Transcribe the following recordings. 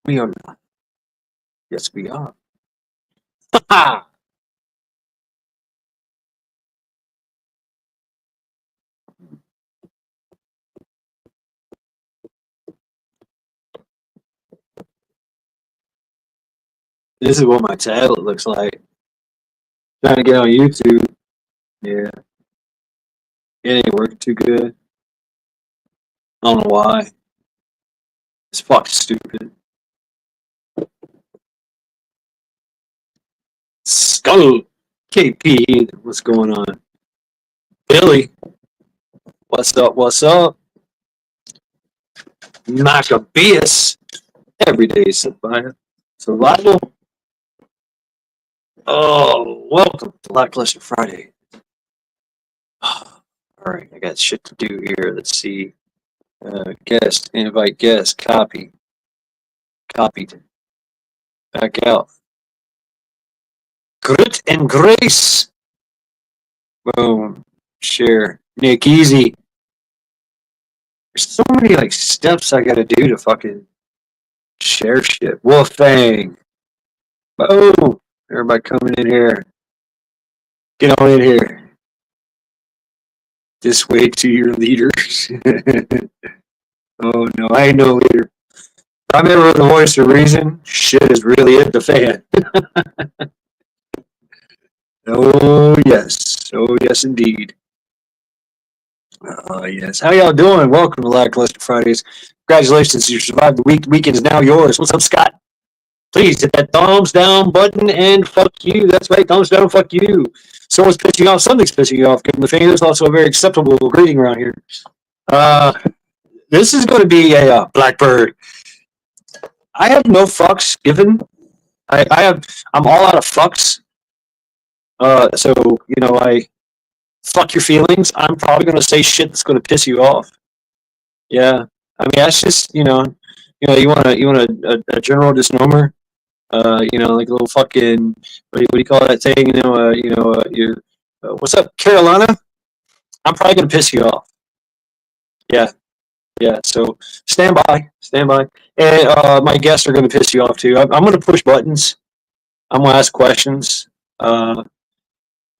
We are not. Yes, we are. Ha! This is what my tablet looks like. Trying to get on YouTube. Yeah, it ain't working too good. I don't know why. It's fucking stupid. Skull KP, what's going on? Billy, what's up? What's up? Maccabeus, everyday survival. Oh, welcome to Lackluster Friday. All right, I got shit to do here. Let's see. Guest, invite guest, copy, copied, back out. Grit and grace. Boom. Share. Nick Easy. There's so many like steps I gotta do to fucking share shit. Wolfang. Boom. Everybody coming in here. Get on in here. This way to your leaders. Oh no, I ain't no leader. I'm ever the voice of reason. Shit is really hit the fan. Oh yes. Oh yes indeed. Yes. How y'all doing? Welcome to Lackluster Fridays. Congratulations, you survived the week. The weekend is now yours. What's up, Scott? Please hit that thumbs down button and fuck you. That's right, thumbs down, fuck you. Someone's pissing you off, something's pissing you off. Give them the finger. It's also a very acceptable greeting around here. This is going to be a Blackbird. I have no fucks given. I'm all out of fucks. So you know, I fuck your feelings. I'm probably going to say shit that's going to piss you off. Yeah, I mean that's just you want a general misnomer. Like a little fucking what do you call that thing? You're what's up, Carolina? I'm probably going to piss you off. Yeah, yeah. So stand by, and my guests are going to piss you off too. I'm going to push buttons. I'm going to ask questions.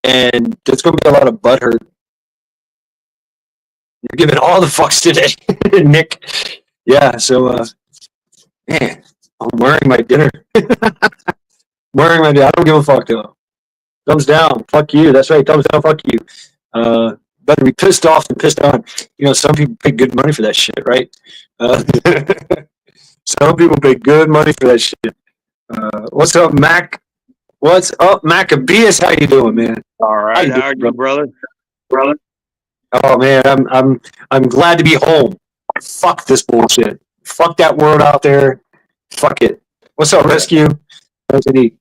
And there's going to be a lot of butthurt. You're giving all the fucks today, Nick. Yeah, so, man, I'm wearing my dinner. I don't give a fuck, though. Thumbs down. Fuck you. That's right. Thumbs down. Fuck you. Better be pissed off than pissed on. You know, some people pay good money for that shit, right? Some people pay good money for that shit. What's up, Mac? What's up, Maccabeus? How you doing, man? All right, how are you, brother? Oh man, I'm glad to be home. Fuck this bullshit. Fuck that world out there. Fuck it. What's up, Rescue? What's it need?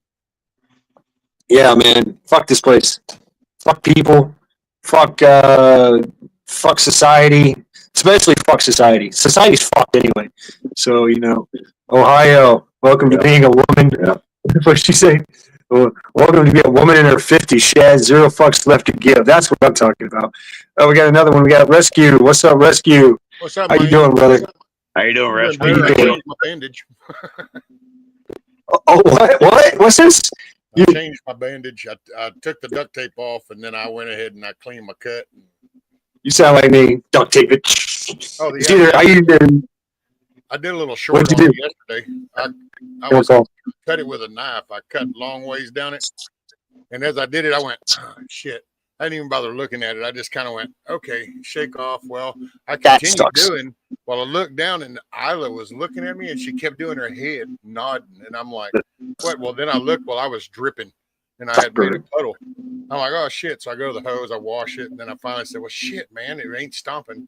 Yeah, man. Fuck this place. Fuck people. Fuck society. Especially fuck society. Society's fucked anyway. So Ohio. Welcome to being a woman. Yeah. What'd she say? Welcome to be a woman in her 50s. She has 0 fucks left to give. That's what I'm talking about. Oh, we got another one. We got Rescue. What's up, Rescue? What's up, How you doing, brother? How you doing, Rescue? How you doing? My bandage. Oh, what? What's this? I changed my bandage. I took the duct tape off, and then I went ahead and I cleaned my cut. You sound like me. Duct tape it. Oh, I did a little short on it yesterday. I cut it with a knife. I cut long ways down it. And as I did it, I went, oh, shit. I didn't even bother looking at it. I just kind of went, okay, shake off. Well, I continued doing. Well, I looked down and Isla was looking at me and she kept doing her head nodding. And I'm like, what? Well, then I looked while I was dripping and I had made a puddle. I'm like, oh, shit. So I go to the hose, I wash it. And then I finally said, well, shit, man, it ain't stomping.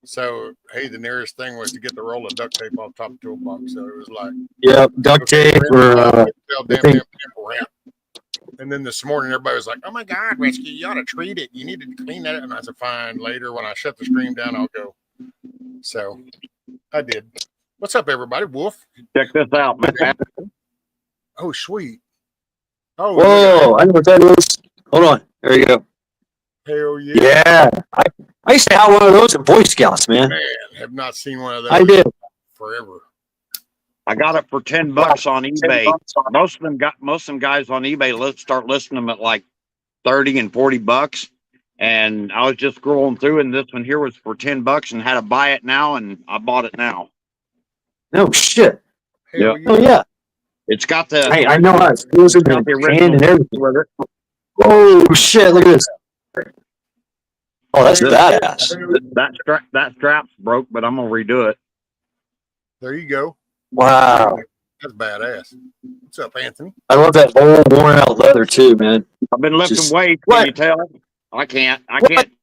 So, hey, the nearest thing was to get the roll of duct tape off top of the toolbox. So it was like, yeah, duct tape or damn ramp. And then this morning, everybody was like, oh my God, Rescue, you ought to treat it. You need to clean that. And I said, fine, later when I shut the stream down, I'll go. So I did. What's up, everybody? Wolf. Check this out, man. Oh, sweet. Oh, whoa, I know what that is. Hold on. There you go. Hell yeah. Yeah. I used to have one of those in Boy Scouts, man. Man, have not seen one of those I did. forever. I got it for $10 on eBay. Most of them guys on eBay start listing them at like 30 and $40. And I was just scrolling through, and this one here was for $10 and had to buy it now, and I bought it now. No shit. Hell Oh yeah. It's got the Hey, I know how it feels in got the the hand and original everything. with it. Oh shit! Look at this. Oh, that's badass. That strap's broke, but I'm gonna redo it. There you go. Wow. That's badass. What's up, Anthony? I love that old worn out leather too, man. I've been lifting Just- weights. What? Can you tell? I can't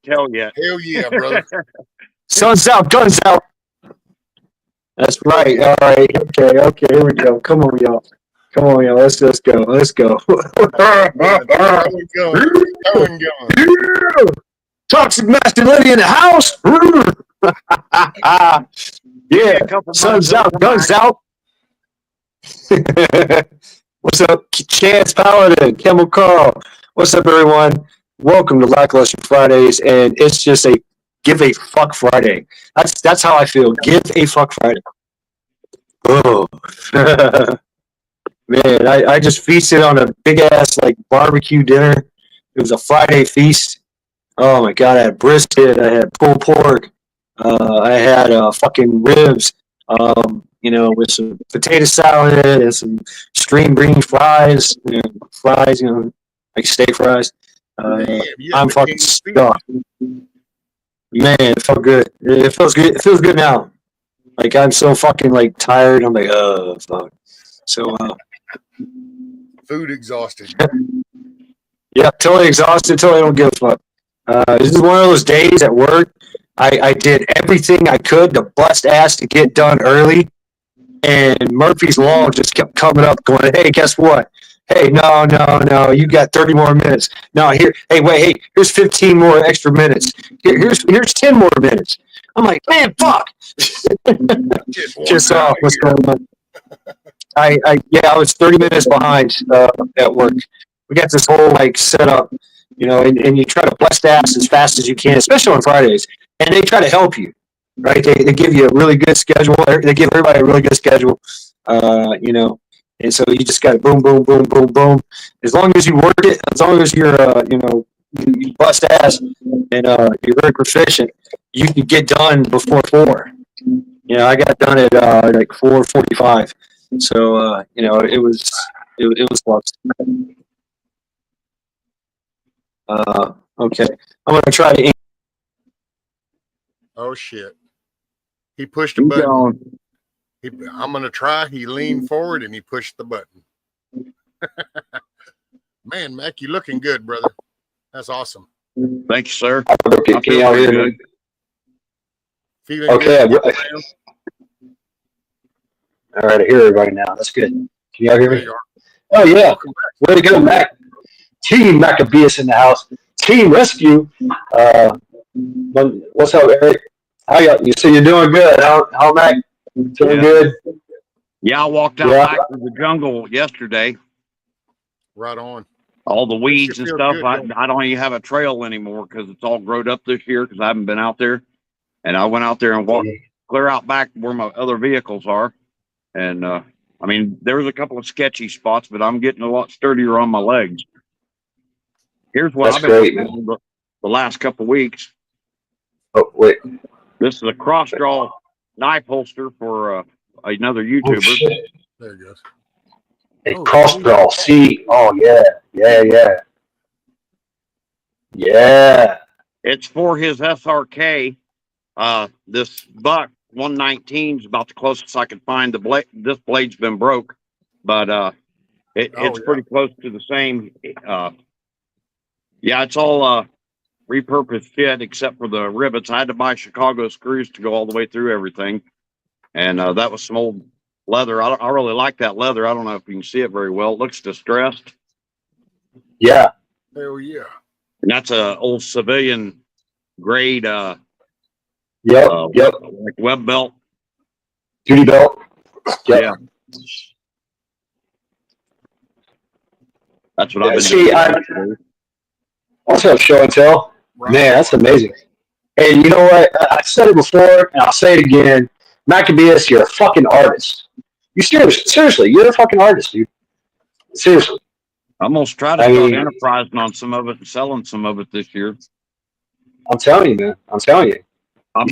tell yet. Hell yeah, brother. Sun's out, guns out. That's right. All right. Okay. Here we go. Come on, y'all. Let's go. How we going? Toxic masculinity in the house. Yeah. Sun's out, guns out. What's up, Chance Paladin, Camel Carl? What's up, everyone? Welcome to Lackluster Fridays, and it's just a give a fuck Friday. That's how I feel. Give a fuck Friday. Oh, man, I just feasted on a big ass like barbecue dinner. It was a Friday feast. Oh my god, I had brisket, I had pulled pork, I had fucking ribs. With some potato salad and some string green fries, like steak fries. I'm fucking stuffed. Man, it felt good. It feels good. It feels good now. Like I'm so fucking like tired. I'm like, oh fuck. So Food exhausted. yeah, totally exhausted. Totally don't give a fuck. This is one of those days at work. I did everything I could to bust ass to get done early, and Murphy's Law just kept coming up, going, "Hey, guess what? Hey, no, you got 30 more minutes. No, here's 15 more extra minutes. Here's 10 more minutes." I'm like, man, fuck. Just off. What's going on? I was 30 minutes behind at work. We got this whole like setup, and you try to bust ass as fast as you can, especially on Fridays. And they try to help you, right? They give you a really good schedule. They give everybody a really good schedule, and so you just got to boom, boom, boom, boom, boom. As long as you work it, as long as you're, you bust ass and you're very proficient, you can get done before 4. I got done at like 4:45. So it was close. Okay, I'm gonna try to. Oh shit! He pushed a button. I'm gonna try. He leaned forward and he pushed the button. Man, Mac, you looking good, brother. That's awesome. Thank you, sir. Okay, can y'all hear me? Feeling okay. Good. All right, I hear everybody now. That's good. Can y'all hear me? Oh yeah. Way to go, Mac. Team Maccabeus in the house. Team Rescue. What's up, Eric? How you? So you're doing good? How Mac? Doing good? Yeah, I walked out back to the jungle yesterday. Right on. All the weeds and stuff. Good, I don't even have a trail anymore because it's all growed up this year because I haven't been out there. And I went out there and walked clear out back where my other vehicles are. And there was a couple of sketchy spots, but I'm getting a lot sturdier on my legs. Here's what I've been doing the last couple of weeks. Oh wait. This is a cross draw knife holster for another YouTuber. There it goes. A cross draw. See. Oh yeah. It's for his SRK. This buck 119 is about the closest I could find. This blade's been broke, but it's pretty close to the same. It's all repurposed shit except for the rivets. I had to buy Chicago screws to go all the way through everything, and that was some old leather. I really like that leather. I don't know if you can see it very well. It looks distressed. Yeah. Hell yeah. And that's a old civilian grade. Like web belt, duty belt. Yep. Yeah. That's what I've been doing. Also, show and tell. Right. Man, that's amazing. Hey, you know what? I said it before, and I'll say it again. Maccabeus, you're a fucking artist. You seriously, you're a fucking artist, dude. Seriously. I'm gonna try to start enterprising on some of it and selling some of it this year. I'm telling you, man. I'm telling you. I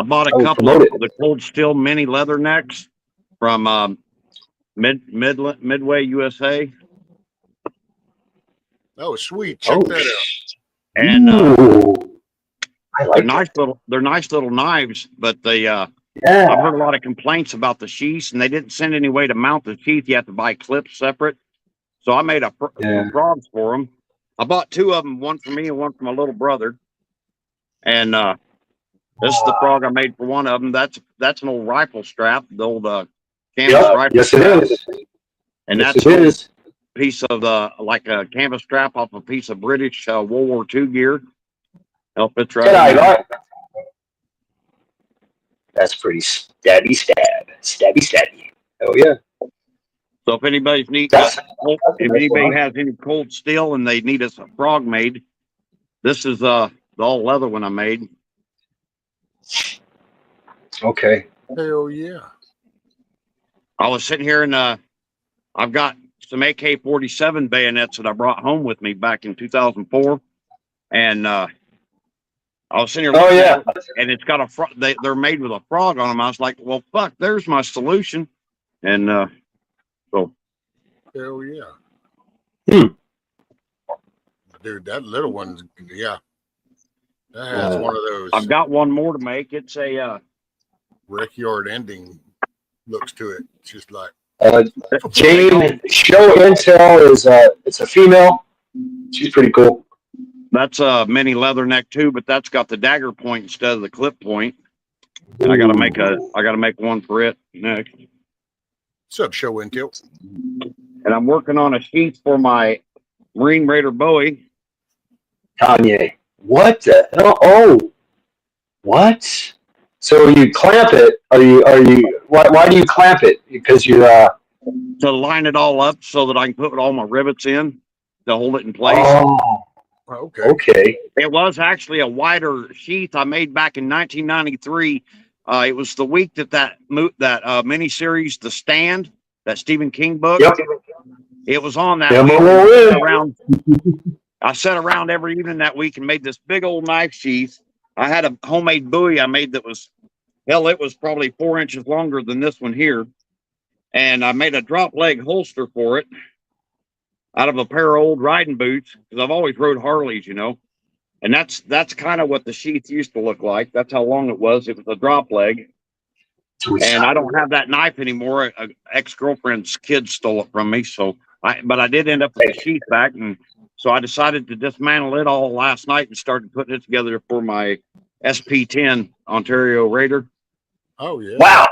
bought a couple of the Cold Steel mini leather necks from Midway USA. Oh, sweet! Check that out. And I like they're nice little knives, but they I've heard a lot of complaints about the sheaths, and they didn't send any way to mount the sheath. You have to buy clips separate. So I made some frogs for them. I bought 2 of them, one for me and one for my little brother. And this is the frog I made for one of them. That's an old rifle strap, the old canvas rifle. Yes, strap. it is. And yes, that's it is. a piece of like a canvas strap off a piece of British World War II gear. Help it's right. That's pretty stabby. Oh yeah. So if anybody's if anybody has any Cold Steel and they need us a frog made, this is the all leather one I made. Okay. Hell yeah. I was sitting here and I've got some AK-47 bayonets that I brought home with me back in 2004, and I was sitting here. Oh yeah. And it's got they're made with a frog on them. I was like, well, fuck, there's my solution, and so. Hell yeah. Hmm. Dude, that little one's That has one of those. I've got one more to make. It's a Brickyard ending looks to it. It's just like Jane Show Intel is it's a female. She's pretty cool. That's a mini leather neck too, but that's got the dagger point instead of the clip point. And I gotta make one for it next. What's up, Show Intel? And I'm working on a sheath for my Marine Raider Bowie. Kanye. What the hell? Oh, what? So you clamp it? Are you? Why do you clamp it? Because you to line it all up so that I can put all my rivets in to hold it in place. Oh, okay. It was actually a wider sheath I made back in 1993. It was the week that mini series, The Stand, that Stephen King book. Yep. It was on that I sat around every evening that week and made this big old knife sheath. I had a homemade buoy I made that was, hell, it was probably 4 inches longer than this one here. And I made a drop leg holster for it out of a pair of old riding boots, because I've always rode Harleys, you know. And that's kind of what the sheath used to look like. That's how long it was. It was a drop leg. And I don't have that knife anymore. An ex-girlfriend's kid stole it from me. But I did end up with the sheath back. And so I decided to dismantle it all last night and started putting it together for my SP10 Ontario Raider. Oh, yeah. Wow.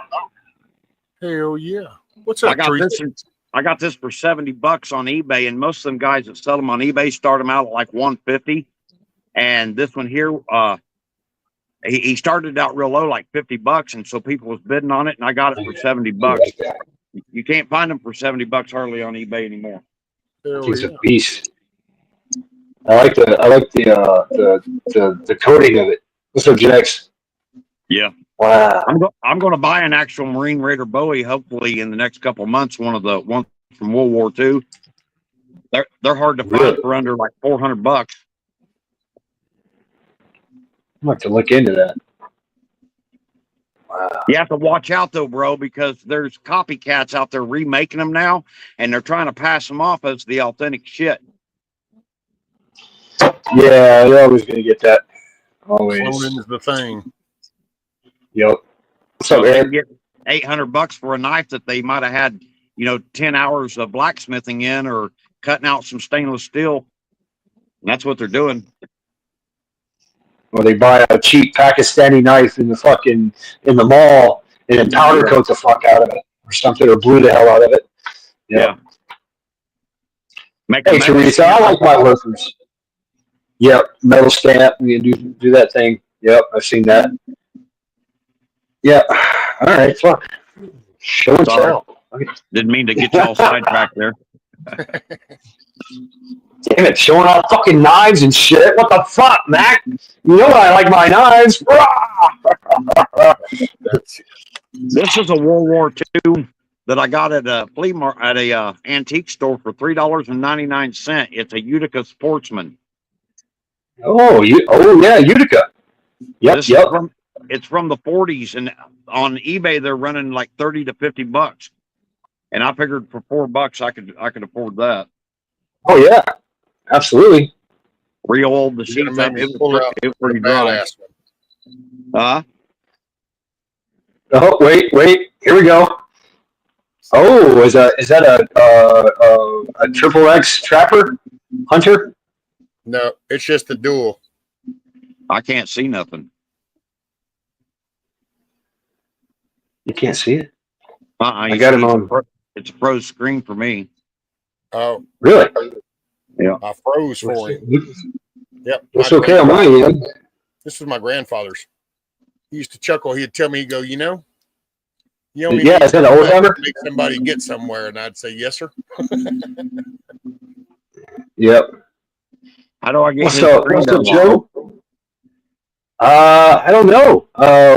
Hell yeah. What's up, I got this for $70 on eBay, and most of them guys that sell them on eBay start them out at like $150. And this one here, he started out real low, like $50, and so people was bidding on it, and I got it for $70. You can't find them for $70 hardly on eBay anymore. He's a beast. I like the coating of it. What's up, Jax? Yeah. Wow. I'm going to buy an actual Marine Raider Bowie hopefully in the next couple of months. One from World War II. They're hard to find for under like $400. I'm going to have to look into that. Wow. You have to watch out though, bro, because there's copycats out there remaking them now, and they're trying to pass them off as the authentic shit. Yeah, you're always going to get that. Always. Cloning is the thing. Yep. So they get $800 for a knife that they might have had, 10 hours of blacksmithing in or cutting out some stainless steel. And that's what they're doing. Or they buy a cheap Pakistani knife in the mall and then powder coat the fuck out of it or something, or glue the hell out of it. Yeah. Hey, Teresa, I like my loafers. Yep, metal stamp. You do that thing. Yep, I've seen that. Yeah. All right. Fuck. Show and tell. Okay. Didn't mean to get you all sidetracked there. Damn it, showing off fucking knives and shit. What the fuck, Mac? You know I like my knives. This is a World War II that I got at a flea market at a antique store for $3.99. It's a Utica Sportsman. Oh, yeah, Utica. Yep, This yep. it's from the 40s, and on eBay they're running like $30 to $50. And I figured for $4 I could afford that. Oh yeah, absolutely. Re-oiled the sheath up. It was pretty dry. Oh wait, here we go. Oh, is that a triple X trapper hunter? No, it's just a dual. I can't see nothing. You can't see it. I got him on. It's a pro screen for me. Oh, really? Yeah. I froze for him. Yep. It's okay on my end. This was my grandfather's. He used to chuckle. He'd tell me, he'd go, you only yeah, is that an old timer? Make somebody get somewhere, and I'd say, yes, sir. Yep. How do I get what's up, Joe? I don't know.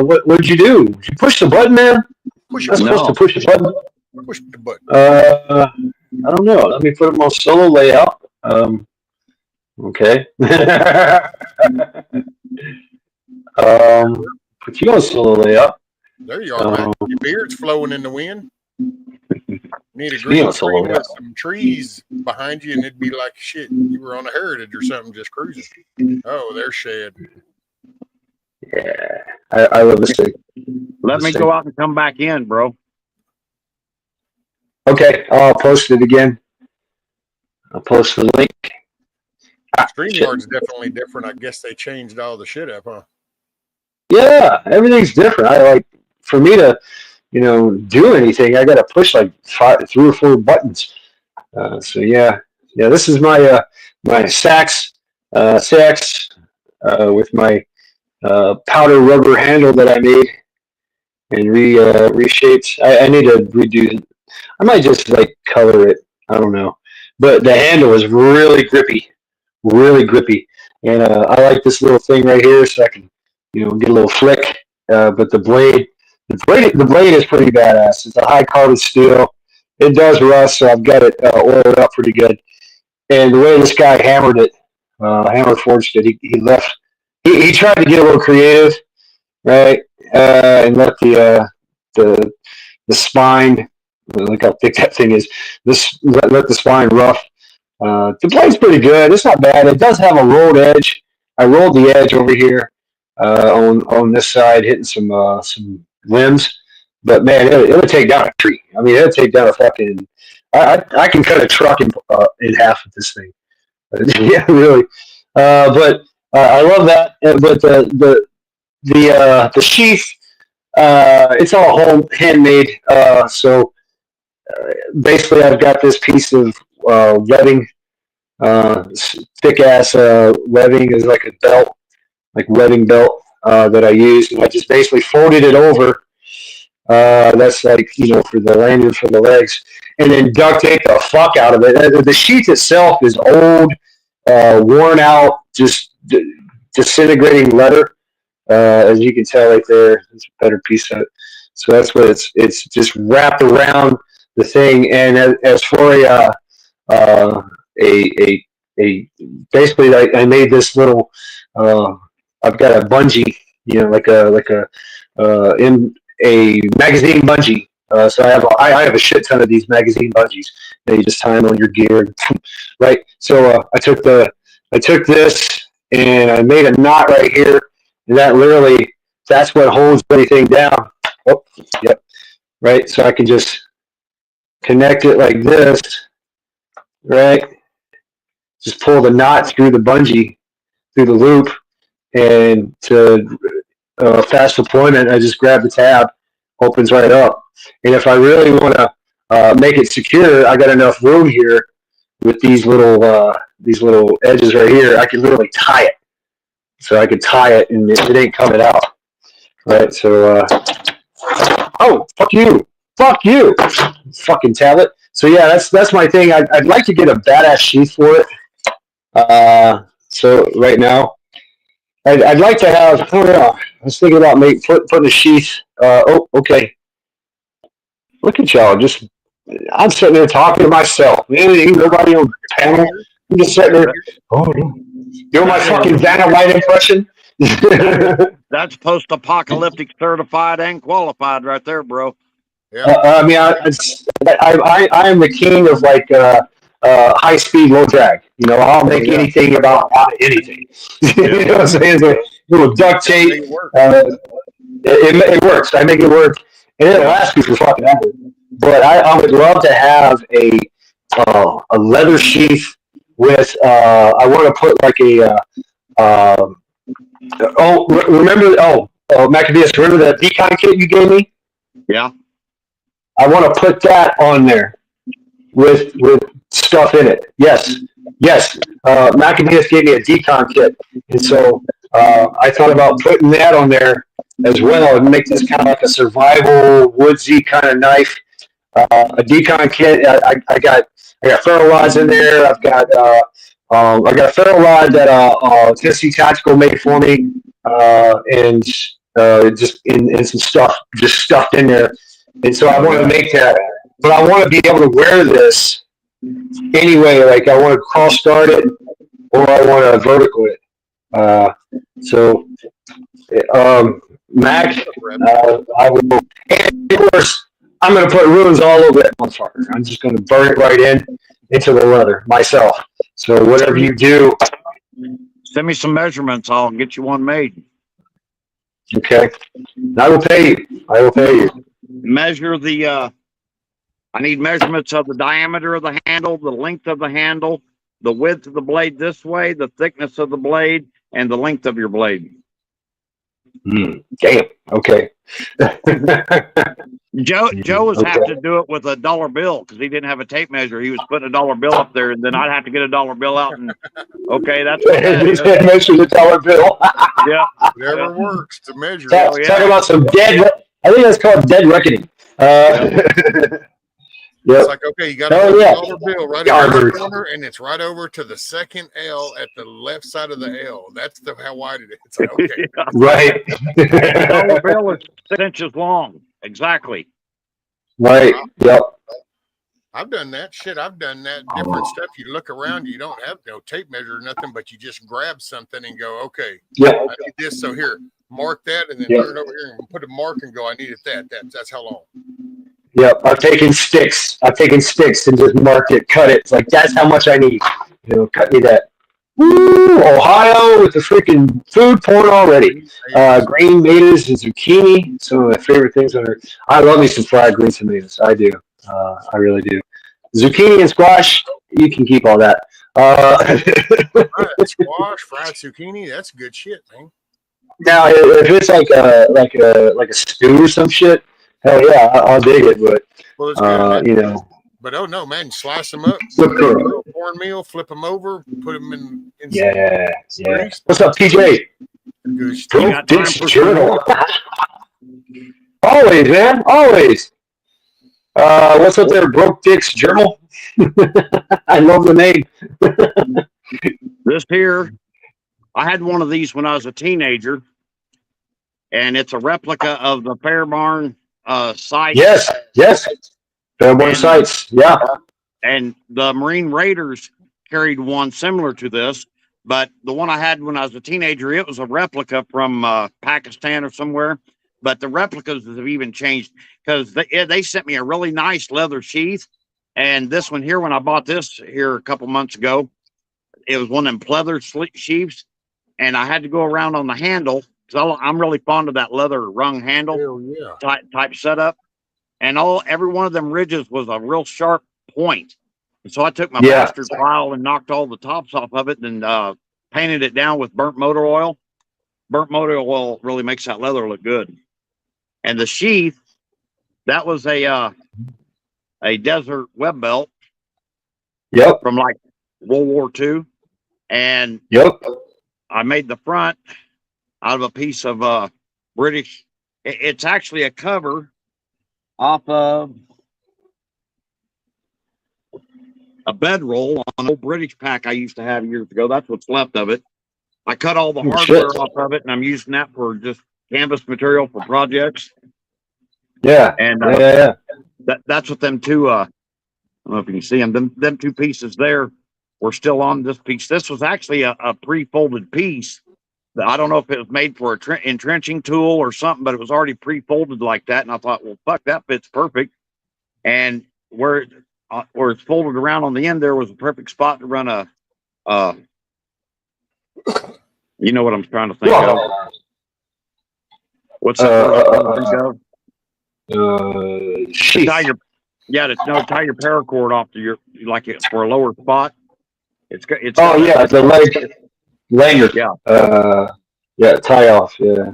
What did you do? Did you push the button, man? Supposed to push the button. Push the button. I don't know. Let me put them on solo layout. Okay. Put you on solo layout. There you are, man. Your beard's flowing in the wind. Need a green screen with some trees behind you, and it'd be like shit. You were on a Heritage or something, just cruising. Oh, there's Shed. Yeah, I love this thing. Let me go out and come back in, bro. Okay, I'll post it again. I'll post the link. StreamYard's definitely different. I guess they changed all the shit up, huh? Yeah, everything's different. For me to, do anything, I got to push like 3 or 4 buttons. So yeah, this is my my sax with my powder rubber handle that I made and reshaped. I need to redo it. I might just like color it. I don't know, but the handle is really grippy, and I like this little thing right here, so I can get a little flick. But the blade is pretty badass. It's a high carbon steel. It does rust, so I've got it oiled up pretty good. And the way this guy hammer forged it, he left. He tried to get a little creative, right? And let the spine. Look how thick that thing is. Let the spine rough. The blade's pretty good. It's not bad. It does have a rolled edge. I rolled the edge over here on this side, hitting some limbs. But man, it'll take down a tree. I mean, it'll take down a fucking. I can cut a truck in half with this thing. Yeah, really. But I love that. But the sheath, it's all handmade. So basically, I've got this piece of webbing, thick ass webbing is like a belt, like webbing belt that I use, and I just basically folded it over. That's like for the lanyard for the legs, and then duct tape the fuck out of it. The sheath itself is old, worn out, just disintegrating leather. As you can tell right there, it's a better piece of it. So that's what it's just wrapped around the thing. And as for basically I made this little. I've got a bungee, like a magazine bungee. So I have a shit ton of these magazine bungees. You just tie them on your gear, right? So I took this and I made a knot right here, and that's what holds everything down. Oh, yep, right. So I can just connect it like this, right? Just pull the knot through the bungee, through the loop, and to fast deployment, I just grab the tab, opens right up. And if I really want to make it secure, I got enough room here with these little edges right here. I can literally tie it. So I could tie it, and it ain't coming out. Right? So, oh, fuck you, fucking tablet. So yeah, that's my thing. I'd like to get a badass sheath for it. So right now, I'd like to have. I don't know. I was thinking about putting a sheath. Okay. Look at y'all. Just I'm sitting there talking to myself. Man, ain't nobody on the panel. I'm just sitting there. Oh, doing my fucking Vanna White impression. That's post-apocalyptic certified and qualified right there, bro. Yeah. I mean, I am the king of like high speed, low drag. You know, I'll make anything about anything. You know what I'm saying? So, little duct tape. It works. I make it work, and it'll last you for fucking ever. But I would love to have a leather sheath with. I want to put like a. Remember? Maccabeus, remember that decon kit you gave me? Yeah. I want to put that on there with stuff in it. Yes. Maccabeus gave me a decon kit, and so I thought about putting that on there as well and make this kind of like a survival woodsy kind of knife. A decon kit. I got ferro rods in there. I got a ferro rod that Tennessee Tactical made for me, and just in some stuff just stuffed in there. And so I want to make that, but I want to be able to wear this anyway. Like I want to cross guard it, or I want to vertical it. Mac, I will. And of course, I'm going to put runes all over that motherfucker. I'm just going to burn it right into the leather myself. So whatever you do, send me some measurements. I'll get you one made. Okay, I will pay you. Measure the. I need measurements of the diameter of the handle, the length of the handle, the width of the blade this way, the thickness of the blade, and the length of your blade. Damn. Okay. Joe was having to do it with a dollar bill because he didn't have a tape measure. He was putting a dollar bill up there, and then I'd have to get a dollar bill out and that's measure the dollar bill. Yeah, whatever works to measure. Talk about some dead. I think that's called dead reckoning. It's like, okay, you got a dollar bill right over the corner, and it's right over to the second L at the left side of the L. That's how wide it is. It's like, okay. Right. The dollar bill is 6 inches long. Exactly. Right. Yep. I've done that shit. I've done that different stuff. You look around, you don't have no tape measure or nothing, but you just grab something and go, okay, I need this. So here, mark that, and then turn it over here and put a mark and go, I needed that. That's how long. Yep, I've taken sticks and just marked it, cut it. It's like, that's how much I need. You know, cut me that. Woo! Ohio with the freaking food porn already. Green tomatoes and zucchini, some of my favorite things on earth. I love me some fried green tomatoes. I do. I really do. Zucchini and squash, you can keep all that. Squash, fried zucchini, that's good shit, man. Now, if it's like a stew or some shit, hell yeah, I'll dig it. But you know. But oh no, man! Slice them up, cornmeal, flip them over, put them in. Yeah. What's up, PJ? Broke Dick's Journal. Always, man, always. What's up there, Broke Dick's Journal? I love the name. This here, I had one of these when I was a teenager, and it's a replica of the Fairbarn site. Yes. Fairborn sites, yeah. And the Marine Raiders carried one similar to this, but the one I had when I was a teenager, it was a replica from Pakistan or somewhere. But the replicas have even changed because they sent me a really nice leather sheath. And this one here, when I bought this here a couple months ago, it was one of them pleather sheaths. And I had to go around on the handle because I'm really fond of that leather rung handle type setup. And every one of them ridges was a real sharp point. And so I took my bastard file and knocked all the tops off of it and painted it down with burnt motor oil. Burnt motor oil really makes that leather look good. And the sheath, that was a desert web belt. Yep. From like World War II. And I made the front out of a piece of British. It's actually a cover off of a bedroll on an old British pack I used to have years ago. That's what's left of it. I cut all the hardware off of it, and I'm using that for just canvas material for projects. Yeah. And That's what them two. I don't know if you can see them. Them two pieces there were still on this piece. This was actually a pre-folded piece. I don't know if it was made for a entrenching tool or something, but it was already pre-folded like that. And I thought, well, fuck, that fits perfect. And where it's folded around on the end, there was a perfect spot to run a. You know what I'm trying to think of. What's that? Sheath. Tie your paracord off to your for a lower spot. It's the lanyard. Yeah. Tie off. Yeah.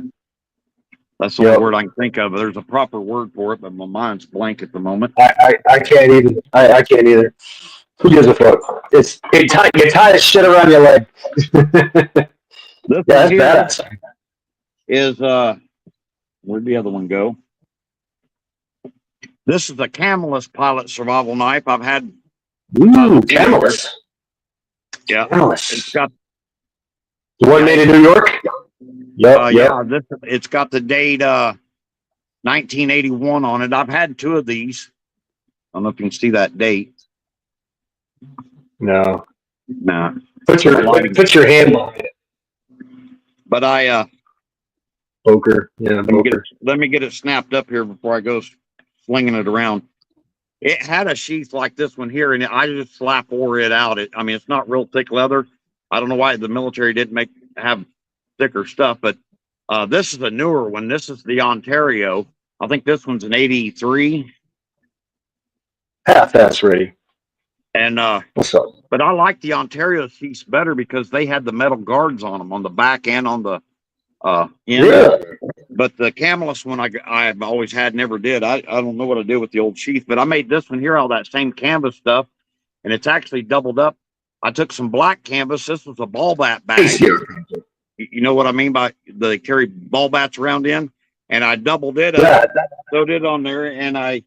That's the only word I can think of. There's a proper word for it, but my mind's blank at the moment. I can't even. I can't either. Who gives a fuck? You tie this shit around your leg. This that's badass. Is where'd the other one go? This is a Camelus pilot survival knife. I've had. Ooh, Camelus. Yeah, Camelus. It's got the one made in New York. Yep. Yeah, it's got the date 1981 on it. I've had two of these. I don't know if you can see that date. No. Nah. Put your hand on it. But poker. Yeah, let me get it snapped up here before I go slinging it around. It had a sheath like this one here, and I just slap it out. It's not real thick leather. I don't know why the military didn't have thicker stuff, but this is a newer one. This is the Ontario. I think this one's an 83. Half-ass ready. And what's up? But I like the Ontario sheaths better because they had the metal guards on them on the back and on the end. Yeah. But the Camelus one I've always had, never did. I don't know what I did with the old sheath, but I made this one here out of that same canvas stuff, and it's actually doubled up. I took some black canvas. This was a ball bat bag. You know what I mean by they carry ball bats around in, and I doubled it up, sewed it on there, and I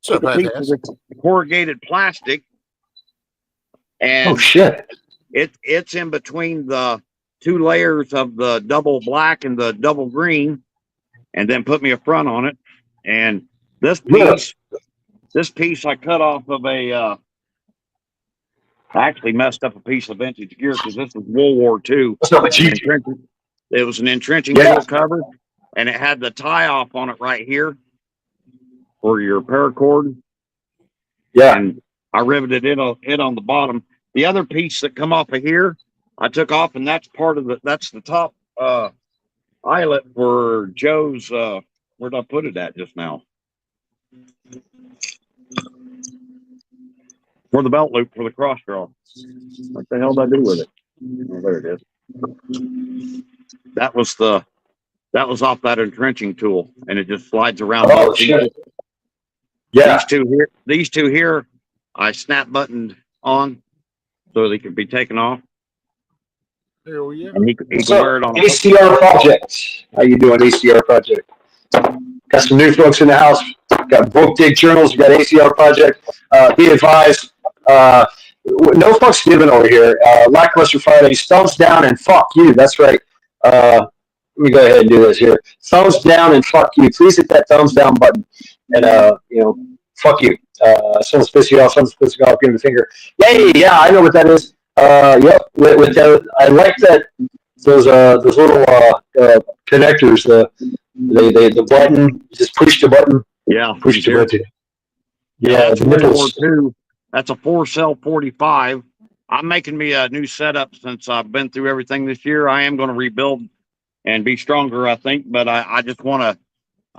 took a piece of corrugated plastic. And oh shit! It's in between the two layers of the double black and the double green, and then put me a front on it. And this piece I cut off of I actually messed up a piece of vintage gear because this was World War II. It was an entrenching tool cover, and it had the tie off on it right here for your paracord. Yeah, and I riveted it on the bottom. The other piece that come off of here, I took off, and that's that's the top eyelet for Joe's. Where'd I put it at just now? For the belt loop for the cross draw. What the hell did I do with it? Oh, there it is. That was off that entrenching tool, and it just slides around. Oh shit! Yeah, these two here, I snap buttoned on so they could be taken off. Hell yeah! And he can wear it on ACR project. How you doing, ACR project? Got some new folks in the house. Got book dig journals. We got ACR project. Be advised. No fucks given over here. Lackluster Fridays. Thumbs down and fuck you. That's right. Let me go ahead and do this here. Thumbs down and fuck you. Please hit that thumbs down button. And fuck you. Someone's pissing you off. Someone's pissing you off. Give me the finger. Yay! Yeah, I know what that is. Yep. With that, I like that. Those little connectors. The button. Just push the button. Yeah. Push the button. Yeah, that's World War II. That's a 4-cell 45. I'm making me a new setup since I've been through everything this year. I am going to rebuild and be stronger, I think, but I'm going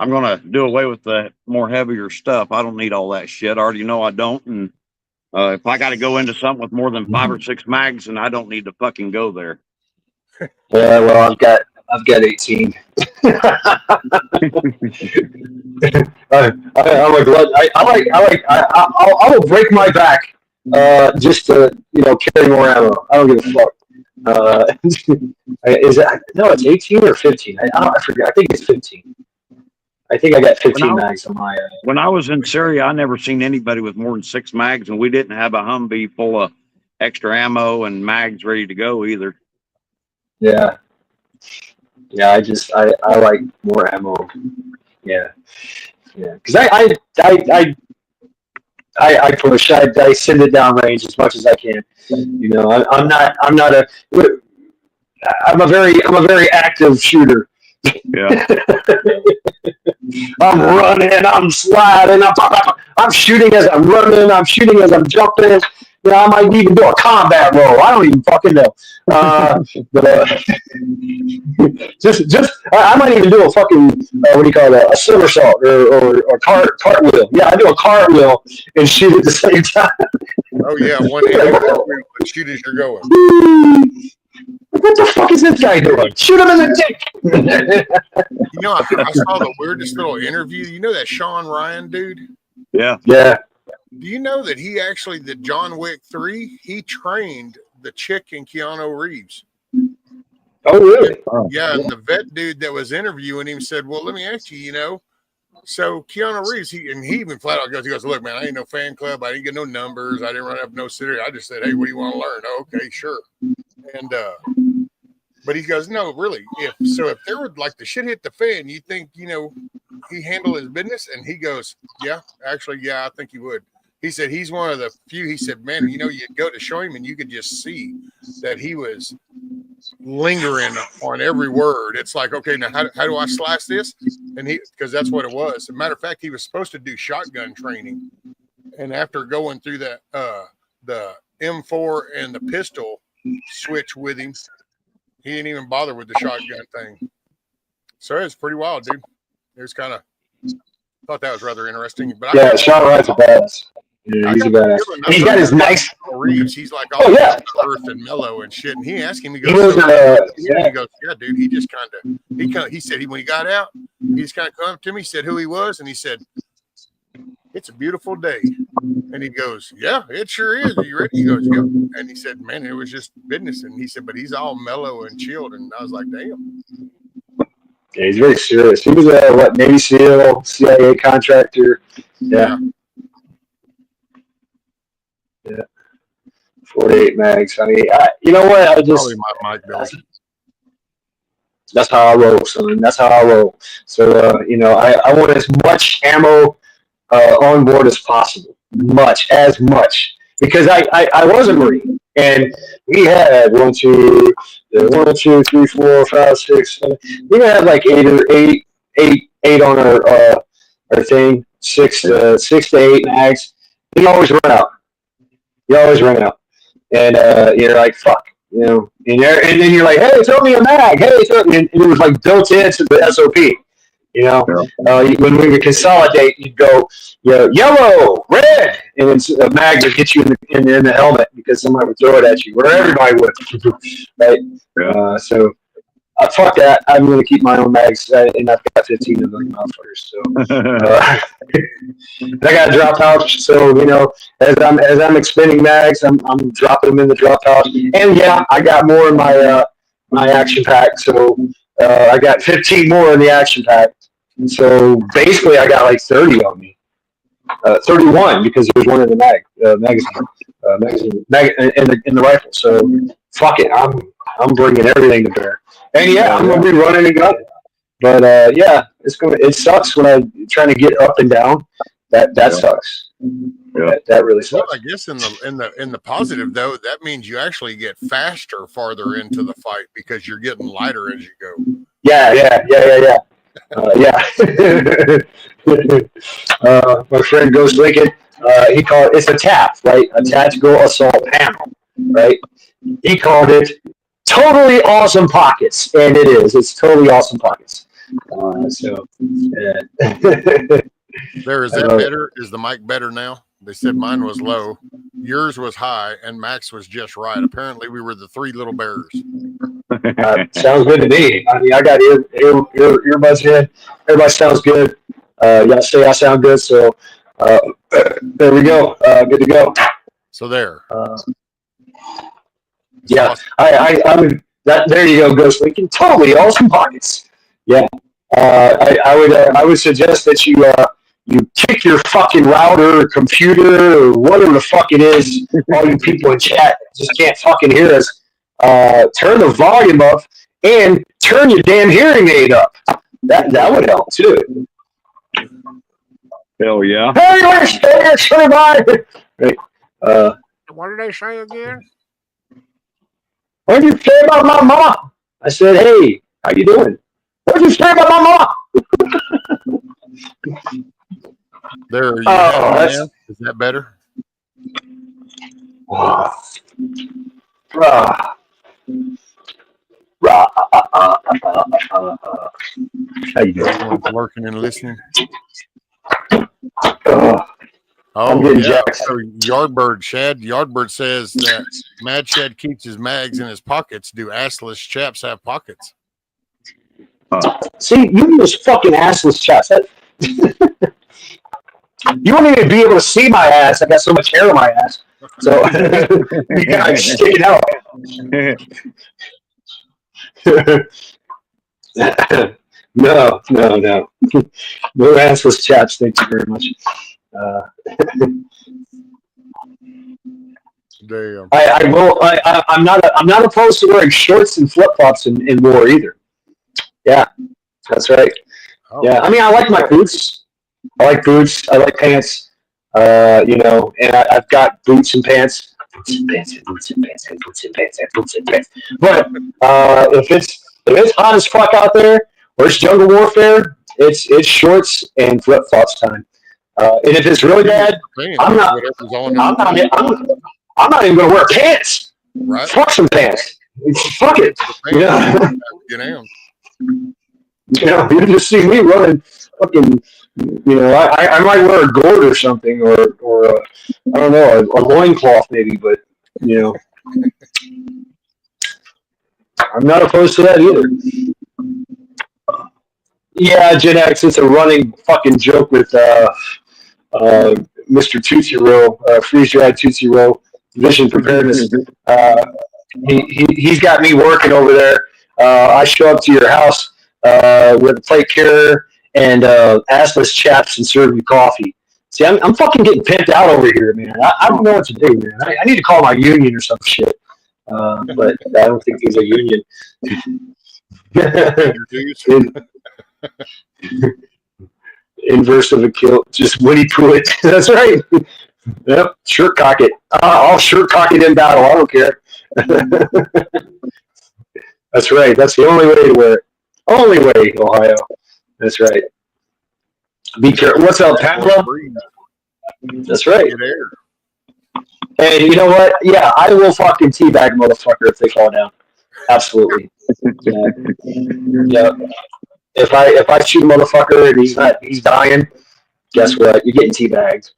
to do away with the more heavier stuff. I don't need all that shit. I already know I don't. And if I got to go into something with more than 5 or 6 mags, then I don't need to fucking go there. Yeah, well, I've got 18. I'm a glutton. I will break my back just to carry more ammo. I don't give a fuck. It's 18 or 15? I forget. I think it's 15. I think I got 15 mags on my. When I was in Syria, I never seen anybody with more than 6 mags, and we didn't have a Humvee full of extra ammo and mags ready to go either. Yeah. Yeah, I like more ammo. Yeah. Yeah, because I push. I send it down range as much as I can. You know, I'm a very active shooter. Yeah. I'm running, I'm sliding, I'm shooting as I'm running, I'm shooting as I'm jumping. You know, I might even do a combat roll. I don't even fucking know. But I might even do a fucking what do you call it? A somersault or cartwheel. Yeah, I do a cartwhel and shoot at the same time. Oh yeah, one hand cartwheel and shoot as you're going. What the fuck is this guy doing? Shoot him in the dick. You know, I saw the weirdest little interview. You know that Sean Ryan dude? Yeah. Yeah. Do you know that he actually, the John Wick 3, he trained the chick in Keanu Reeves? Oh, really? Yeah, and the vet dude that was interviewing him said, well, let me ask you, you know, so Keanu Reeves, he even flat out goes, look, man, I ain't no fan club. I didn't get no numbers. I didn't run up no city. I just said, hey, what do you want to learn? Oh, okay, sure. And, but he goes, no, really. If there would like the shit hit the fan, you think, you know, he handled his business? And he goes, yeah, actually, yeah, I think he would. He said he's one of the few. He said, man, you know, you go to show him and you could just see that he was lingering on every word. It's like, okay, now how do I slice this? And because that's what it was. As a matter of fact, he was supposed to do shotgun training. And after going through that, the M4 and the pistol switch with him, he didn't even bother with the shotgun thing. So it's pretty wild, dude. It was kind of, thought that was rather interesting. But yeah, Sean Ryan's a badass. Yeah, he's a badass. And he's got his nice. Reeves, he's like all earth and mellow and shit. And he asked him, he goes, he goes, yeah, dude. He just he said when he got out, he just kind of come up to me, said who he was, and he said, it's a beautiful day. And he goes, yeah, it sure is. Are you ready? He goes, yep. And he said, man, it was just business. And he said, but he's all mellow and chilled. And I was like, damn. Yeah, he's very serious. He was a Navy SEAL, CIA contractor. Yeah. 48 mags. I mean, you know what? I just that's how I roll, son. That's how I roll. So you know, I want as much ammo on board as possible, as much, because I was a Marine, and we had 1, 2, 3, 4, 5, 6, 7. We had like eight on our thing, 6 to 8 mags. You always run out. And you're like, fuck, you know, and then you're like, hey, throw me a mag, hey, and it was like built into the SOP, you know. When we would consolidate, you'd go, you know, yellow, red, and then a mag would hit you in the helmet because somebody would throw it at you, or everybody would, right? Yeah. So fuck that. I'm going to keep my own mags, and I've got 15 of them motherfuckers. So I got a drop pouch. So you know, as I'm expending mags, I'm dropping them in the drop pouch. And yeah, I got more in my my action pack. So I got 15 more in the action pack. So basically, I got like 30 on me. 31 because there's one in the magazine in the rifle. So fuck it. I'm bringing everything to bear. And yeah, I'm gonna be running and gunning. But yeah, it sucks when I'm trying to get up and down. That sucks. Yeah. That really sucks. Well, I guess in the positive though, that means you actually get faster farther into the fight because you're getting lighter as you go. Yeah. My friend Ghost Lincoln, he called it's a TAP, right? A Tactical Assault Panel, right? He called it totally awesome pockets, and it is. It's totally awesome pockets. So, there is that better? Is the mic better now? They said mine was low, yours was high, and Max was just right. Apparently, we were the 3 little bears. Sounds good to me. I mean, I got earbuds in. Everybody sounds good. Y'all say I sound good, so there we go. Good to go. So there. Yeah, awesome. I would. There you go, Ghost Lincoln. Totally awesome pockets. Yeah, I would suggest that you kick your fucking router or computer or whatever the fuck it is. All you people in chat just can't fucking hear us. Turn the volume up and turn your damn hearing aid up. That would help too. Hell yeah. Hey, let's everybody. Right. What did they say again? What did you say about my mama? I said, hey, how you doing? What did you say about my mama? There, you Oh, happy that's. now? Is that better? Rah, rah, rah, How you doing? Everyone's lurking and listening. I'm Oh, getting yeah. jacked. So Yardbird, Shad, Yardbird says that Mad Shad keeps his mags in his pockets. Do assless chaps have pockets? See, you those fucking assless chaps. You won't even be able to see my ass. I got so much hair on my ass. So you gotta stick it out. No. No assless chaps. Thank you very much. Damn. I will. I'm not opposed to wearing shorts and flip flops in war either. Yeah, that's right. Oh. Yeah, I mean, I like my boots. I like boots. I like pants. And I've got boots and pants. Boots and pants and boots and pants and boots and pants and boots and pants. But if it's hot as fuck out there or it's jungle warfare, it's shorts and flip flops time. And if it's really bad, I'm not even gonna wear pants. Right. Fuck some pants. Fuck it. Yeah. You just see me running fucking. I might wear a gourd or something, or I don't know, a loincloth maybe, but I'm not opposed to that either. Yeah, Gen X, it's a running fucking joke with Mr. Tootsie Roll, freeze-dried Tootsie Roll, Vision Preparedness. He's got me working over there. I show up to your house with a plate carrier and assless chaps and serve you coffee. See, I'm fucking getting pimped out over here, man. I don't know what to do, man. I need to call my union or some shit. But I don't think there's a union. Inverse of a kill, just Winnie Pooh. That's right. Yep, shirt cock it. I'll shirt cock it in battle. I don't care. That's right. That's the only way to wear it. Only way, Ohio. That's right. Be careful. What's up, Pamela? That's right. And you know what? Yeah, I will fucking teabag motherfucker if they fall down. Absolutely. Yeah. If I shoot a motherfucker and he's dying, guess what? You're getting teabagged.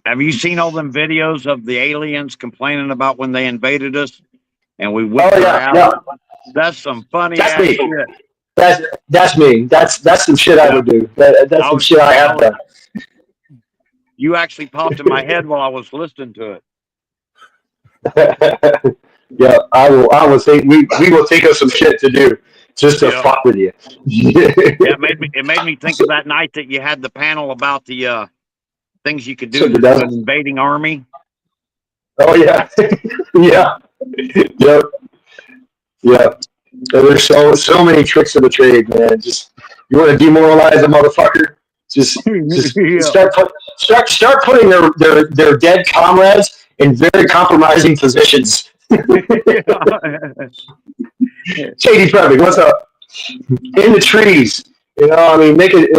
Have you seen all them videos of the aliens complaining about when they invaded us and we whipped their ass? Yeah. That's some funny ass shit. That's me. That's some shit I would do. That's some shit I have done. You actually popped in my head while I was listening to it. Yeah, I will think we will think of some shit to do just to fuck with you. Yeah, it made me think of that night that you had the panel about the things you could do to an invading army. Oh yeah. Yeah. Yep. Yeah. There's so many tricks of the trade, man. Just you want to demoralize a motherfucker, just start putting their dead comrades in very compromising positions. Shady Prepping, what's up? In the trees. I mean, make it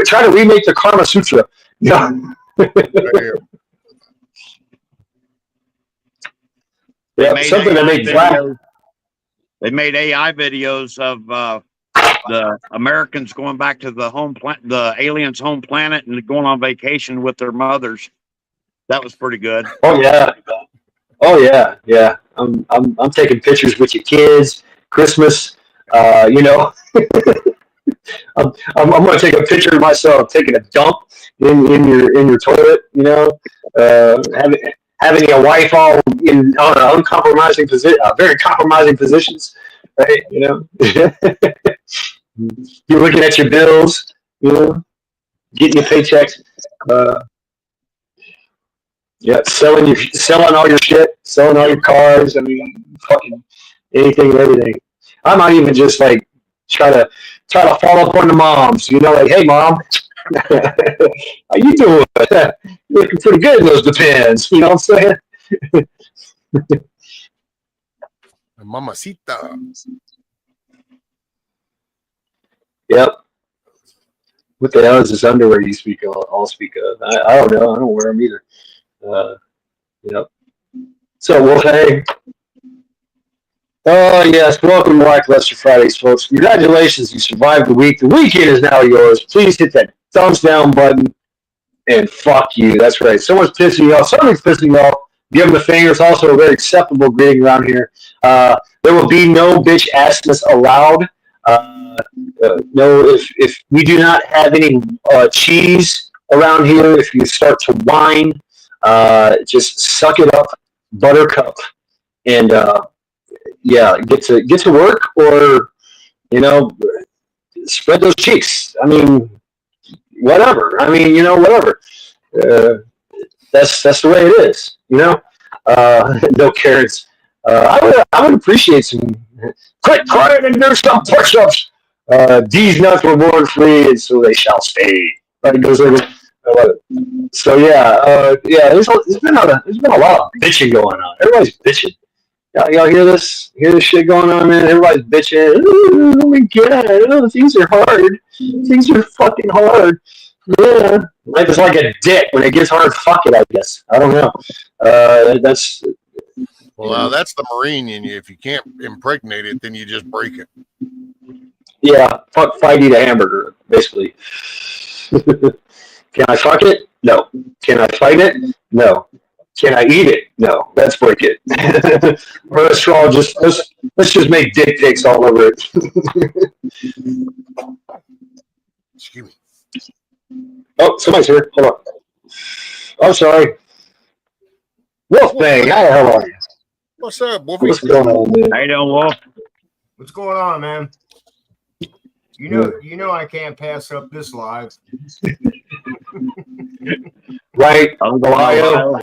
try to remake the Karma Sutra. Yeah. Something that makes They made AI videos of the Americans going back to the aliens' home planet and going on vacation with their mothers. That was pretty good. Oh yeah. I'm taking pictures with your kids. Christmas. I'm gonna take a picture of myself taking a dump in your toilet. Having a wife all in on an uncompromising position, very compromising positions, right? You're looking at your bills, getting your paychecks. Yeah, selling all your shit, selling all your cars. I mean, fucking anything and everything. I might even just like try to follow up on the moms. You know, like, hey, mom, how you doing? You're looking pretty good in those depends. You know what I'm saying? Mamacita. Yep. What the hell is this underwear you speak of? I'll speak of. I don't know. I don't wear them either. Yep. So, well, hey. Oh, yes. Welcome to Lackluster Fridays, folks. Congratulations. You survived the week. The weekend is now yours. Please hit that thumbs down button and fuck you. That's right. Someone's pissing you off. Somebody's pissing you off. Give them the finger. It's also a very acceptable greeting around here. There will be no bitch assness allowed. No, if we do not have any cheese around here, if you start to whine, just suck it up, buttercup, and yeah, get to work, or spread those cheeks. I mean, whatever. I mean, whatever. That's the way it is. No carrots. I would appreciate some. Quit crying and do some push-ups. These nuts were born free, and so they shall stay. Right? So yeah. There's been a lot of bitching going on. Everybody's bitching. Y'all hear this? Hear this shit going on, man? Everybody's bitching. Oh my god, things are hard. Things are fucking hard. Yeah, life is like a dick. When it gets hard, fuck it. I guess. I don't know. That's. Well, that's the Marine in you. If you can't impregnate it, then you just break it. Yeah, fight, eat a hamburger, basically. Can I fuck it? No. Can I fight it? No. Can I eat it? No. Let's break it. Or let's just make dick pics all over it. Excuse me. Oh, somebody's here. Hold on. Oh, sorry. Wolfbang, how are you? What's up, Wolfie? What's going on, man? How you doing, Wolf? What's going on, man? You know I can't pass up this live. Right, Ohio.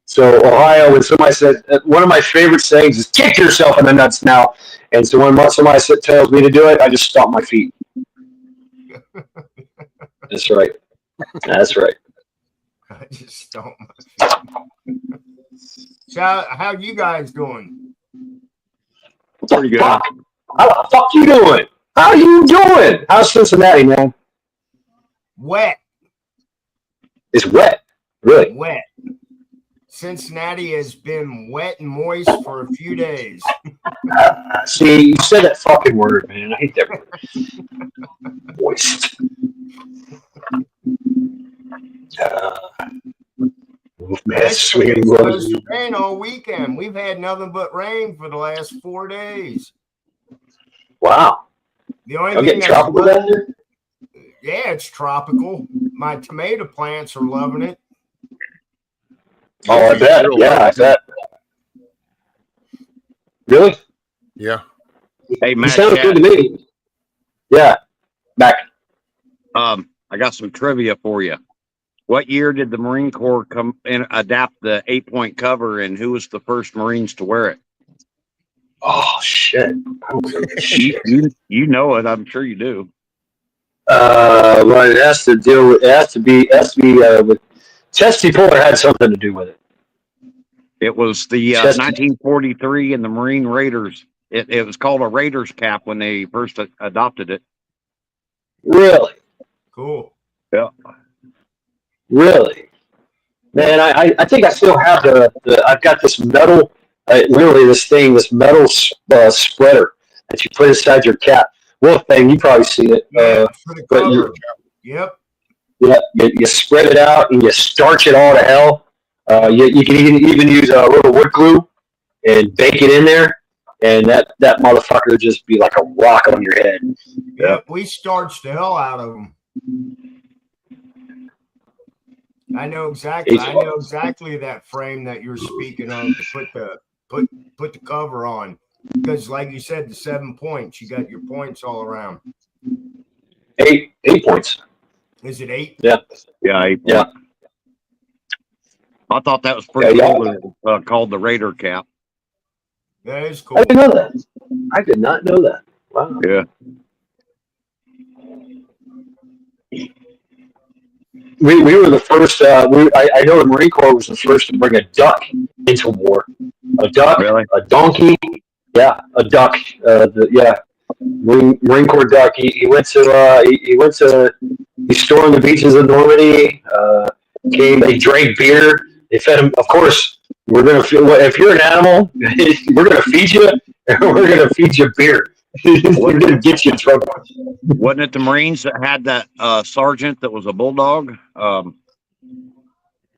So Ohio, when somebody said, one of my favorite sayings is "kick yourself in the nuts now," and so when somebody tells me to do it, I just stomp my feet. That's right. That's right. I just stomp my feet. So how you guys doing? Pretty good. How the fuck you doing? How you doing? How's Cincinnati, man? Wet. It's wet. Really? Wet. Cincinnati has been wet and moist for a few days. See, you said that fucking word, man. I hate that word. Moist. It's supposed to rain all weekend. We've had nothing but rain for the last 4 days. Wow. The only thing tropical down there? Yeah, it's tropical. My tomato plants are loving it. Oh, I bet. Yeah, I bet. Really? Yeah. Hey, Matt. Sounds good to me. Yeah. Back. I got some trivia for you. What year did the Marine Corps come and adapt the 8-point cover, and who was the first Marines to wear it? Oh shit! You know it. I'm sure you do. Well, it has to deal with. It has to be with Chesty Puller had something to do with it. It was the 1943 and the Marine Raiders. It was called a Raiders cap when they first adopted it. Really? Cool. Yeah. Really? Man, I think I still have I've got this metal, literally this metal spreader that you put inside your cap. Wolfbang, you probably seen it. Yeah, for the cover. Yep. Yeah, you spread it out and you starch it all to hell. You can even use a little wood glue and bake it in there, and that motherfucker just be like a rock on your head. Yep, we starched the hell out of them. I know exactly that frame that you're speaking of to put the cover on, because like you said, the 7 points, you got your points all around. 8 points. Is it 8? Yeah, 8 points. Yeah. I thought that was pretty cool. Called the Raider cap. That is cool. I didn't know that. I did not know that. Wow. Yeah. We were the first. I know the Marine Corps was the first to bring a duck into war. A duck, Really? a donkey, yeah, a duck. Marine Corps duck. He went to he stormed the beaches of Normandy. They drank beer. They fed him. Of course, we're gonna if you're an animal, we're gonna feed you. We're gonna feed you beer. We're gonna get you in trouble. Wasn't it the Marines that had that sergeant that was a bulldog?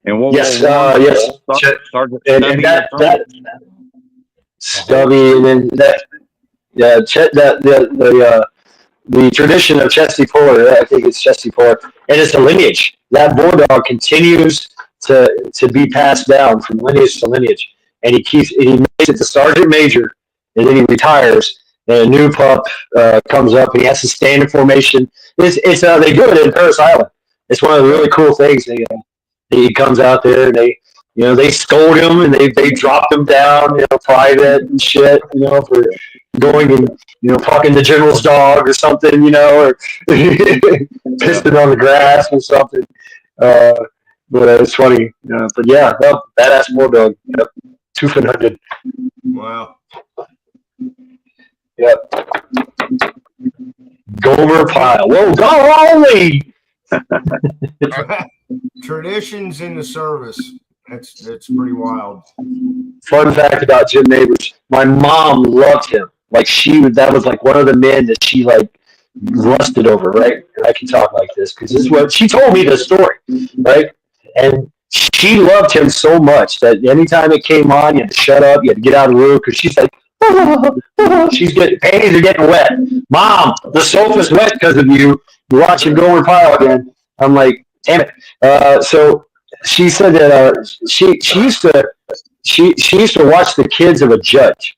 In World Yes, War I? yes. Sergeant And Stubby or that something? Stubby, and then that the tradition of Chesty Puller. I think it's Chesty Puller, and it's a lineage. That bulldog continues to be passed down from lineage to lineage, and he makes it to sergeant major, and then he retires. And a new pup comes up, and he has to stand in formation. It's they do it in Paris Island. It's one of the really cool things. He comes out there, and they scold him, and they dropped him down, private and shit, for going and fucking the general's dog or something, or pissing on the grass or something. But it's funny, but yeah, badass bulldog. Yep, 200. Wow. Yep. Gomer pile. Whoa, golly! Traditions in the service. That's pretty wild. Fun fact about Jim Neighbors: my mom loved him. Like that was like one of the men that she like lusted over, right? And I can talk like this because this is what she told me the story, right? And she loved him so much that anytime it came on, you had to shut up, you had to get out of the room because she's like, panties are getting wet. Mom, the sofa's wet because of you. You're watching Gomer Pyle again. I'm like, damn it. So she said that she used to watch the kids of a judge,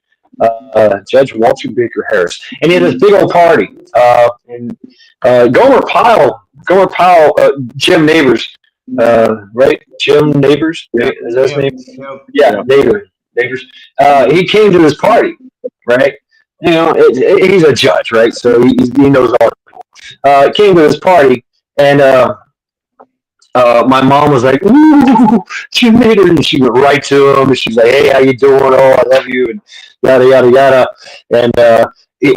Judge Walter Baker Harris, and he had this big old party. And Gomer Pyle, Jim Neighbors, right? Jim Neighbors, is that his name? Yeah, Neighbors. He came to this party, right? He's a judge, right? So he knows all the people. Came to this party, and my mom was like, "Ooh, Jim Neighbors," and she went right to him, and she's like, "Hey, how you doing? Oh, I love you," and yada yada yada. And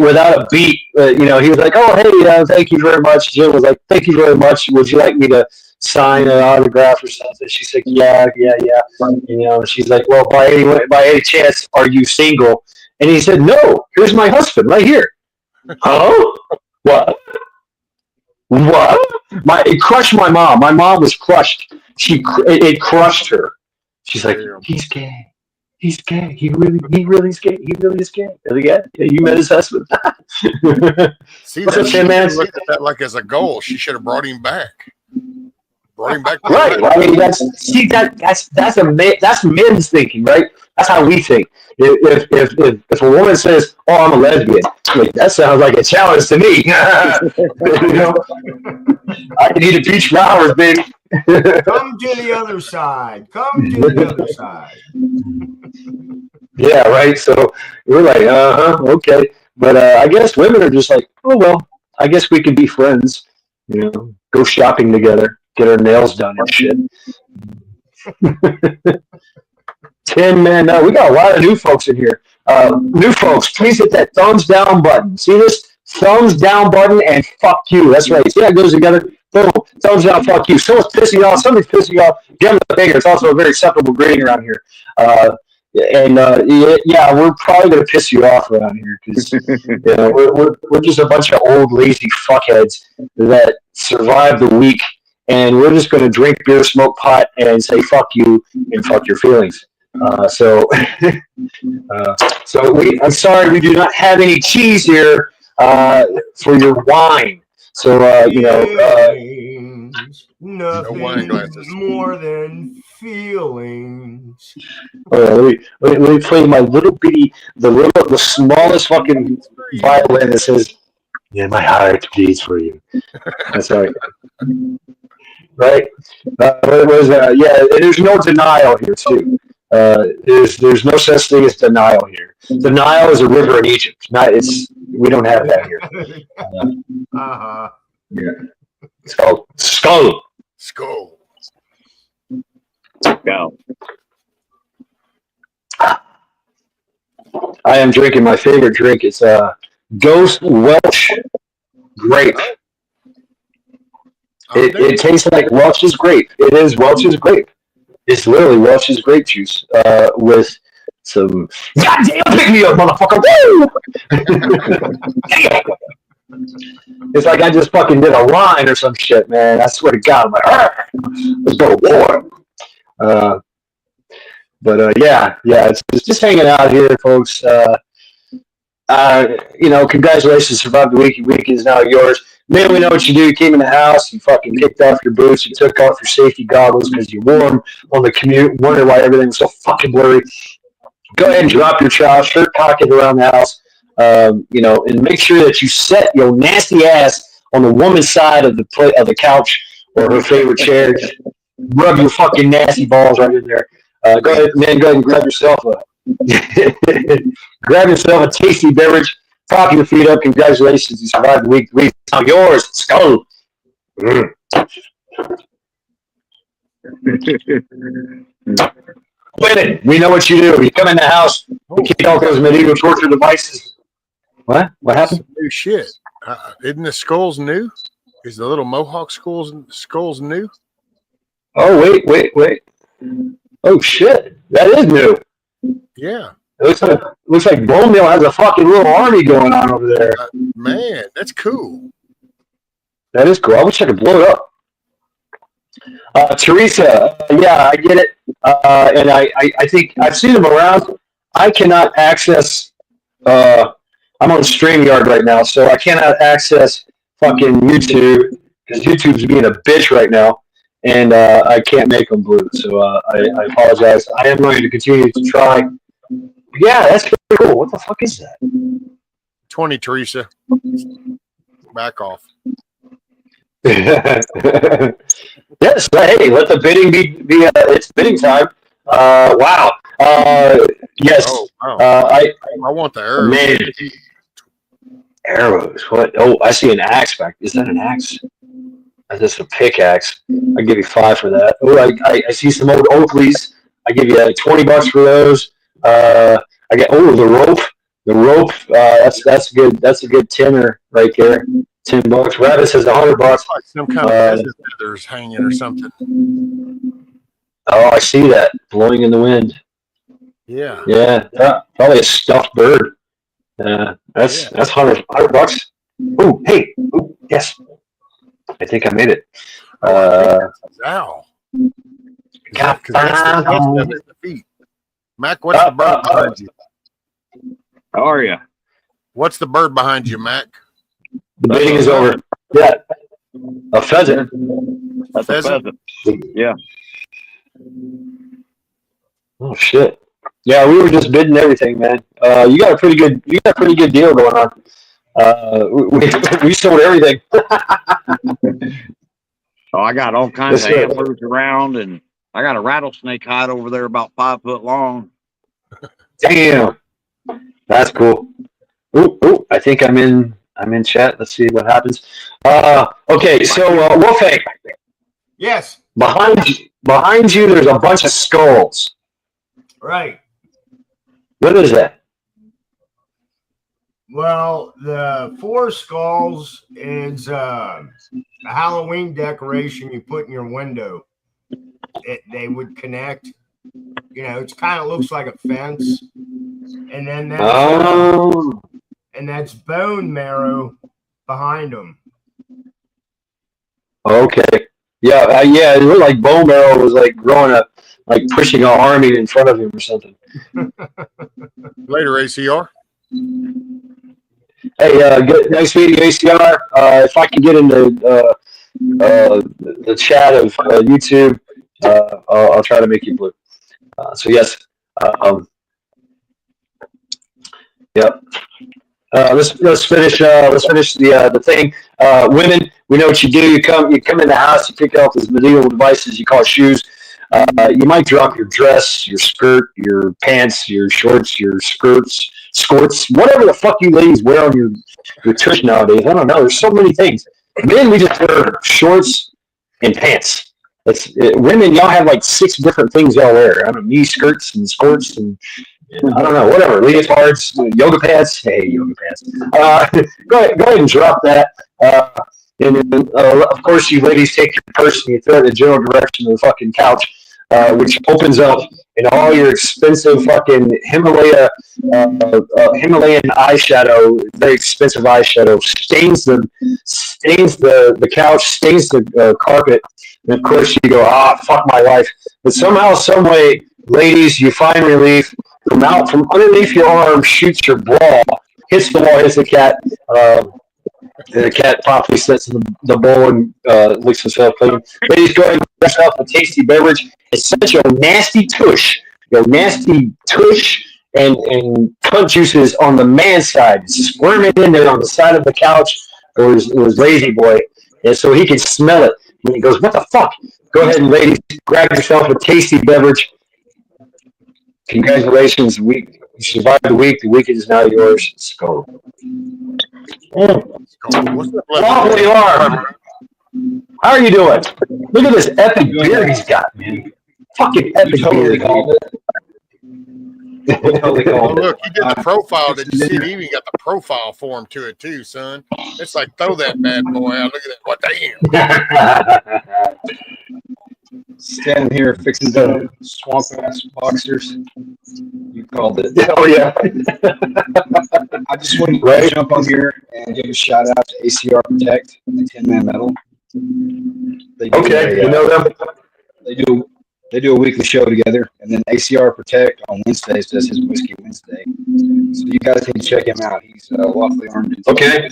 without a beat, he was like, "Oh, hey, thank you very much." Jim was like, "Thank you very much. Would you like me to sign an autograph or something?" She's like, yeah. She's like, "Well, by any chance, are you single?" And he said, "No, here's my husband right here." Huh? What? It crushed my mom. My mom was crushed. It crushed her. She's like, "He's gay. He's gay. He really is gay. He really is gay." Yeah, you met his husband. See, that she looked at that like as a goal. She should have brought him back. Right. I mean, that's men's thinking, right? That's how we think. If a woman says, "Oh, I'm a lesbian," like, that sounds like a challenge to me. I can eat a peach flowers, baby. Come to the other side. Yeah, right. So we're like, okay. But I guess women are just like, oh well, I guess we could be friends. Go shopping together, get our nails done and shit. 10 men. We got a lot of new folks in here. New folks, please hit that thumbs down button. See this? Thumbs down button and fuck you. That's right. See how it goes together? Boom. Thumbs down, fuck you. Someone's pissing you off. Somebody's pissing you off. Give them the finger. It's also a very acceptable greeting around here. We're probably going to piss you off around here because we're just a bunch of old, lazy fuckheads that survive the week, and we're just going to drink beer, smoke pot, and say fuck you and fuck your feelings. So I'm sorry, we do not have any cheese here for your wine. So nothing more than feelings. Let me play my little bitty, the smallest fucking violin that says, "Yeah, my heart beats for you." That's right. Right? What was that? Yeah, there's no denial here too. There's no such thing as denial here. Denial is a river in Egypt. We don't have that here. Yeah. It's called skull. Skull. Go. I am drinking my favorite drink. It's Ghost Welsh Grape. It tastes like Welch's grape. It is Welch's grape. It's literally Welch's grape juice with some. Goddamn, pick me up, motherfucker! Woo! It's like I just fucking did a line or some shit, man. I swear to God, I'm like, let's go to war. Yeah, it's just hanging out here, folks. Congratulations, survived the week. Your week is now yours. Man, we know what you do. You came in the house, you fucking kicked off your boots, you took off your safety goggles because you're warm on the commute, wonder why everything's so fucking blurry. Go ahead and drop your child shirt pocket around the house, and make sure that you set your nasty ass on the woman's side of the couch or her favorite chair. Rub your fucking nasty balls right in there. Go ahead and grab yourself a tasty beverage. Prop your feet up. Congratulations, you survived the week. The week is now yours. Skull. Winning. We know what you do. You come in the house, you kick off those medieval torture devices. What? What happened? New shit. Isn't the skulls new? Is the little Mohawk skulls new? Oh, wait. Oh, shit. That is new. Yeah. It looks like Bone Mill has a fucking little army going on over there. Man, that's cool. That is cool. I wish I could blow it up. Teresa, yeah, I get it. And I think I've seen them around. I cannot access. I'm on StreamYard right now, so I cannot access fucking YouTube because YouTube's being a bitch right now, and I can't make them blue. So I apologize. I am going to continue to try. Yeah, that's pretty cool. What the fuck is that? 20, Teresa. Back off. Yes. Hey, let the bidding be it's bidding time. Wow. Yes. Oh, wow. I want the arrows. Man. Arrows. What? Oh, I see an axe back. Is that an axe? That's just a pickaxe. I'll give you 5 for that. Oh, I see some old Oakleys. I give you $20 for those. I get the rope. The rope. That's good. That's a good tenner right there. $10. Rabbit says $100. Like some kind of feathers hanging or something. Oh, I see that blowing in the wind. Yeah. Yeah. Probably a stuffed bird. That's $100. Oh, hey. Oh, yes. I think I made it. Ow. That's the feet. Mac, what's the bird behind you? How are you? What's the bird behind you, Mac? The bidding is over. Yeah. A pheasant. That's a pheasant. Yeah. Oh shit. Yeah, we were just bidding everything, man. You got a pretty good deal going on. We sold everything. Oh, I got all kinds of antlers around, and I got a rattlesnake hide over there about 5 foot long. Damn. That's cool. Ooh, I think I'm in chat. Let's see what happens. Okay, so Wolfgang. Yes. Behind you there's a bunch of skulls. Right. What is that? Well, the 4 skulls is a Halloween decoration you put in your window. They would connect. It kind of looks like a fence. And then that's bone marrow behind them. Okay. Yeah, it looked like bone marrow was like growing up, like pushing an army in front of him or something. Later, ACR. Hey, nice meeting you, ACR. If I can get into the chat of YouTube, I'll try to make you blue. So yes. Yep. Let's finish the thing. Women, we know what you do. You come in the house, you pick up those medieval devices you call shoes. You might drop your dress, your skirt, your pants, your shorts, your skirts, skirts, whatever the fuck you ladies wear on your tush nowadays. I don't know. There's so many things. Men, we just wear shorts and pants. Women, y'all have like 6 different things y'all wear. I don't know, mini skirts and skirts and I don't know, whatever. Leotards, yoga pants. Hey, yoga pants. Go ahead and drop that. And then, of course, you ladies take your purse and you throw it in the general direction of the fucking couch, which opens up, and all your expensive fucking Himalayan eyeshadow, very expensive eyeshadow, stains the couch, stains the carpet, and of course you go, fuck my life. But somehow, some way, ladies, you find relief. From underneath your arm, shoots your bra, hits the wall, hits the cat. And the cat promptly sits in the bowl and licks himself clean. Ladies, go ahead and get yourself a tasty beverage. It's such a nasty tush. And cunt juices on the man's side. It's squirming in there on the side of the couch or his lazy boy. And so he can smell it. And he goes, what the fuck? Go ahead and ladies, grab yourself a tasty beverage. Congratulations. You survived the week. The week is now yours. Let's go. How are you doing? Look at this epic beard he's got, man. Fucking epic beard. Look, he did the profile. Did you see it? He even got the profile form to it too, son. It's like, throw that bad boy out. Look at that. What the hell? Standing here fixing the swamp ass boxers. You called it. Oh yeah. I just wanted to jump on here and give a shout out to ACR Protect and 10-Man Metal. You know them? They do a weekly show together, and then ACR Protect on Wednesdays does his Whiskey Wednesday. So you guys need to check him out. He's lawfully armed. Okay.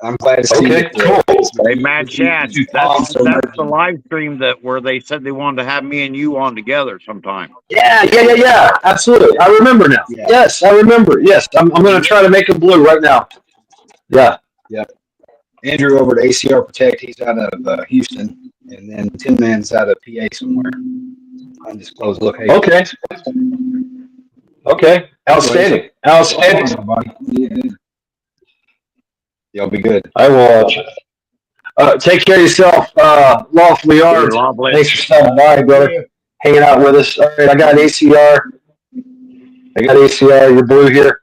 I'm glad to see it. Cool. Hey, Mad Chad, that's the live stream where they said they wanted to have me and you on together sometime. Yeah. Absolutely. I remember now. Yeah. Yes, I remember. Yes, I'm going to try to make it blue right now. Yeah. Andrew over to ACR Protect. He's out of Houston, and then Tin Man's out of PA somewhere. Undisclosed location. Okay. Outstanding. Y'all be good. I will. Take care of yourself, lawfully armed. Thanks for stopping by, brother. Hanging out with us. All right, I got ACR. You're blue here.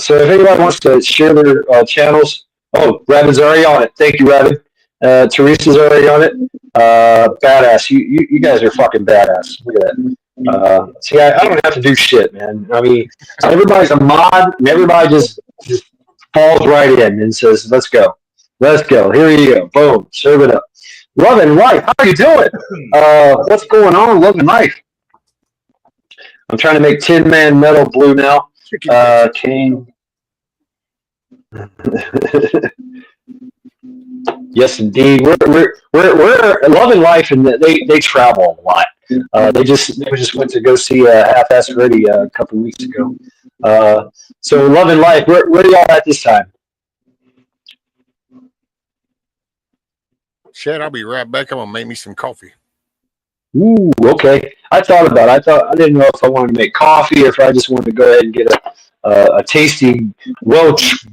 So if anybody wants to share their channels, Rabbit's already on it. Thank you, Rabbit. Teresa's already on it. Badass. You guys are fucking badass. Look at that. See, I don't have to do shit, man. I mean, everybody's a mod, and everybody just falls right in and says, let's go. Here you go. Boom. Serve it up. Love and Life. How are you doing? What's going on? Love and Life. I'm trying to make 10-Man Metal blue now. Kane. Yes, indeed. We're Love and Life, and they travel a lot. They just went to go see Half-Ass Ready a couple weeks ago. So Love and Life, where are y'all at this time? Shit, I'll be right back. I'm gonna make me some coffee. Ooh, okay. I thought about it. I didn't know if I wanted to make coffee or if I just wanted to go ahead and get a tasty Welsh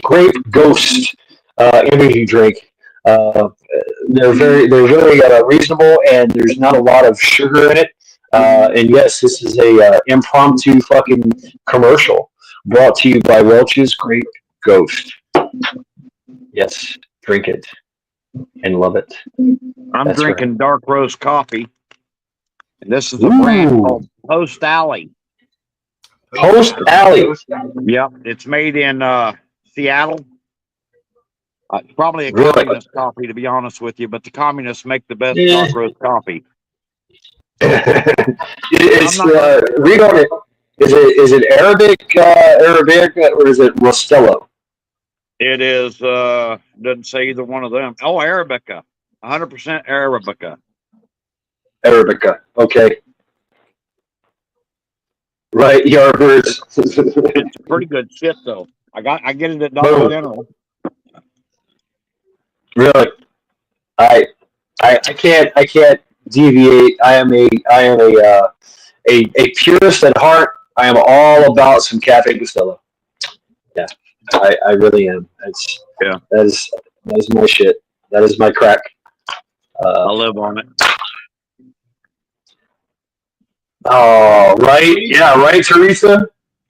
Grape Ghost energy drink. They're very reasonable, and there's not a lot of sugar in it. And yes, this is a impromptu fucking commercial brought to you by Welch's Grape Ghost. Yes, drink it and love it. I'm drinking dark roast coffee, and this is a Ooh. brand called Post Alley. Post Alley. Yep, it's made in Seattle. It's probably a Really? communist coffee, to be honest with you, but the communists make the best dark roast coffee. It's read on it. Is it Arabic or is it Rostello? It is doesn't say either one of them. Oh, Arabica, 100% Arabica. Arabica. Okay. Right, Yarbirds. It's pretty good shit though. I get it at Dollar General. Really? I I can't deviate. I am a purist at heart. I am all about some Cafe Bustelo. Yeah, I really am. That is my shit. That is my crack. I live on it. Oh, right. Yeah, right, Teresa?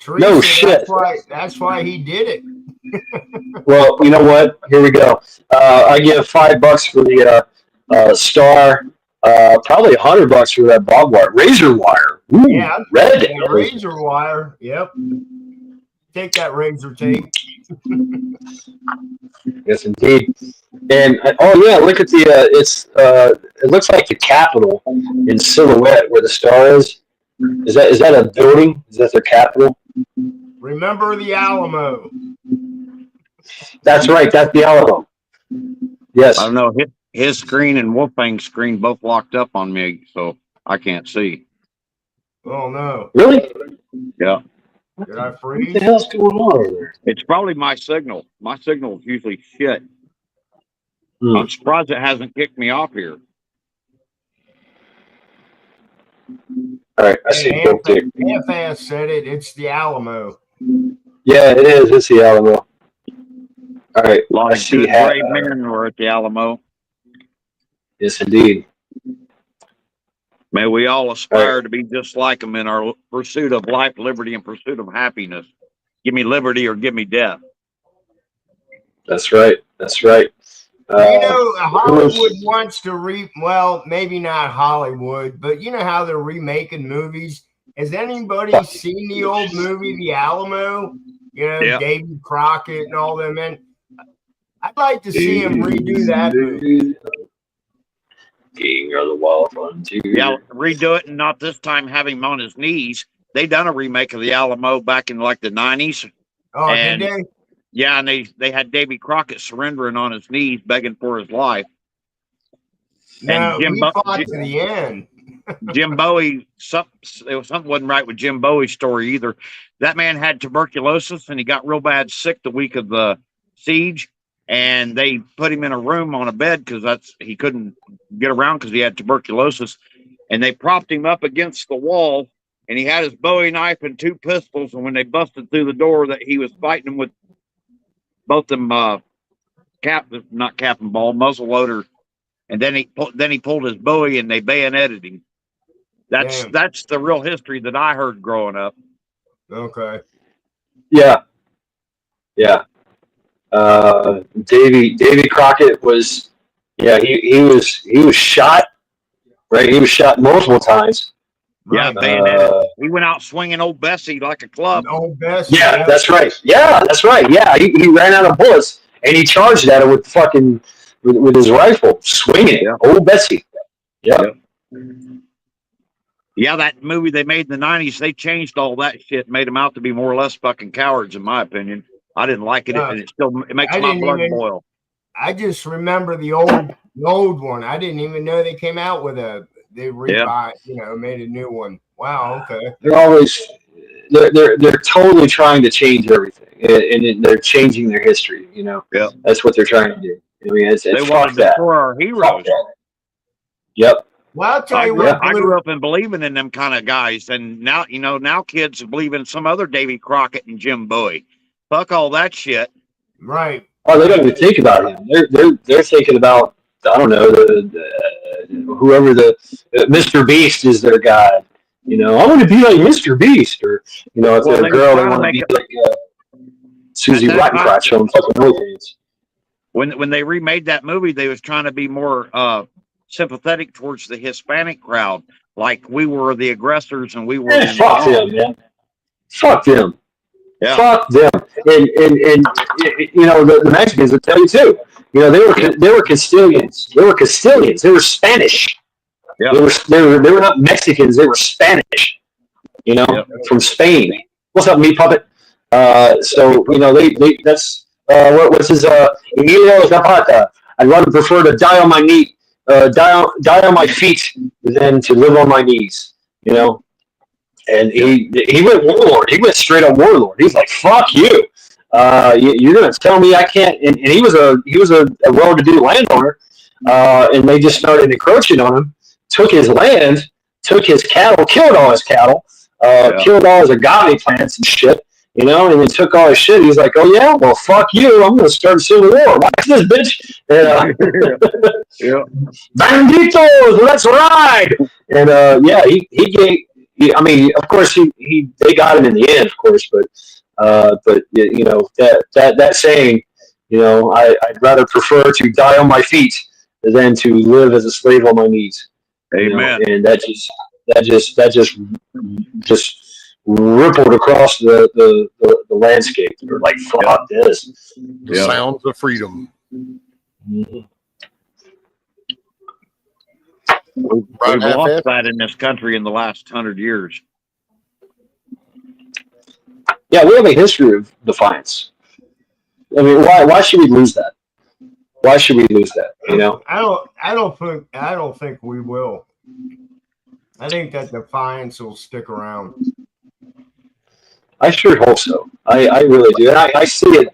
No shit. That's why he did it. Well, you know what? Here we go. I give $5 for the star. Probably $100 for that barbed wire, razor wire. Ooh, Yeah, red. razor wire. Yep. Take that razor tape. Yes, indeed. And oh yeah, look at the it looks like the Capitol in silhouette where the star is. Is that a building? Is that their Capitol? Remember the Alamo. That's right. That's the Alamo. Yes. I don't know. His screen and Wolfgang's screen both locked up on me, so I can't see. Oh no. Really? Yeah. Did I freeze? What the hell's going on over there? It's probably my signal. My signal is usually shit. I'm surprised it hasn't kicked me off here. All right, I see. Half-ass said it. It's the Alamo. Yeah, it is. It's the Alamo. All right. A lot of good brave men were at the Alamo. Yes, indeed. May we all aspire to be just like them in our pursuit of life, liberty, and pursuit of happiness. Give me liberty or give me death. That's right. That's right. Hollywood wants to well, maybe not Hollywood, but you know how they're remaking movies? Has anybody seen the old movie, The Alamo? You know, Davy Crockett and all them. And I'd like to see him redo that movie. King of the Wild Frontier. Yeah, redo it and not this time have him on his knees. They done a remake of the Alamo back in like the 90s. Oh, did they? Yeah, and they had Davy Crockett surrendering on his knees, begging for his life. No, he fought to the end. Jim Bowie, something wasn't right with Jim Bowie's story either. That man had tuberculosis and he got real bad sick the week of the siege. And they put him in a room on a bed because he couldn't get around because he had tuberculosis. And they propped him up against the wall, and he had his Bowie knife and 2 pistols. And when they busted through the door, that he was fighting them with both them not cap and ball, muzzle loader. And then he pulled his Bowie and they bayoneted him. That's the real history that I heard growing up. Okay. Yeah. Yeah. Davy Crockett was, he was shot, right? He was shot multiple times. Yeah, bayoneted. He went out swinging old Bessie like a club. Old Bessie. Yeah, that's right. Yeah, that's right. Yeah, he ran out of bullets and he charged at it with his rifle, swinging it. Old Bessie. Yeah. Yeah, that movie they made in the 90s, they changed all that shit, made them out to be more or less fucking cowards, in my opinion. I didn't like it, and it makes my blood boil. I just remember the old one. I didn't even know they came out with they made a new one. Wow, okay. They're totally trying to change everything, and they're changing their history. You know, that's what they're trying to do. I mean, they want to destroy our heroes. Yep. Well, I'll tell you what. I grew up in believing in them kind of guys, and now kids believe in some other Davy Crockett and Jim Bowie. Fuck all that shit. Right. Oh, they don't even think about him. They're thinking about, I don't know, whoever Mr. Beast is their god. You know, I want to be like Mr. Beast, or if they're a girl, they want to be like Susie Rattencratch on fucking OnlyFans. When they remade that movie, they was trying to be more sympathetic towards the Hispanic crowd, like we were the aggressors and we were. Fuck them, man. Fuck them. Yeah. Fuck them. And the Mexicans will tell you too. They were Castilians. They were Castilians. They were Spanish. Yeah. They were not Mexicans. They were Spanish. From Spain. What's up, meat puppet? That's what's his Emilio Zapata. I'd rather prefer to die on my knee, die on my feet than to live on my knees. And he went warlord. He went straight up warlord. He's like, "Fuck you! You're gonna tell me I can't?" And he was a well-to-do landowner. and they just started encroaching on him, took his land, took his cattle, killed all his cattle, killed all his agave plants and shit, you know, and then took all his shit. He's like, oh yeah, well fuck you, I'm gonna start a civil war. Watch this, bitch. And, Banditos, let's ride. And yeah, he gave. I mean, of course, they got him in the end, of course, but you know that saying, you know, I'd rather prefer to die on my feet than to live as a slave on my knees. Amen. You know? And that just rippled across the landscape. You're like, fuck this. The sounds of freedom. Mm-hmm. We've lost that in this country in the last 100 years. Yeah, we have a history of defiance. I mean, why should we lose that? Why should we lose that? You know, I don't think we will. I think that defiance will stick around. I sure hope so. I really do. And I see it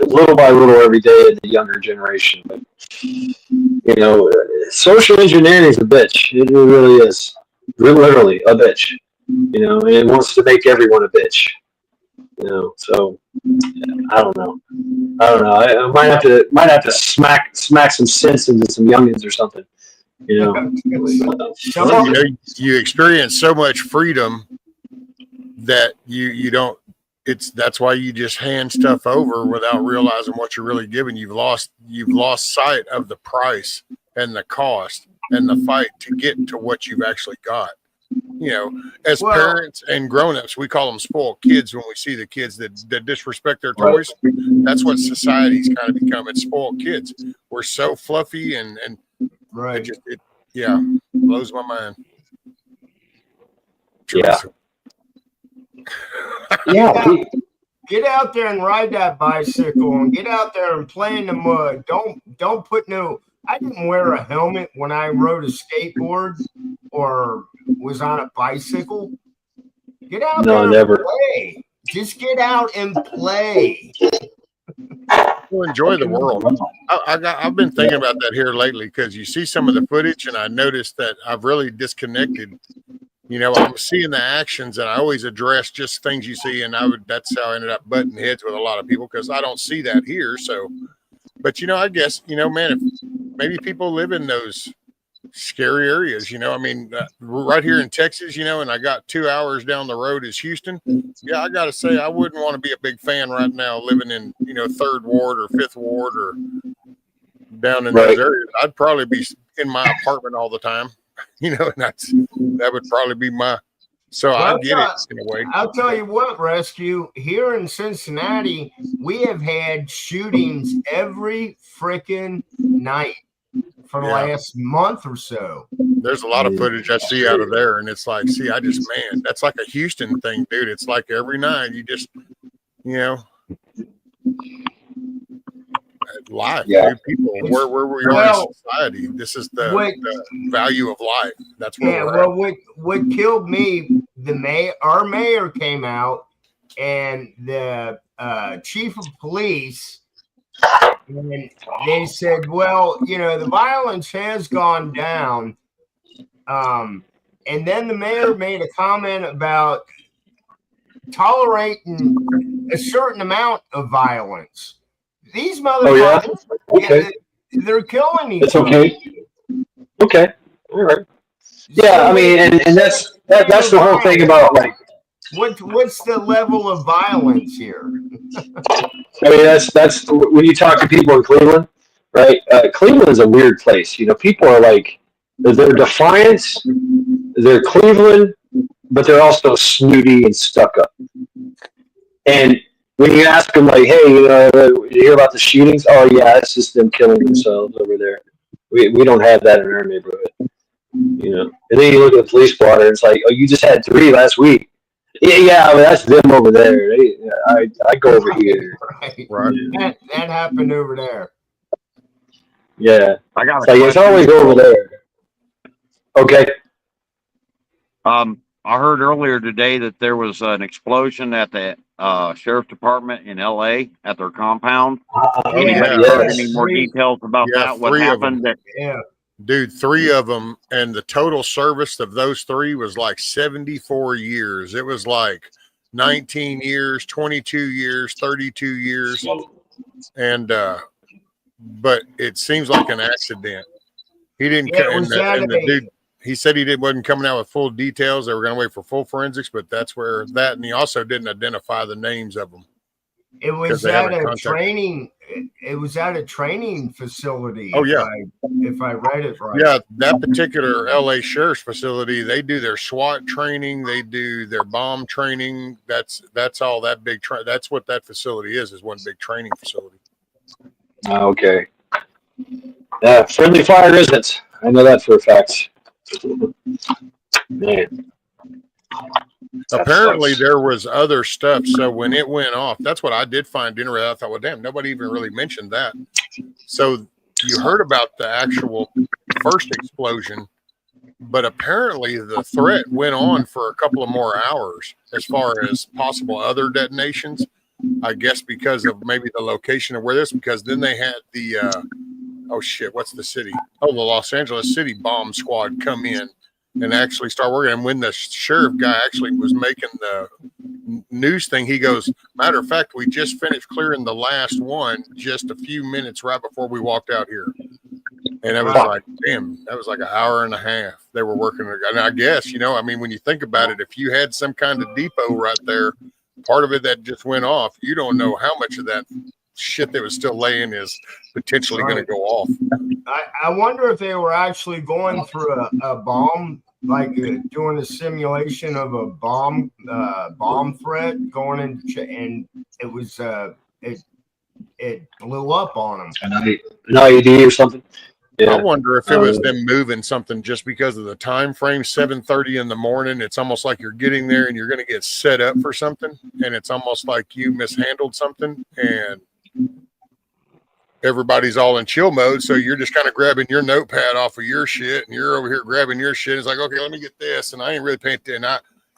little by little every day in the younger generation. But, you know, social engineering is a bitch. It really is. Literally a bitch. You know, and it wants to make everyone a bitch. You know, so I don't know. I might have to smack some sense into some youngins or something. You know, you experience so much freedom that you don't. That's why you just hand stuff over without realizing what you're really giving. You've lost sight of the price and the cost and the fight to get to what you've actually got. You know, as parents and grown-ups, we call them spoiled kids when we see the kids that disrespect their toys. That's what society's kind of become. It's spoiled kids. We're so fluffy and right. It blows my mind. Yeah. Yeah. Get out there and ride that bicycle and get out there and play in the mud. Don't put I didn't wear a helmet when I rode a skateboard or was on a bicycle. Get out there and play. Just get out and play. Enjoy the world. I've been thinking about that here lately because you see some of the footage and I noticed that I've really disconnected. You know, I'm seeing the actions and I always address just things you see, and that's how I ended up butting heads with a lot of people because I don't see that here. So, but you know, I guess, you know, man, if maybe people live in those scary areas, you know, I mean, right here in Texas, you know, and I got 2 hours down the road is Houston. Yeah, I got to say, I wouldn't want to be a big fan right now living in, you know, 3rd Ward or 5th Ward or down in those areas. I'd probably be in my apartment all the time, you know, and that would probably be so I get it in a way. I'll tell you what, Rescue, here in Cincinnati, we have had shootings every freaking night for the last month or so. There's a lot of footage I see out of there, and it's like, see, man, that's like a Houston thing, dude. It's like every night you just, you know, life, dude. People, where we are in society, this is the value of life. That's where we're at. What killed me, our mayor came out, and the chief of police. And they said, well, you know, the violence has gone down. And then the mayor made a comment about tolerating a certain amount of violence. These motherfuckers, they're killing each other. It's okay. Okay. All right. Yeah, I mean, and that's the whole thing about, like, what's the level of violence here? I mean, that's when you talk to people in Cleveland, right? Cleveland is a weird place. You know, people are like, they're defiant, they're Cleveland, but they're also snooty and stuck up. And when you ask them, like, hey, you hear about the shootings? Oh, yeah, it's just them killing themselves over there. We don't have that in our neighborhood. You know, and then you look at the police blotter, it's like, oh, you just had 3 last week. Yeah, but that's them over there. I go over here. Right. That happened over there. Yeah. It's always over there. Okay. I heard earlier today that there was an explosion at the sheriff's department in LA at their compound. Anybody yeah. heard any more details about Yeah, that? What 3 of them. happened? Yeah. Dude, 3 of them, and the total service of those 3 was like 74 years. It was like 19 years, 22 years, 32 years, and but it seems like an accident. He didn't. Yeah, And the dude, he said he wasn't coming out with full details. They were going to wait for full forensics, but that's where that. And he also didn't identify the names of them. It was at a training. It was at a training facility. Oh yeah, if I read it right. Yeah, that particular LA sheriff's facility, they do their SWAT training, they do their bomb training. That's all that big. That's what that facility is one big training facility. Okay. Friendly fire isn't. I know that for a fact. Man. Apparently there was other stuff. So when it went off, that's what I did find interesting. I thought, well, damn, nobody even really mentioned that. So you heard about the actual first explosion, but apparently the threat went on for a couple of more hours as far as possible other detonations. I guess because of maybe the location of where this, because then they had the, oh shit, what's the city? Oh, the Los Angeles City bomb squad come in and actually start working. And when the sheriff guy actually was making the news thing, he goes, matter of fact, we just finished clearing the last one just a few minutes right before we walked out here. And I was like, damn, that was like an hour and a half they were working. And I guess, you know, I mean, when you think about it, if you had some kind of depot right there, part of it that just went off, you don't know how much of that shit that was still laying is potentially going to go off. I wonder if they were actually going through a bomb, like doing a simulation of a bomb threat going in, and it was it blew up on them. An IED or something. Yeah. I wonder if it was them moving something just because of the time frame, 7:30 in the morning. It's almost like you're getting there and you're going to get set up for something, and it's almost like you mishandled something, and everybody's all in chill mode. So you're just kind of grabbing your notepad off of your shit, and you're over here grabbing your shit. It's like, okay, let me get this, and I ain't really paying attention.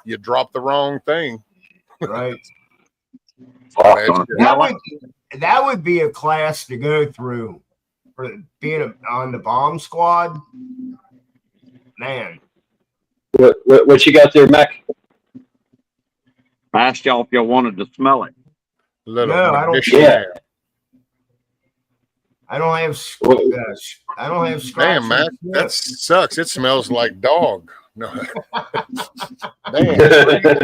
You dropped the wrong thing, right? that would be a class to go through. For being on the bomb squad, man. What you got there, Mac? I asked y'all if y'all wanted to smell it. No, I don't. Yeah. I don't have. I don't have. Damn, Mac, that sucks. It smells like dog. No. Damn.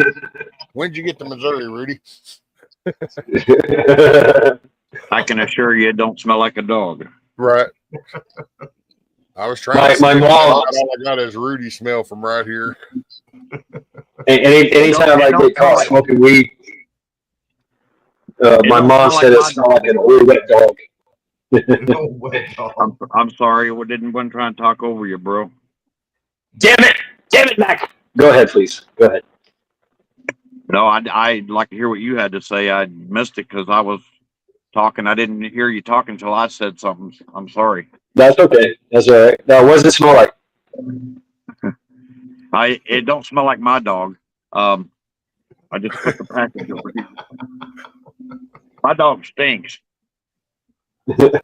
When'd you get to Missouri, Rudy? I can assure you, it don't smell like a dog. Right. I was trying my mom. All I got is Rudy smell from right here. Anytime I get caught smoking weed, my mom said it smelled like an old wet dog. I'm sorry, I wasn't trying to talk over you, bro. Damn it, Mac. Go ahead, please. Go ahead. No, I'd like to hear what you had to say. I missed it because I was talking. I didn't hear you talking until I said something. I'm sorry. That's okay. That's all right. Now, what does it smell like? It don't smell like my dog. I just put the package over here. My dog stinks. This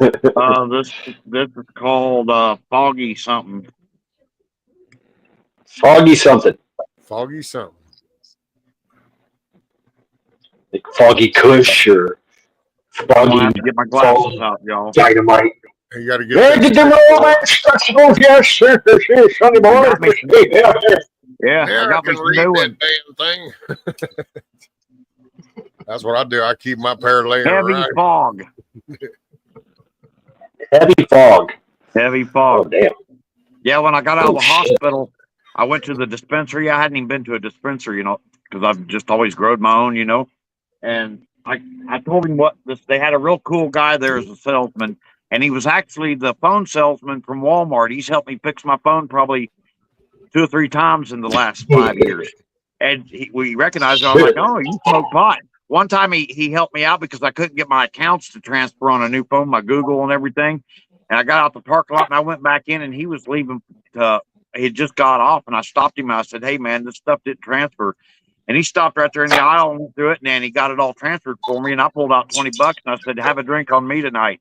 is called Foggy something. Foggy something. Foggy something. Like Foggy Kush or Foggy. I have to get my glasses out, y'all. Dynamite. You got to get. Yeah, get the roll, man. Instructionals, yes, sir. Sunday morning. Yeah, I got can me read new that one. damn thing. That's what I do. I keep my pair laying Heavy right. fog. Heavy fog. Heavy fog. Oh, damn. Yeah, when I got out of the shit. hospital, I went to the dispensary. I hadn't even been to a dispensary, because I've just always growed my own, And I told him what this. They had a real cool guy there as a salesman, and he was actually the phone salesman from Walmart. He's helped me fix my phone probably 2 or 3 times in the last 5 years. And we recognized him. I'm like, oh, you smoke pot. One time he helped me out because I couldn't get my accounts to transfer on a new phone, my Google and everything. And I got out the parking lot and I went back in, and he was leaving. he just got off, and I stopped him and I said, "Hey man, this stuff didn't transfer." And he stopped right there in the aisle and went through it, and then he got it all transferred for me. And I pulled out $20 and I said, "Have a drink on me tonight."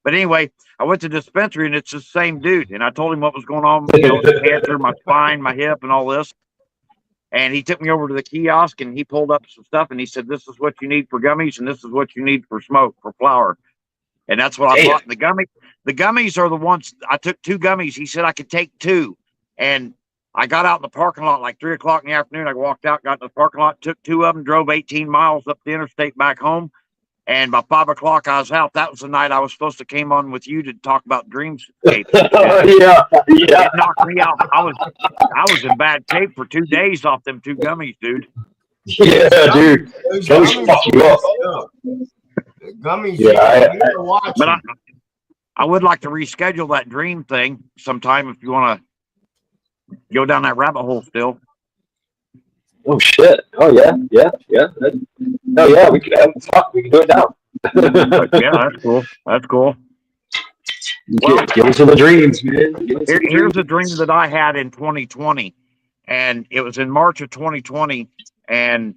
But anyway, I went to the dispensary and it's the same dude. And I told him what was going on, cancer, my spine, my hip, and all this. And he took me over to the kiosk and he pulled up some stuff and he said, "This is what you need for gummies and this is what you need for smoke, for flour." And that's what I bought. The gummies are the ones I took 2 gummies. He said I could take 2. And I got out in the parking lot like 3 o'clock in the afternoon. I walked out, got in the parking lot, took 2 of them, drove 18 miles up the interstate back home. And by 5 o'clock, I was out. That was the night I was supposed to came on with you to talk about dreamscape. It knocked me out. I was in bad shape for 2 days off them 2 gummies, dude. Yeah, dude. Those fuck you up. Gummies. Yeah, but I would like to reschedule that dream thing sometime if you want to go down that rabbit hole still. Oh shit! Oh yeah. Oh yeah, we can do it now. Yeah, that's cool. Well, give us the dreams, man. Here's a dream that I had in 2020, and it was in March of 2020, and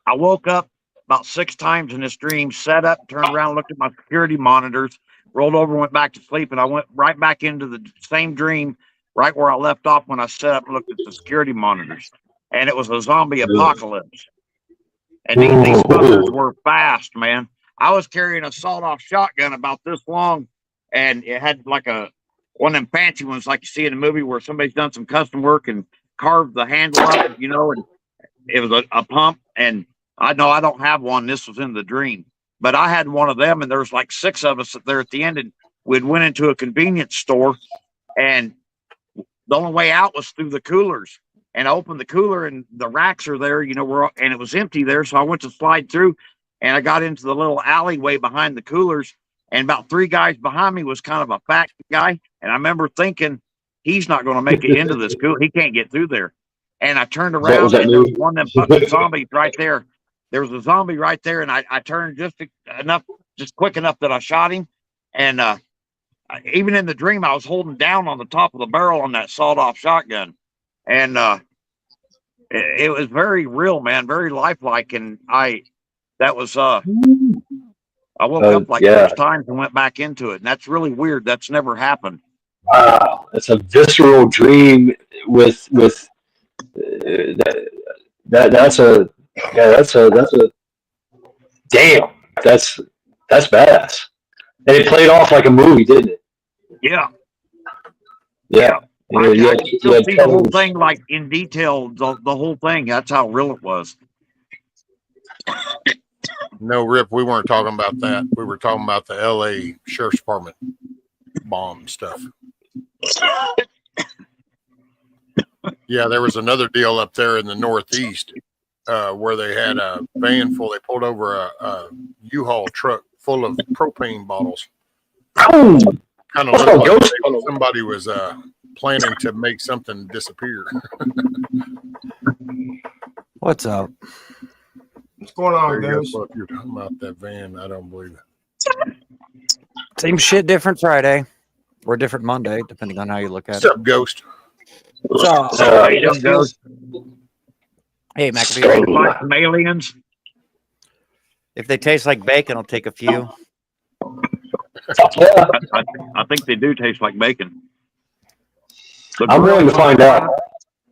I woke up about 6 times in this dream, sat up, turned around, looked at my security monitors, rolled over, went back to sleep, and I went right back into the same dream, right where I left off when I sat up and looked at the security monitors. And it was a zombie apocalypse. And these fuckers were fast, man. I was carrying a sawed-off shotgun about this long, and it had like one of them fancy ones like you see in a movie where somebody's done some custom work and carved the handle up, and it was a pump. And I know I don't have one. This was in the dream. But I had one of them, and there was like 6 of us there at the end, and we'd went into a convenience store, and the only way out was through the coolers. And I opened the cooler and the racks are there, and it was empty there. So I went to slide through and I got into the little alleyway behind the coolers, and about 3 guys behind me was kind of a fat guy. And I remember thinking, he's not going to make it into this cooler. He can't get through there. And I turned around and there was one of them fucking zombies right there. There was a zombie right there. And I turned just quick enough that I shot him. And, even in the dream, I was holding down on the top of the barrel on that sawed-off shotgun. And it was very real, man, very lifelike. And I woke up like 6 times and went back into it. And that's really weird. That's never happened. Wow, it's a visceral dream with that's a damn. That's badass. And it played off like a movie, didn't it? Yeah. Yeah. I still see the whole thing, like in detail, the whole thing. That's how real it was. No, Rip, we weren't talking about that. We were talking about the LA Sheriff's Department bomb stuff. Yeah, there was another deal up there in the Northeast where they had a van full. They pulled over a U-Haul truck full of propane bottles. Oh, kind of looked like somebody was planning to make something disappear. What's up? What's going on, Ghost? If you're talking about that van, I don't believe it. Same shit, different Friday. Or different Monday, depending on how you look at What's up, Ghost? So, Ghost? Hey, McAfee. Like some aliens. If they taste like bacon, I'll take a few. I think they do taste like bacon. I'm willing to find out.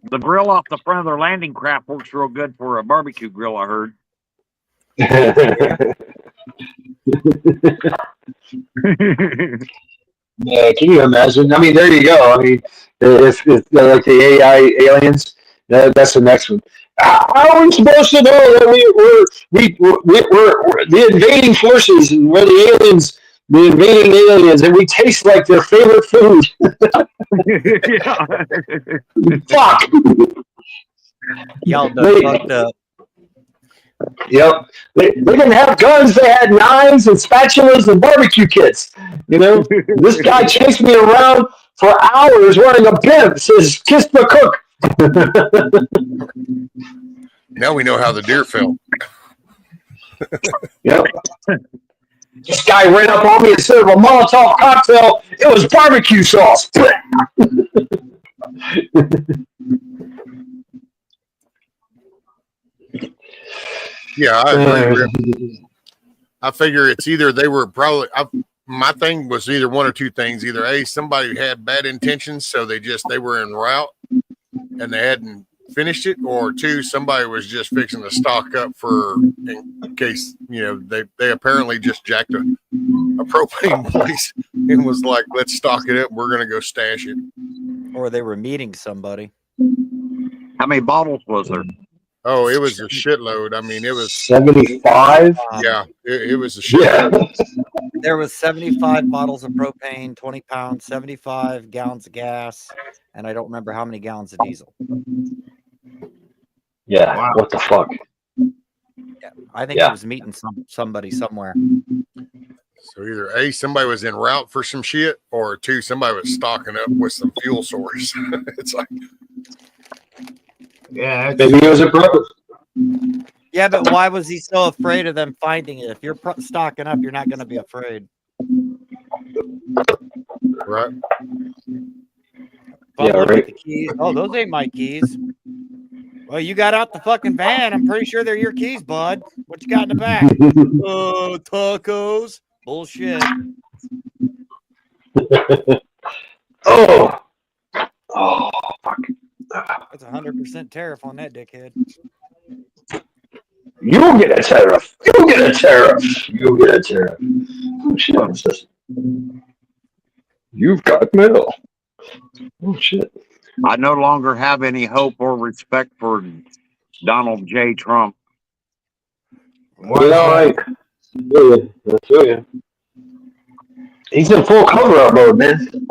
The grill off the front of their landing craft works real good for a barbecue grill, I heard. Yeah, can you imagine? I mean, there you go. I mean, if like the AI aliens, that's the next one. How are we supposed to know that we're the invading forces and we're the aliens, the invading aliens, and we taste like their favorite food? Fuck. Y'all done fucked up. Yep. They didn't have guns. They had knives and spatulas and barbecue kits. You know, this guy chased me around for hours wearing a pimp. Says, "Kiss the cook." Now we know how the deer felt. Yep. This guy ran up on me and said, "A Molotov cocktail. It was barbecue sauce." Yeah, I agree. I figure it's either they were probably. My thing was either one or two things. Either A, somebody had bad intentions, so they were en route and they hadn't finished it, or two, somebody was just fixing to stock up for in case they apparently just jacked a propane place and was like, let's stock it up. We're gonna go stash it. Or they were meeting somebody. How many bottles was there? Oh, it was a shitload. I mean, it was 75. yeah, it was a shitload. Yeah. There was 75 bottles of propane, 20 pounds, 75 gallons of gas, and I don't remember how many gallons of diesel. Yeah. Wow. What the fuck? Yeah, I think Yeah. he was meeting somebody somewhere. So either A, somebody was en route for some shit, or two, somebody was stocking up with some fuel source. It's like, Yeah, Maybe it was a purpose. Yeah, but why was he so afraid of them finding it? If you're stocking up, you're not going to be afraid. right? Fumbling with right. the keys. Oh, those ain't my keys. Well, you got out the fucking van. I'm pretty sure they're your keys, bud. What you got in the back? Tacos. Bullshit. Oh. Oh, fuck. That's 100% tariff on that dickhead. You'll get a tariff. You'll get a tariff. You'll get a tariff. Oh, shit. What's this? You've got mail. Oh, shit. I no longer have any hope or respect for Donald J. Trump. Well, all right. I feel you. He's in full cover-up mode, man.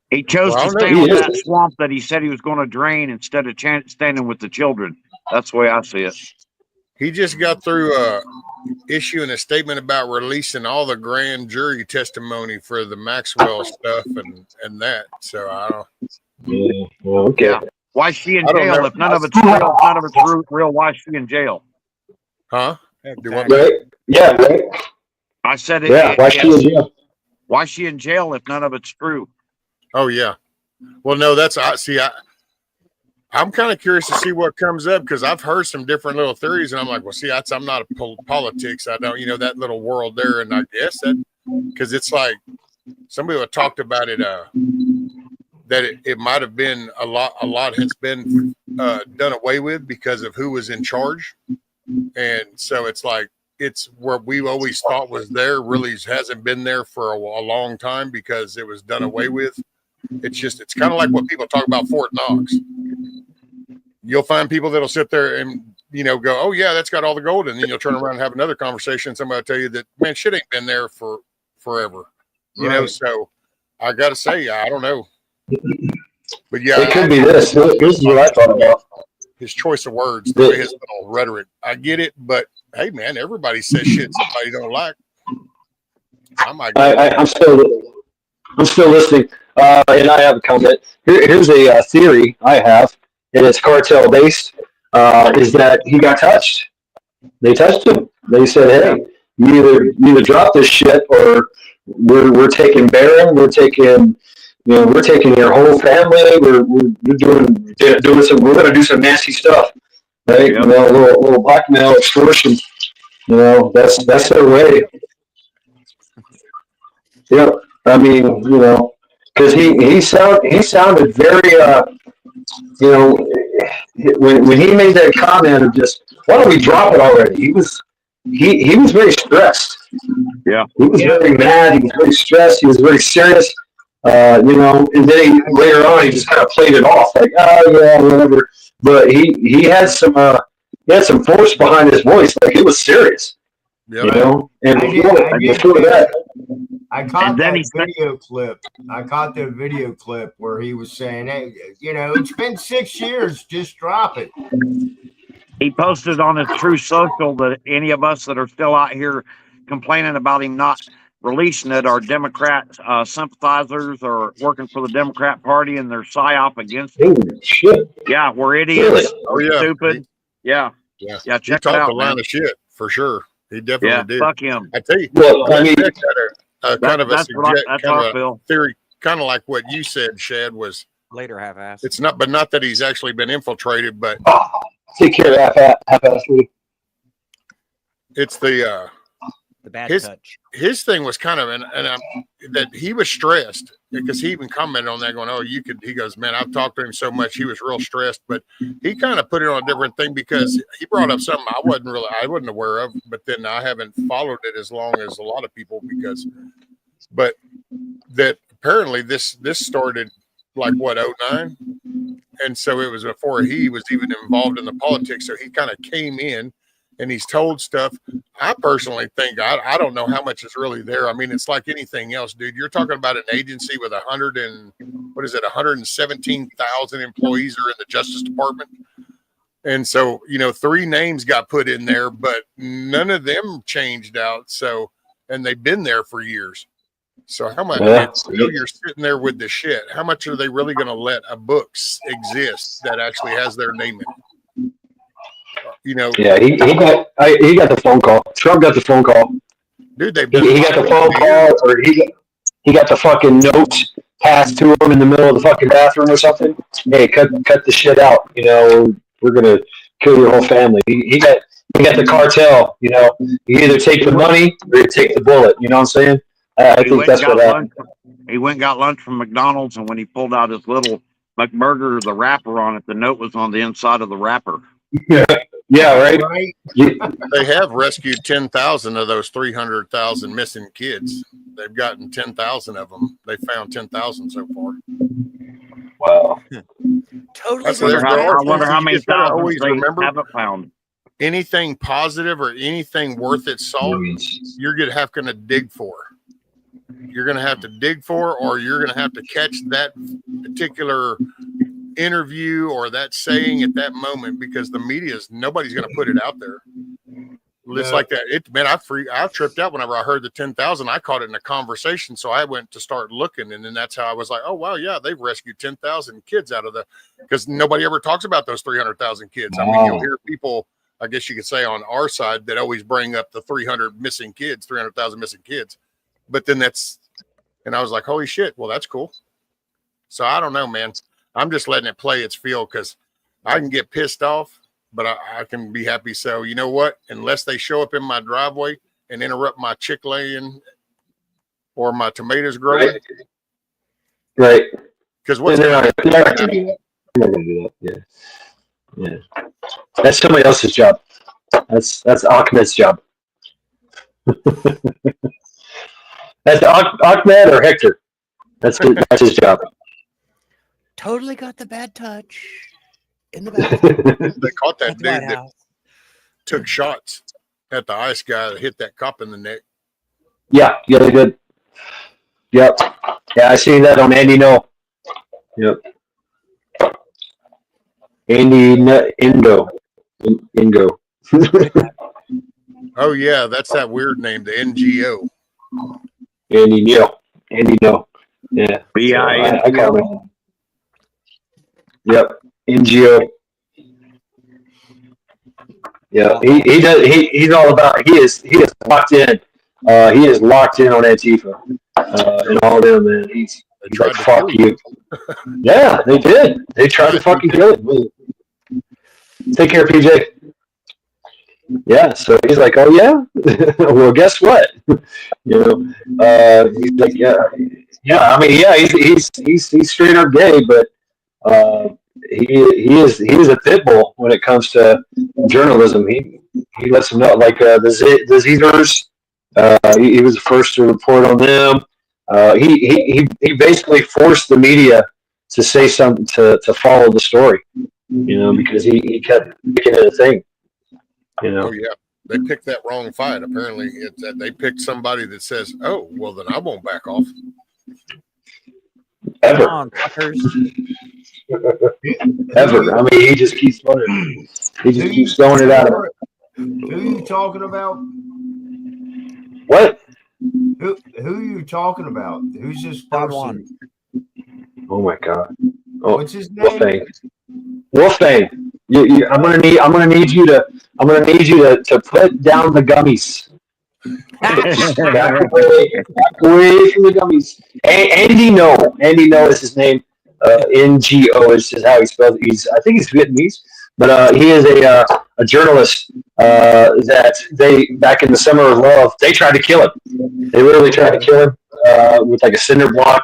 He chose Well, I to don't know. stand He with is. that swamp that he said he was going to drain instead of standing with the children. That's the way I see it. He just got through issuing a statement about releasing all the grand jury testimony for the Maxwell stuff and that. So I don't. Yeah. Well, okay. Yeah. Why is she in I don't jail know. if none of it's real? If none of it's real, why is she in jail? Huh? Do what? Right? Yeah, right? I said it. Yeah. Why she in jail? Why is she in jail if none of it's true? Oh yeah. Well, no, that's I'm kind of curious to see what comes up because I've heard some different little theories, and I'm like, well, see, I'm not a politics. I don't, that little world there, and I guess that because it's like somebody had talked about it, that it might have been a lot has been done away with because of who was in charge, and so it's like it's where we always thought was there really hasn't been there for a long time because it was done away with. It's kind of like what people talk about Fort Knox. You'll find people that'll sit there and, go, oh yeah, that's got all the gold. And then you'll turn around and have another conversation. Somebody will tell you that, man, shit ain't been there for forever, So I got to say, I don't know, but yeah, It could be this. This is what I thought about. his choice of words, the way his little rhetoric, I get it. But hey, man, everybody says shit somebody don't like. I'm still listening. And I have a comment. Here's a theory I have, and it's cartel based. Is that he got touched? They touched him. They said, "Hey, you either drop this shit, or we're taking Barron. We're taking your whole family. We're doing some. We're going to do some nasty stuff, right? Yep. Little blackmail, extortion. That's their way. Yeah, I mean, because he sounded very, when he made that comment of just, why don't we drop it already? He was very stressed. Yeah. He was very mad. He was very stressed. He was very serious. And then later on he just kind of played it off like, oh yeah, whatever. But he had some force behind his voice. Like it was serious. Yeah. And before that. I caught that video clip. I caught the video clip where he was saying, hey, it's been 6 years, just drop it. He posted on his True Social that any of us that are still out here complaining about him not releasing it are Democrat sympathizers or working for the Democrat Party and their psyop against him. Oh, shit. Yeah, we're idiots. Really? Oh yeah. Stupid. Yeah. Yeah. Check he it out, a line man. of shit for sure. He definitely did. Fuck him. I tell you. Well, I mean, kind of a That's how I feel. theory, kind of like what you said, Shad, was Later, half-ass. It's not, but not that he's actually been infiltrated, but Take care of half-ass. it's the bad touch. His thing was kind of, that he was stressed because he even commented on that going, oh, he goes, man, I've talked to him so much. He was real stressed, but he kind of put it on a different thing because he brought up something I wasn't aware of, but then I haven't followed it as long as a lot of people but that apparently this started like what, 09? And so it was before he was even involved in the politics. So he kind of came in and he's told stuff. I personally think, I don't know how much is really there. I mean, it's like anything else, dude. You're talking about an agency with 117,000 employees are in the Justice Department. And so, 3 names got put in there, but none of them changed out. So, and they've been there for years. So how much you're sitting there with the shit? How much are they really going to let a book exist that actually has their name in it? Yeah, he got the phone call. Trump got the phone call. Dude, he got the phone call, or he got the fucking note passed to him in the middle of the fucking bathroom or something. Hey, cut the shit out. We're gonna kill your whole family. He got the cartel. You either take the money or you take the bullet. You know what I'm saying? I think that's what happened. He went and got lunch from McDonald's, and when he pulled out his little McBurger, the wrapper on it, the note was on the inside of the wrapper. Yeah, right. They have rescued 10,000 of those 300,000 missing kids. They've gotten 10,000 of them. They found 10,000 so far. Wow. Totally. I wonder how many always thousands remember they haven't found. Anything positive or anything worth its salt, you're going to have to dig for. You're going to have to dig for, or you're going to have to catch that particular interview or that saying at that moment, because the nobody's going to put it out there. It's like that. I tripped out whenever I heard the 10,000. I caught it in a conversation, so I went to start looking, and then that's how I was like, "Oh wow, yeah, they've rescued 10,000 kids out of because nobody ever talks about those 300,000 kids. I mean, you'll hear people, I guess you could say, on our side that always bring up the 300,000 missing kids, but then and I was like, holy shit, well that's cool. So I don't know, man. I'm just letting it play its field because I can get pissed off, but I can be happy. So you know what? Unless they show up in my driveway and interrupt my chick laying or my tomatoes growing, right? Because what's they're not gonna do that. Yeah. That's somebody else's job. That's Ahmed's job. That's Ahmed or Hector. That's his job. Totally got the bad touch in the bathroom. They caught that dude that took shots at the ice guy that hit that cop in the neck. Yeah, they did. Yep. Yeah, I see that on Andy No. Yep. Andy Ingo. Oh yeah, that's that weird name, the NGO. Andy No. Yeah. I call him. Yep. NGO. Yeah. He does. He's all about. He is locked in. He is locked in on Antifa and all of them. Man, he's like, fuck you. Yeah, they did. They tried to fucking kill him. Take care, PJ. Yeah, so he's like, oh yeah, well, guess what? He's like, yeah. I mean, yeah, he's straight up gay, but he is a pit bull when it comes to journalism. He lets them know, like the Zers. He was the first to report on them. He basically forced the media to say something to follow the story, because he kept making it a thing. Oh yeah, they picked that wrong fight. Apparently, they picked somebody that says, "Oh, well, then I won't back off." Ever. Come on, fuckers. Ever. I mean, he just keeps running. He just keeps throwing it out of him. Who are you talking about? What? Who are you talking about? Who's this person? Oh my God. Oh, what's his name? Wolfbane. I'm gonna need you to put down the gummies. Back away from the gummies. Andy No is his name. NGO is how he spells it. I think he's Vietnamese, but he is a journalist that they, back in the Summer of Love, they tried to kill him. They literally tried to kill him with like a cinder block,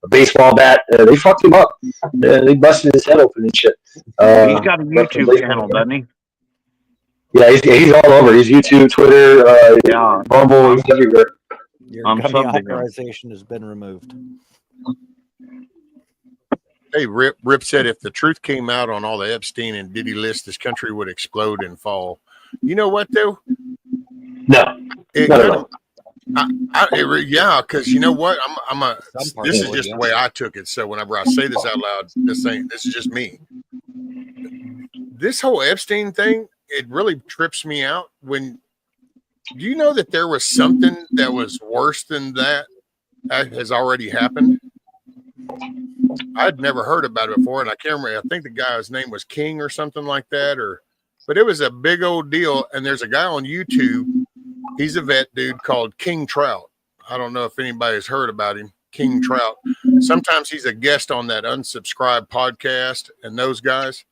a baseball bat. They fucked him up. They busted his head open and shit. He's got a YouTube channel, doesn't he? Yeah, he's all over. He's YouTube, Twitter, Bumble, he's everywhere. Your company authorization has been removed. Hey, Rip said if the truth came out on all the Epstein and Diddy lists, this country would explode and fall. You know what, though? No. Yeah, because you know what? This is just the way I took it. So whenever I say this out loud, this is just me. This whole Epstein thing, it really trips me out. Do you know that there was something that was worse than that has already happened? I'd never heard about it before, and I can't remember. I think the guy's name was King or something like that, but it was a big old deal. And there's a guy on YouTube. He's a vet dude called King Trout. I don't know if anybody's heard about him. King Trout. Sometimes he's a guest on that Unsubscribed podcast and those guys.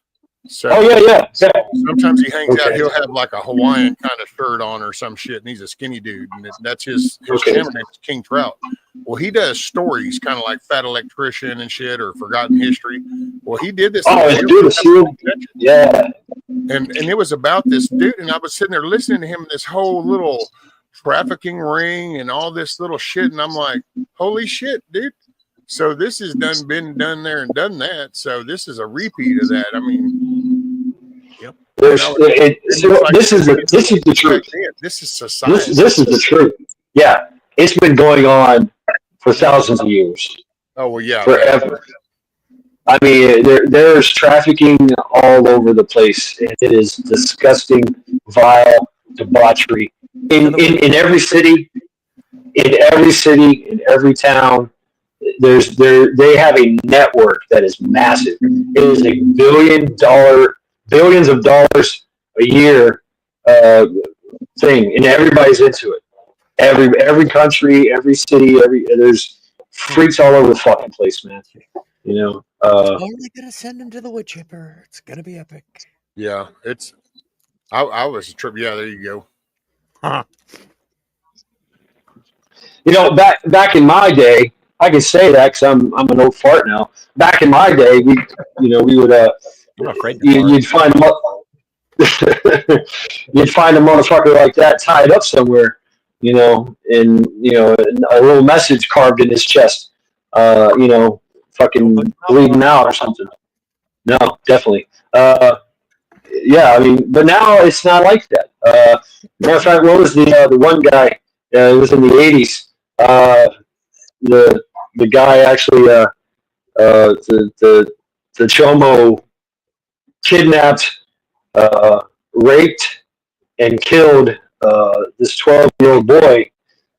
So yeah. Sometimes he hangs out. He'll have like a Hawaiian kind of shirt on or some shit, and he's a skinny dude. And that's his channel name is King Trout. Well, he does stories kind of like Fat Electrician and shit or Forgotten History. Well, he did this. Yeah. And it was about this dude, and I was sitting there listening to him, this whole little trafficking ring and all this little shit, and I'm like, holy shit, dude. So this has been done there and done that. So this is a repeat of that. I mean, yep. This is the truth. This is society. This is the truth. Yeah, it's been going on for thousands of years. Oh well, yeah, forever. I mean, there's trafficking all over the place, and it is disgusting, vile debauchery in every city, in every town. They have a network that is massive. It is a billions of dollars a year thing, and everybody's into it. Every country, every city, there's freaks all over the fucking place, man. You know, only gonna send him to the wood chipper. It's gonna be epic. Yeah, I was a trip. Yeah, there you go. Huh. You know, back in my day, I can say that because I'm an old fart now. Back in my day, we would you'd find you'd find a motherfucker like that tied up somewhere, and a little message carved in his chest, fucking bleeding out or something. No, definitely. Yeah, I mean, but now it's not like that. Matter of fact, what was the one guy? It was in the 80s. The guy actually, the Chomo kidnapped, raped, and killed this 12-year-old boy,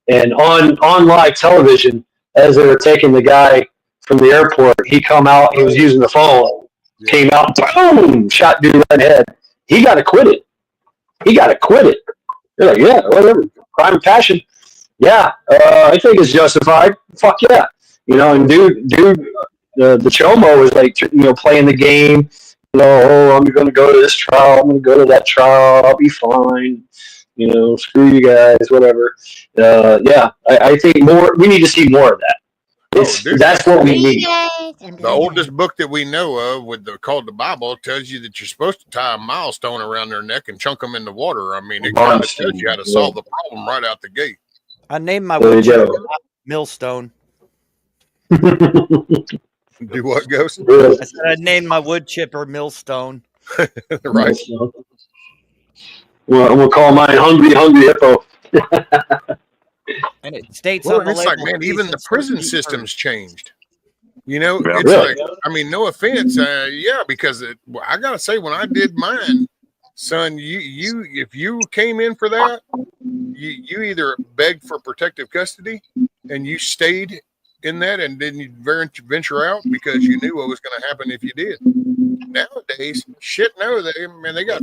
and on live television, as they were taking the guy from the airport, he come out. He was using the phone. Came out, boom, shot dude right in the head. He got acquitted. They're like, yeah, whatever, crime and passion. Yeah, I think it's justified. Fuck yeah. And dude, the Chomo was like, playing the game. I'm going to go to this trial. I'm going to go to that trial. I'll be fine. Screw you guys, whatever. Yeah, I think we need to see more of that. That's what we need. The oldest book that we know of, called the Bible, tells you that you're supposed to tie a milestone around their neck and chunk them in the water. I mean, it kind of tells you how to solve the problem right out the gate. I named my wood chipper Millstone. Do what, Ghost? I said I named my wood chipper Millstone. Right. Well, I'm gonna call mine Hungry Hippo. And it states on the it's label, like, man, even the prison system's changed. It's really? like, I mean, no offense, because I gotta say, when I did mine, son, you if you came in for that, you either begged for protective custody and you stayed in that and didn't venture out because you knew what was going to happen if you did. Nowadays, shit, no, they got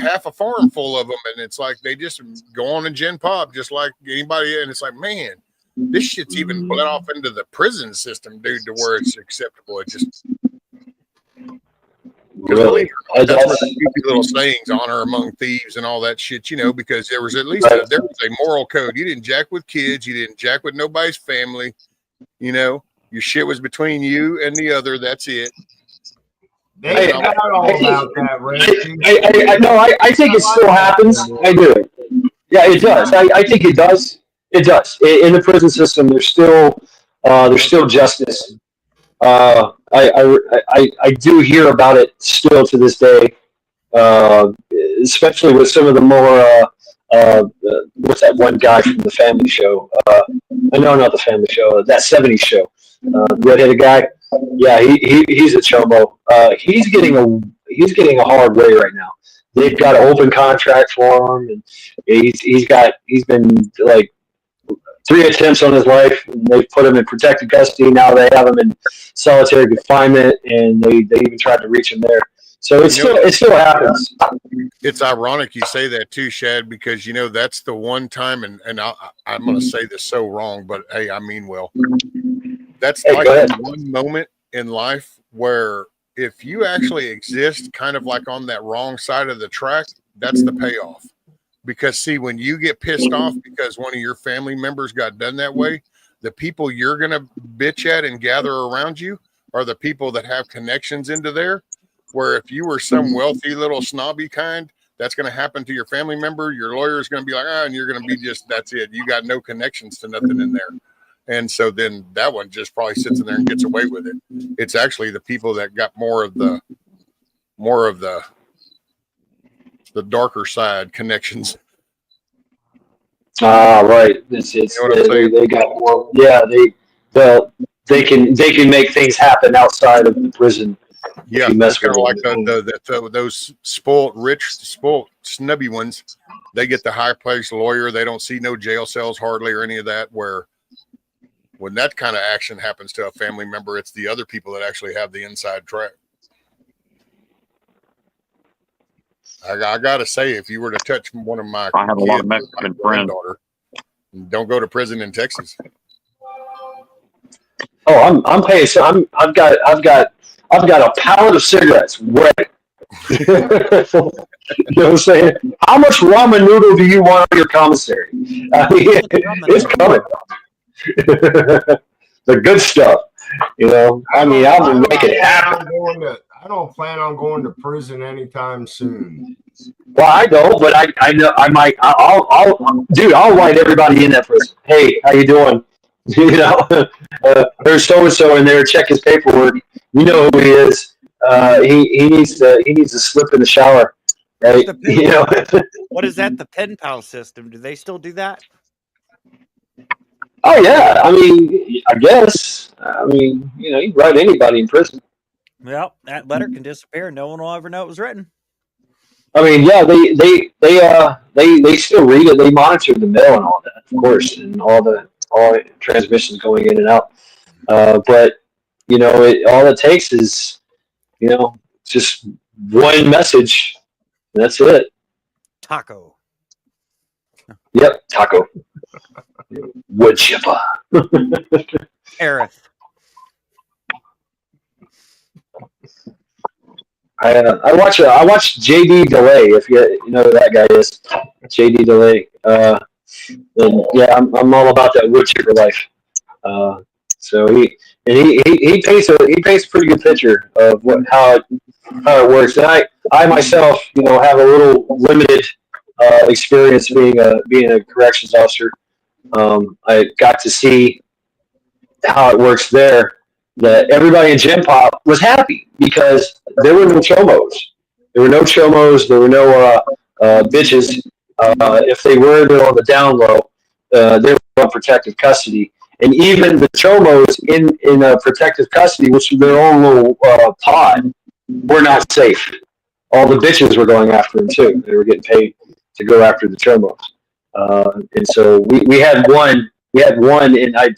half a farm full of them, and it's like they just go on a gin pop just like anybody, and it's like, man, this shit's even bled off into the prison system, dude, to where it's acceptable. It just Really? that's where the goofy little sayings, honor among thieves and all that shit, you know, because there was at least there was a moral code. You didn't jack with kids, you didn't jack with nobody's family, you know, your shit was between you and the other. That's it. They got all about that, Rick. I think it still happens. I do. Yeah, it does. I think it does. It does. In the prison system, there's still justice. I do hear about it still to this day, especially with some of the more what's that one guy from the Family Show? No, not the Family Show. That '70s show. The redheaded guy. Yeah, he's a chomo. He's getting a hard way right now. They've got an open contract for him, and he's been like 3 attempts on his life, and they've put him in protective custody. Now they have him in solitary confinement, and they even tried to reach him there. So it still happens. It's ironic you say that too, Shad, because you know that's the one time, and I'm going to say this so wrong, but hey, I mean well. That's like the one moment in life where if you actually exist kind of like on that wrong side of the track, that's the payoff. Because see, when you get pissed off because one of your family members got done that way, the people you're going to bitch at and gather around you are the people that have connections into there. Where if you were some wealthy little snobby kind, that's going to happen to your family member. Your lawyer is going to be like, and you're going to be just, that's it. You got no connections to nothing in there. And so then that one just probably sits in there and gets away with it. It's actually the people that got more of the darker side connections. Right. They got more. Yeah, they can make things happen outside of the prison. Yeah, that's kind of like those spoiled snubby ones. They get the high placed lawyer. They don't see no jail cells hardly or any of that. Where when that kind of action happens to a family member, it's the other people that actually have the inside track. I gotta say, if you were to touch one of my, I have a lot of Mexican friends. Don't go to prison in Texas. Oh, I'm paying. So I've got a pallet of cigarettes ready. You know what I'm saying? How much ramen noodle do you want on your commissary? I mean, it's coming. The good stuff. You know, I'm make it happen. I don't plan on going to prison anytime soon. Well, I don't, but I know I might. I'll write everybody in that prison. Hey, how you doing? You know, there's so and so in there. Check his paperwork. You know who he is. He needs to slip in the shower, right? You know. What is that? The pen pal system? Do they still do that? Oh yeah, I mean, I guess. I mean, you know, you can write anybody in prison. Well, that letter can disappear. No one will ever know it was written. I mean, yeah, they still read it. They monitor the mail and all that, of course, and all transmissions going in and out. But you know, all it takes is, you know, just one message. And that's it. Taco. Yep, taco. Wood chipper. Aerith. I watch JD Delay, if you know who that guy is. JD Delay. And yeah, I'm all about that wood chipper life. So he paints a pretty good picture of how it works. And I myself, you know, have a little limited experience being a corrections officer. I got to see how it works there. That everybody in Gen Pop was happy because there were no chomos. There were no bitches. If they were, they're on the down low. They were on protective custody. And even the chomos in protective custody, which is their own little pod, were not safe. All the bitches were going after them too. They were getting paid to go after the chomos. And so we had one. And I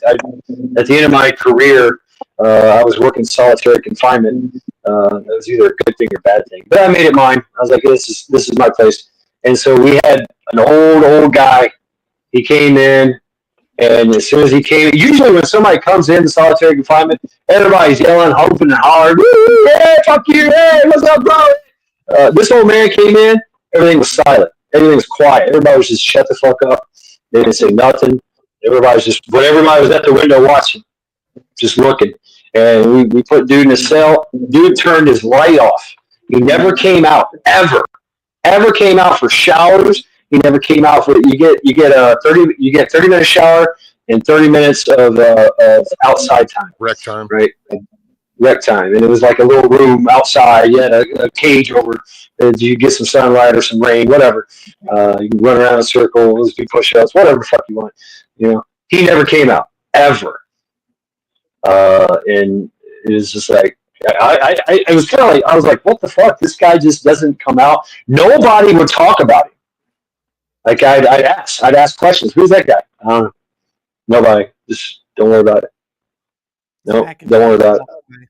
at the end of my career, I was working solitary confinement. It was either a good thing or a bad thing, but I made it mine. I was like, this is my place. And so we had an old guy. He came in, And as soon as he came, usually when somebody comes into solitary confinement, everybody's yelling, hoping and hard, woo, yeah, fuck you, hey, what's up, bro? This old man came in, everything was silent. Everything was quiet. Everybody was just shut the fuck up. They didn't say nothing. But everybody was at the window watching, just looking. And we put dude in a cell. Dude turned his light off. He never came out, ever came out for showers. He never came out for you get 30-minute shower and 30 minutes of outside time. Rec time. Right. Rec time. And it was like a little room outside. You had a cage over. You get some sunlight or some rain, whatever. You can run around in a circle, do push-ups, whatever the fuck you want. You know, he never came out ever. And it was just like I was kind of like I was like, what the fuck? This guy just doesn't come out. Nobody would talk about him. Like I'd ask questions. Who's that guy? I don't know. Nobody. Just don't worry about it. No, don't worry about it.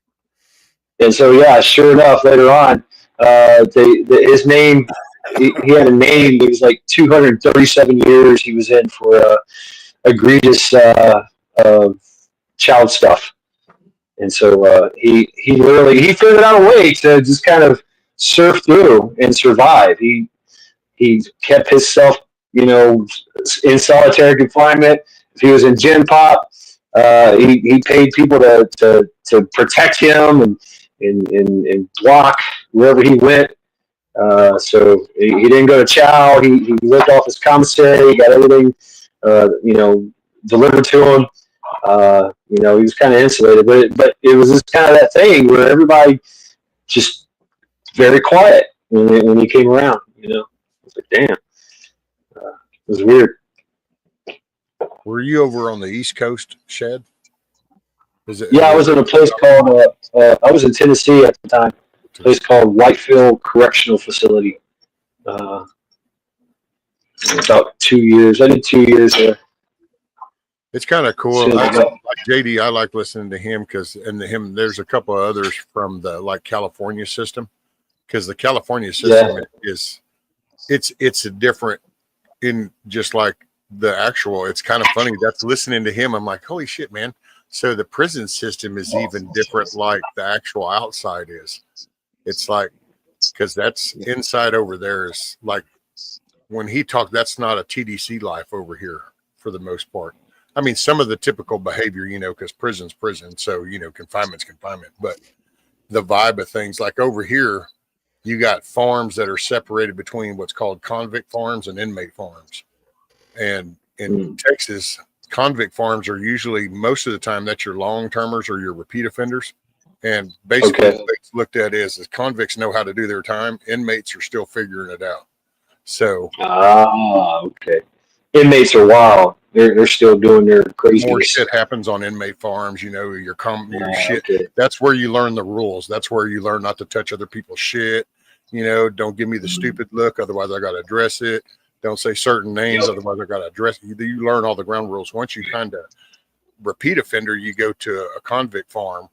And so yeah, sure enough, later on, his name. He had a name. He was like 237 years. He was in for egregious child stuff. And so he figured out a way to just kind of surf through and survive. He kept himself, you know, in solitary confinement. If he was in gin pop, he paid people to protect him and block wherever he went. So he didn't go to chow. He lived off his commissary. He got everything, you know, delivered to him. You know, he was kind of insulated, but it was just kind of that thing where everybody just very quiet when he came around. You know, I was like, damn, it was weird. Were you over on the East Coast, Shed? Yeah, I was in a place called. I was in Tennessee at the time. A place called Whitefield Correctional Facility. About 2 years. I did 2 years there. It's kind of cool. Like JD, I like listening to him there's a couple of others from the like California system, because the California system it's a different in just like the actual. It's kind of funny. That's listening to him. I'm like, holy shit, man. So the prison system is even different, like the actual outside is. It's like, because that's inside over there is like when he talked, that's not a TDC life over here for the most part. I mean, some of the typical behavior, you know, because prison's prison. So, you know, confinement's confinement. But the vibe of things like over here, you got farms that are separated between what's called convict farms and inmate farms. And in Texas, convict farms are usually, most of the time, that's your long-termers or your repeat offenders. And basically what it's looked at is convicts know how to do their time. Inmates are still figuring it out. So. Okay. Inmates are wild. They're still doing their crazy. More shit happens on inmate farms, you know, your shit. Okay. That's where you learn the rules. That's where you learn not to touch other people's shit. You know, don't give me the stupid look, otherwise I got to address it. Don't say certain names, otherwise I got to address it. You learn all the ground rules. Once you kind of repeat offender, you go to a convict farm.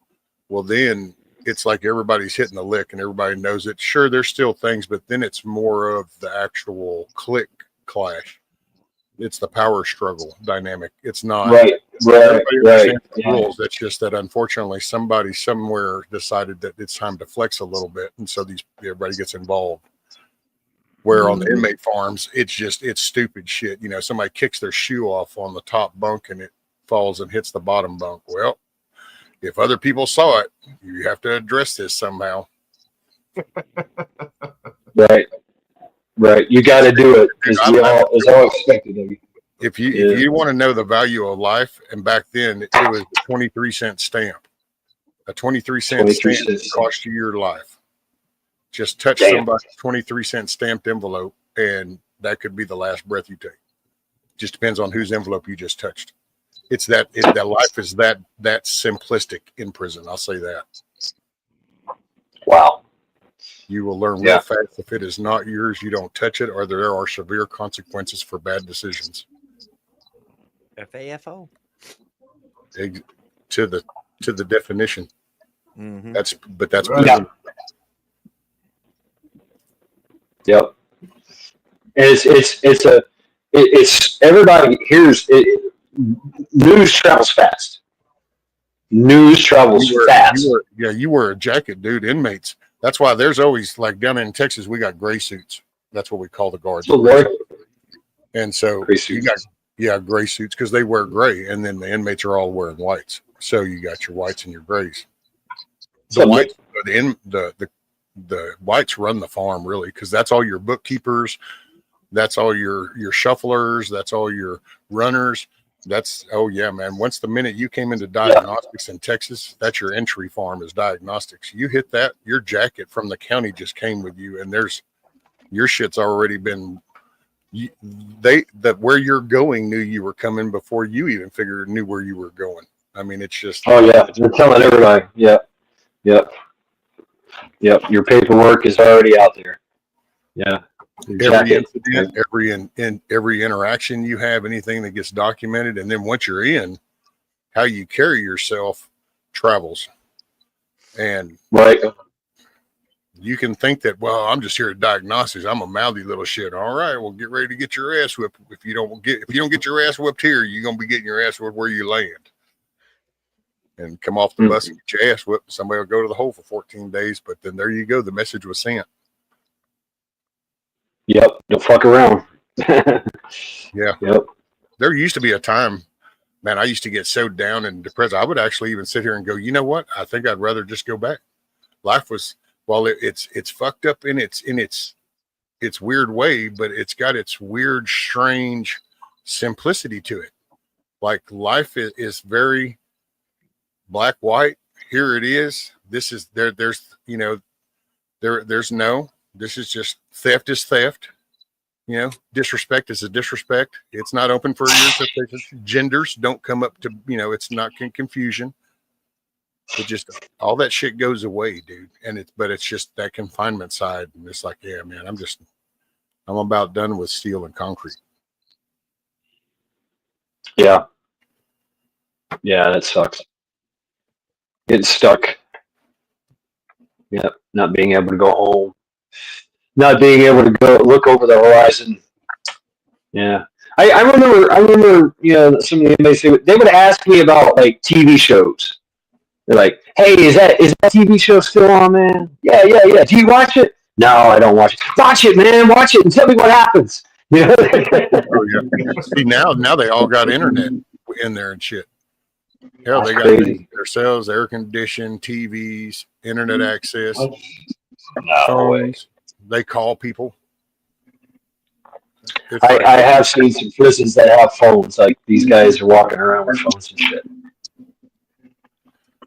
Well, then it's like everybody's hitting the lick and everybody knows it. Sure, there's still things, but then it's more of the actual clique clash. It's the power struggle dynamic. It's not right. Rules. It's just that unfortunately somebody somewhere decided that it's time to flex a little bit, and so everybody gets involved. Where on the inmate farms, it's stupid shit. You know, somebody kicks their shoe off on the top bunk and it falls and hits the bottom bunk. Well, if other people saw it, you have to address this somehow. Right. You got to do it because it's all expected of you. If you want to know the value of life, and back then it was a 23-cent stamp. A 23-cent stamp cost you your life. Just touch somebody's 23-cent stamped envelope, and that could be the last breath you take. Just depends on whose envelope you just touched. That life is that simplistic in prison. I'll say that. Wow. You will learn real fast. If it is not yours, you don't touch it, or there are severe consequences for bad decisions. FAFO. To the definition. Mm-hmm. That's right. Yep. And it's everybody here's it. news travels fast. News travels fast. You wear a jacket, dude. Inmates. That's why there's always, like down in Texas, we got gray suits. That's what we call the guards. And so you got gray suits because they wear gray, and then the inmates are all wearing whites. So you got your whites and your grays. The whites run the farm really, because that's all your bookkeepers, that's all your shufflers, that's all your runners. That's man. Once the minute you came into diagnostics in Texas, that's your entry farm is diagnostics. You hit that, your jacket from the county just came with you, and your shit's already been. Where you're going knew you were coming before you even knew where you were going. I mean, it's just. Oh yeah, they're telling everybody. Yep. Your paperwork is already out there. Yeah. Every incident, every interaction you have, anything that gets documented, and then once you're in, how you carry yourself travels. And right, you can think that, well, I'm just here at diagnostics. I'm a mouthy little shit. All right, well, get ready to get your ass whipped. If you don't get your ass whipped here, you're gonna be getting your ass whipped where you land. And come off the bus and get your ass whipped. Somebody will go to the hole for 14 days, but then there you go. The message was sent. Yep, don't fuck around. Yeah. Yep. There used to be a time, man, I used to get so down and depressed. I would actually even sit here and go, you know what? I think I'd rather just go back. Life was, well, it's fucked up in its weird way, but it's got its weird, strange simplicity to it. Like life is very black, white. Here it is. This is there's no. This is just theft is theft. Disrespect is a disrespect. It's not open for your interpretation. Genders don't come up to, it's not confusion. It just, all that shit goes away, dude. But it's just that confinement side. And it's like, yeah, man, I'm about done with steel and concrete. Yeah. Yeah, that sucks. Getting stuck. Yep. Not being able to go home. Not being able to go look over the horizon. Yeah. I remember, some of the inmates, they would ask me about like TV shows. They're like, hey, is that TV show still on, man? Yeah. Do you watch it? No, I don't watch it. Watch it, man. Watch it and tell me what happens. Oh, yeah. See, now they all got internet in there and shit. Hell, they got themselves, air conditioned, TVs, internet access, phones. They call people. I have seen some prisons that have phones. Like these guys are walking around with phones and shit.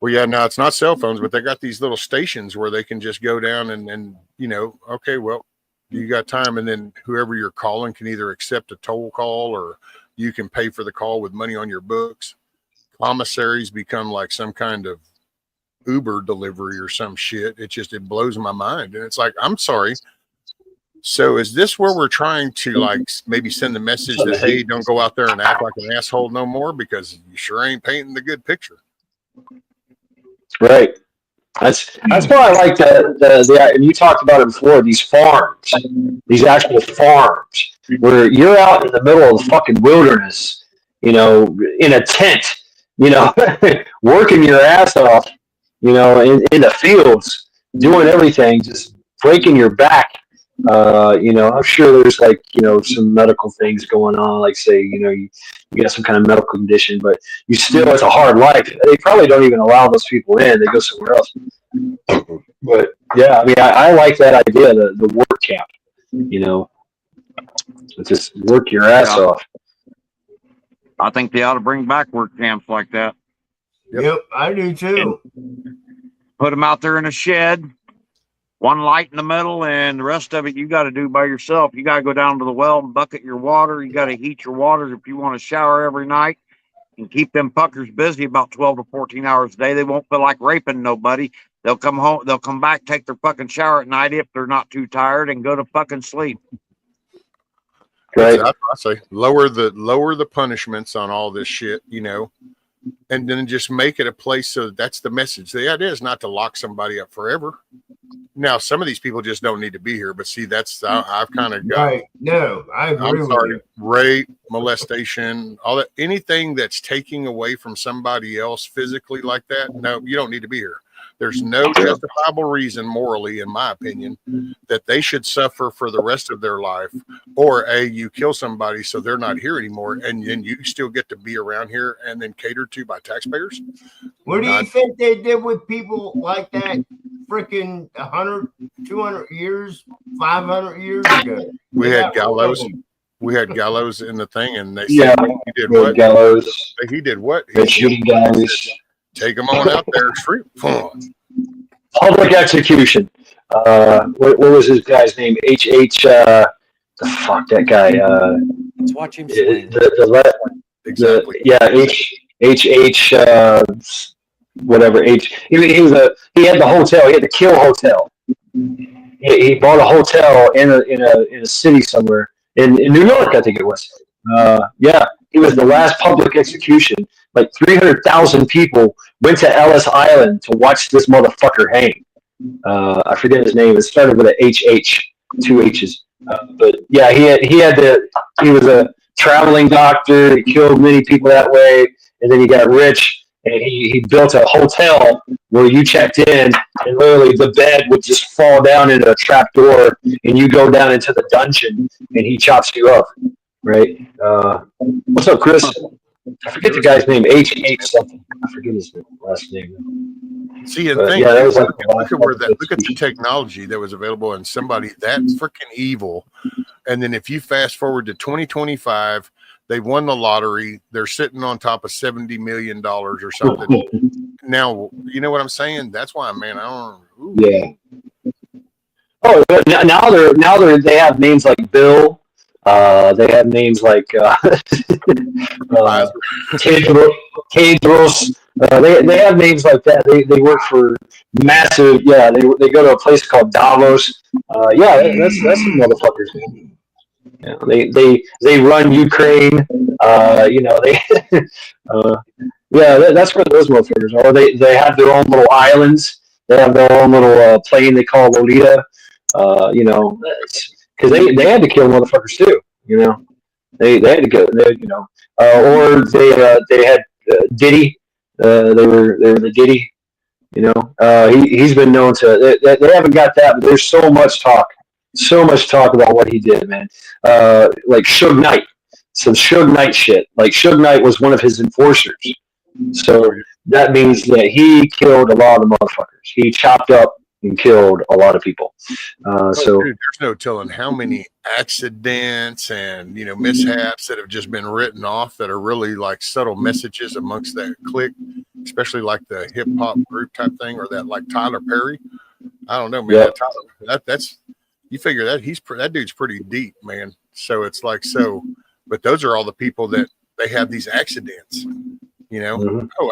Well, yeah, now it's not cell phones, but they got these little stations where they can just go down and okay, well, you got time, and then whoever you're calling can either accept a toll call or you can pay for the call with money on your books. Commissaries become like some kind of Uber delivery or some shit. It blows my mind. And it's like, I'm sorry. So is this where we're trying to like maybe send the message that, hey, don't go out there and act like an asshole no more because you sure ain't painting the good picture. Right. That's why I like the and you talked about it before, these farms, these actual farms where you're out in the middle of the fucking wilderness, in a tent, working your ass off, in the fields, doing everything, just breaking your back. I'm sure there's like, some medical things going on, like say, you got some kind of medical condition, but you still, it's a hard life. They probably don't even allow those people in. They go somewhere else. But yeah, I mean, I like that idea, the work camp, just work your ass off. I think they ought to bring back work camps like that. Yep, I do too. Put them out there in a shed, one light in the middle, and the rest of it you got to do by yourself. You got to go down to the well and bucket your water. You got to heat your water if you want to shower every night, and keep them fuckers busy about 12 to 14 hours a day. They won't feel like raping nobody. They'll come home. They'll come back, take their fucking shower at night if they're not too tired, and go to fucking sleep. Right. I say lower the punishments on all this shit, and then just make it a place so that's the message. The idea is not to lock somebody up forever. Now, some of these people just don't need to be here, but see, that's I've kind of got. Right. No, I agree with you. Rape, molestation, all that, anything that's taking away from somebody else physically like that. No, you don't need to be here. There's no justifiable reason morally, in my opinion, that they should suffer for the rest of their life, or you kill somebody so they're not here anymore, and then you still get to be around here and then catered to by taxpayers. What do you think they did with people like that freaking 100, 200 years, 500 years ago? We had gallows. We had gallows in the thing, and they Yeah, said he did what? Gallows. He did what? Shooting gallows. Take them on out there, street. Public execution. What was his guy's name? The fuck that guy. Let's watch him swing. Exactly. Whatever. He had the hotel. He had the Kill Hotel. He bought a hotel in a city somewhere in New York, I think it was. He was the last public execution. Like 300,000 people went to Ellis Island to watch this motherfucker hang. I forget his name. It started with an HH, 2 H's. But yeah, he was a traveling doctor. He killed many people that way, and then he got rich, and he built a hotel where you checked in, and literally the bed would just fall down into a trap door, and you go down into the dungeon, and he chops you up. Right? What's up, Chris? I forget the guy's name. H something. I forget his last name. See, and look at the technology that was available, and somebody that freaking evil. And then if you fast forward to 2025, they won the lottery. They're sitting on top of $70 million or something. Now, you know what I'm saying? That's why, man. I don't. Yeah. Oh, now they have names like Bill. They have names like Tedros. They have names like that. They work for massive. Yeah, they go to a place called Davos. That's some motherfuckers. Yeah, they run Ukraine. That's where those motherfuckers are. They have their own little islands. They have their own little plane they call Lolita. Because they had to kill motherfuckers too, they had to go, or they had Diddy, they were the Diddy, he's been known to. They haven't got that, but there's so much talk about what he did, man. Like Suge Knight, some Suge Knight shit. Like Suge Knight was one of his enforcers, so that means that he killed a lot of motherfuckers. He chopped up and killed a lot of people. Dude, there's no telling how many accidents and mishaps that have just been written off that are really like subtle messages amongst that clique, especially like the hip hop group type thing, or that like Tyler Perry. I don't know, man. Yep. That's you figure that that dude's pretty deep, man. So it's like but those are all the people that they have these accidents.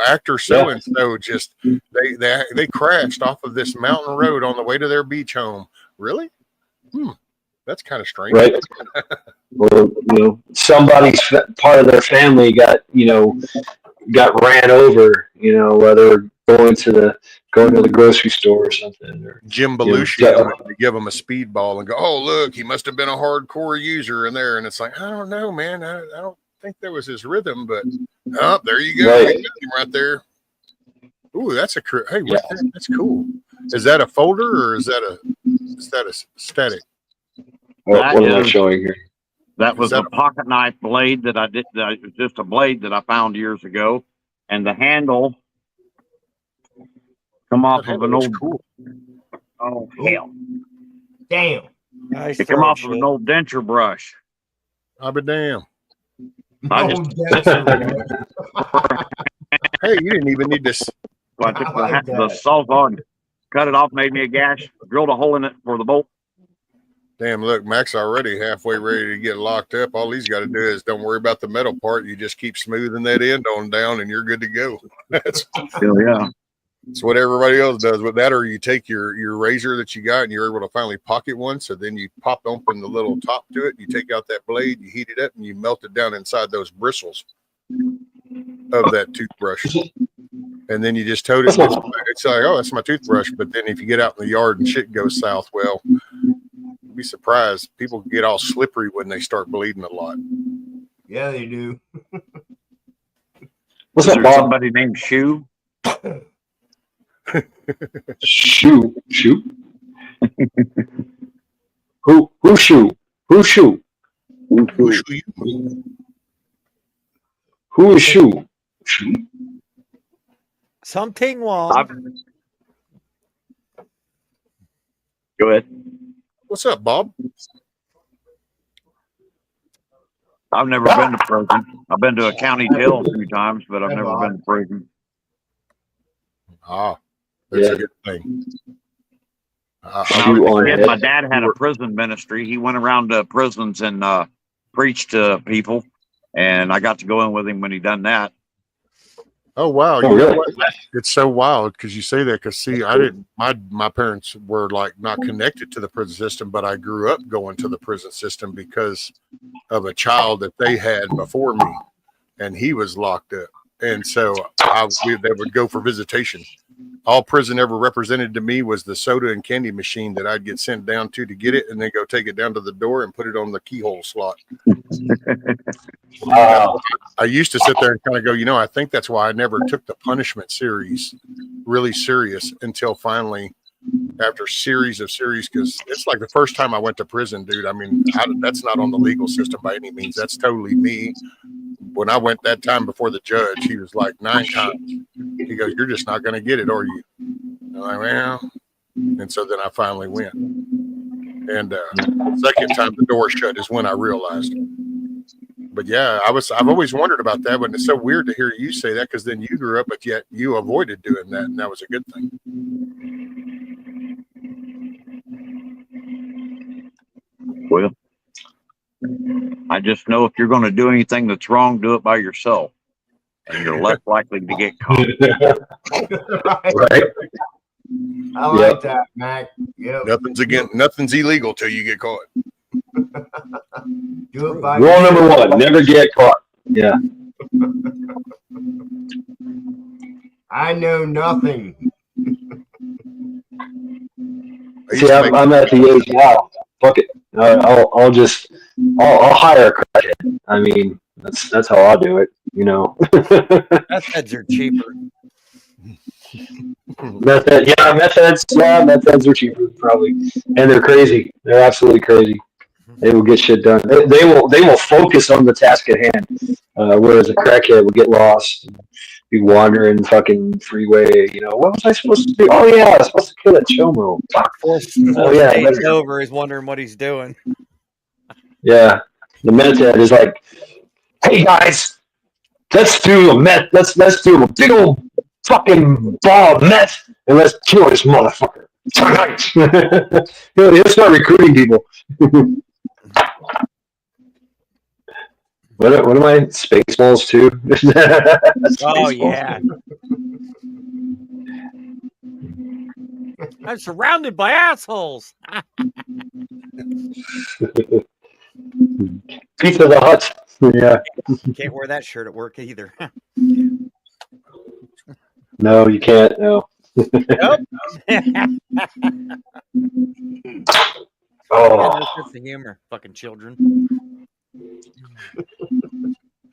Actor so and so just they crashed off of this mountain road on the way to their beach home. Really? That's kind of strange. Right. Or somebody's part of their family got ran over. While they were going to the grocery store or something. Or Jim Belushi to give him a speedball and go, oh look, he must have been a hardcore user in there. And it's like, I don't know, man. I don't think that was his rhythm, but there you go. Right, right there. Ooh, that's that's cool. Is that a folder or is that a static? What am I showing here? That was a pocket knife blade that I did. It was just a blade that I found years ago, and the handle come off of an old. Cool. Oh hell! Damn! Nice. It come off of an old denture brush. I'll be damned. Hey, you didn't even need this. I took the sawzall and cut it off, made me a gash, drilled a hole in it for the bolt. Damn, look, Mac's already halfway ready to get locked up. All he's got to do is don't worry about the metal part. You just keep smoothing that end on down and you're good to go. That's what everybody else does with that. Or you take your razor that you got and you're able to finally pocket one. So then you pop open the little top to it. You take out that blade, you heat it up, and you melt it down inside those bristles of that toothbrush. And then you just tote it. it's like, oh, that's my toothbrush. But then if you get out in the yard and shit goes south, well, you'd be surprised. People get all slippery when they start bleeding a lot. Yeah, they do. What's Is up, there Bob? somebody named Shoe? Shoe. Who shoe? Who shoe? Who is shoe? Shoe. Something wrong. Go ahead. What's up, Bob? I've never been to prison. I've been to a county jail a few times, but I've never been to prison. Ah, that's Yeah. a good thing. When I was a kid, my dad had a prison ministry. He went around to prisons and preached to people, and I got to go in with him when he done that. Oh wow! Oh, You know really? what? It's so wild because you say that. Because see, I didn't. My parents were like not connected to the prison system, but I grew up going to the prison system because of a child that they had before me, and he was locked up, and so they would go for visitation. All prison ever represented to me was the soda and candy machine that I'd get sent down to get it, and then go take it down to the door and put it on the keyhole slot. Wow. I used to sit there and kind of go, I think that's why I never took the punishment series really serious until finally, after series, because it's like the first time I went to prison, dude. I mean, that's not on the legal system by any means. That's totally me. When I went that time before the judge, he was like 9 times. He goes, "You're just not going to get it, are you?" I'm like, well, and so then I finally went. And the second time the door shut is when I realized. But yeah, I've always wondered about that, but it's so weird to hear you say that because then you grew up, but yet you avoided doing that, and that was a good thing. Well, I just know if you're going to do anything that's wrong, do it by yourself, and you're less likely to get caught. Right. I like that, Mac. Yep. Nothing's illegal till you get caught. Do it by Rule number 1: never get caught. Yeah. I know nothing. See, I'm at the age now. Fuck it. I'll hire a crackhead. I mean, that's how I'll do it. Meth heads are cheaper. Meth heads are cheaper probably, and they're crazy. They're absolutely crazy. They will get shit done. They will focus on the task at hand, whereas a crackhead will get lost, and be wandering fucking freeway. What was I supposed to do? Oh yeah, I was supposed to kill that chomo. Fuck. Oh yeah, It's over. He's wondering what he's doing. yeah. The meth head is like, hey guys, let's do a meth. Let's do a big old fucking ball of meth, and let's kill this motherfucker tonight. He'll start recruiting people. What am I? Spaceballs too? Oh yeah. I'm surrounded by assholes. Pizza the Hut. Yeah. Can't wear that shirt at work either. No, you can't. No. Nope. Oh, Sense of humor, fucking children.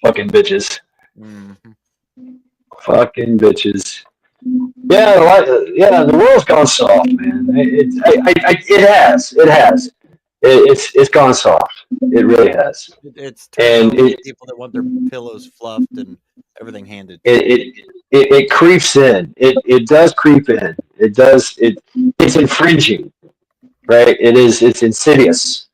fucking bitches. Mm-hmm. Fucking bitches. Yeah, the world's gone soft, man. It has. It's gone soft. It really has. It's And people that want their pillows fluffed and everything handed. It creeps in. It does creep in. It's infringing, right? It's insidious.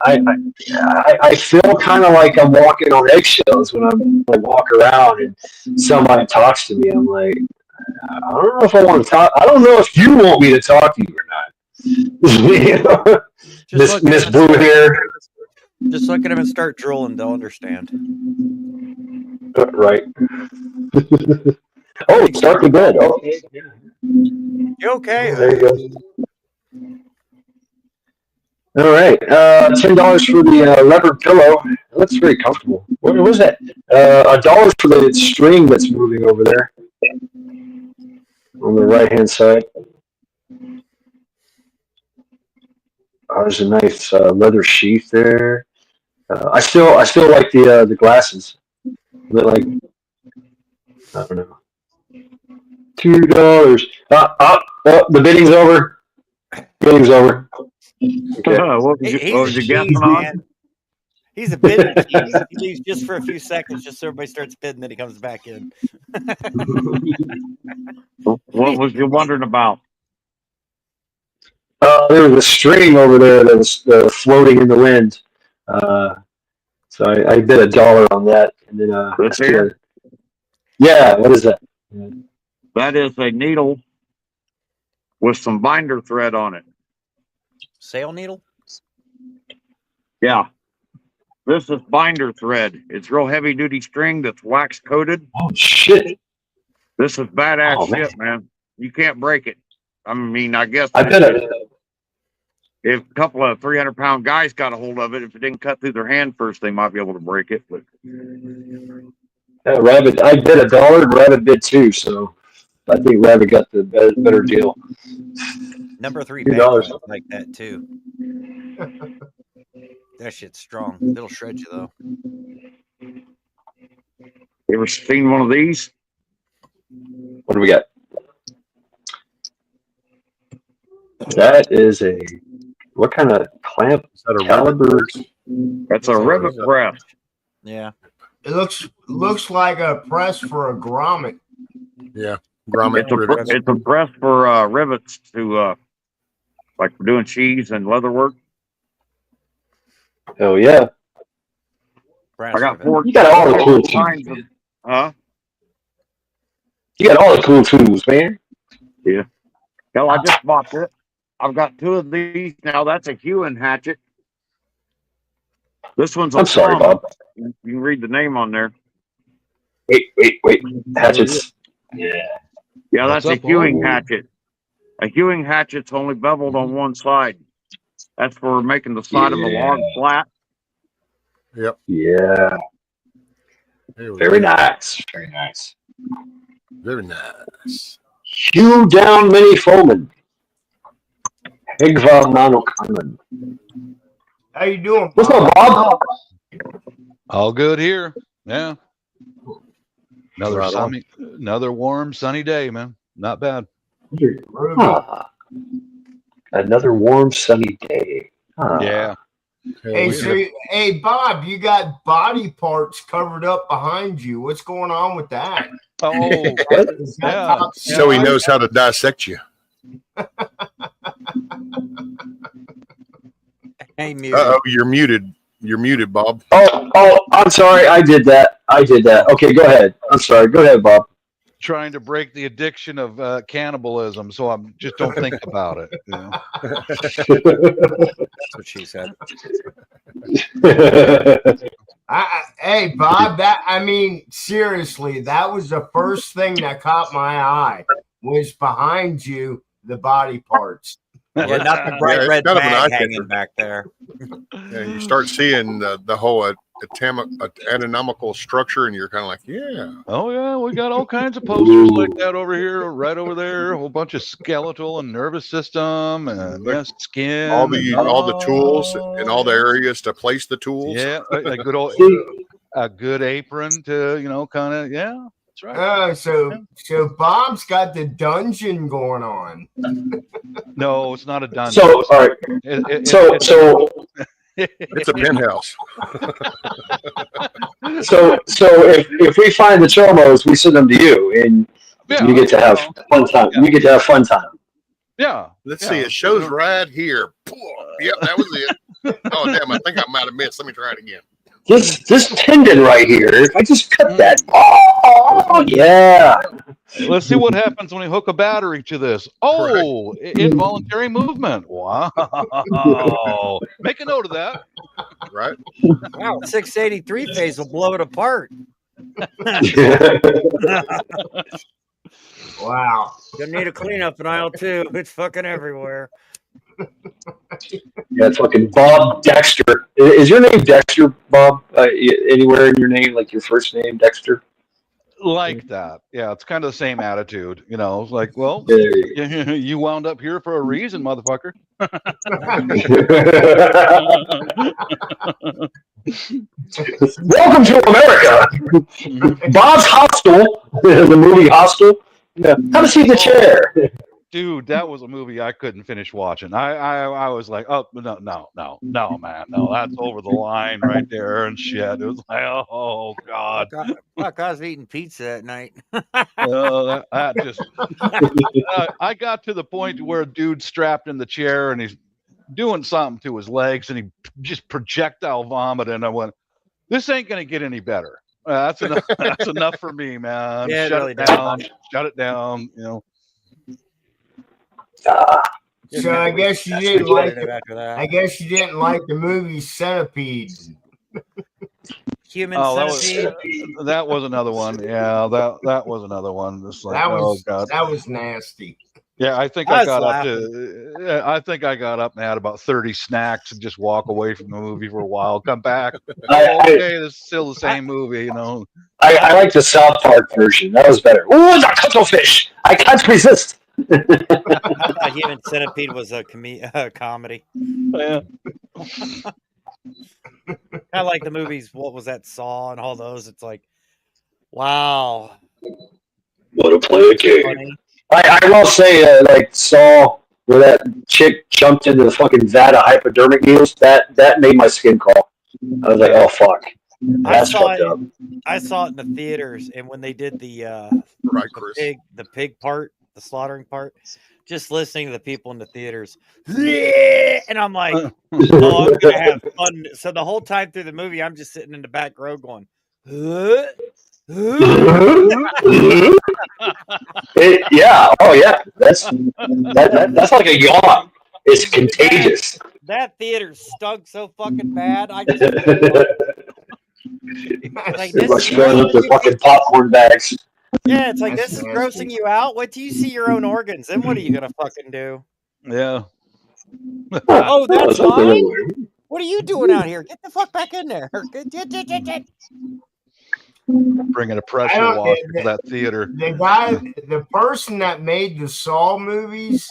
I feel kind of like I'm walking on eggshells when I'm like walk around and somebody talks to me. I'm like, I don't know if I want to talk. I don't know if you want me to talk to you or not. Miss Blue Hair. Just look at him and start drooling. They'll understand. Right. Oh, start the bed. Oh, You okay? there you go. All right, $10 for the leopard pillow. That looks very comfortable. What was that? $1 for the string that's moving over there. on the right hand side. There's a nice leather sheath there. I still like the glasses. But like, I don't know. $2. The bidding's over. Bidding's over. Okay. What was He's you a guessing cheese, on? man. He's a bidding cheese. He leaves just for a few seconds, just so everybody starts bidding, then he comes back in. What was you wondering about? There was a string over there that was floating in the wind. So I bid $1 on that, and then This here? Yeah, what is that? That is a needle with some binder thread on it. Sail needle? Yeah. This is binder thread. It's real heavy duty string that's wax coated. Oh shit! This is badass Oh, man. shit, man. You can't break it. I mean, I guess I bet it. if a couple of 300-pound guys got a hold of it, if it didn't cut through their hand first, they might be able to break it. But Rabbit, I bid $1, and Rabbit bid $2, so I think Rabbit got the better deal. Number 3 $2. banter like that too. That shit's strong. It'll shred you though. you ever seen one of these? What do we got? That is a what kind of clamp? Is that a caliber? That's a rivet press. Yeah. It looks like a press for a grommet. Yeah, grommet rivets. It's a press for rivets to like for doing cheese and leather work. Oh yeah, Brass I got rivet. four. you got all the cool kinds tools. of, huh? You got all the cool tools, man. Yeah. Hell, I just bought it. I've got 2 of these now. That's a hewing hatchet. This one's a I'm sorry, plum. Bob. You can read the name on there. Wait. Hatchets. Yeah. Yeah, that's What's a up, hewing Bob? hatchet. A hewing hatchet's only beveled on one side. That's for making the side of a log flat. Yep. Yeah. There we Very go. nice. Very nice. Very nice. Hew down many foemen. Hegva Manokamen. How you doing, What's up, Bob? All good here. Yeah. Another Right on. another warm, sunny day, man. Not bad. Ah. Another warm, sunny day. Ah. Yeah. Hey, so, hey, Bob, you got body parts covered up behind you. What's going on with that? Oh, Is that Yeah. top So he secret? knows how to dissect you. Hey, mute. Oh, you're muted. You're muted, Bob. Oh, I'm sorry. I did that. Okay, go ahead. I'm sorry. Go ahead, Bob. trying to break the addiction of cannibalism, so I'm just don't think about it. You know? That's what she said. Hey, Bob, seriously, that was the first thing that caught my eye was behind you, the body parts. Yeah, not the bright it's red kind of an bag eye hanging catcher. back there. And you start seeing the whole anatomical structure, and you're kind of like, yeah. Oh yeah, we got all kinds of posters like that over here, right over there. A whole bunch of skeletal and nervous system and skin. All the tools and all the areas to place the tools. Yeah, a good old a good apron to kind of that's right. So Bob's got the dungeon going on. No, it's not a dungeon. So, all right. It's a penthouse. So if we find the chomos, we send them to you, and you get to have fun time. You get to have fun time. Yeah. Let's see. It shows right here. Yep, that was it. Oh damn! I think I might have missed. Let me try it again. This tendon right here. If I just cut that. Oh yeah. Let's see what happens when we hook a battery to this. Oh, involuntary movement. Wow. Make a note of that. Right. Wow, 683 phase will blow it apart. Wow. You'll need a cleanup in aisle 2. It's fucking everywhere. Yeah, it's fucking Bob Dexter. Is your name Dexter, Bob? Anywhere in your name, like your first name, Dexter? like that. Yeah, it's kind of the same attitude. You know, it's like, well, Yeah. you wound up here for a reason, motherfucker. Welcome to America. Bob's Hostel, the movie Hostel. Yeah. Have a seat in the chair. Dude, that was a movie I couldn't finish watching. I was like, oh no, man, no, that's over the line right there and shit. It was like, oh god. Fuck, I was eating pizza at night. That just I got to the point where a dude's strapped in the chair and he's doing something to his legs and he just projectile vomited, and I went, this ain't gonna get any better. That's enough. That's enough for me, man. Yeah, Shut really it down. Shut it down. You know. So I guess you didn't like the movie Centipede. Human Centipede. That was another one. Yeah, that was another one. Just like, that was nasty. Yeah, I think I got up and had about 30 snacks and just walk away from the movie for a while. Come back. Okay, this is still the same movie, you know. I like the South Park version. That was better. Ooh, the cuttlefish! I can't resist. I thought Human Centipede was a comedy. Yeah. I like the movies. What was that, Saw and all those? It's like, wow. What a play a game. I will say, like Saw, where that chick jumped into the fucking vat of hypodermic needles, that made my skin crawl. I was like, oh fuck. I saw it in the theaters, and when they did the pig part, the slaughtering part, just listening to the people in the theaters, and I'm like, oh, I'm gonna have fun. So the whole time through the movie, I'm just sitting in the back row going, yeah, oh yeah, that's like a yawn. It's contagious. That theater stunk so fucking bad. I just like this. Like spreading up the fucking popcorn bags. Yeah, it's like, this is grossing you out. Wait till you see your own organs. Then what are you gonna fucking do? Yeah. Oh, that's mine. What are you doing out here? Get the fuck back in there. Bringing a pressure washer to that theater. The person that made the Saw movies,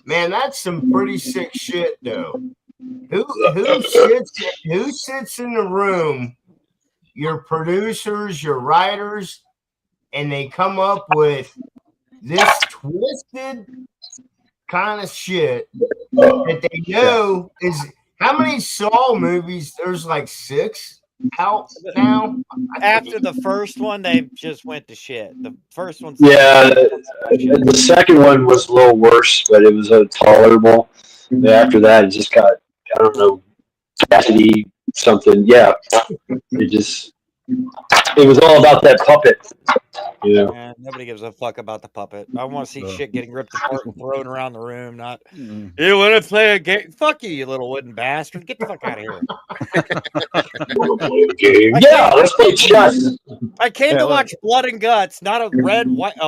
man, that's some pretty sick shit, though. Who sits in the room? Your producers, your writers, and they come up with this twisted kind of shit that they know is. How many Saw movies? There's like 6 out now. After the first one, they just went to shit. The first one, the second one was a little worse, but it was tolerable. And after that, it just got, I don't know, tragedy something. Yeah, it was all about that puppet. You know? Man, nobody gives a fuck about the puppet. I want to see shit getting ripped apart and thrown around the room. Not, you want to play a game? Fuck you wooden wooden bastard. Get the fuck out of here. Yeah, let's play chess. I came to watch Blood and Guts, not a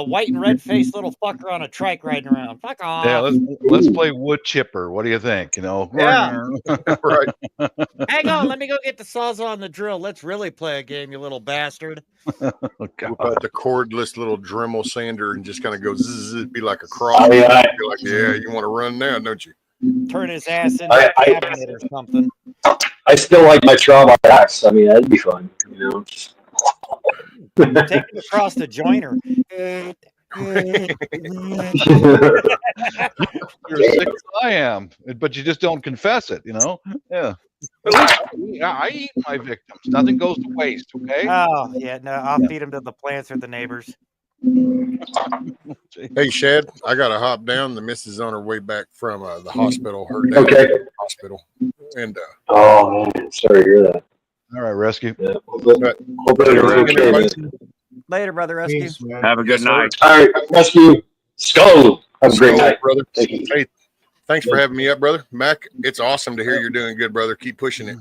white and red faced little fucker on a trike riding around. Fuck off. Yeah, let's play wood chipper. What do you think? You know? Yeah. Right. Hang on, let me go get the sawzall and the drill. Let's really play a game, you little bastard. Whip out the cordless little Dremel sander and just kind of go zzz, it'd be like a cross. You're like, yeah, you want to run now, don't you? Turn his ass into a cabinet or something. I still like my trauma axe. I mean, that'd be fun. You know, take him across the joiner. You're as sick as I am, but you just don't confess it, you know? Yeah. I eat my victims. Nothing goes to waste, okay? Oh, yeah, no, I'll feed them to the plants or the neighbors. Hey, Shad, I got to hop down. The missus is on her way back from the hospital. Her hospital. And oh, man, sorry to hear that. All right, Rescue. Yeah. Later, brother Rescue. Have a good night. All right, Rescue. Skull. Have a great night, brother. Hey, thanks for having me up, brother. Mac, it's awesome to hear you're doing good, brother. Keep pushing it.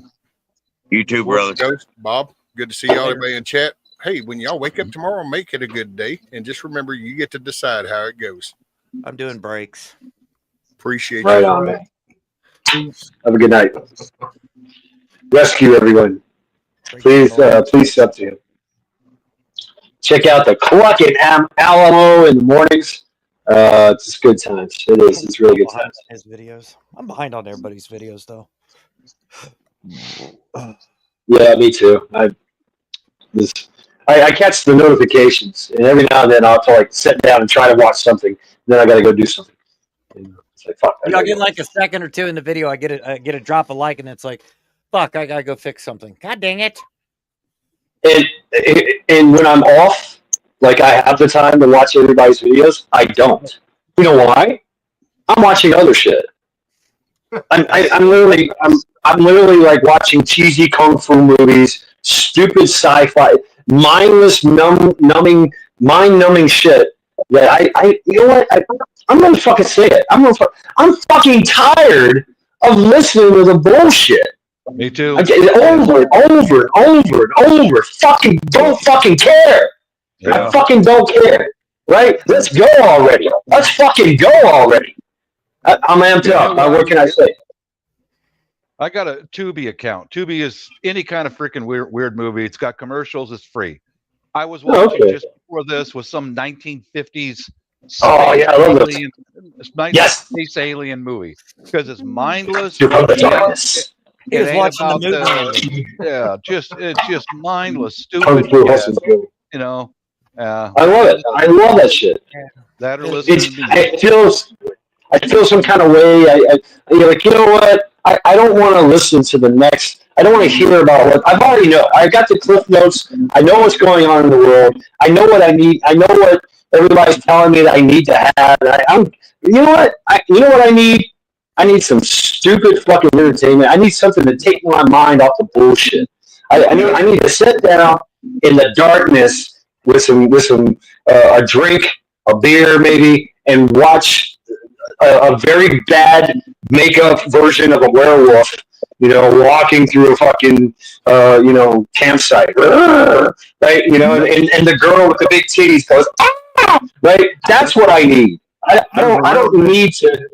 You too, brother. Bob, good to see y'all, everybody in chat. Hey, when y'all wake up tomorrow, make it a good day. And just remember, you get to decide how it goes. I'm doing breaks. Appreciate you. Right on, man. Have a good night. Rescue, everyone. Please step to him. Check out the Cluckin' Alamo in the mornings. It's just good times. It is. It's really good times. His videos. I'm behind on everybody's videos though. Yeah, me too. I catch the notifications, and every now and then I'll have to like sit down and try to watch something. And then I got to go do something. It's like fuck. I'll get like a second or two in the video. I get a drop of like, and it's like, fuck, I gotta go fix something. God dang it! And when I'm off, like I have the time to watch everybody's videos, I don't. You know why? I'm watching other shit. I'm literally like watching cheesy kung fu movies, stupid sci-fi, mindless, mind-numbing shit. That you know what? I'm gonna fucking say it. I'm fucking tired of listening to the bullshit. Me too. I get it over and over. Fucking don't fucking care. Yeah. I fucking don't care. Right? Let's go already. Let's fucking go already. I'm amped up. What can I say? I got a Tubi account. Tubi is any kind of freaking weird movie. It's got commercials. It's free. I was watching just before this was some 1950s. Oh yeah, I love it. Space alien movie because it's mindless. He was watching the movie. It's just mindless, stupid. You know. I love it. I love that shit. That or I feel some kind of way. You're like, you know what? I don't want to listen to the next. I don't want to hear about what I already know. I got the cliff notes. I know what's going on in the world. I know what I need. I know what everybody's telling me that I need to have. You know what? You know what I need? I need some stupid fucking entertainment. I need something to take my mind off the bullshit. I need to sit down in the darkness with a drink, a beer maybe, and watch a very bad makeup version of a werewolf, walking through a fucking, campsite, right? And the girl with the big titties goes, ah! Right? That's what I need. I don't need to.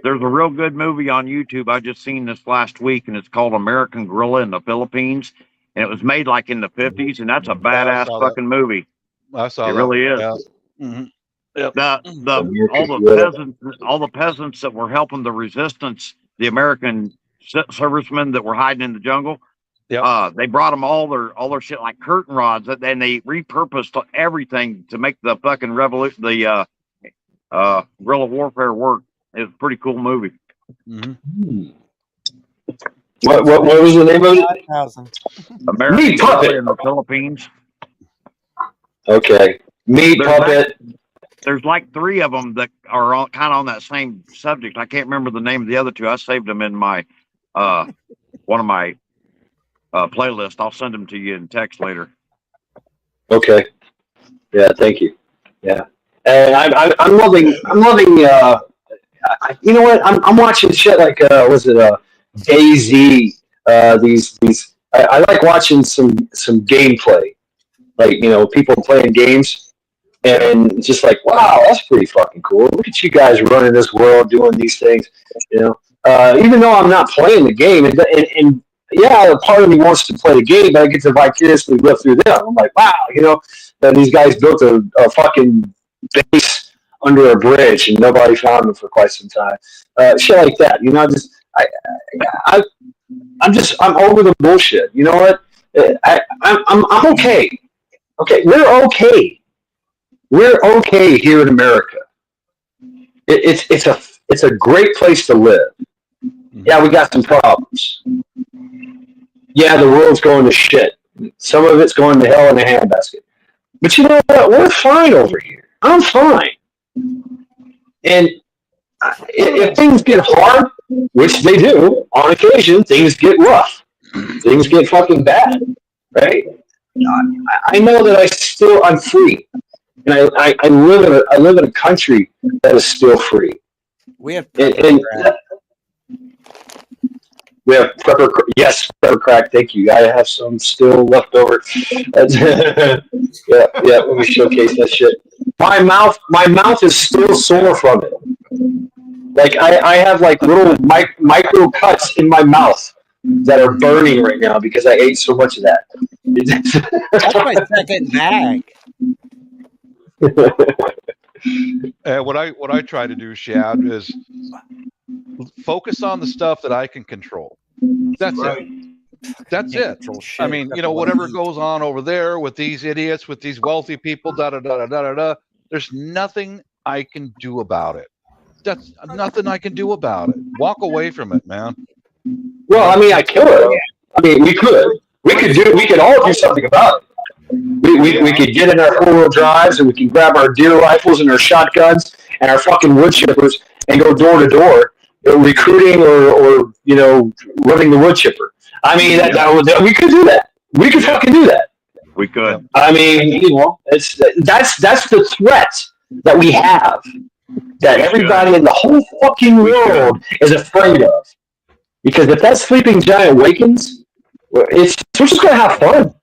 There's a real good movie on YouTube I just seen this last week, and it's called American Gorilla in the Philippines, and it was made like in the 50s, and that's a badass fucking movie. I saw it. That. Really is. Yeah. Mm-hmm. Yep. All the peasants that were helping the resistance, the American servicemen that were hiding in the jungle. Yep. They brought them all their shit like curtain rods, and then they repurposed everything to make the fucking revolution, the guerrilla warfare work. It's a pretty cool movie. Mm-hmm. What was the name of it? American Puppet in the Philippines. Okay. Puppet. There's like 3 of them that are kind of on that same subject. I can't remember the name of the other 2. I saved them in my one of my playlists. I'll send them to you in text later. Okay. Yeah. Thank you. Yeah. And I'm loving. You know what? I'm watching shit like DayZ. These. I like watching some gameplay, like people playing games. And just like, wow, that's pretty fucking cool. Look at you guys running this world, doing these things. Even though I'm not playing the game, and yeah, part of me wants to play the game, but I get to vicariously live through them. I'm like, wow, that these guys built a fucking base under a bridge, and nobody found them for quite some time. Shit like that. I'm over the bullshit. You know what? I'm okay. Okay, we're okay. We're okay here in America. It's a great place to live. Yeah, we got some problems. Yeah, the world's going to shit. Some of it's going to hell in a handbasket. But you know what? We're fine over here. I'm fine. And if things get hard, which they do, on occasion, things get rough. Things get fucking bad, right? I know that I'm free. And I live in a country that is still free. We have we have pepper. Yes, pepper crack. Thank you. I have some still left over. Yeah. Let me showcase that shit. My mouth is still sore from it. Like I have like little micro cuts in my mouth that are burning right now because I ate so much of that. That's my second bag. What I try to do, Shad, is focus on the stuff that I can control. That's it. That's it. I mean, you know, whatever goes on over there with these idiots, with these wealthy people, da da da da da da. There's nothing I can do about it. That's nothing I can do about it. Walk away from it, man. Well, I mean, I could. I mean, we could. We could all do something about it. We could get in our 4-wheel drives and we can grab our deer rifles and our shotguns and our fucking wood chippers and go door to door, recruiting or you know, running the wood chipper. I mean, we could do that. We could fucking do that. We could. I mean, you know, that's the threat that we have, that everybody in the whole fucking world is afraid of. Because if that sleeping giant wakens, we're just gonna have fun.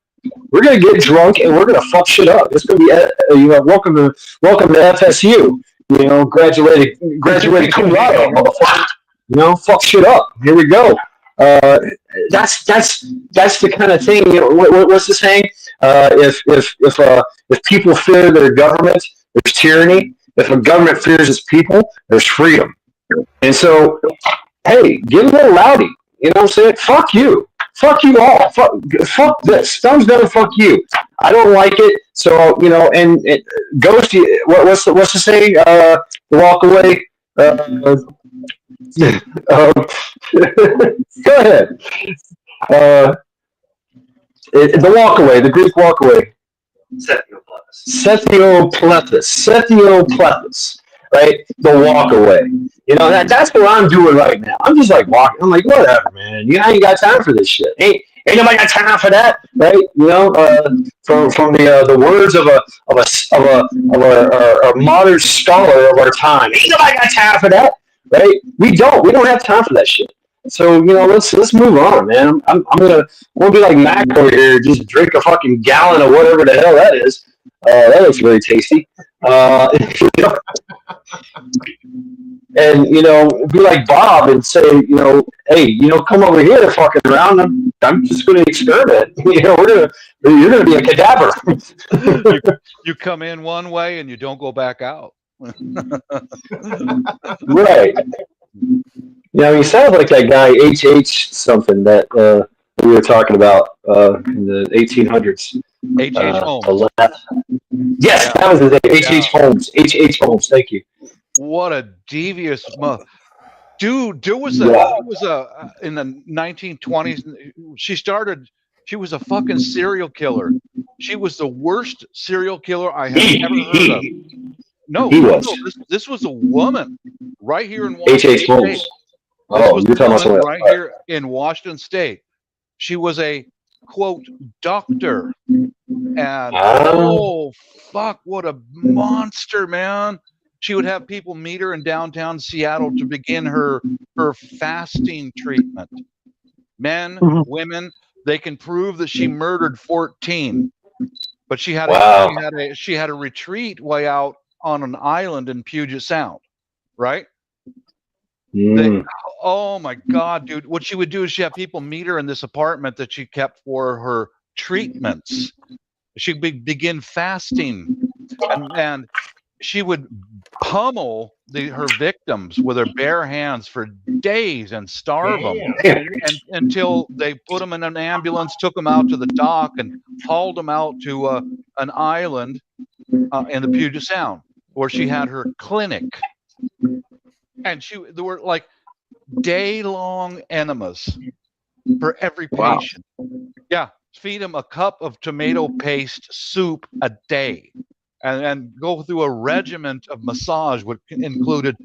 We're gonna get drunk and we're gonna fuck shit up. It's gonna be, you know, welcome to FSU. You know, graduated cum laude, motherfucker. You know, fuck shit up. Here we go. That's the kind of thing. You know, what's the saying? If people fear their government, there's tyranny. If a government fears its people, there's freedom. And so, hey, get a little rowdy. You know what I'm saying? Fuck you. Fuck you all. Fuck this. Thumbs down and fuck you. I don't like it. So, you know, and Ghost, what's the saying? The walk away. Go ahead. The walk away, the Greek walk away. Sethioplethus. Right? The walk away. You know, that's what I'm doing right now. I'm just like walking. I'm like, whatever, man. You ain't got time for this shit. Ain't nobody got time for that, right? You know, from the words of a modern scholar of our time. Ain't nobody got time for that, right? We don't have time for that shit. So, you know, let's move on, man. I'm gonna be like Mac over here, just drink a fucking gallon of whatever the hell that is. That looks really tasty. And, you know, be like Bob and say, you know, hey, you know, come over here fucking around. I'm just going to experiment. You know, you're going to be a cadaver. you come in one way and you don't go back out. Right. You know, he sounds like that guy H.H. something that we were talking about in the 1800s. H.H. Holmes. Yes, that was his name. H.H. Holmes. H.H. Holmes. Thank you. What a devious dude. There was a in the 1920s. She was a fucking serial killer. She was the worst serial killer I have ever heard of. No, this was a woman right here in Washington H.H. Holmes. State. Oh, you're talking about right here in Washington State. She was a quote doctor, and oh fuck, what a monster, man. She would have people meet her in downtown Seattle to begin her fasting treatment. Men, women, they can prove that she murdered 14, but she had a retreat way out on an island in Puget Sound, right? Oh my God, dude! What she would do is she have people meet her in this apartment that she kept for her treatments. She'd begin fasting, and she would pummel her victims with her bare hands for days and starve them until they put them in an ambulance, took them out to the dock, and hauled them out to an island in the Puget Sound where she had her clinic. And there were like day-long enemas for every patient. Wow. Yeah, feed them a cup of tomato paste soup a day. And go through a regiment of massage, which included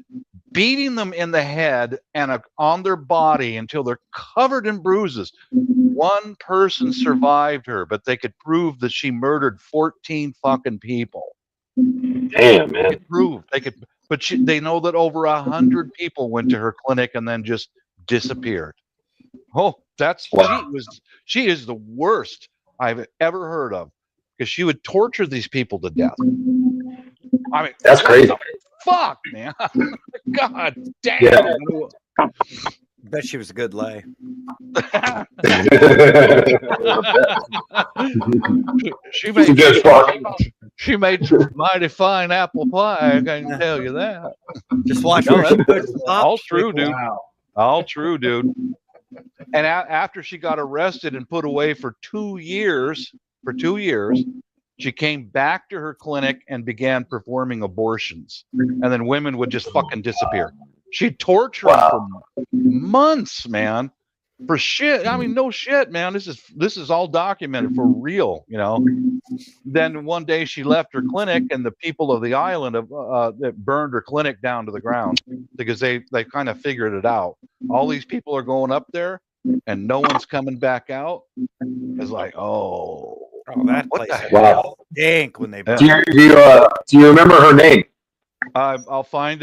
beating them in the head and on their body until they're covered in bruises. One person survived her, but they could prove that she murdered 14 fucking people. Damn, man. They know that over 100 people went to her clinic and then just disappeared. Oh, she is the worst I've ever heard of. Because she would torture these people to death. I mean, that's crazy. Fuck, man. God damn. Yeah. Bet she was a good lay. She made some mighty fine apple pie. I can tell you that. Just watch No, where she puts all true, dude. Wow. All true, dude. And after she got arrested and put away for 2 years, she came back to her clinic and began performing abortions. And then women would just fucking disappear. She'd torture them for months, man. For shit. I mean, no shit, man. This is all documented for real, you know. Then one day she left her clinic, and the people of the island that burned her clinic down to the ground because they kind of figured it out. All these people are going up there, and no one's coming back out. It's like, Oh, that what place the Wow. stink when they. Do you remember her name? I'll find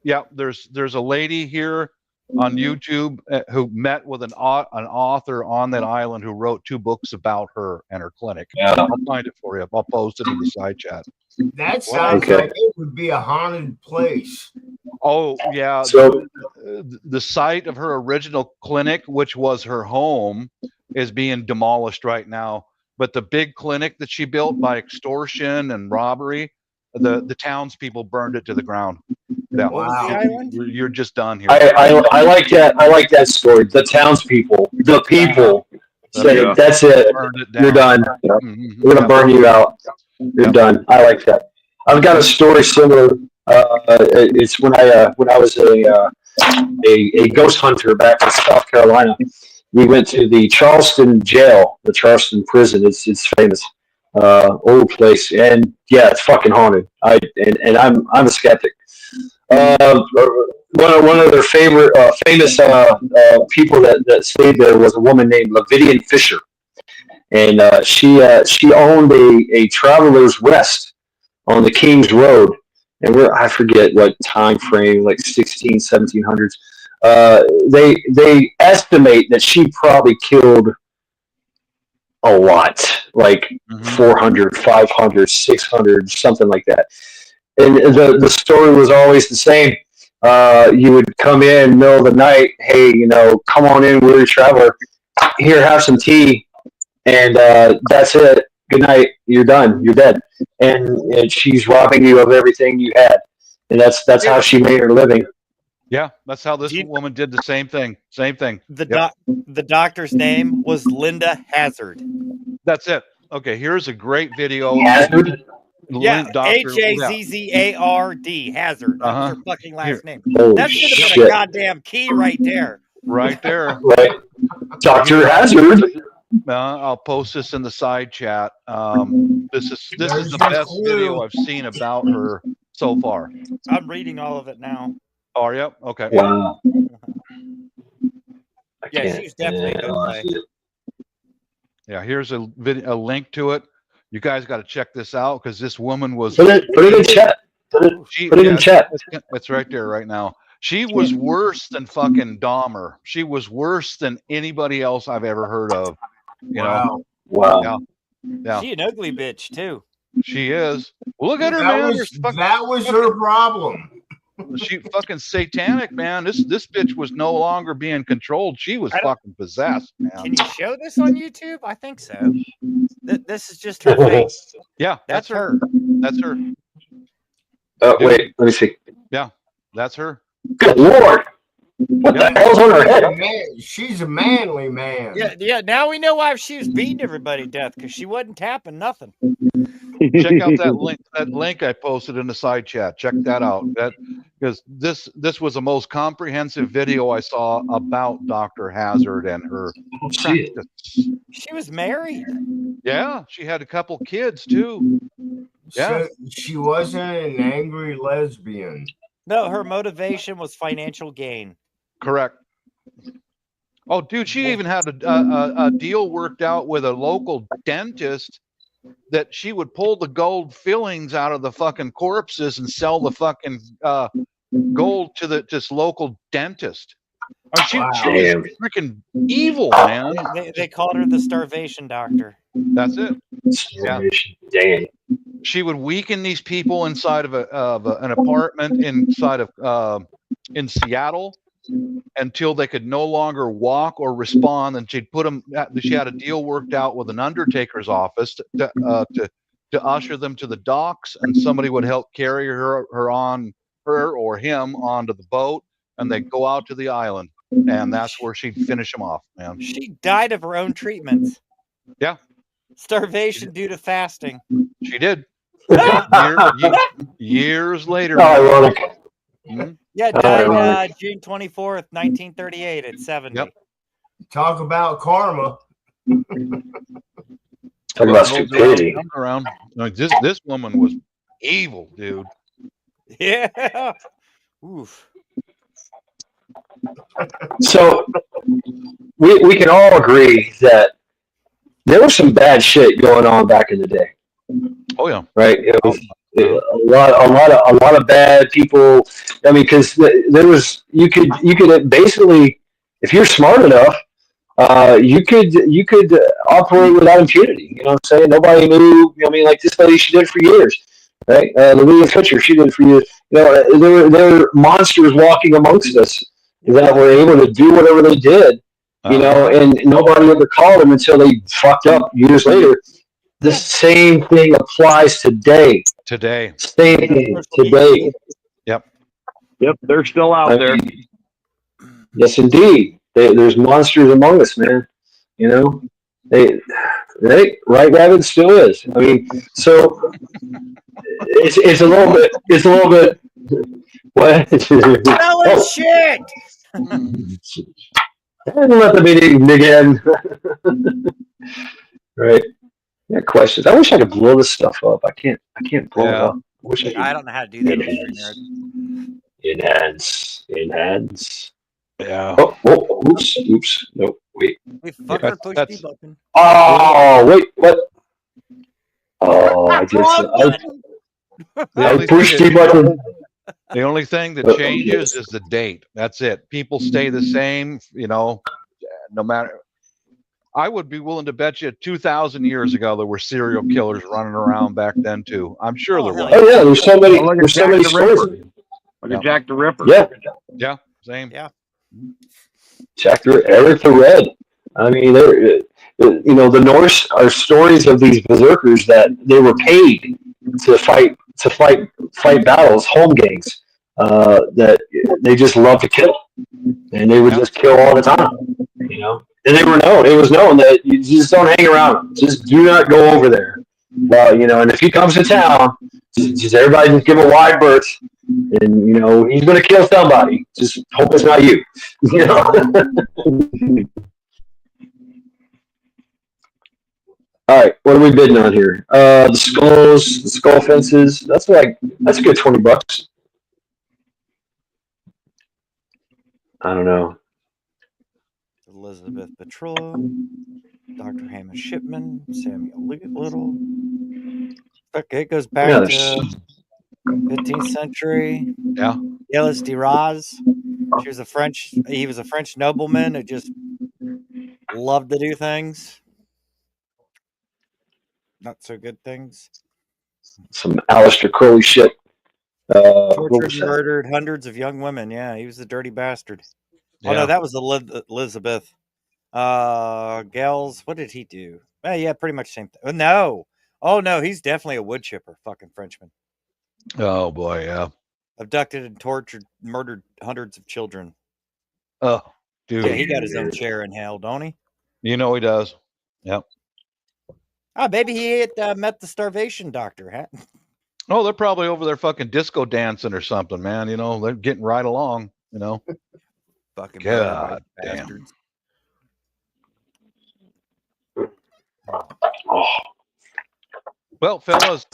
yeah. There's a lady here on YouTube who met with an author on that island who wrote 2 books about her and her clinic. Yeah. I'll find it for you. I'll post it in the side chat. That sounds Okay. like it would be a haunted place. Oh yeah. So The site of her original clinic, which was her home, is being demolished right now. But the big clinic that she built by extortion and robbery, the townspeople burned it to the ground. That What was the island? You're just done here. I like that. I like that story. The townspeople, the people said, Yeah. "That's it. Burned it down. You're done. Mhm. We're gonna burn you out. You're done." I like that. I've got a story similar. It's when I was a ghost hunter back in South Carolina. We went to the Charleston jail, the Charleston prison. It's famous, old place, and yeah, it's fucking haunted. I'm a skeptic. One of their favorite famous people that stayed there was a woman named Lavidian Fisher, and she owned a Traveler's Rest on the King's Road, and I forget what time frame, like 1700s. They estimate that she probably killed a lot, like 400, 500, 600, something like that. And the story was always the same. You would come in middle of the night, hey, come on in, we're a traveler. Here, have some tea, and that's it. Good night. You're done. You're dead. And she's robbing you of everything you had, and that's how she made her living. Yeah, that's how this woman did the same thing. Same thing. The doctor's name was Linda Hazard. That's it. Okay, here's a great video. Hazard? Yeah, Dr. Hazzard. Hazard. That was her fucking last name. Holy That should have been shit. a goddamn key right there. Right there. Right. Dr. Hazard. I'll post this in the side chat. This is the best video I've seen about her so far. I'm reading all of it now. Are you? Okay. Wow. Yeah, she's definitely a good lay. Yeah, here's a link to it. You guys got to check this out because this woman was. Put it in chat. Put it in chat. It's right there right now. She was worse than fucking Dahmer. She was worse than anybody else I've ever heard of. You know? Wow. Yeah. She an ugly bitch too. She is. Well, look at her, That man. was her problem. She fucking satanic, man. This bitch was no longer being controlled. She was fucking possessed, man. Can you show this on YouTube? I think so. This is just her face. Yeah, That's her. That's her. Wait, let me see. Yeah, that's her. Good Lord. What the hell's on her head? She's a manly man. Yeah. Now we know why she was beating everybody to death, because she wasn't tapping nothing. Check out that link. That link I posted in the side chat. Check that out. Because this was the most comprehensive video I saw about Dr. Hazard and her practice. She was married. Yeah, she had a couple kids too. Yeah, So she wasn't an angry lesbian. No, her motivation was financial gain. correct. Oh, dude, she even had a deal worked out with a local dentist that she would pull the gold fillings out of the fucking corpses and sell the fucking gold to this local dentist. I mean, she was freaking evil, man. They called her the starvation doctor. That's it. Starvation. Damn. She would weaken these people inside of an apartment inside of in Seattle, until they could no longer walk or respond. And she'd put them. She had a deal worked out with an undertaker's office to usher them to the docks, and somebody would help carry her or him onto the boat, and they'd go out to the island, and that's where she'd finish them off, man. She died of her own treatments. Yeah. Starvation due to fasting. She did. Years later. Ironic. Yeah, died June 24th, 1938 at 70. Yep. Talk about karma. Talk about stupidity. Around. Like this woman was evil, dude. Yeah. Oof. So we can all agree that there was some bad shit going on back in the day. Oh yeah. Right. It was a lot of bad people. I mean, because there was you could basically, if you're smart enough, you could operate without impunity. You know what I'm saying? Nobody knew. I mean, like this lady, she did it for years, right? Louisa Fisher, she did it for years. You know, there were monsters walking amongst us that were able to do whatever they did. You know, and nobody ever called them until they fucked up years later. The same thing applies today. Today. Same thing today. Yep. Yep, they're still out there. Yes, indeed. There's monsters among us, man. You know, right? Rabbit still is. I mean, so it's a little bit. What? Smelling shit. Let the meeting begin. Right. Yeah, questions. I wish I could blow this stuff up. I can't blow it up. I don't know how to do that. Enhance. Yeah. Oh, oops. No, wait. We fucker push the button. Oh, wait, what? Oh, I pushed the button. The only thing that changes is the date. That's it. People stay the same, you know, no matter. I would be willing to bet you 2,000 years ago there were serial killers running around back then too. I'm sure there was. Oh yeah, there's so many stories. Like a Jack the Ripper. Yeah, same. Yeah. Jack Eric the Red. I mean, you know, the Norse are stories of these berserkers that they were paid to fight battles, home gangs, that they just love to kill, and they would just kill all the time. You know. And it was known that you just don't hang around. Just do not go over there. You know, and if he comes to town, just everybody just give him a wide berth. And, you know, he's going to kill somebody. Just hope it's not you. You know? All right, what are we bidding on here? The skulls, the skull fences. That's a good $20. I don't know. Elizabeth Patrola, Dr. Hammond Shipman, Samuel Little. Okay, it goes back to 15th century. Yeah. Elis de Raz. He was a French nobleman who just loved to do things. Not so good things. Some Aleister Crowley shit. Tortured and murdered hundreds of young women. Yeah, he was a dirty bastard. Yeah. Oh no, that was Elizabeth. Gales, what did he do? Yeah, pretty much the same thing. No. Oh no, he's definitely a wood chipper, fucking Frenchman. Oh boy, yeah. Abducted and tortured, murdered hundreds of children. Oh, dude. Yeah, he got his own chair in hell, don't he? You know he does. Yep. Oh, maybe he met the starvation doctor, huh? Oh, they're probably over there fucking disco dancing or something, man. You know, they're getting right along, you know. Fucking God damn. bastards. Well, fellas,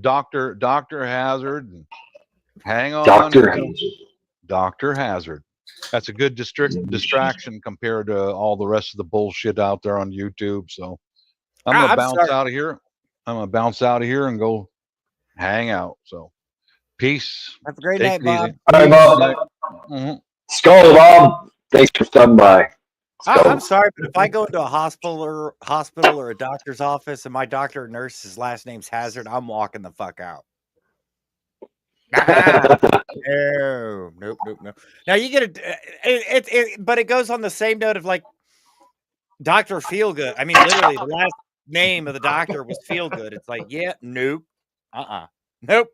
Dr. Hazard, hang on. Dr. Hazard. That's a good distraction compared to all the rest of the bullshit out there on YouTube. So I'm gonna bounce out of here. I'm gonna bounce out of here and go hang out. So peace. Have a great night, Bob. All right, Bob. Mm-hmm. Skull, Bob. Thanks for stopping by. I'm sorry, but if I go into a hospital or a doctor's office and my doctor or nurse's last name's Hazard, I'm walking the fuck out. Nope. Now you get but it goes on the same note of like Dr. Feelgood. I mean, literally, the last name of the doctor was Feelgood. It's like, yeah, nope, nope.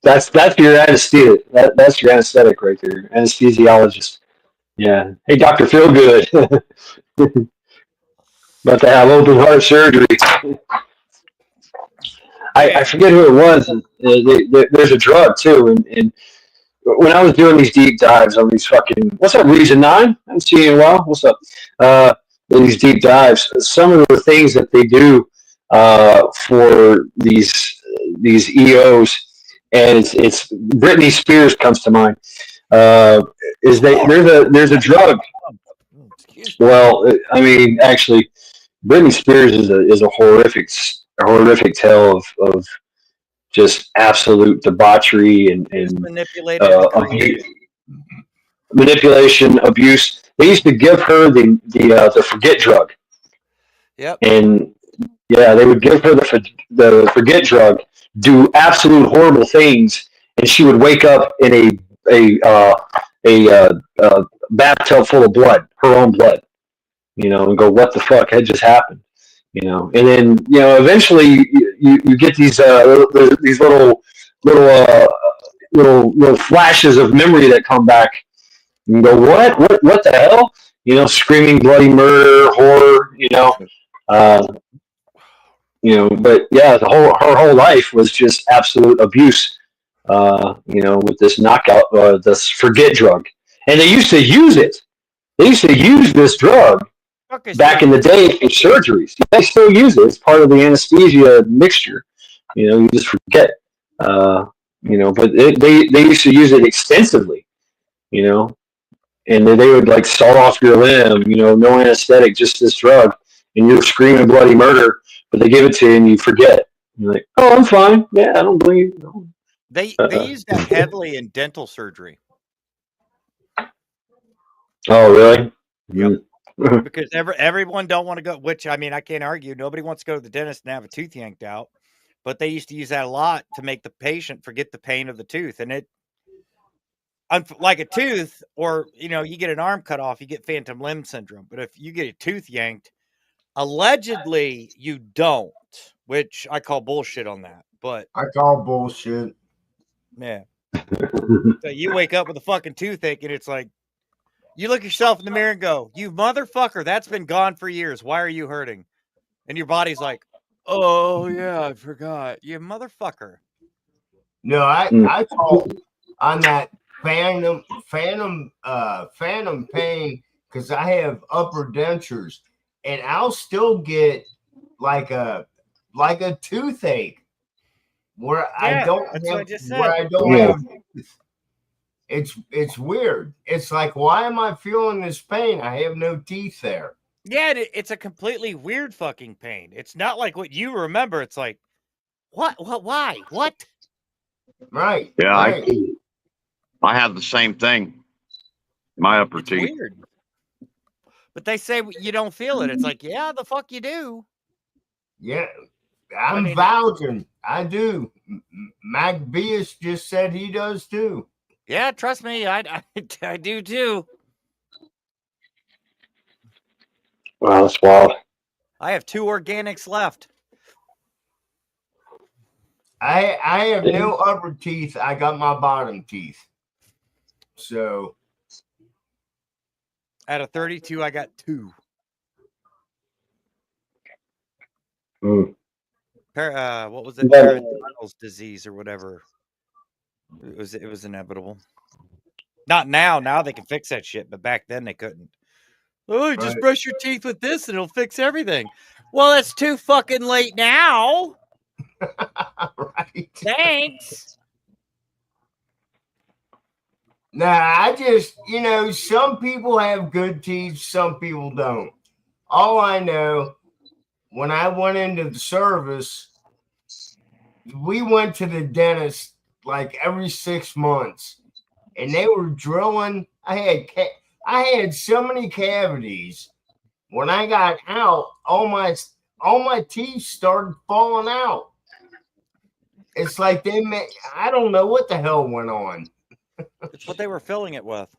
That's your anesthetic. That's your anesthetic right there, anesthesiologist. Yeah. Hey, Doctor Feelgood. About to have open heart surgery. I forget who it was. There's a drug too, and when I was doing these deep dives on these fucking, what's up, Region 9? I haven't seen you in a while. What's up? These deep dives, some of the things that they do for these EOs, and it's Britney Spears comes to mind. Is there's a drug. Well, I mean, actually, Britney Spears is a horrific tale of just absolute debauchery and manipulation, abuse. They used to give her the forget drug. Yep. And yeah, they would give her the forget drug, do absolute horrible things, and she would wake up in a bathtub full of blood, her own blood, and go, "What the fuck had just happened?" And then eventually you get these little flashes of memory that come back. And go, what the hell? Screaming bloody murder, horror. But yeah, her whole life was just absolute abuse. With this knockout, this forget drug, and they used to use it. They used to use this drug back in the day for surgeries. They still use it. It's part of the anesthesia mixture. You just forget. But they used to use it extensively. And they would like saw off your limb. No anesthetic, just this drug, and you're screaming bloody murder. But they give it to you and you forget. You're like, oh, I'm fine. Yeah, I don't believe you. They use that heavily in dental surgery. Oh, really? Yep. Because everyone don't want to go, which I mean, I can't argue. Nobody wants to go to the dentist and have a tooth yanked out, but they used to use that a lot to make the patient forget the pain of the tooth. And it, like a tooth, or you get an arm cut off, you get phantom limb syndrome. But if you get a tooth yanked, allegedly you don't, which I call bullshit on that. But I call bullshit. Yeah. So you wake up with a fucking toothache, and it's like, you look yourself in the mirror and go, "You motherfucker, that's been gone for years. Why are you hurting?" And your body's like, "Oh yeah, I forgot." You motherfucker. No, I call on that phantom pain because I have upper dentures, and I'll still get like a toothache where I don't have. It's weird. It's like, why am I feeling this pain? I have no teeth there. Yeah, it's a completely weird fucking pain. It's not like what you remember. It's like, what? Why? What? Right. Yeah, right. I have the same thing. My upper teeth. Weird. But they say you don't feel it. It's like, yeah, the fuck you do. Yeah, I'm vouching. I do. Mac Beas just said he does too. Yeah, trust me, I do too. Wow, that's wild. I have 2 organics left. I have no upper teeth. I got my bottom teeth. So out of 32, I got 2. What was it? Periodontal disease or whatever. It was inevitable. Not now. Now they can fix that shit, but back then they couldn't. Oh, just brush your teeth with this and it'll fix everything. Well, it's too fucking late now. Right. Thanks. Nah, I just, some people have good teeth, some people don't. All I know, when I went into the service, we went to the dentist like every 6 months, and they were drilling. I had so many cavities. When I got out, all my teeth started falling out. It's like I don't know what the hell went on. It's what they were filling it with.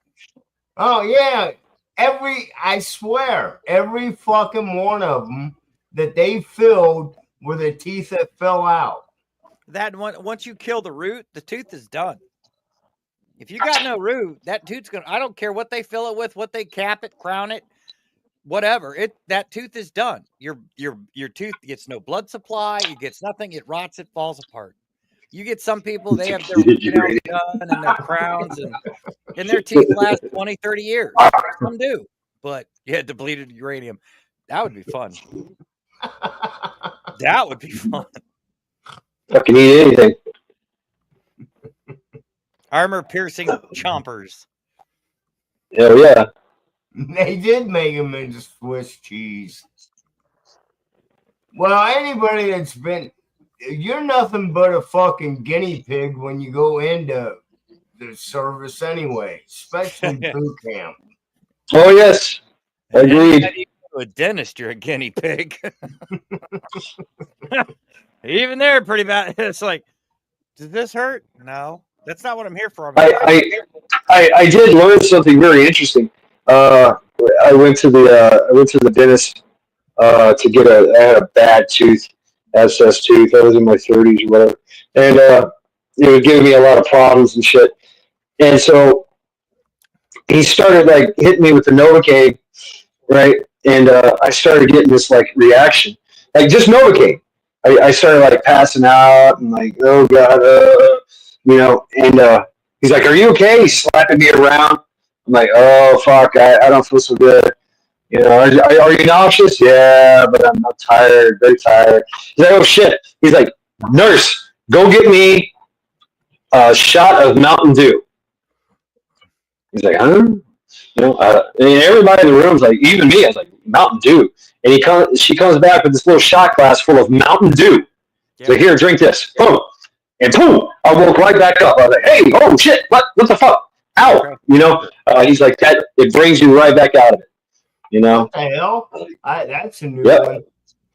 Oh yeah, I swear, every fucking one of them that they filled were the teeth that fell out. That once you kill the root, the tooth is done. If you got no root, that tooth's gonna. I don't care what they fill it with, what they cap it, crown it, whatever. That tooth is done. Your tooth gets no blood supply. It gets nothing. It rots. It falls apart. You get some people, they have their root canals done and their crowns, and their teeth last 20, 30 years. Some do, but yeah, depleted uranium. That would be fun. That would be fun. Fucking eat anything. Armor piercing chompers. Hell yeah. They did make them into Swiss cheese. Well, anybody that's been, you're nothing but a fucking guinea pig when you go into the service anyway, especially boot camp. Oh yes, agreed. Anytime you go to a dentist, you're a guinea pig. Even there, pretty bad. It's like, does this hurt? No, that's not what I'm here for. I did learn something very interesting. I went to the dentist to get I had a bad tooth, abscess tooth. I was in my 30s or whatever, and it was giving me a lot of problems and shit. And so he started like hitting me with the Novocaine, right? And I started getting this like reaction, like just Novocaine. I started like passing out and like, oh god, and he's like, "Are you okay?" He's slapping me around. I'm like, "Oh fuck, I don't feel so good." Are you nauseous? Yeah, but I'm tired, very tired. He's like, "Oh shit." He's like, "Nurse, go get me a shot of Mountain Dew." He's like, "Huh?" And everybody in the room's like, even me, I was like, "Mountain Dew." And she comes back with this little shot glass full of Mountain Dew. Yep. So here, drink this. Boom. And boom, I woke right back up. I was like, "Hey, oh shit, what the fuck? Ow." He's like, that, it brings you right back out of it. What the hell? That's a new one.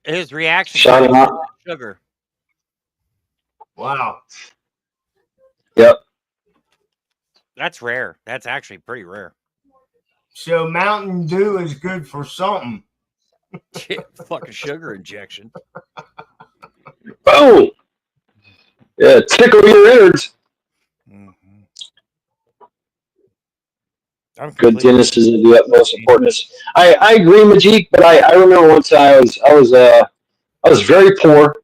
His reaction to sugar. Wow. Yep. That's rare. That's actually pretty rare. So Mountain Dew is good for something. Fucking sugar injection. Boom. Yeah, tickle your innards. Mm-hmm. Good dentist is of the utmost importance. I agree, Majik, but I remember one time I was very poor,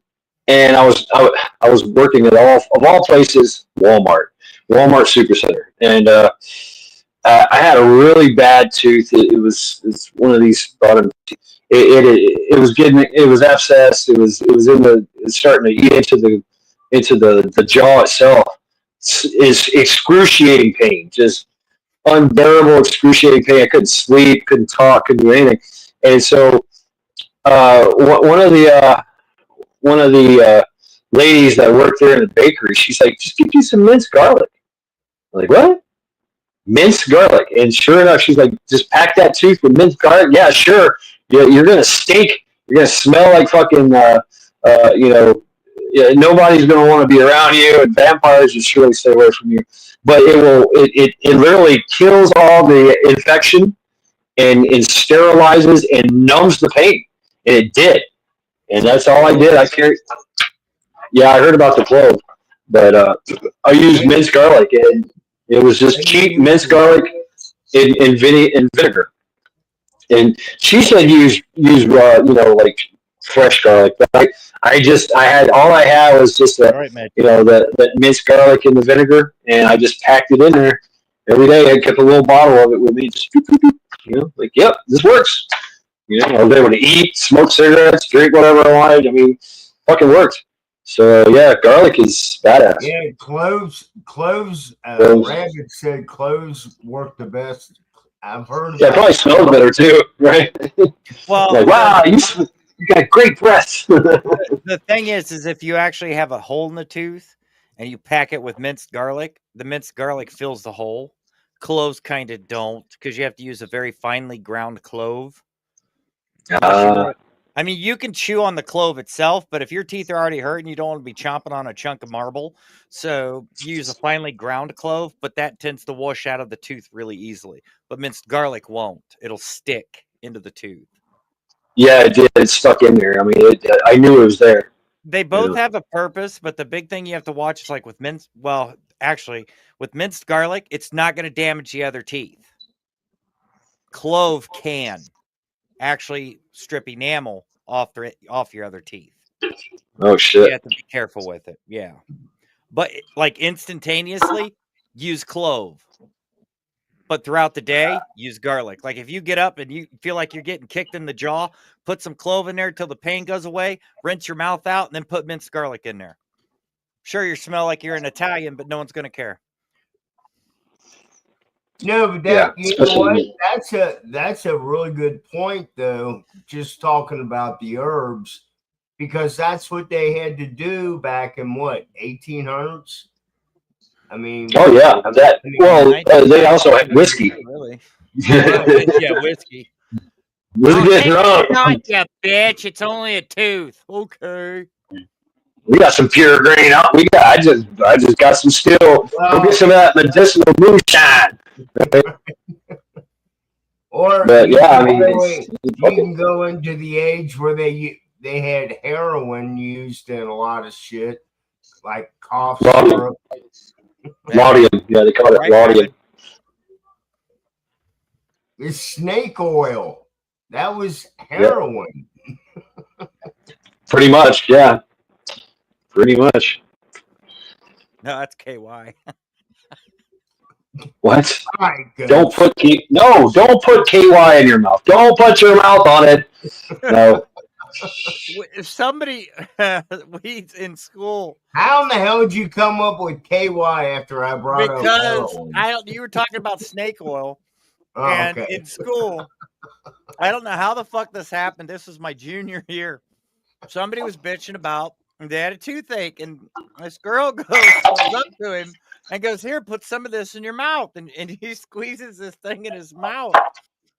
and I was working at all places, Walmart Supercenter, and I had a really bad tooth. It was one of these bottom. It was abscessed. It was starting to eat into the jaw itself. It's excruciating pain, just unbearable, excruciating pain. I couldn't sleep, couldn't talk, couldn't do anything. And so one of the ladies that worked there in the bakery, she's like, "Just give you some minced garlic." I'm like, "What? Minced garlic?" And sure enough, she's like, "Just pack that tooth with minced garlic." Yeah, sure. You're gonna stink. You're gonna smell like fucking. Nobody's gonna want to be around you, and vampires will surely stay away from you. But it literally kills all the infection and sterilizes and numbs the pain. And it did. And that's all I did. I carried. Yeah, I heard about the clove, but I used minced garlic, and it was just cheap minced garlic in vinegar. And she said use like fresh garlic, but I had was just that minced garlic in the vinegar, and I just packed it in there every day. I kept a little bottle of it with me, just like, yep, this works. I was able to eat, smoke cigarettes, drink whatever I wanted. I mean, fucking worked. So yeah, garlic is badass. Yeah, cloves. Rabbit said cloves work the best. I've heard. Yeah, it probably smells better too, right? Well, like, wow, you got great breath. The thing is if you actually have a hole in the tooth and you pack it with minced garlic, the minced garlic fills the hole. Cloves kind of don't, because you have to use a very finely ground clove. I mean, you can chew on the clove itself, but if your teeth are already hurting, you don't want to be chomping on a chunk of marble. So you use a finely ground clove, but that tends to wash out of the tooth really easily. But minced garlic won't. It'll stick into the tooth. Yeah, it did. It's stuck in there. I mean, I knew it was there. They both have a purpose, but the big thing you have to watch is like with minced, well, actually, with minced garlic, it's not going to damage the other teeth. Clove can actually strip enamel off your other teeth. Oh, shit. You have to be careful with it. Yeah. But like instantaneously, use clove. But throughout the day, use garlic. Like if you get up and you feel like you're getting kicked in the jaw, put some clove in there till the pain goes away, rinse your mouth out, and then put minced garlic in there. Sure, you smell like you're an Italian, but no one's going to care. No, but that, you know what? That's a really good point, though. Just talking about the herbs, because that's what they had to do back in what 1800s. I mean, oh yeah, that. Well, they also had whiskey. Really? Yeah, whiskey. Whiskey wrong. Not you bitch. It's only a tooth. Okay. We got some pure grain out. I just got some still. Go get some of that medicinal moonshine. Or but yeah, I mean, you can go into the age where they had heroin used in a lot of shit, like cough syrup. Laudium, yeah, they call it laudium. It's snake oil. That was heroin. Pretty much, yeah. Pretty much. No, that's KY. What? Don't put KY in your mouth. Don't put your mouth on it. No. If somebody weeds in school, how in the hell did you come up with KY after I brought up because you were talking about snake oil, and in school, I don't know how the fuck this happened. This was my junior year. Somebody was bitching about they had a toothache, and this girl goes up to him and goes, "Here, put some of this in your mouth," and he squeezes this thing in his mouth.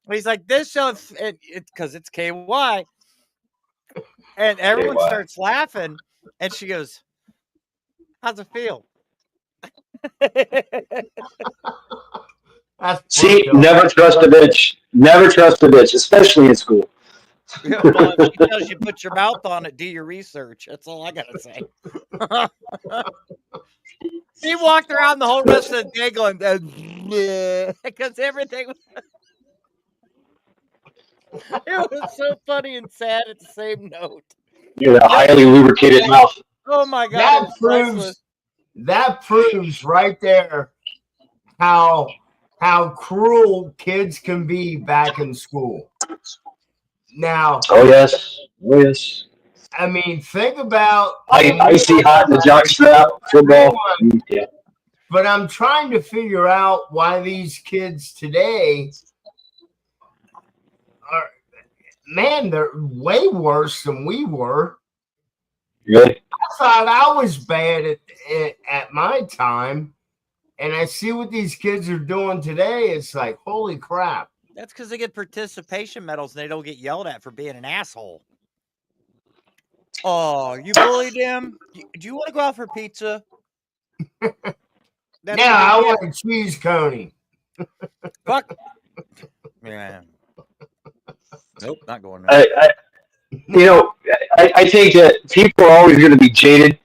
And he's like, "This shows it because it's KY." And everyone starts laughing, and she goes, "How's it feel?" See, never trust a bitch. Never trust a bitch, especially in school. Well, if she tells you put your mouth on it, do your research. That's all I gotta say. He walked around the whole rest of the day going, because everything was... It was so funny and sad at the same note. You're a highly lubricated mouth. Oh my God. That proves right there how cruel kids can be back in school. Now. Oh yes. I mean, think about icy hot in the jockstrap football. Yeah. But I'm trying to figure out why these kids today are, man, they're way worse than we were. Really? I thought I was bad at my time, and I see what these kids are doing today. It's like, holy crap. That's because they get participation medals and they don't get yelled at for being an asshole. Oh, you bullied him? Do you want to go out for pizza? I want a cheese coney. Fuck. Yeah. Nope, not going there. I think that people are always going to be jaded.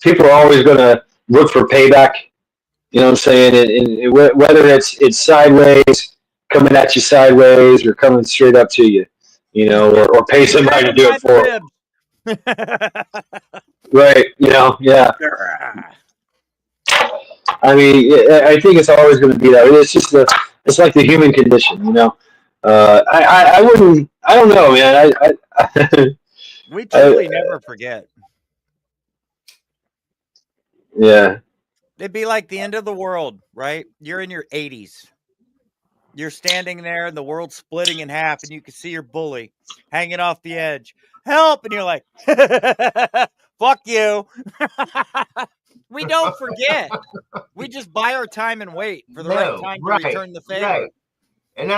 People are always going to look for payback. You know what I'm saying? And whether it's sideways, coming at you sideways, or coming straight up to you, or pay somebody to do it for them. Right, yeah. I mean, I think it's always going to be that. It's like the human condition, I wouldn't. I don't know, man. We truly never forget. Yeah. It'd be like the end of the world, right? You're in your 80s. You're standing there and the world's splitting in half, and you can see your bully hanging off the edge. Help! And you're like, fuck you. We don't forget. We just buy our time and wait for the right time to return the favor. Right. And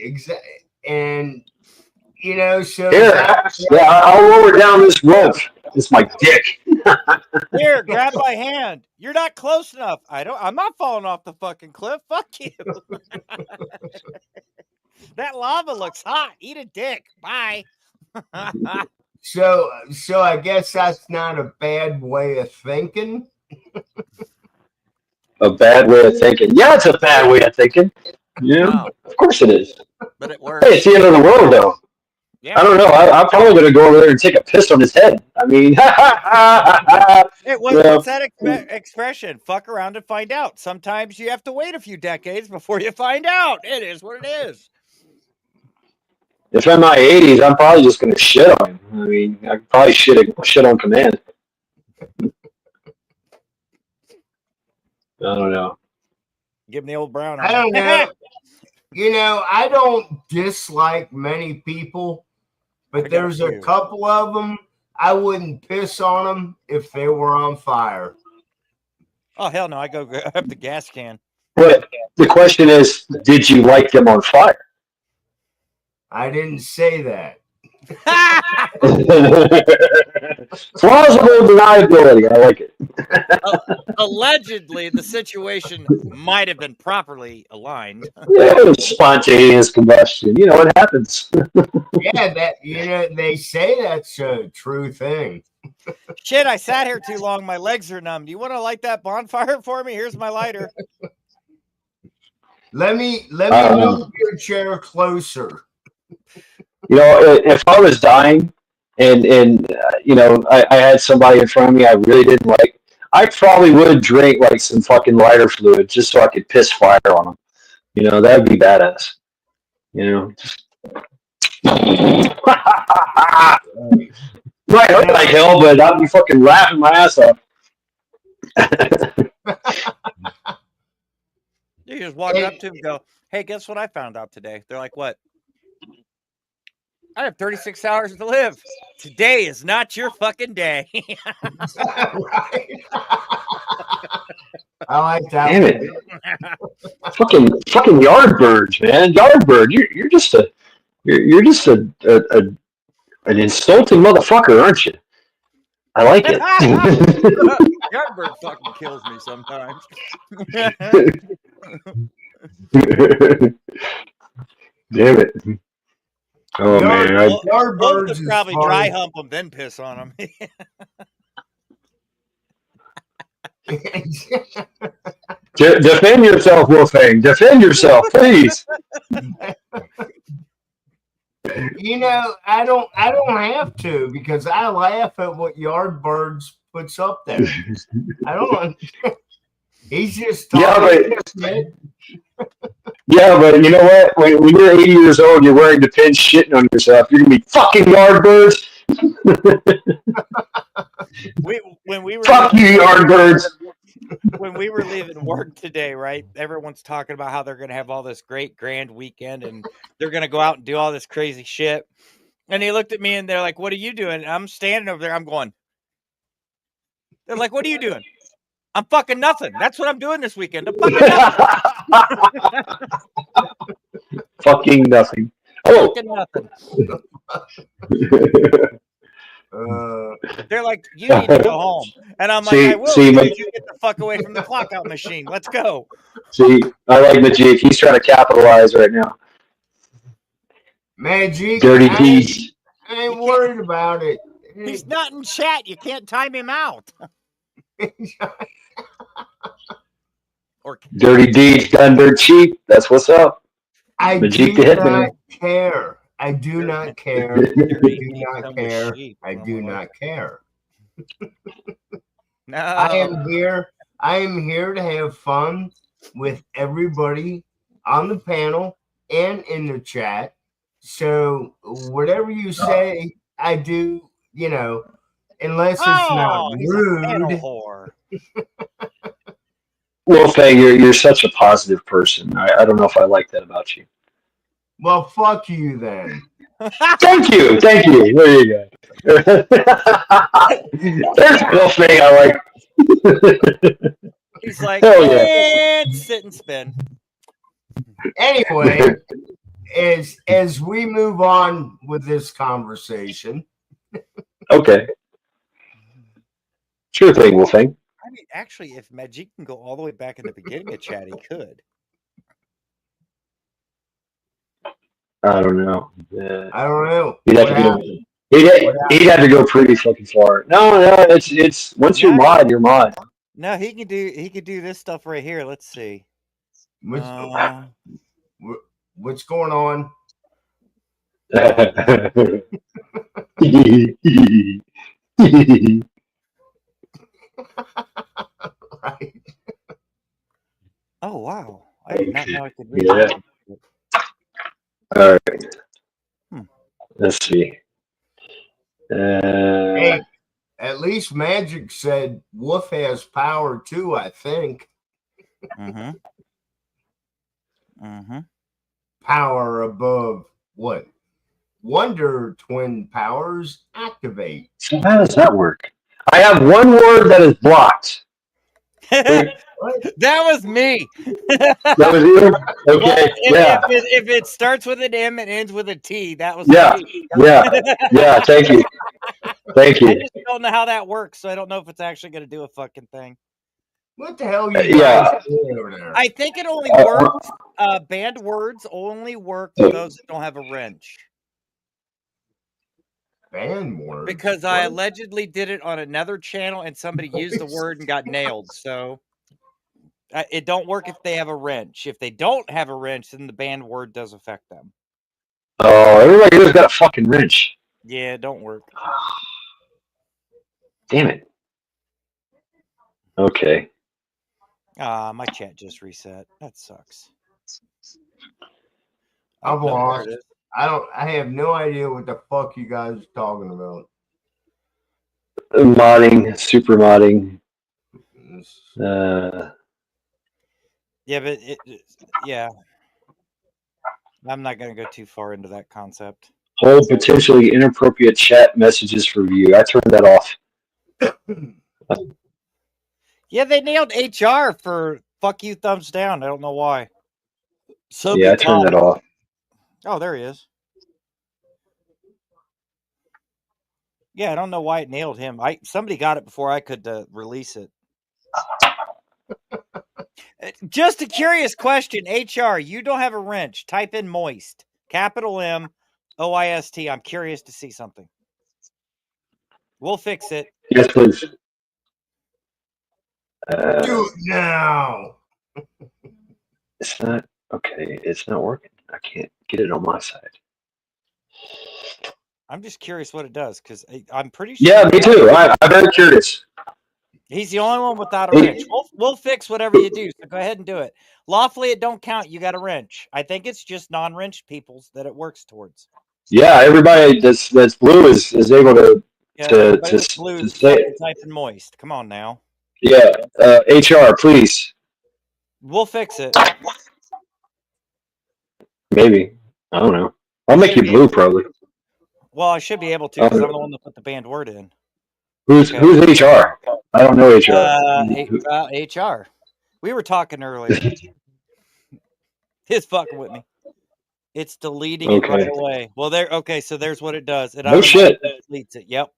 exactly. And You know, so I'll lower down this rope. It's my dick. Here, grab my hand. You're not close enough. I'm not falling off the fucking cliff. Fuck you. That lava looks hot. Eat a dick. Bye. So I guess that's not a bad way of thinking. A bad way of thinking. Yeah, it's a bad way of thinking. Yeah, Wow. of course it is. But it works. Hey, it's the end of the world, though. Yeah. I don't know. I'm probably going to go over there and take a piss on his head. I mean, What's that expression? Fuck around and find out. Sometimes you have to wait a few decades before you find out. It is what it is. If I'm in my 80s, I'm probably just going to shit on him. I mean, I could probably shit on command. I don't know. Give him the old brown. I don't know. You know, I don't dislike many people, but there's a couple of them I wouldn't piss on them if they were on fire. Oh, hell no. I go grab the gas can. But the question is, did you like them on fire? I didn't say that. Plausible deniability. I like it. Allegedly, the situation might have been properly aligned. Yeah, it was spontaneous combustion. You know, it happens. Yeah, they say that's a true thing. Shit, I sat here too long. My legs are numb. Do you want to light that bonfire for me? Here's my lighter. Let me move your chair closer. You know, if I was dying and you know, I had somebody in front of me I really didn't like, I probably would drink like some fucking lighter fluid just so I could piss fire on them. You know, that'd be badass. You know, just might hurt like hell, but I'd be fucking laughing my ass off. You just walk up to him and go, "Hey, guess what I found out today?" They're like, "What?" "I have 36 hours to live. Today is not your fucking day." Right. I like that. Damn it. fucking Yardbirds, man. Yardbird, you're just an insulting motherfucker, aren't you? I like it. Yardbird fucking kills me sometimes. Damn it. Oh, man. Yardbirds probably dry hump them, then piss on them. Defend yourself, Wolfgang. Defend yourself, please. You know, I don't have to, because I laugh at what Yardbirds puts up there. I don't. He's just talking. Yeah, but you know what? When you're 80 years old, you're wearing Depends shitting on yourself. You're gonna be fucking Yardbirds. Fuck you, Yardbirds. When we were leaving work today, right? Everyone's talking about how they're going to have all this great grand weekend and they're going to go out and do all this crazy shit. And he looked at me and they're like, "What are you doing?" And I'm standing over there. I'm going. They're like, "What are you doing?" "I'm fucking nothing. That's what I'm doing this weekend. I'm fucking nothing." Fucking nothing. Oh. Fucking nothing. They're like, "You need to go home." And I'm like, "I will. You get the fuck away from the clock out machine. Let's go." See, I like Majik. He's trying to capitalize right now. Majik, Dirty deeds. I ain't worried about it. He's not in chat. You can't time him out. Or Dirty deeds done dirt cheap. That's what's up. I Majik do the not Hitman. care. I do not care. I do not care. I do not care. No. I am here. I am here to have fun with everybody on the panel and in the chat. So whatever you say, I do, you know, unless it's not rude. Wolfgang, you're such a positive person. I don't know if I like that about you. Well, fuck you then. Thank you. There you go. There's Wolfgang I like. He's like, hell yeah. And sit and spin. Anyway, as we move on with this conversation. Okay. Sure thing, Wolfang. I mean, actually, if Magic can go all the way back in the beginning of chat, he could. I don't know. I don't know. He'd have to go pretty fucking far. No, it's once you're mod, you're mod. No, he could do this stuff right here. Let's see. What's going on? Right. Oh wow! I did not know I could read Yeah. that. All right. Let's see. Hey, at least Magic said Wolf has power too, I think. Power above what? Wonder Twin powers activate. So how does that work? I have one word that is blocked. That was me. That was you? Okay. Well, if it starts with an M and ends with a T, that was me. Yeah. Thank you. I just don't know how that works, so I don't know if it's actually going to do a fucking thing. What the hell are you guys doing over there? I think it only works. Banned words only work for those that don't have a wrench. Banned words? Because I allegedly did it on another channel and somebody used the word and got nailed. So it don't work if they have a wrench. If they don't have a wrench, then the banned word does affect them. Oh, everybody here's got a fucking wrench. Yeah, it don't work. Damn it. Okay. My chat just reset. That sucks. I've lost. I have no idea what the fuck you guys are talking about. Modding, super modding. Yeah, but yeah. I'm not going to go too far into that concept. Hold potentially inappropriate chat messages for view. I turned that off. Yeah, they nailed HR for fuck you, thumbs down. I don't know why. So yeah, I turned that off. Oh, there he is. Yeah, I don't know why it nailed him. Somebody got it before I could release it. Just a curious question. HR, you don't have a wrench. Type in moist. Capital M OIST. I'm curious to see something. We'll fix it. Yes, please. Do it now. It's not okay. It's not working. I can't get it on my side. I'm just curious what it does because I'm pretty sure. Yeah, me too. I'm very curious. He's the only one without a wrench. We'll fix whatever you do. So go ahead and do it. Lawfully, it don't count. You got a wrench. I think it's just non-wrenched people's that it works towards. Yeah, everybody that's blue is able to say type in moist. Come on now. Yeah, HR, please. We'll fix it. Maybe. I don't know. I'll make you blue probably. Well, I should be able to because I'm the one that put the banned word in. Who's HR? I don't know HR. HR. We were talking earlier. He's fucking with me. It's deleting it right away. Well, so there's what it does. It shit. Deletes it. Yep.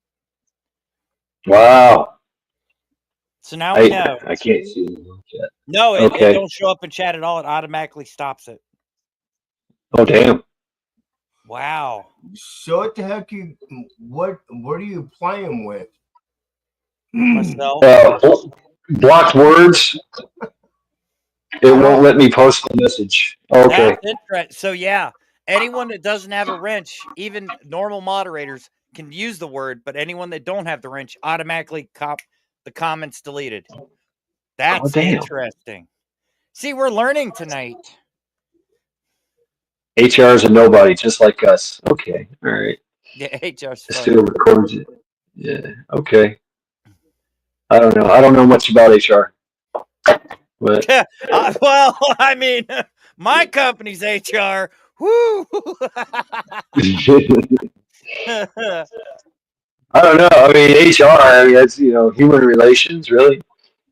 Wow. So now we know. I can't see it yet. No, it don't show up in chat at all. It automatically stops it. Oh damn. Wow. So what the heck what are you playing with? Myself. Blocked words. It won't let me post the message. Okay. That's interesting. So yeah, anyone that doesn't have a wrench, even normal moderators, can use the word, but anyone that don't have the wrench automatically the comments deleted. That's interesting. See, we're learning tonight. HR is a nobody, just like us. Okay, all right. Yeah, HR's still records it. Yeah, okay. I don't know. I don't know much about HR. But well, I mean, my company's HR. Woo! I don't know. I mean, HR. I mean, that's human relations, really.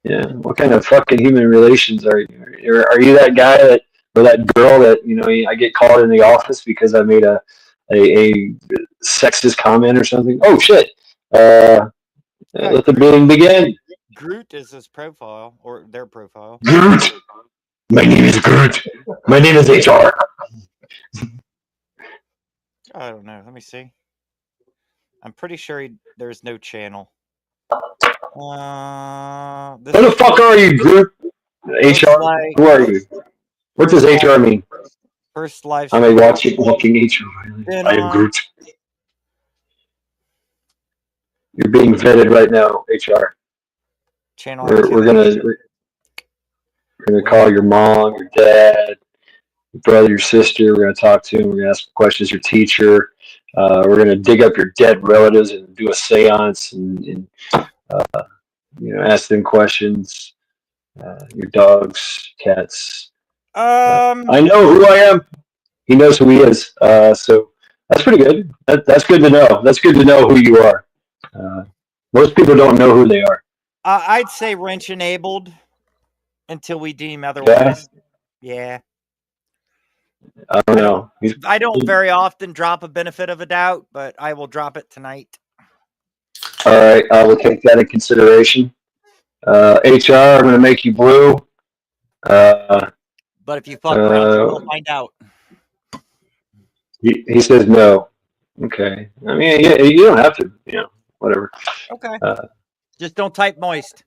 Yeah. What kind of fucking human relations are you? Are you that guy that or that girl that I get called in the office because I made a sexist comment or something. Oh shit! Let the meeting begin. Groot is his profile or their profile. Groot. My name is Groot. My name is HR. I don't know. Let me see. I'm pretty sure there's no channel. Who the fuck are you, Groot? HR? Who are you? What does HR mean? First live I'm a walking HR. I am Groot. You're being vetted right now, HR. Channel. We're gonna call your mom, your dad, your brother, your sister. We're gonna talk to him. We're gonna ask questions. Your teacher. We're gonna dig up your dead relatives and do a séance and ask them questions. Your dogs, cats. I know who I am. He knows who he is. So that's pretty good. That's good to know. That's good to know who you are. Most people don't know who they are. I'd say wrench enabled until we deem otherwise. Yeah. I don't know. I don't very often drop a benefit of a doubt, but I will drop it tonight. All right. I will take that in consideration. HR, I'm going to make you blue. But if you fuck around, you'll find out. He says no. Okay. I mean, you don't have to, whatever. Okay. Just don't type moist.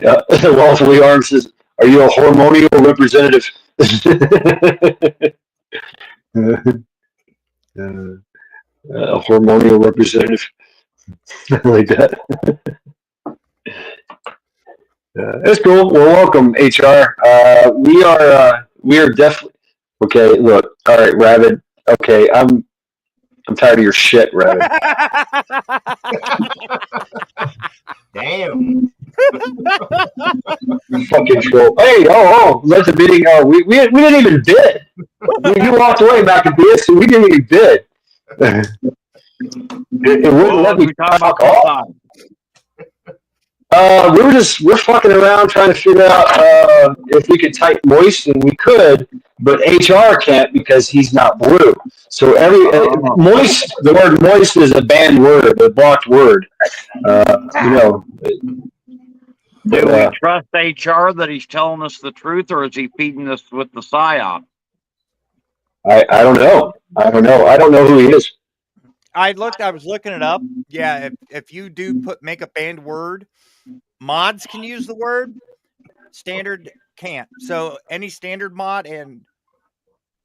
Lawfully Armed says, are you a hormonal representative? A hormonal representative. Like that. It's cool. Well, welcome, HR. We are definitely okay. Look, all right, Rabbit. Okay, I'm tired of your shit, Rabbit. Damn. Fucking troll. Hey, let the bidding. We didn't even bid. You walked away, Maccabeus, so we didn't even bid. It wouldn't let me fuck off. We're fucking around trying to figure out if we could type moist, and we could, but HR can't because he's not blue. So moist, the word moist is a banned word, a blocked word. Do we trust HR that he's telling us the truth, or is he feeding us with the psyop? I don't know. I don't know who he is. I was looking it up. Yeah, if you do make a banned word, mods can use the word. Standard can't. So any standard mod and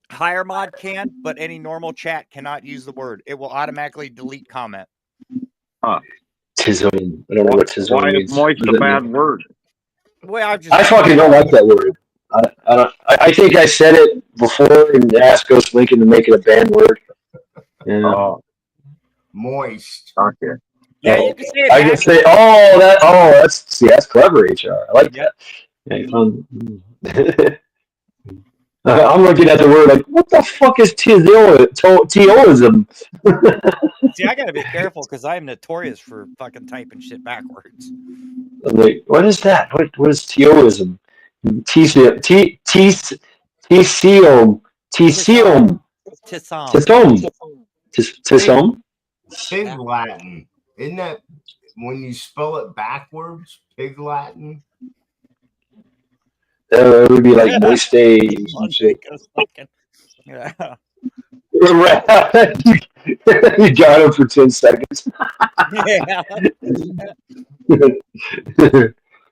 higher mod can, but any normal chat cannot use the word. It will automatically delete comment. Tism. I don't know what tism means. Why is moist a bad word? Well, I fucking don't like that word. I think I said it before and asked Ghost Lincoln to make it a banned word. Yeah. Moist. Okay. Yeah, you can say it. I can say, that's clever, HR. I like that. Yeah, I'm looking at the word like, what the fuck is Teoism? See, I gotta be careful because I'm notorious for fucking typing shit backwards. I'm like, what is that? What is Teoism? Tisium. Pig Latin. Isn't that when you spell it backwards? Pig Latin. It would be like moist day. Yeah. You got him for 10 seconds. Yeah.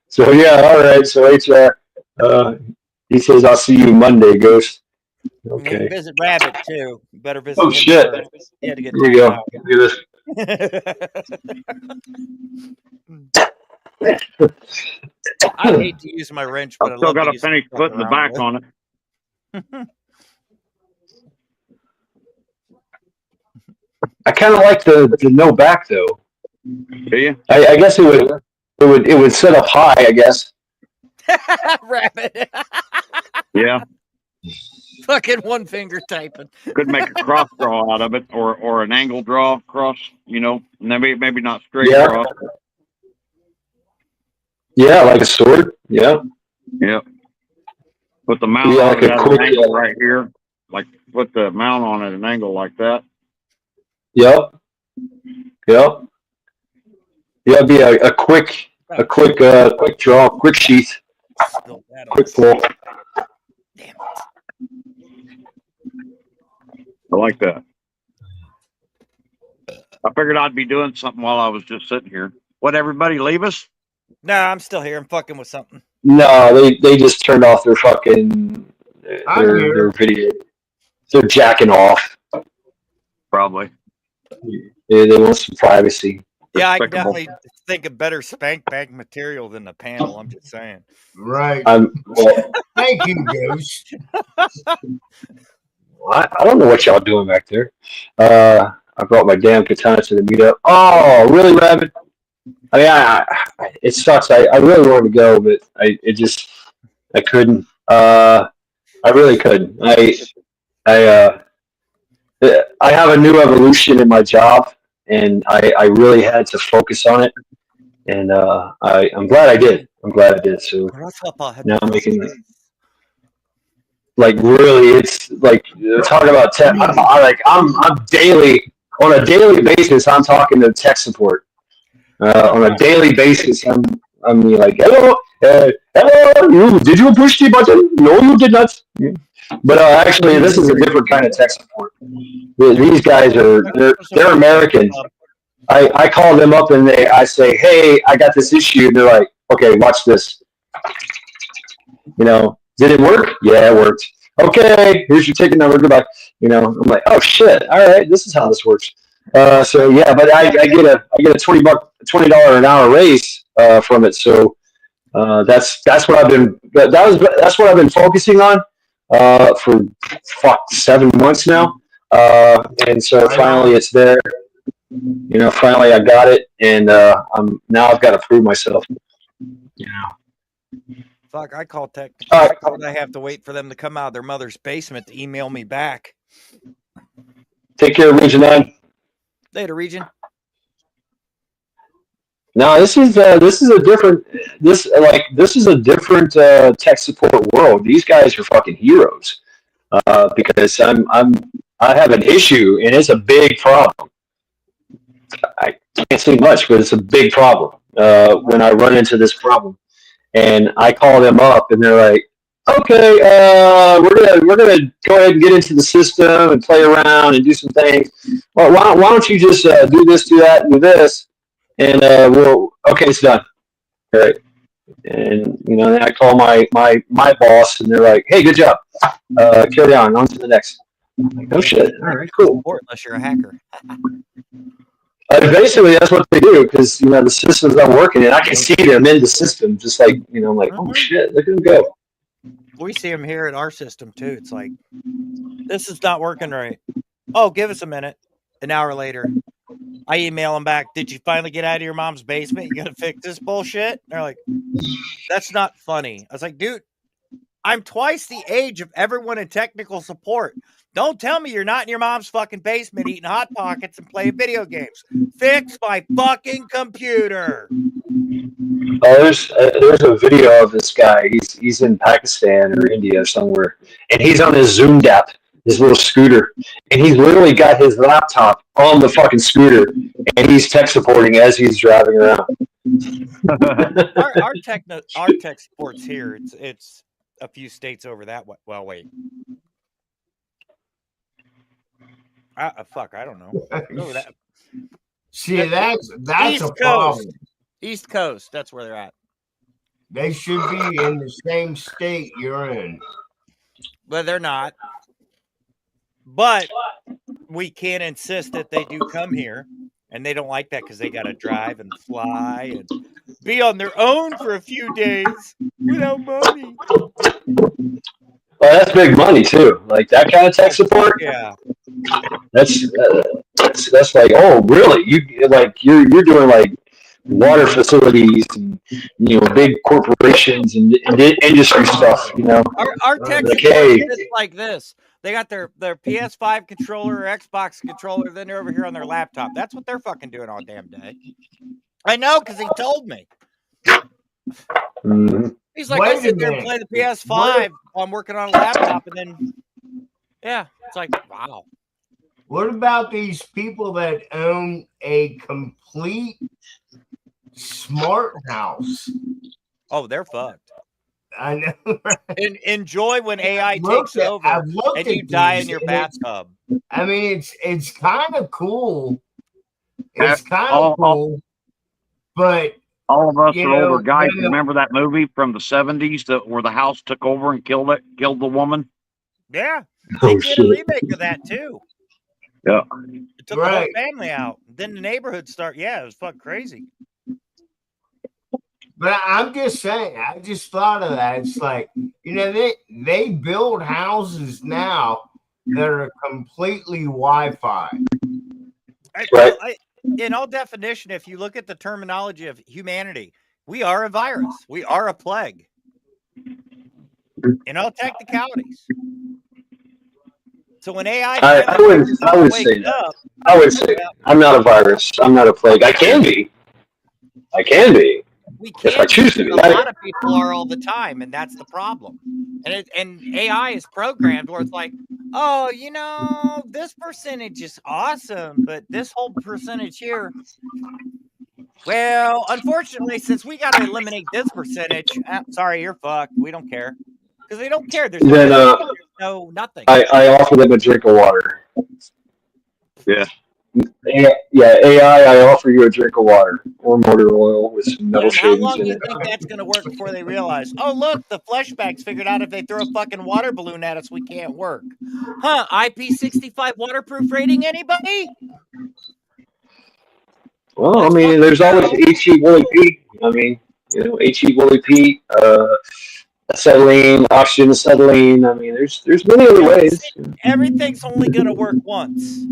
So yeah, all right. So HR, he says, "I'll see you Monday, Ghost." Okay. You visit Rabbit too. You better visit. Oh shit! He had to get Here we go. Look at this. I hate to use my wrench, but I've still got to finish putting the back with. on it. I kind of like the no back though. Do you? I guess it would set up high. I guess. Rabbit. Yeah. Fucking one finger typing. Could make a cross draw out of it, or an angle draw cross. Maybe not straight cross. Yeah, like a sword. Yeah. Yep. Put the mount Yeah, on like it a at quick. an angle right here. Like put the mount on at an angle like that. Yep. Yep. Yeah, it'd be a quick draw, quick sheath, Spilled that on quick the pull. Damn I like that. I figured I'd be doing something while I was just sitting here. What, everybody leave us? No, I'm still here. I'm fucking with something. No, they just turned off their fucking their video. They're jacking off. Probably. They want some privacy. Yeah, I Despicable. definitely think of better spank bank material than the panel. I'm just saying. Right. Well, Thank you, Ghost. I don't know what y'all doing back there. I brought my damn katana to the meetup. Oh, really, Rabbit? I mean, it sucks. I really wanted to go, but I couldn't. I really couldn't. I have a new evolution in my job, and I really had to focus on it, and I'm glad I did. So now I'm making like really, it's like talking about tech. I'm daily on a daily basis. I'm talking to tech support on a daily basis. I'm like, hello, hello. Did you push the button? No, you did not. But actually, this is a different kind of tech support. These guys they're American. I call them up and I say, hey, I got this issue. They're like, okay, watch this. Did it work? Yeah, it worked. Okay, here's your ticket number. Goodbye. I'm like, oh shit. All right, this is how this works. So yeah, but I get a $20 an hour raise from it. So that's what I've been that's what I've been focusing on for 7 months now. And so finally it's there. Finally I got it, and I've got to prove myself. Fuck, I call tech. And I have to wait for them to come out of their mother's basement to email me back. Take care, Region 9. Later, Region. No, this is a different tech support world. These guys are fucking heroes because I have an issue, and it's a big problem. I can't say much, but it's a big problem when I run into this problem. And I call them up, and they're like, "Okay, we're gonna go ahead and get into the system and play around and do some things. Well, why don't you just do this, do that, and do this, and okay, it's done. All right." And then I call my boss, and they're like, "Hey, good job. Carry on to the next." I'm like, no shit. All right, cool. Unless you're a hacker. Basically, that's what they do because the system's not working, and I can see them in the system. Just like I'm like, oh shit, look at them go. We see them here in our system too. It's like, this is not working right. Oh, give us a minute. An hour later, I email them back. Did you finally get out of your mom's basement? You gonna fix this bullshit? And they're like, that's not funny. I was like, dude, I'm twice the age of everyone in technical support. Don't tell me you're not in your mom's fucking basement eating Hot Pockets and playing video games. Fix my fucking computer. Oh, there's a video of this guy. He's in Pakistan or India or somewhere, and he's on his Zoomed app, his little scooter, and he's literally got his laptop on the fucking scooter, and he's tech supporting as he's driving around. our tech support's here. It's a few states over that way. Well, wait. Fuck, I don't know. That. See, that's East a problem. Coast. East Coast, that's where they're at. They should be in the same state you're in. But they're not. But we can't insist that they do come here, and they don't like that because they got to drive and fly and be on their own for a few days without money. Well, that's big money too. Like that kind of tech support. Yeah. That's like, oh, really? You're doing like water facilities and big corporations and industry stuff. Our tech like, support is like this. They got their PS5 controller or Xbox controller, then they're over here on their laptop. That's what they're fucking doing all damn day. I know, because he told me. Mm-hmm. He's like, Wait I sit a there and minute. play the PS5 while I'm working on a laptop, and then, yeah, it's like, wow. What about these people that own a complete smart house? Oh, they're fucked. I know. Right? And enjoy when AI takes I've over looked and at you die in these, your and bathtub. I mean, it's kind of cool. It's kind all- of cool, but All of us you are older know, guys. when the- Remember that movie from the 70s where the house took over and killed the woman? Yeah, they Oh, did a shit. remake of that too. Yeah. It took the whole Right. family out. Then the neighborhood yeah, it was fucking crazy. But I'm just saying, I just thought of that. It's like, you know, they build houses now that are completely Wi-Fi. Right. In all definition, if you look at the terminology of humanity, we are a virus. We are a plague. In all technicalities. So when AI I would say that. up, I would say I'm not a virus. I'm not a plague. I can be. I can be. we If I can choose to be. be. A lot of people are all the time, and that's the problem. And AI is programmed where it's like, oh, you know, this percentage is awesome, but this whole percentage here, well, unfortunately, since we got to eliminate this percentage, sorry, you're fucked. We don't care because they don't care. There's no, Then there's no nothing. I offer them a drink of water. Yeah. Yeah, AI, I offer you a drink of water or motor oil with some metal And how shavings long do in you it. think that's going to work before they realize, oh, look, the fleshbacks figured out if they throw a fucking water balloon at us, we can't work. Huh, IP65 waterproof rating, anybody? Well, I mean, there's always HE Woolly Pete. I mean, you know, HE Woolly Pete, acetylene, oxygen acetylene. I mean, there's many other ways. Everything's only going to work once.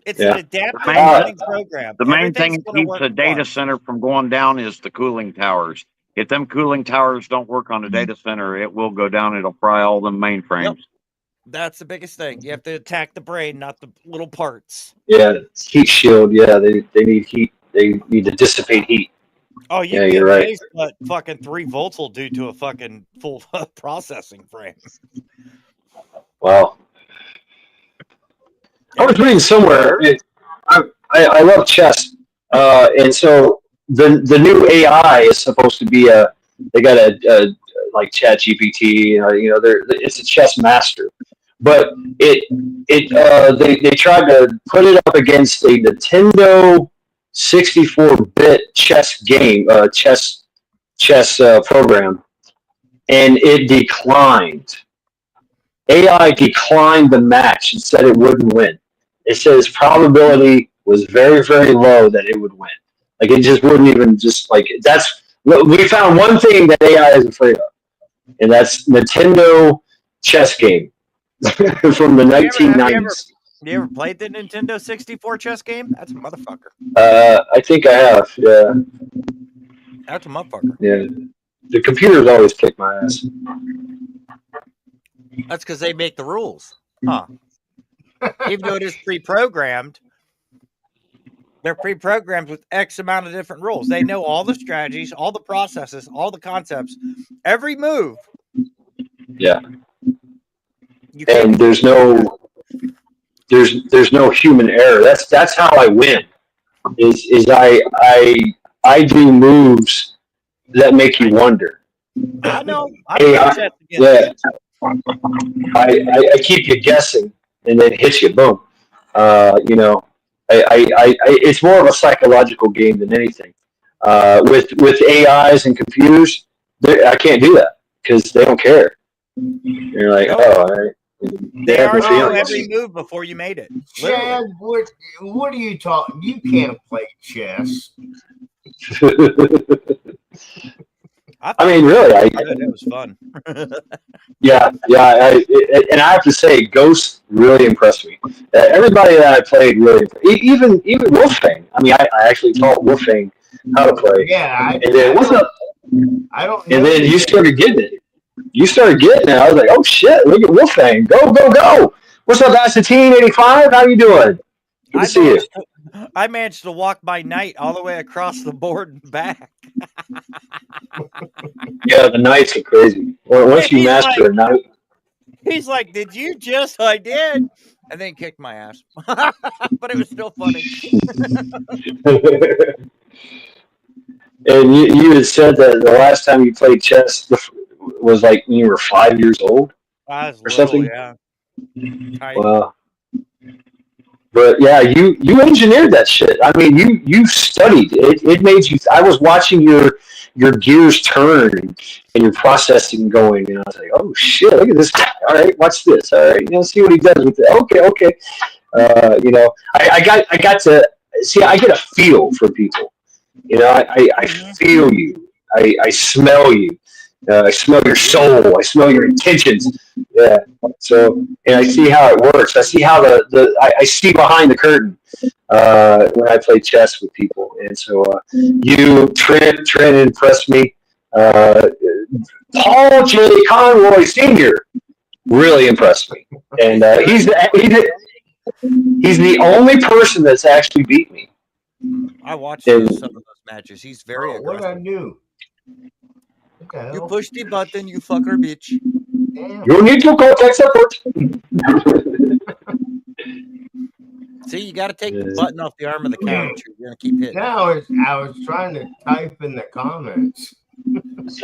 It's Yeah. an adaptive The main- learning program. The main Everything's thing that gonna keeps work a data once. center from going down is the cooling towers. If them cooling towers don't work on the data center, it will go down. It'll fry all them mainframes. Yep. That's the biggest thing. You have to attack the brain, not the little parts. Yeah, heat shield. Yeah, they need heat. They need to dissipate heat. Oh, you'd Yeah, be you're right. amazed what fucking 3 volts will do to a fucking full processing frame. Wow. I was reading somewhere. I love chess, and so the new AI is supposed to be they got a like ChatGPT. You know, it's a chess master, but they tried to put it up against a Nintendo 64-bit chess game, chess program, and it declined. AI declined the match and said it wouldn't win. It said its probability was very, very low that it would win. Like it just wouldn't even we found one thing that AI is afraid of, and that's Nintendo chess game from the 1990s. Have you ever played the Nintendo 64 chess game? That's a motherfucker. I think I have. Yeah. That's a motherfucker. Yeah. The computers always kick my ass. That's because they make the rules. Huh. Even though it is pre-programmed, they're pre-programmed with X amount of different rules. They know all the strategies, all the processes, all the concepts, every move. Yeah. And there's no human error. That's how I win. Is I do moves that make you wonder. I know. Yeah. I keep you guessing and then hit you. Boom. You know, it's more of a psychological game than anything. With AIs and computers, I can't do that because they don't care. You're like, oh, all right. They already know every move before you made it. Chad, what are you talking? You can't play chess. I mean, really, it was fun. Yeah. And I have to say, Ghost really impressed me. Everybody that I played really, even Wolfgang. I mean, I actually taught Wolfgang how to play. Yeah. And then what's up? I don't. And then you started getting it. I was like, oh shit! Look at Wolfgang. Go! What's up, Asatine85? How you doing? Good to see you. I managed to walk by night all the way across the board and back. Yeah, the nights are crazy. Well, once you master a night. He's like, "Did you just?" I did, and then kicked my ass. But it was still funny. And you had said that the last time you played chess was like when you were 5 years old I was or little, something. yeah. Wow. But yeah, you engineered that shit. I mean, you studied it. It made you. I was watching your gears turn and your processing going, and I was like, oh shit, look at this guy. All right, watch this. All right, see what he does with it. Okay. I got to see. I get a feel for people. I feel you. I smell you. I smell your soul. I smell your intentions. Yeah. So, and I see how it works. I see how I see behind the curtain when I play chess with people. And so, Trent impressed me. Paul J. Conroy Sr. really impressed me. And he's the only person that's actually beat me. I watched some of those matches. He's very aggressive. What I knew. You push the button, you fucker bitch. Damn. You need to go tech support. See, you got to take the button off the arm of the couch. You're going to keep hitting. Now I was trying to type in the comments.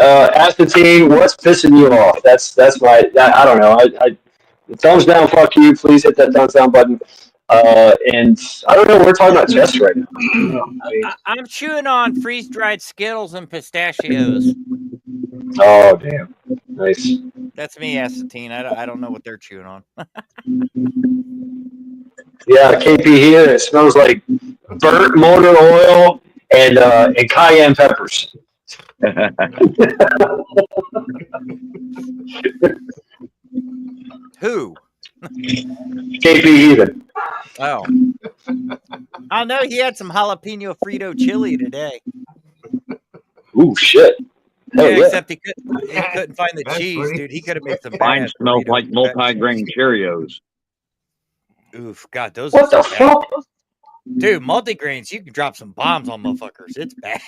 Ask the team what's pissing you off. That's my. I don't know. I thumbs down. Fuck you. Please hit that thumbs down button. And I don't know. We're talking about chess right now. I'm chewing on freeze-dried Skittles and pistachios. Oh damn! Nice. That's me, Acetine. I don't know what they're chewing on. Yeah, KP here. It smells like burnt motor oil and cayenne peppers. Who? KP Heathen. Oh. I know he had some jalapeno Frito chili today. Ooh, shit. Yeah, except he couldn't find the cheese, dude. He could have made some. Mine smells like multi-grain Cheerios. Oof, God, those. What the fuck? Dude, multigrains, you can drop some bombs on motherfuckers. It's bad.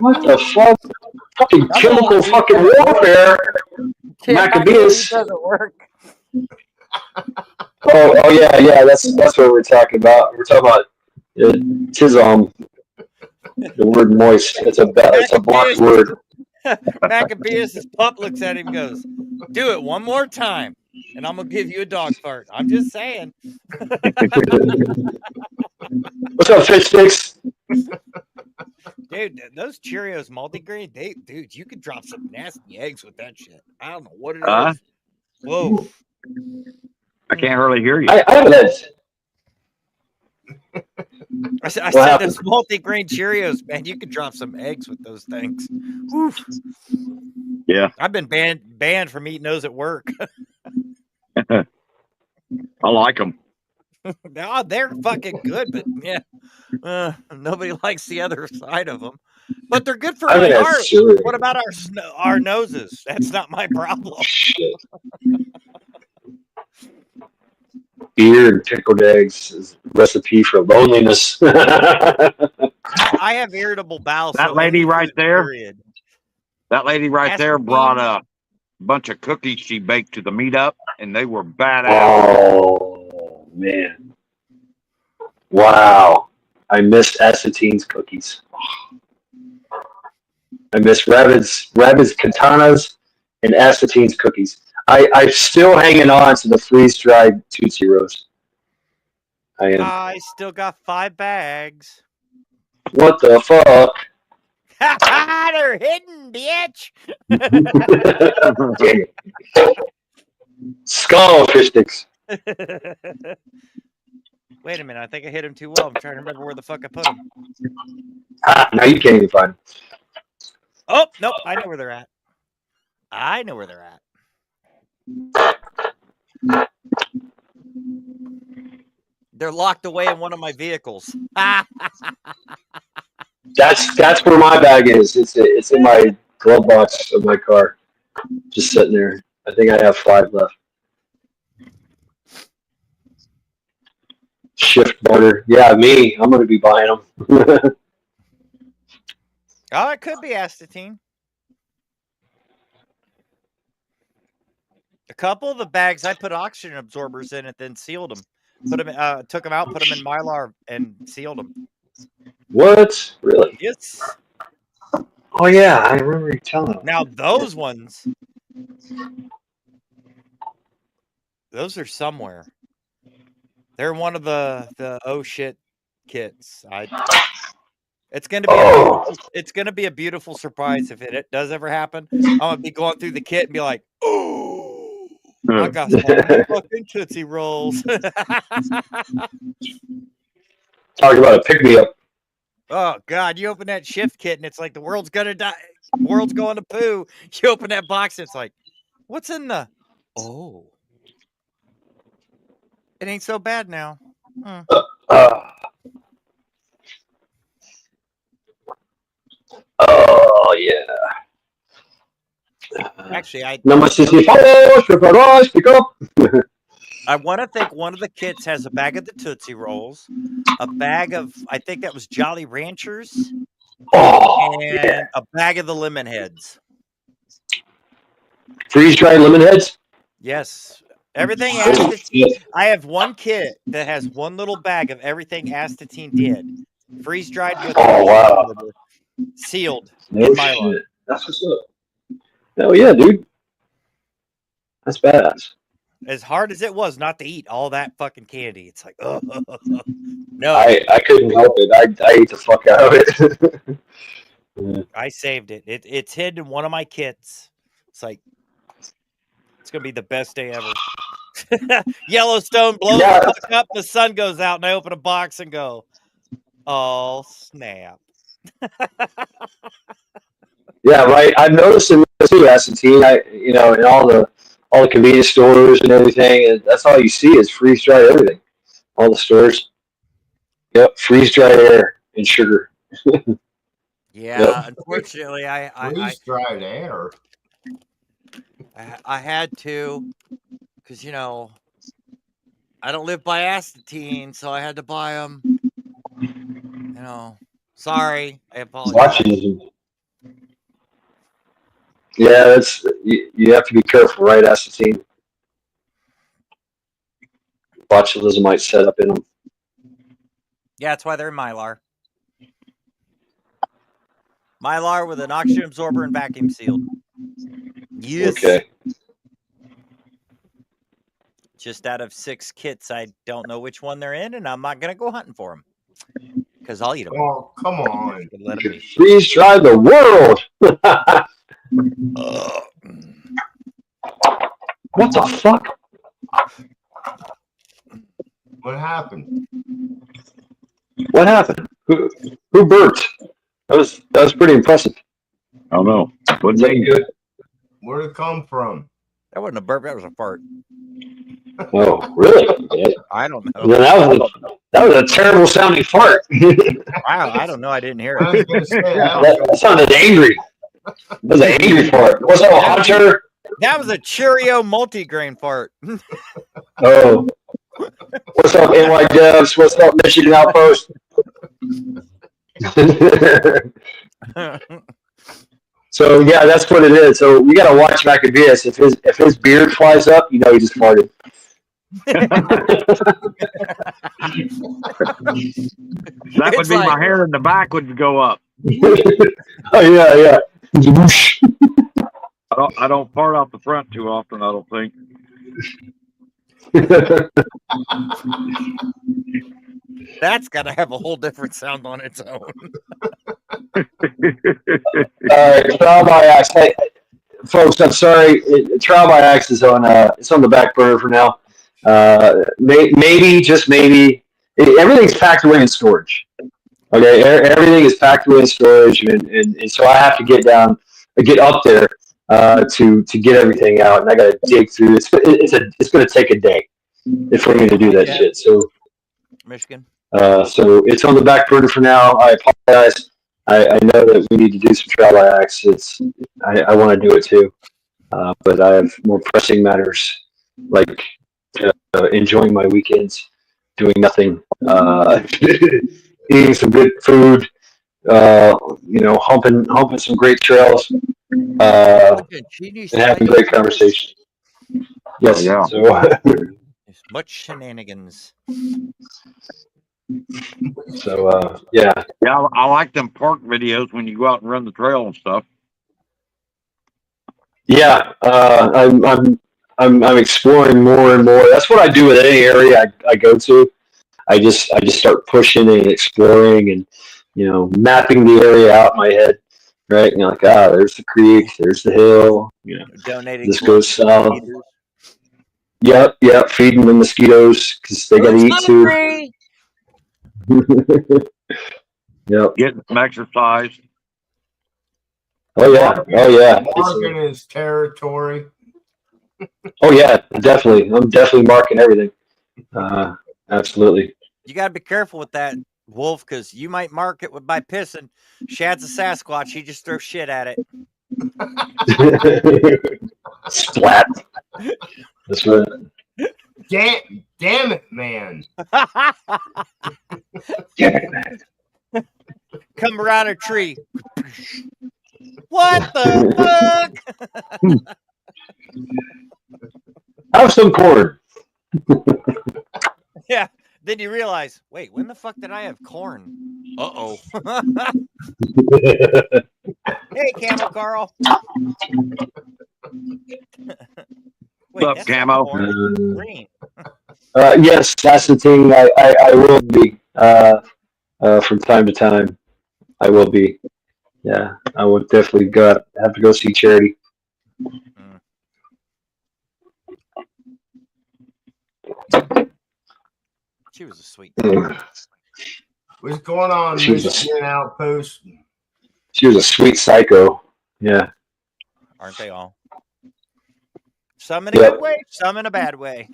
What the fuck? Fucking chemical fucking warfare. Maccabees. Doesn't work. Oh yeah. That's what we're talking about. We're talking about Tizom. The word moist. It's a blocked word. Maccabeus' pup looks at him and goes, "Do it one more time, and I'm gonna give you a dog fart." I'm just saying. What's up, fish sticks? Dude, those Cheerios multigrain, dude, you could drop some nasty eggs with that shit. I don't know what it is. Whoa. I can't hardly hear you. I haven't had. I said those multi-grain Cheerios, man. You could drop some eggs with those things. Oof. Yeah. I've been banned from eating those at work. I like them. No, they're fucking good, but yeah, nobody likes the other side of them. But they're good for our heart. What about our noses? That's not my problem. Shit. Beer and pickled eggs is a recipe for loneliness. I have irritable bowel. That lady right there. That lady right there brought a bunch of cookies she baked to the meetup, and they were badass. Oh man! Wow, I missed Acetine's cookies. I miss Rabbit's katanas and Acetine's cookies. I'm still hanging on to the freeze-dried Tootsie Rolls. I still got 5 bags. What the fuck? They're hidden, bitch. Skull fish sticks. Wait a minute, I think I hit him too well. I'm trying to remember where the fuck I put them. Now you can't even find them. Oh, nope, I know where they're at. They're locked away in one of my vehicles. That's where my bag is. It's in my glove box of my car, just sitting there. I think I have 5 left. Shift butter, yeah, me. I'm gonna be buying them. Oh, it could be Acetine. A couple of the bags I put oxygen absorbers in and then sealed them. Took them out, put them in Mylar, and sealed them. What? Really? Yes. Oh yeah, I remember you telling me. Now those ones, those are somewhere. They're one of the oh shit kits. It's gonna be a beautiful surprise if it does ever happen. I'm gonna be going through the kit and be like, oh, I got some fucking Tootsie Rolls. Talk about a pick me up. Oh God, you open that shift kit and it's like the world's gonna die. World's going to poo. You open that box and it's like, what's in the? Oh, it ain't so bad now. Oh yeah. Actually, Number 64, pick up. I want to think one of the kits has a bag of the Tootsie Rolls, a bag of, I think that was Jolly Ranchers, and a bag of the Lemon Heads. Freeze-dried lemon heads? Yes. Everything Astatine. I have one kit that has one little bag of everything Astatine did. Freeze-dried with sealed in Mylar. That's what's up. Hell yeah, dude. That's badass. As hard as it was not to eat all that fucking candy, it's like, oh, no. I couldn't help it. I ate the fuck out of it. I saved it. It's hidden in one of my kits. It's like, it's going to be the best day ever. Yellowstone blows the fuck up, the sun goes out, and I open a box and go, oh, snap. Yeah, right. I've noticed in too, Astatine, in all the convenience stores and everything, and that's all you see is freeze-dried everything. All the stores. Yep, freeze-dried air and sugar. Yeah, unfortunately, freeze-dried air. I had to, because I don't live by Astatine, so I had to buy them. Sorry, I apologize. Yeah, that's you have to be careful, right, Astatine? Botulism might set up in them. Yeah, that's why they're in Mylar. Mylar with an oxygen absorber and vacuum sealed. Yes. Okay. Just out of 6 kits, I don't know which one they're in, and I'm not going to go hunting for them. Because I'll eat them. Oh, come on. Freeze-dry the world! What the fuck? What happened? What happened? Who burped? That was pretty impressive. I don't know. Was that good? Where'd it come from? That wasn't a burp. That was a fart. Oh, really? Yeah. I don't know. Well, that was a terrible sounding fart. Wow, I don't know. I didn't hear it. I was gonna say, that sounded angry. That was an angry fart. Was that a Hunter? That was a Cheerio multigrain fart. Oh. What's up, NY Devs? What's up, Michigan Outpost? So yeah, that's what it is. So we gotta watch Maccabeus. If his beard flies up, he just farted. That would be my hair in the back would go up. Oh yeah. I don't fart out the front too often, I don't think. That's got to have a whole different sound on its own. All right, trial by axe. Hey, folks, I'm sorry. Trial by axe is on. It's on the back burner for now. Maybe, just maybe, everything's packed away in storage. Okay, everything is packed away in storage, and so I have to get up there to get everything out, and I got to dig through. It's going to take a day for me to do that shit. So, Michigan. So it's on the back burner for now. I apologize. I know that we need to do some trial by axe. I want to do it too, but I have more pressing matters like enjoying my weekends, doing nothing, eating some good food, humping some great trails, and having great conversation. Yes. Oh, yeah. There's much shenanigans. Yeah. Yeah, I like them park videos when you go out and run the trail and stuff. Yeah. I'm exploring more and more. That's what I do with any area I go to. I just start pushing and exploring and mapping the area out in my head. Right. Like, there's the creek, there's the hill. Donating This blood goes to south. mosquitoes. Yep. Feeding the mosquitoes because they got to eat too. Yep. Getting some exercise. Oh yeah. Marking his territory. Oh yeah, definitely. I'm definitely marking everything. Absolutely. You got to be careful with that, Wolf, because you might mark it by pissing. Shad's a Sasquatch. He just throws shit at it. Splat. That's right. Damn it, man. Come around a tree. What the fuck? Have some corn. Yeah. Then you realize, wait, when the fuck did I have corn? Uh-oh. Hey, Camel Carl. Wait, What's up, that's Camo? not corn. Green. Yes, that's the thing. I will be from time to time. I will be. Yeah, I would definitely have to go see Charity. She was a sweet. What's going on, Michigan Outpost? She was a sweet psycho. Yeah. Aren't they all? Some in a good way, some in a bad way.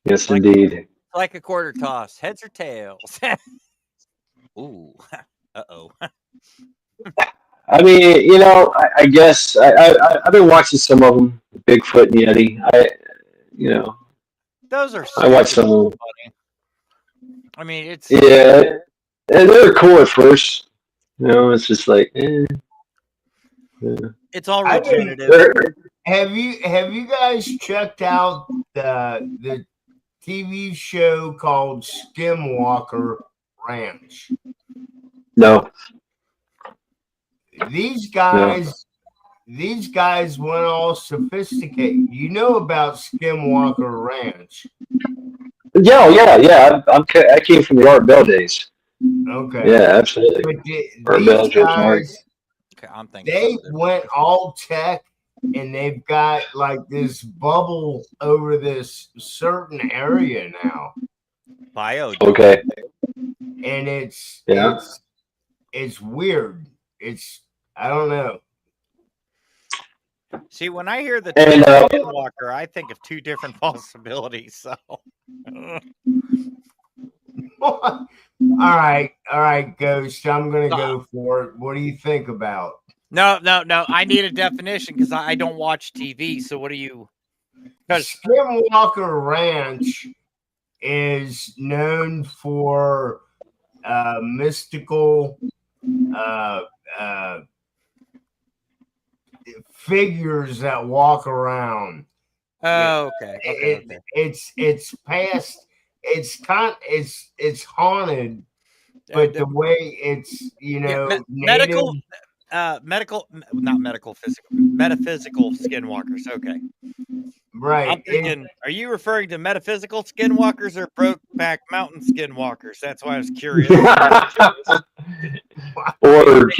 Yes, indeed. Like a quarter toss, heads or tails. Ooh. Uh-oh. I mean, I guess I've been watching some of them, Bigfoot and Yeti. Those are. I watched some of them. I mean, it's. Yeah, and they were cool at first. It's just like. Yeah. It's all regenerative. Have you guys checked out the TV show called Skinwalker Ranch? No. These guys went all sophisticated. You know about Skinwalker Ranch? Yeah. I came from the Art Bell days. Okay. Yeah, absolutely. But these guys, I'm thinking they went all tech, and they've got like this bubble over this certain area now. Okay. And it's weird. I don't know. See, when I hear the term Skinwalker, I think of two different possibilities. So, all right, Ghost. I'm gonna go for it. What do you think about? No. I need a definition because I don't watch TV. So, what do you? Skinwalker Ranch is known for mystical figures that walk around. Oh, okay. It's past. It's haunted, but the way it's metaphysical skinwalkers. Okay. Right. I'm thinking, are you referring to metaphysical skinwalkers or Brokeback Mountain skinwalkers? That's why I was curious. Or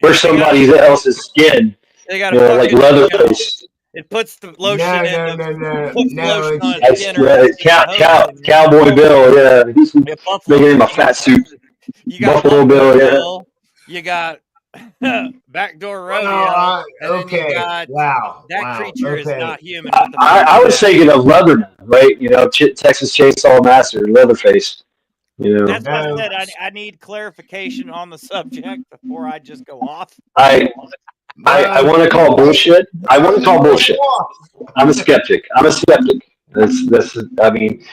wear somebody else's skin. They got like Leatherface. It puts the lotion No. Cowboy Bill, yeah. Making him a fat suit. You got Buffalo Bill, yeah. You got Backdoor Rodeo. Okay. Wow. That creature is not human. I was thinking of Leatherman, right? Texas Chainsaw Massacre, Leatherface. That's what I said. I need clarification on the subject before I just go off. I want to call bullshit. I'm a skeptic. That's. I mean,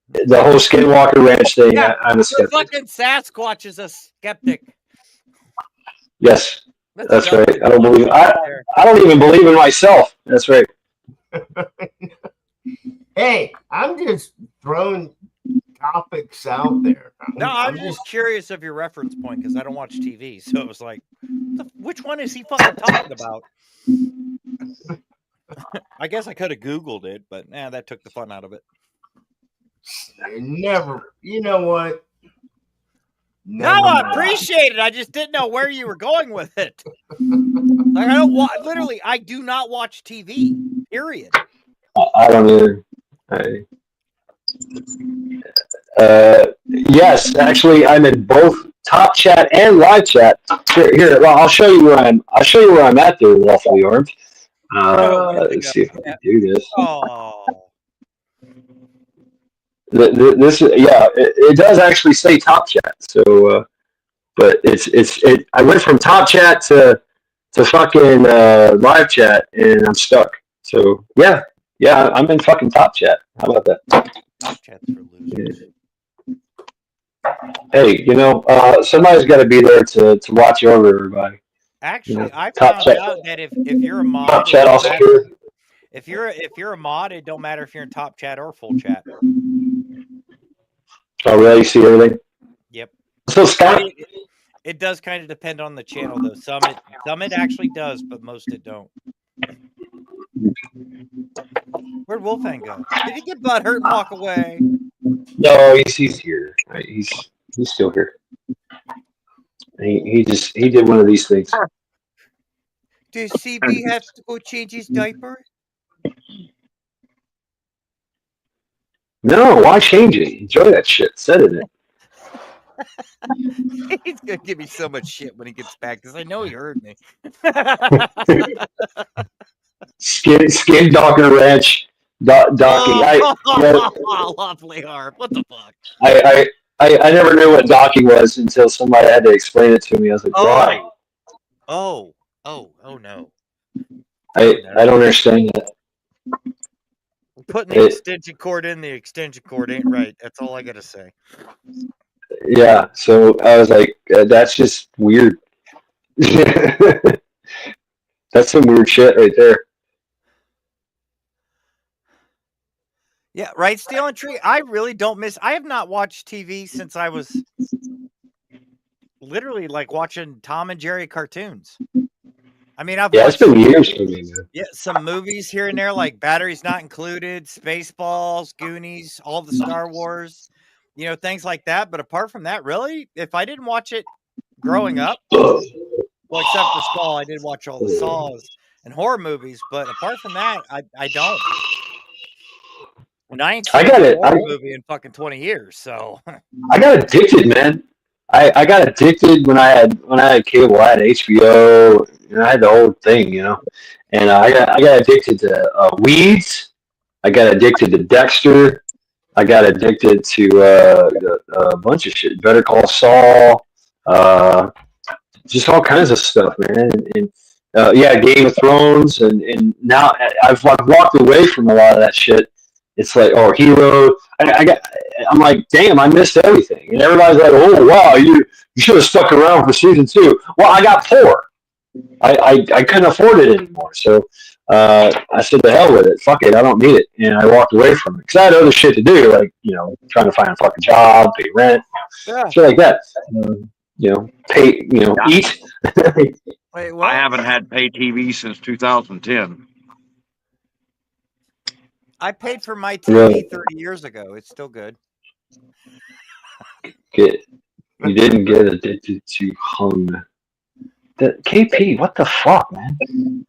the whole Skinwalker Ranch thing. Yeah, I'm a skeptic. Fucking Sasquatch is a skeptic. Yes. That's right. I don't believe. I don't even believe in myself. That's right. Hey, I'm just throwing topics out there. No, I'm just curious of your reference point because I don't watch TV. So it was like, which one is he fucking talking about? I guess I could have Googled it, but that took the fun out of it. Never. You know what? No, I appreciate it. I just didn't know where you were going with it. Like I do not watch TV. Period. I don't either. Yes, actually, I'm in both Top Chat and Live Chat. Here, well, I'll show you where I'm at there, lawfully armed. Let's see if I can do this. Oh. This, yeah, it does actually say Top Chat. So, but it. I went from Top Chat to fucking Live Chat, and I'm stuck. So yeah, I'm in fucking Top Chat. How about that? Top Chat's for losers. Hey, somebody's got to be there to watch over everybody. Actually, I found out that if you're a mod, Top Chat also. If you're a mod, it don't matter if you're in Top Chat or Full Chat. Oh, really? You see everything? Yep. So Scott, it does kind of depend on the channel, though. Some it actually does, but most it don't. Where'd Wolfgang go? Did he get butthurt and walk away? No, he's here. He's still here. He did one of these things. Does CB have to go change his diaper? No, why change it? Enjoy that shit. Set it in. He's gonna give me so much shit when he gets back because I know he heard me. Skin Docker Ranch docking. Lovely harp. What the fuck? I never knew what docking was until somebody had to explain it to me. I was like, why? Oh no. I don't understand that. Putting the extension cord in the extension cord ain't right. That's all I gotta say. Yeah, so I was like, that's just weird. That's some weird shit right there. Yeah, right, Steel and Tree. I really don't miss. I have not watched TV since I was literally like watching Tom and Jerry cartoons. I mean, I've watched, it's been years for me, man. Yeah, some movies here and there, like Batteries Not Included, Spaceballs, Goonies, all the Star Wars, things like that. But apart from that, really, if I didn't watch it growing up, well, except for Saw, I did watch all the Saws and horror movies. But apart from that, I don't. And I ain't seen a horror movie in fucking 20 years. So I got addicted, man. I got addicted when I had cable. I had HBO, and I had the whole thing, And I got addicted to Weeds. I got addicted to Dexter. I got addicted to a bunch of shit. Better Call Saul. Just all kinds of stuff, man. And Game of Thrones. And now I've walked away from a lot of that shit. It's like, Hero. I'm like, damn, I missed everything. And everybody's like, oh, wow, you should have stuck around for season 2. Well, I got poor. I couldn't afford it anymore. So I said, the hell with it. Fuck it. I don't need it. And I walked away from it because I had other shit to do, like, trying to find a fucking job, pay rent, shit like that. Pay, eat. Wait, what? I haven't had pay TV since 2010. I paid for my TV 30 years ago. It's still good. You didn't get addicted to hung. The KP, what the fuck, man?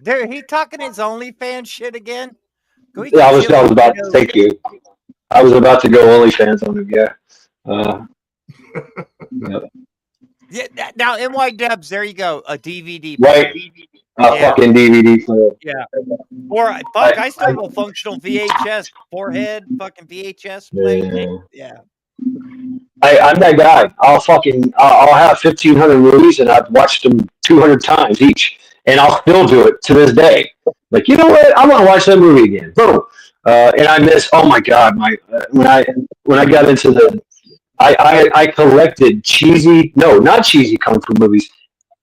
Dude, he talking his OnlyFans shit again? I was about to take you. I was about to go OnlyFans on him, yeah. Yeah. Now, NY Dubs, there you go. A DVD. Right. Fucking DVD player. Yeah. Or I still have a functional VHS forehead, fucking VHS play. Yeah. I'm that guy. I'll have 1,500 movies and I've watched them 200 times each, and I'll still do it to this day. Like, you know what? I want to watch that movie again. Boom. And I miss. Oh my god! When I got into I collected not cheesy kung fu movies.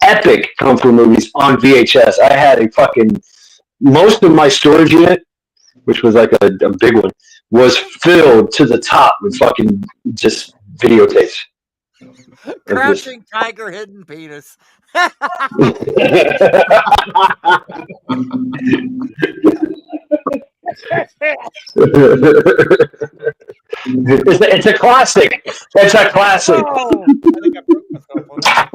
epic kung fu movies on VHS. I had a fucking most of my storage unit, which was like a big one, was filled to the top with fucking just videotapes. Crouching tiger, hidden penis. It's a classic. It's a classic. Oh, I think I broke myself on that.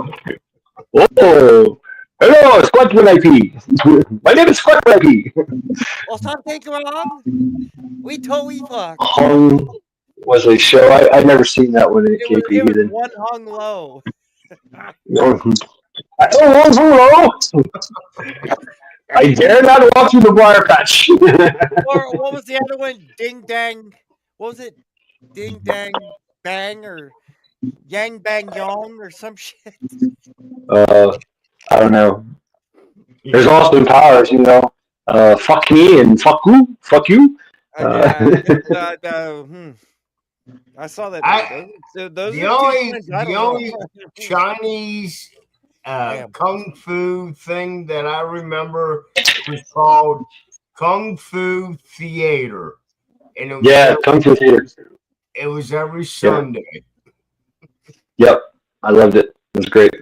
Oh, hello, Squat IP. My name is Squat IP. Well, something wrong. We totally fucked. Hung was a show. I've never seen that one in KP It was either. one hung low. I dare not walk through the briar patch. Or what was the other one? Ding dang. What was it? Ding dang bang or yang bang yong or some shit. I don't know. There's Austin Powers, you know. Fuck me and fuck you. I saw that. The only Chinese kung fu thing that I remember was called Kung Fu Theater. And it was Kung Fu Theater. It was every Sunday. Yep. I loved it. It was great.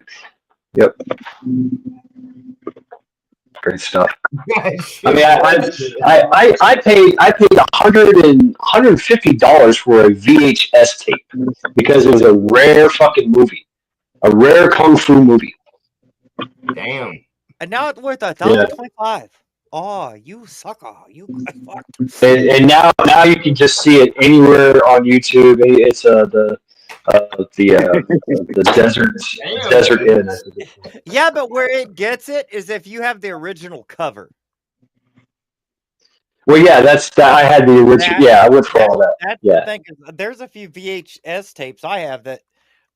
Yep. Great stuff. I mean, I paid $150 for a VHS tape because it was a rare fucking movie, a rare kung fu movie. Damn. And now it's worth $1.25. Oh, you sucker! You fucked. And now you can just see it anywhere on YouTube. It's the desert inn. Yeah, but where it gets it is if you have the original cover. Well, yeah, I had the original. I went for all that. That's the thing. There's a few VHS tapes I have that.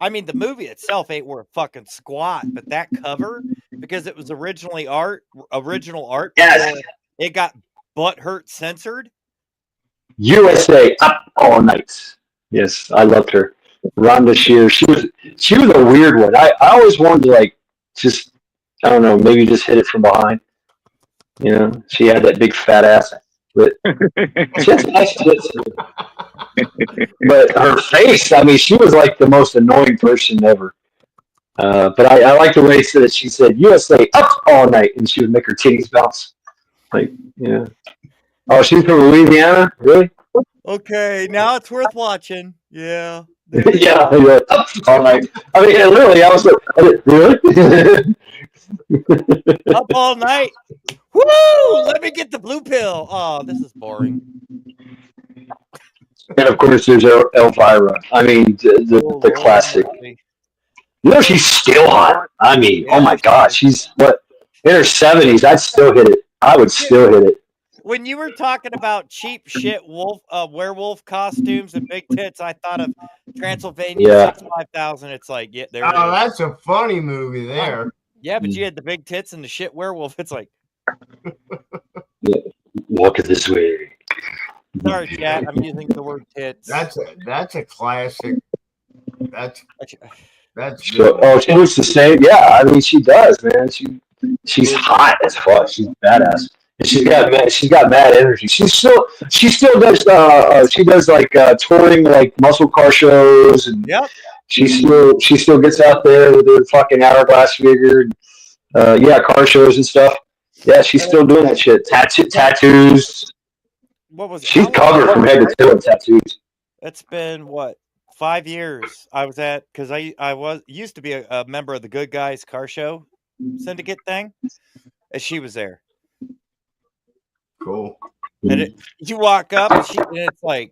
I mean, the movie itself ain't worth fucking squat, but that cover, because it was original art. Yes. It got butthurt censored. USA up all night. Yes, I loved her. Rhonda Shear. She was a weird one. I always wanted to I don't know, maybe just hit it from behind. You know, she had that big fat ass. But she has nice tits. But her face, I mean, she was like the most annoying person ever. But I like the way she said USA up all night, and she would make her titties bounce. Like, yeah. Oh, she's from Louisiana? Really? Okay, now it's worth watching. Yeah. Yeah, up all night. I mean, literally, I was like, really? Up all night. Woo! Let me get the blue pill. Oh, this is boring. And of course, there's Elvira. I mean, the classic. You know, she's still hot. I mean, oh my God, she's in her 70s. I'd still hit it. I would still hit it. When you were talking about cheap shit werewolf costumes and big tits, I thought of Transylvania 65,000. It's like, yeah, there it is. That's a funny movie there. Yeah, but you had the big tits and the shit werewolf. It's like, walk it this way. Sorry, chat. I'm using the word tits. That's a classic. That's so, she looks the same. Yeah, I mean, she does, man. She's hot as fuck. She's badass. And she's got mad energy. She still does like touring, like muscle car shows, and she still gets out there with her fucking hourglass figure, car shows and stuff. Yeah, she's still doing that shit. Tattoos. What was it? She's covered from head to toe in tattoos. It's been 5 years. I was at because I used to be a member of the Good Guys car show syndicate thing, and she was there. Cool. And you walk up and it's like,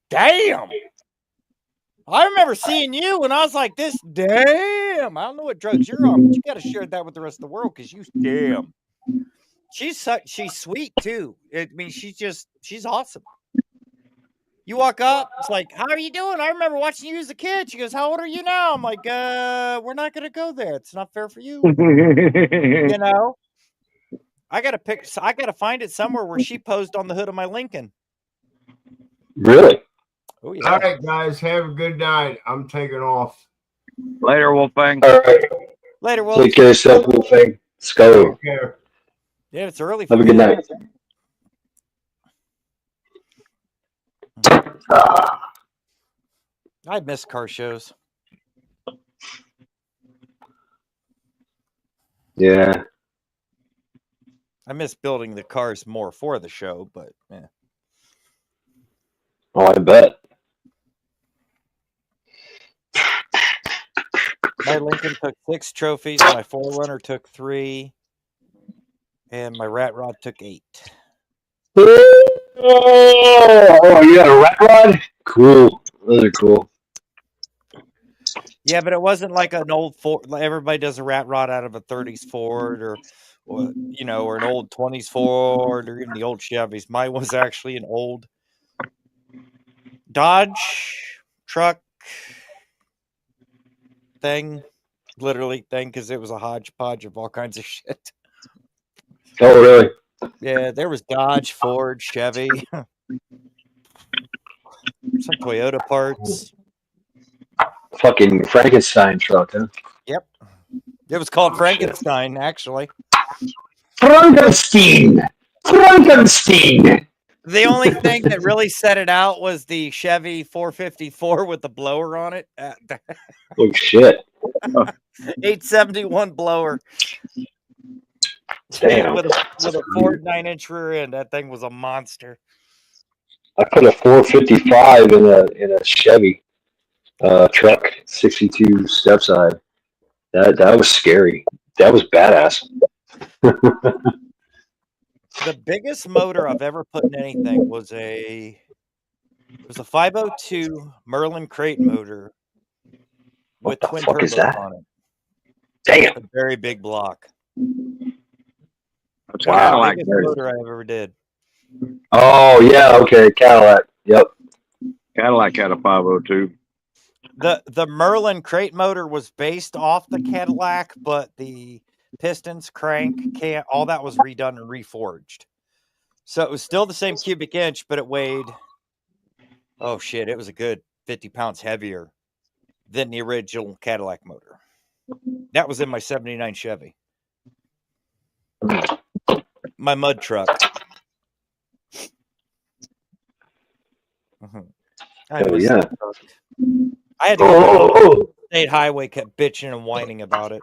damn. I remember seeing you when I was like this. Damn. I don't know what drugs you're on, but you got to share that with the rest of the world because damn. She's sweet too. I mean, she's awesome. You walk up, it's like, how are you doing? I remember watching you as a kid. She goes, how old are you now? I'm like, we're not gonna go there. It's not fair for you. You know? I gotta find it somewhere where she posed on the hood of my Lincoln. Really? Oh yeah. All right, guys, have a good night. I'm taking off. Later, Wolfgang. All right. Later, Wolf. Take care of yourself, Wolfgang. Let's go. Take care. Yeah, it's early. Have a good night. I miss car shows. Yeah. I miss building the cars more for the show, but yeah. Oh, I bet. My Lincoln took 6 trophies. My Forerunner took 3, and my Rat Rod took 8. Oh, you got a rat rod? Cool. Those are cool. Yeah, but it wasn't like an old Ford. Everybody does a Rat Rod out of a 30s Ford or an old 20s Ford or even the old Chevys. Mine was actually an old Dodge truck thing, because it was a hodgepodge of all kinds of shit. Oh, really? Yeah, there was Dodge, Ford, Chevy, some Toyota parts. Fucking Frankenstein truck, huh? Yep. It was called Frankenstein, actually. Frankenstein! Frankenstein! The only thing that really set it out was the Chevy 454 with the blower on it. Oh, shit. 871 blower. Damn. with a Ford 9-inch rear end. That thing was a monster. I put a 455 in a Chevy truck, 62 step side. That was scary. That was badass. The biggest motor I've ever put in anything was a 502 Merlin crate motor with twin turbos on it. Damn. A very big block. That's Wow. Cadillac. Biggest motor I ever did. Oh, yeah, okay. Cadillac. Yep. Cadillac had a 502. The Merlin crate motor was based off the Cadillac, but the pistons, crank, all that was redone and reforged. So it was still the same cubic inch, but it weighed, oh shit, it was a good 50 pounds heavier than the original Cadillac motor. That was in my 79 Chevy. My mud truck. Mm-hmm. Oh, yeah. I had to go to the state highway, kept bitching and whining about it.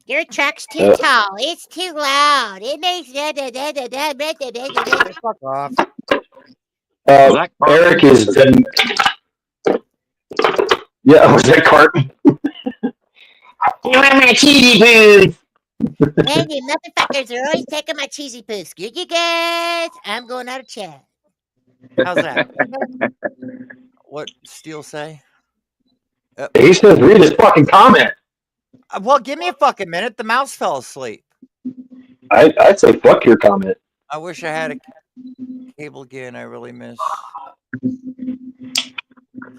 Your truck's too tall. It's too loud. It makes Fuck off. Eric is done. Yeah, was that Carton? You want my cheesy poos? Man, you motherfuckers are always taking my cheesy poos. Screw you guys. I'm going out of chat. How's that? What Steele say? He says, read his fucking comment. Well, give me a fucking minute. The mouse fell asleep. I'd say fuck your comment. I wish I had a cable again. I really miss.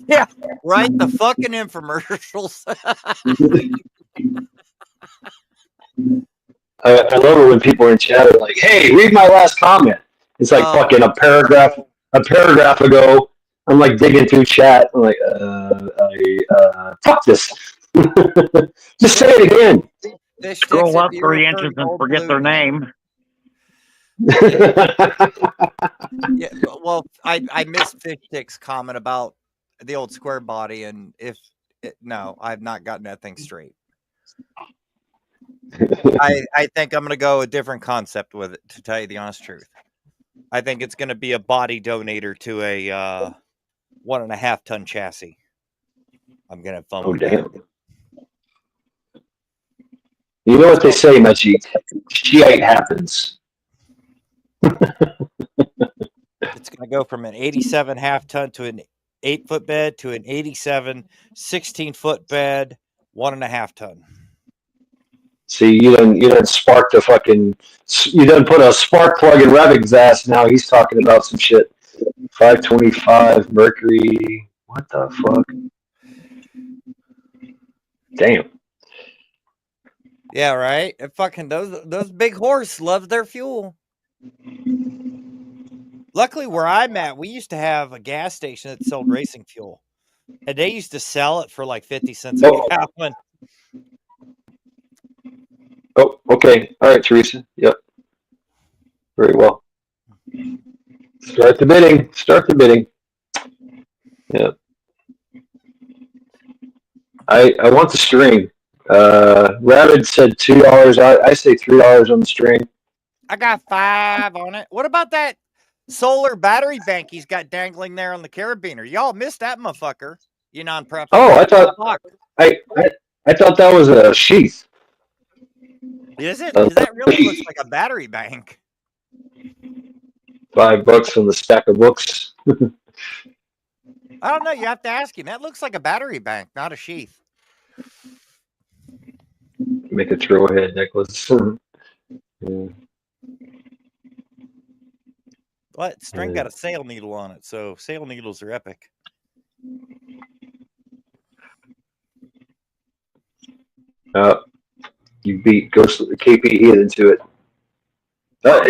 Yeah, right. The fucking infomercials. I love it when people are in chat are like, "Hey, read my last comment." It's like fucking a paragraph ago. I'm like digging through chat. I'm like, fuck this. Just say it again. Scroll up 3 inches and forget their name. Yeah, well, I missed Fish Stick's comment about the old square body, and no, I've not gotten that thing straight. I think I'm going to go a different concept with it, to tell you the honest truth. I think it's going to be a body donator to a 1.5 ton chassis. I'm going to have fun with that. You know what they say, Mechie? Shit happens. It's going to go from an 87 half ton to an 8-foot bed to an 87 16-foot bed, 1.5 ton. See, you done spark the fucking. You done put a spark plug in Revig's ass. Now he's talking about some shit. 525 Mercury. What the fuck? Damn. Yeah, right. And fucking those big horse love their fuel. Luckily, where I'm at, we used to have a gas station that sold racing fuel. And they used to sell it for like 50 cents a gallon. Oh, okay. All right, Teresa. Yep. Very well. Start the bidding. Start the bidding. Yep. I want the string. Rabbit said $2. I say $3 on the string. I got 5 on it. What about that solar battery bank he's got dangling there on the carabiner? Y'all missed that motherfucker. You non-prep. Oh, I thought that was a sheath. Is it? Because that really looks like a battery bank. $5 on the stack of books. I don't know. You have to ask him. That looks like a battery bank, not a sheath. Make a throwhead necklace. Yeah. What? String got a sail needle on it, so sail needles are epic. You beat Ghost KP into it.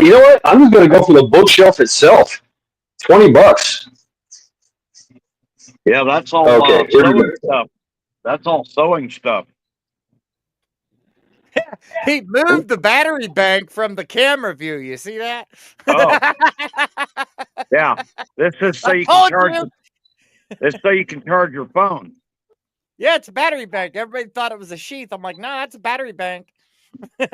You know what? I'm just gonna go for the bookshelf itself. $20. Yeah, that's all Okay, sewing stuff. That's all sewing stuff. He moved the battery bank from the camera view. You see that? Oh. Yeah. This is so you can charge. This so you can charge your phone. Yeah, it's a battery bank. Everybody thought it was a sheath. I'm like, nah, it's a battery bank. That's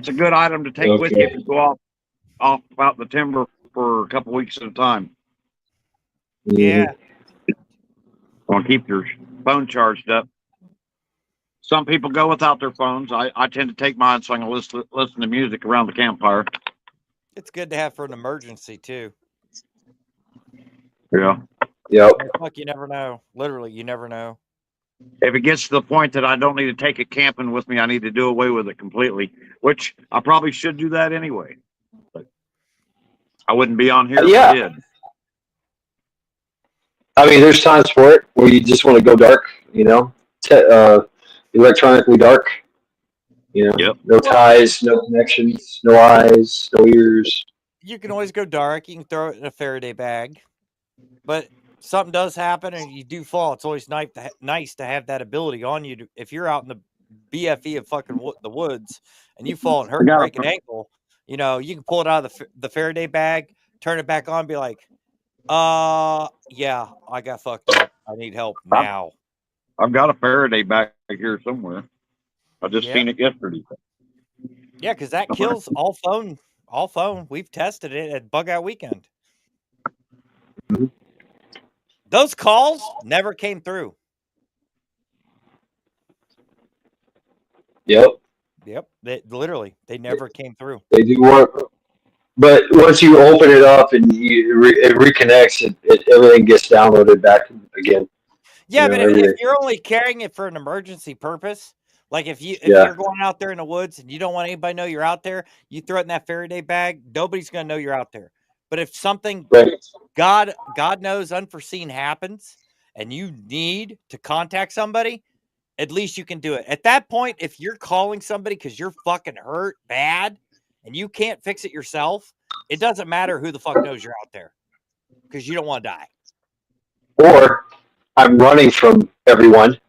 a good item to take with you if you go off out the timber for a couple weeks at a time. Yeah. Want to keep your phone charged up. Some people go without their phones. I tend to take mine so I can listen to music around the campfire. It's good to have for an emergency too. Yeah. Yep. Fuck, you never know. Literally, you never know. If it gets to the point that I don't need to take it camping with me, I need to do away with it completely, which I probably should do that anyway. But I wouldn't be on here if I did. I mean, there's times for it where you just want to go dark, electronically dark. No ties, no connections, no eyes, no ears. You can always go dark. You can throw it in a Faraday bag. But something does happen and you do fall. It's always nice to have that ability on you. If you're out in the BFE of fucking the woods and you fall and hurt and break an ankle, you can pull it out of the Faraday bag, turn it back on, be like, yeah, I got fucked up. I need help now. I've got a Faraday bag here somewhere. I just seen it yesterday. Yeah, because that kills all phone. All phone. We've tested it at Bug Out Weekend. Mm-hmm. Those calls never came through. Yep. They never came through. They do work, but once you open it up and it reconnects, everything gets downloaded back again. Yeah, but if you're only carrying it for an emergency purpose, like if you're going out there in the woods and you don't want anybody to know you're out there, you throw it in that Faraday bag. Nobody's going to know you're out there. But if something, God knows, unforeseen happens, and you need to contact somebody, at least you can do it. At that point, if you're calling somebody because you're fucking hurt bad and you can't fix it yourself, it doesn't matter who the fuck knows you're out there because you don't want to die. Or I'm running from everyone.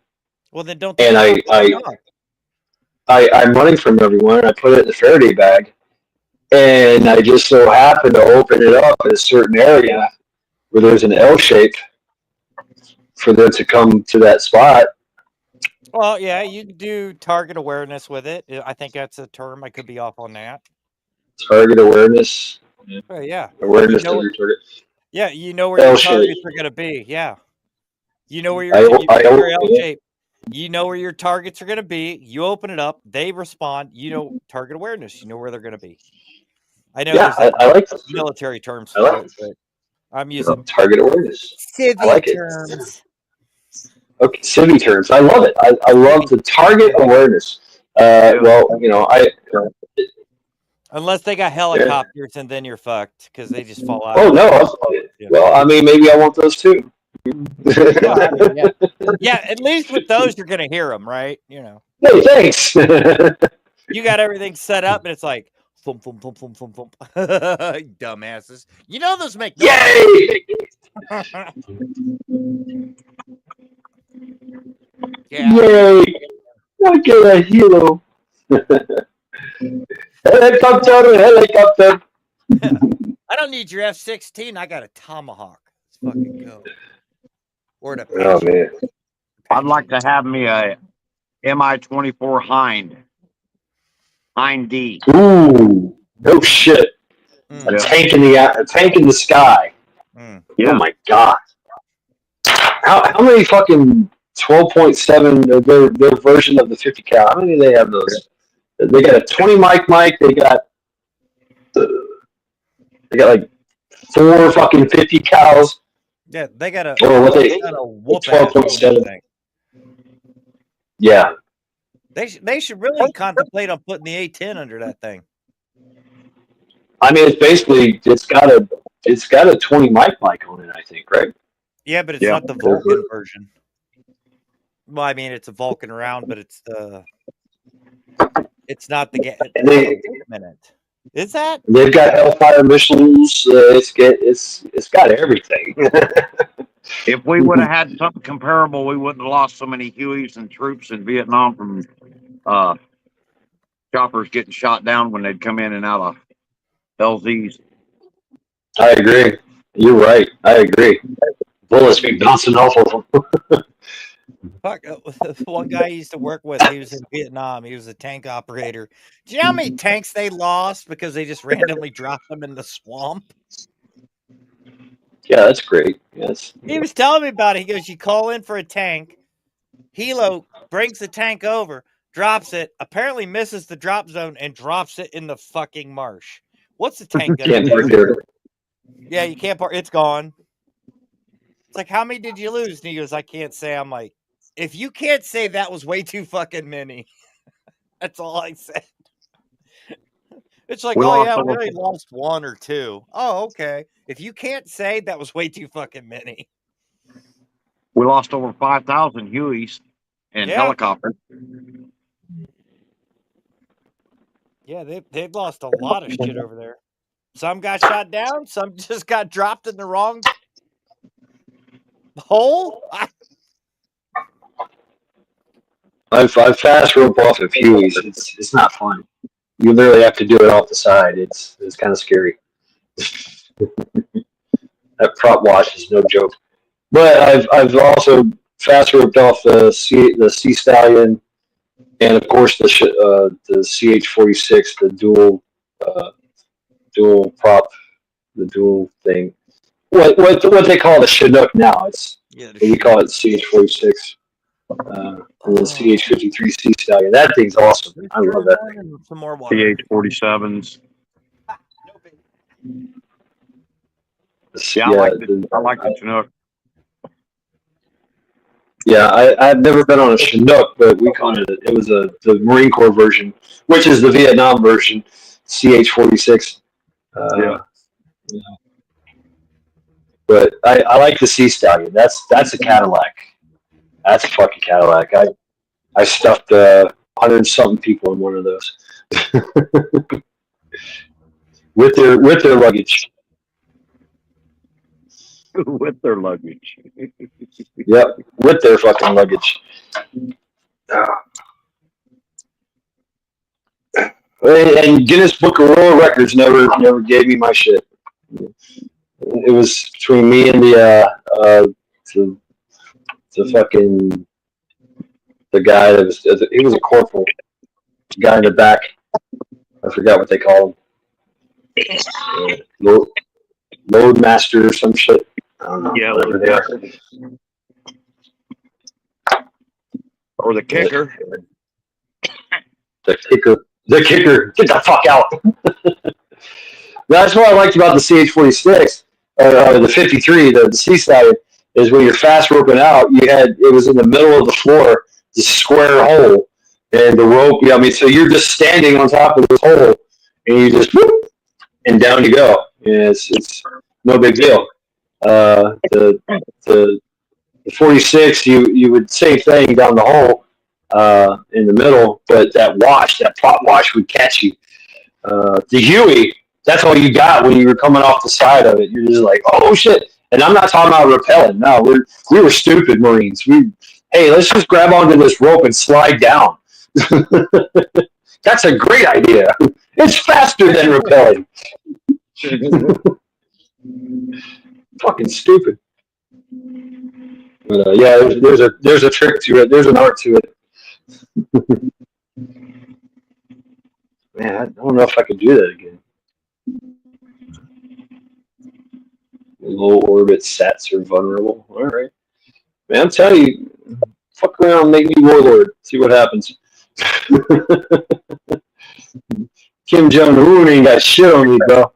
Well, then don't. And I'm running from everyone. I put it in the Faraday bag. And I just so happen to open it up in a certain area where there's an L shape for them to come to that spot. Well, yeah, you can do target awareness with it. I think that's a term. I could be off on that. Target awareness. Oh, yeah. Awareness of your target. Yeah, you know where your targets are going to be. Yeah. You know where your L shape. You know where your targets are going to be. You open it up. They respond. Target awareness. You know where they're going to be. I know there's I like military terms for it, but I'm using target awareness. Civvy terms. Okay, civvy terms. I love it. I love the target awareness. Unless they got helicopters, and then you're fucked because they just fall out. Oh no! Well, I mean, maybe I want those too. Yeah, at least with those, you're gonna hear them, right? Hey, thanks. You got everything set up, and it's like, Thump, thump, thump, thump, thump, thump. Dumbasses. You know those make no Yay! Yeah. Yay! Look at a hero. Helicopter, helicopter. I don't need your F-16. I got a Tomahawk. Let's fucking go. Or the Oh man. I'd like to have me a Mi-24 Hind D. Ooh, no shit. Mm. A tank in the sky. Mm. Yeah. Oh my god. How many fucking 12.7 their version of the 50 cal? How many do they have those? They got a 20 mic. They got like 4 fucking 50 cals. Yeah, they got a whoop 12.7 thing. Yeah. They should really contemplate on putting the A10 under that thing. I mean, it's got a 20 mic on it, I think, right? Yeah, but it's not the Vulcan version. Well, I mean, it's a Vulcan round, but it's not the wait a minute. Is that? They've got Hellfire missiles. It's got everything. If we would have had something comparable, we wouldn't have lost so many Hueys and troops in Vietnam from choppers getting shot down when they'd come in and out of LZs. I agree. You're right. I agree. Bullets be bouncing off of them. Fuck, one guy I used to work with, he was in Vietnam. He was a tank operator. Do you know how many tanks they lost because they just randomly dropped them in the swamp? Yeah, that's great. Yes. He was telling me about it. He goes, you call in for a tank. Helo brings the tank over, drops it, apparently misses the drop zone, and drops it in the fucking marsh. What's the tank gonna do? Yeah, you can't park. It's gone. It's like, how many did you lose? And he goes, I can't say. I'm like, if you can't say that was way too fucking many, that's all I said. It's like, we already lost 1 or 2. Oh, okay. If you can't say that was way too fucking many. We lost over 5,000 Hueys and helicopters. Yeah, they've lost a lot of shit over there. Some got shot down. Some just got dropped in the wrong hole. I've fast rope off of Hueys. It's not fun. You literally have to do it off the side. It's kind of scary. That prop wash is no joke. But I've also fast roped off the Sea Stallion, and of course the CH-46, the dual prop, the dual thing. What they call the Chinook now? We call it CH-46. And the CH-53 Sea Stallion. That thing's awesome. I love that thing. Some more water. CH-47s. Yeah, I like the Chinook. Yeah, I've never been on a Chinook, but we called it was the Marine Corps version, which is the Vietnam version, CH-46. Yeah. But I like the Sea Stallion. That's a Cadillac. That's a fucking Cadillac. I stuffed 100-something people in one of those with their luggage. With their luggage. Yep, with their fucking luggage. And Guinness Book of World Records never gave me my shit. It was between me and the fucking the guy that he was a corporal. The guy in the back. I forgot what they call him. Load master or some shit. I don't know. Yeah, whatever they are. Or the kicker. The kicker. Get the fuck out. That's what I liked about the CH-46, the 53, the Sea Stallion, is when you're fast roping out, it was in the middle of the floor, this square hole, and the rope. So you're just standing on top of this hole, and you just whoop, and down you go. It's no big deal. The 46, you would same thing down the hole in the middle, but that prop wash would catch you. the Huey, that's all you got when you were coming off the side of it. You're just like, oh shit. And I'm not talking about rappelling. No, we were stupid Marines. Hey, let's just grab onto this rope and slide down. That's a great idea. It's faster than rappelling. Fucking stupid. But yeah, there's a trick to it. There's an art to it. Man, I don't know if I could do that again. Low orbit sets are vulnerable. All right, man. I'm telling you, fuck around, make me warlord. See what happens. Kim Jong Un ain't got shit on me, bro.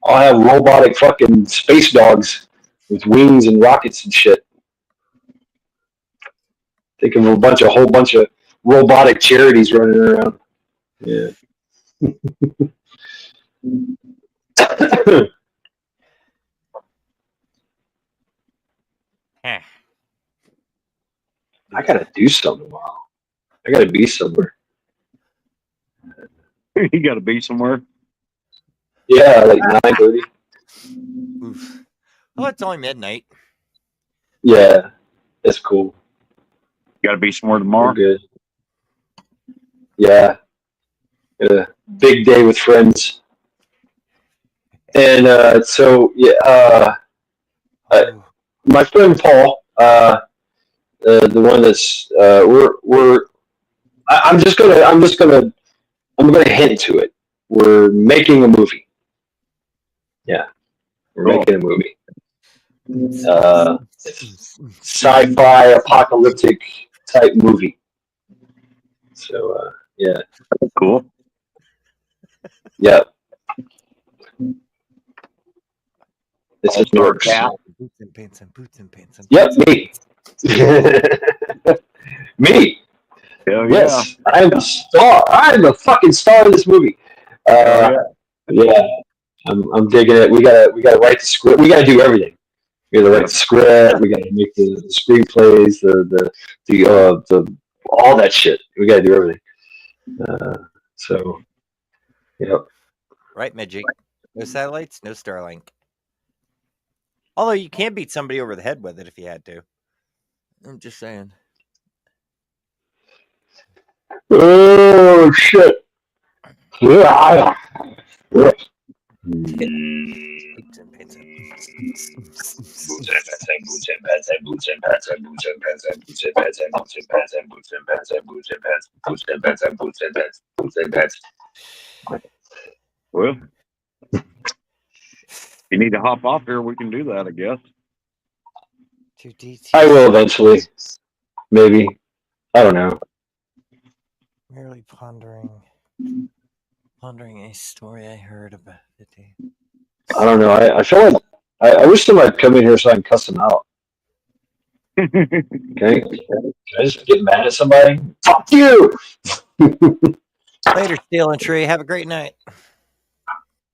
I'll have robotic fucking space dogs with wings and rockets and shit. Think of a whole bunch of robotic charities running around. Yeah. I gotta do something tomorrow. I gotta be somewhere. You got to be somewhere. Yeah, like 9:30. Oof. Oh, it's only midnight. Yeah, that's cool. Got to be somewhere tomorrow. We're good. Yeah, a big day with friends, and so yeah, my friend Paul, the one that's I'm gonna hint to it. We're making a movie. Yeah, we're making a movie. Sci-fi apocalyptic type movie. So yeah, cool. Yeah, this is works. Boots and pants. Yep, me. Me. Hell yes, yeah. I'm a star. I'm the fucking star of this movie. Yeah, I'm digging it. We gotta write the script. We gotta do everything. We gotta write the script. We gotta make the screenplays, the all that shit. We gotta do everything. So, yep. Right, Midgie. No satellites, no Starlink. Although you can beat somebody over the head with it if you had to. I'm just saying. Oh shit! Yeah. Well, if you need to hop off here, we can do that, I guess. I will eventually. Maybe. I don't know. Merely pondering a story I heard about the day. I don't know. I feel like I wish somebody would come in here so I can cuss them out. Okay? Can I just get mad at somebody? Fuck you! Later, Steel and Tree. Have a great night.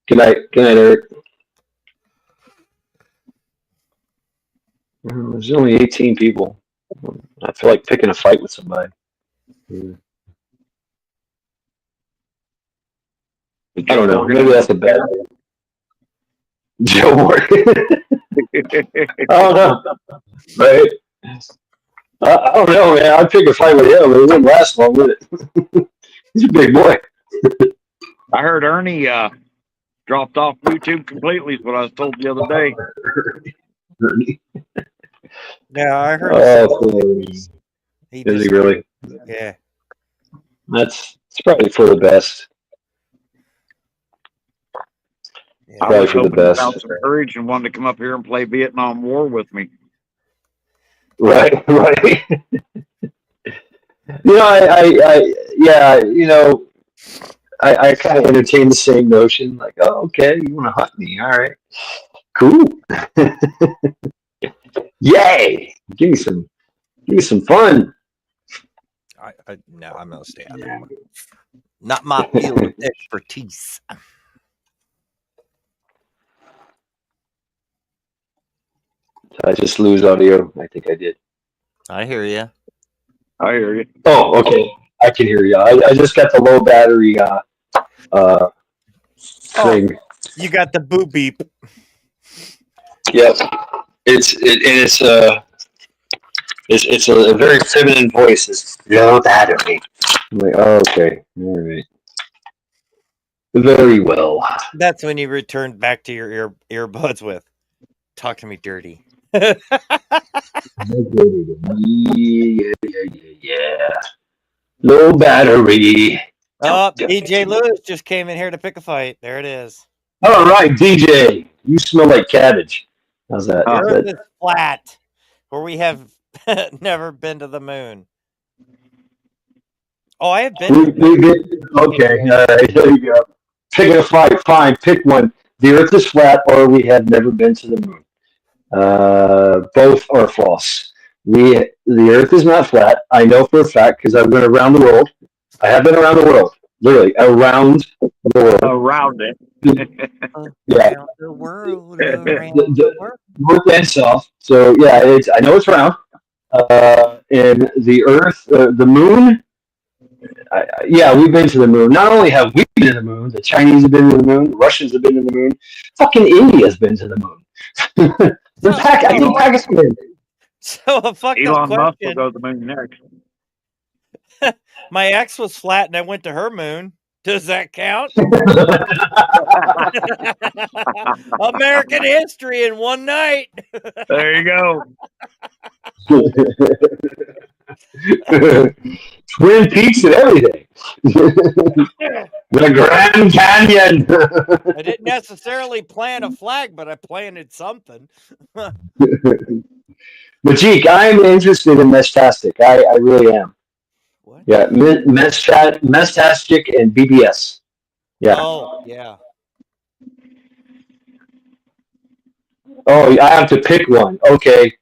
Good night. Good night, Eric. There's only 18 people. I feel like picking a fight with somebody. I don't know. Maybe that's a bad thing. Joe Morgan. I don't know. Right? I don't know, man. I'd pick a fight with him, but it wouldn't last long, would it? He's a big boy. I heard Ernie dropped off YouTube completely is what I was told the other day. Ernie. Yeah, I heard. Is he really? Yeah. It's probably for the best. Yeah. Probably for the best. I was some courage and wanted to come up here and play Vietnam War with me. Right. I kind of entertain the same notion, like, oh, okay, you want to hunt me? All right, cool. Yay! Give me some fun. No, I'm gonna stay out of it. Not my field of expertise. I just lose audio. I think I did. I hear you. I hear you. Oh, okay. I can hear you. I just got the low battery thing. You got the boo beep. Yep. It's a very feminine voice. It's low battery. I'm like, oh, okay, all right, very well. That's when you returned back to your earbuds with "Talk to me dirty." Yeah. Low battery. Oh, DJ Lewis just came in here to pick a fight. There it is. All right, DJ, you smell like cabbage. How's that? The Earth is flat, where we have never been to the moon. Oh, I have been. Okay, all right, there you go. Pick a fight. Fine, pick one. The Earth is flat, or we have never been to the moon. Both are false. The Earth is not flat. I know for a fact because I've been around the world. I have been around the world, literally around the world. Around it. Yeah. Around the world, around the world. North and south. So yeah, I know it's round. And the Earth, the moon. Yeah, we've been to the moon. Not only have we been to the moon, the Chinese have been to the moon, the Russians have been to the moon. Fucking India's been to the moon. I think Pakistan. So a fucked Elon up Musk will question. go to the moon next. My ex was flat, and I went to her moon. Does that count? American history in one night. There you go. Twin Peaks and everything. The Grand Canyon. I didn't necessarily plant a flag, but I planted something. Majik, I'm interested in Mestastic. I really am. What? Yeah, Mestastic and BBS. Yeah. Oh, yeah. Oh, I have to pick one. Okay.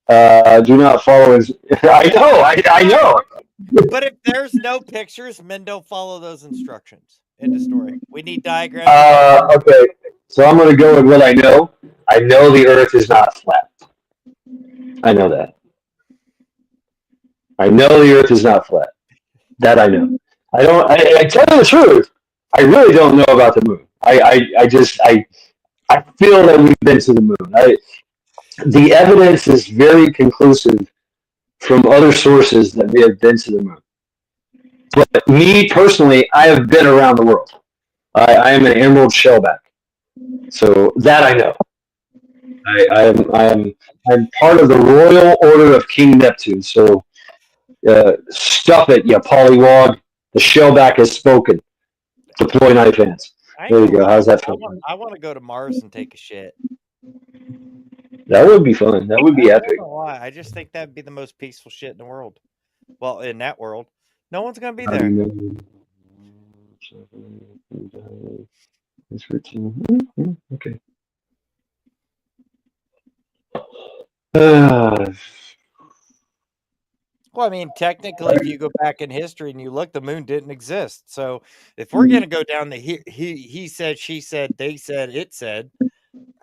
Do not follow his. I know. But if there's no pictures, men don't follow those instructions. End of story. We need diagrams. Okay. So I'm going to go with what I know. I know the Earth is not flat. I know that. I know the Earth is not flat. That I know. I tell you the truth. I really don't know about the moon. I feel that we've been to the moon. The evidence is very conclusive from other sources that we have been to the moon. But me personally, I have been around the world. I am an emerald shellback, so that I know. I'm part of the Royal Order of King Neptune. So stuff it, you pollywog. The shellback has spoken. Deploy knife hands. There you go. How's that feel? I want to go to Mars and take a shit. That would be fun. That would be epic. I don't know why. I just think that'd be the most peaceful shit in the world. Well, in that world, no one's gonna be there. Okay. Well, I mean, technically, if you go back in history and you look, the moon didn't exist. So, if we're gonna go down the he said, she said, they said, it said,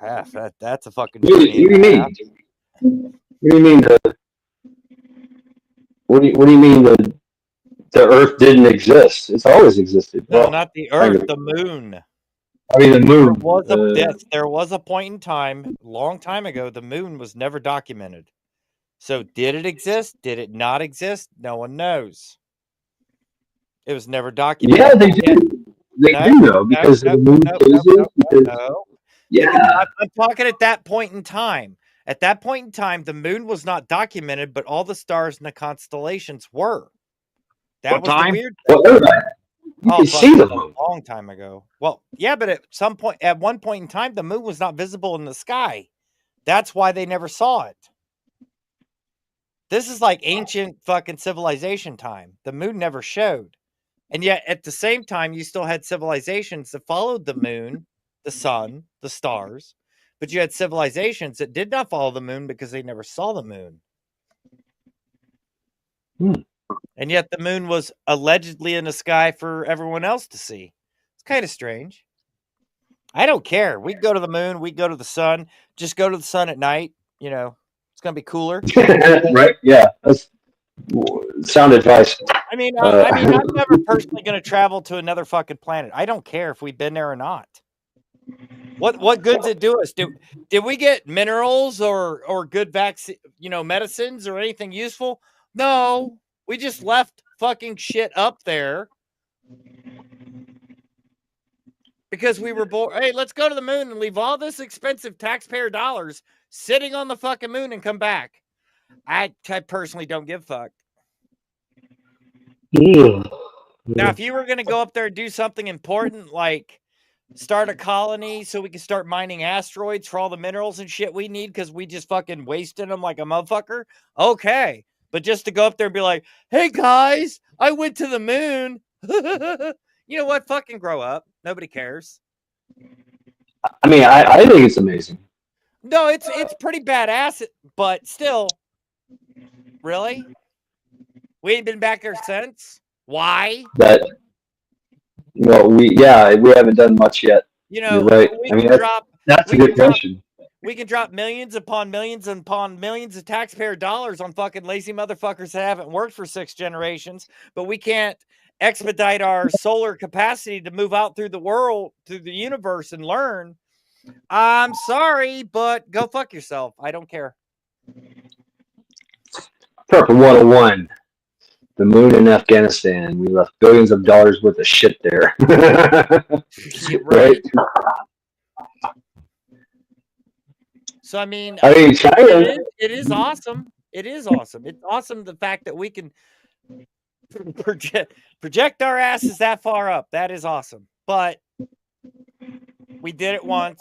that's a fucking. What do you mean? What do you mean What do you mean the Earth didn't exist? It's always existed. No, well, not the Earth, the moon. I mean the moon. There was a point in time, long time ago, the moon was never documented. So did it exist? Did it not exist? No one knows. It was never documented. Yeah, they do. They do know because the moon phases. Yeah, I'm talking at that point in time. At that point in time, the moon was not documented, but all the stars in the constellations were. That was the weird thing. You can see the moon. A long time ago. Well, yeah, but at one point in time, the moon was not visible in the sky. That's why they never saw it. This is like ancient fucking civilization time. The moon never showed. And yet, at the same time, you still had civilizations that followed the moon, the sun, the stars. But you had civilizations that did not follow the moon because they never saw the moon. And yet the moon was allegedly in the sky for everyone else to see. It's kind of strange. I don't care. We go to the moon. We go to the sun. Just go to the sun at night. It's going to be cooler. Right? Yeah. That's sound advice. I mean, I'm never personally going to travel to another fucking planet. I don't care if we've been there or not. What good did it do us? Did we get minerals or good vaccine, medicines or anything useful? No, we just left fucking shit up there because we were bored. Hey, let's go to the moon and leave all this expensive taxpayer dollars sitting on the fucking moon and come back. I personally don't give a fuck. Now, if you were going to go up there and do something important like start a colony so we can start mining asteroids for all the minerals and shit we need because we just fucking wasted them like a motherfucker, okay. But just to go up there and be like, hey guys, I went to the moon. You know what? Fucking grow up. Nobody cares. I mean, I think it's amazing. No, it's pretty badass, but still, really? We ain't been back there since? Why? We haven't done much yet. You're right. We I mean, can drop. that's a good question. We can drop millions upon millions of taxpayer dollars on fucking lazy motherfuckers that haven't worked for 6 generations, but we can't expedite our solar capacity to move out through the world, through the universe, and learn. I'm sorry, but go fuck yourself. I don't care. Purple 101. The moon in Afghanistan. We left billions of dollars worth of shit there. Right? So, I mean, China. It is awesome. It is awesome. It's awesome the fact that we can project our asses that far up. That is awesome. But we did it once.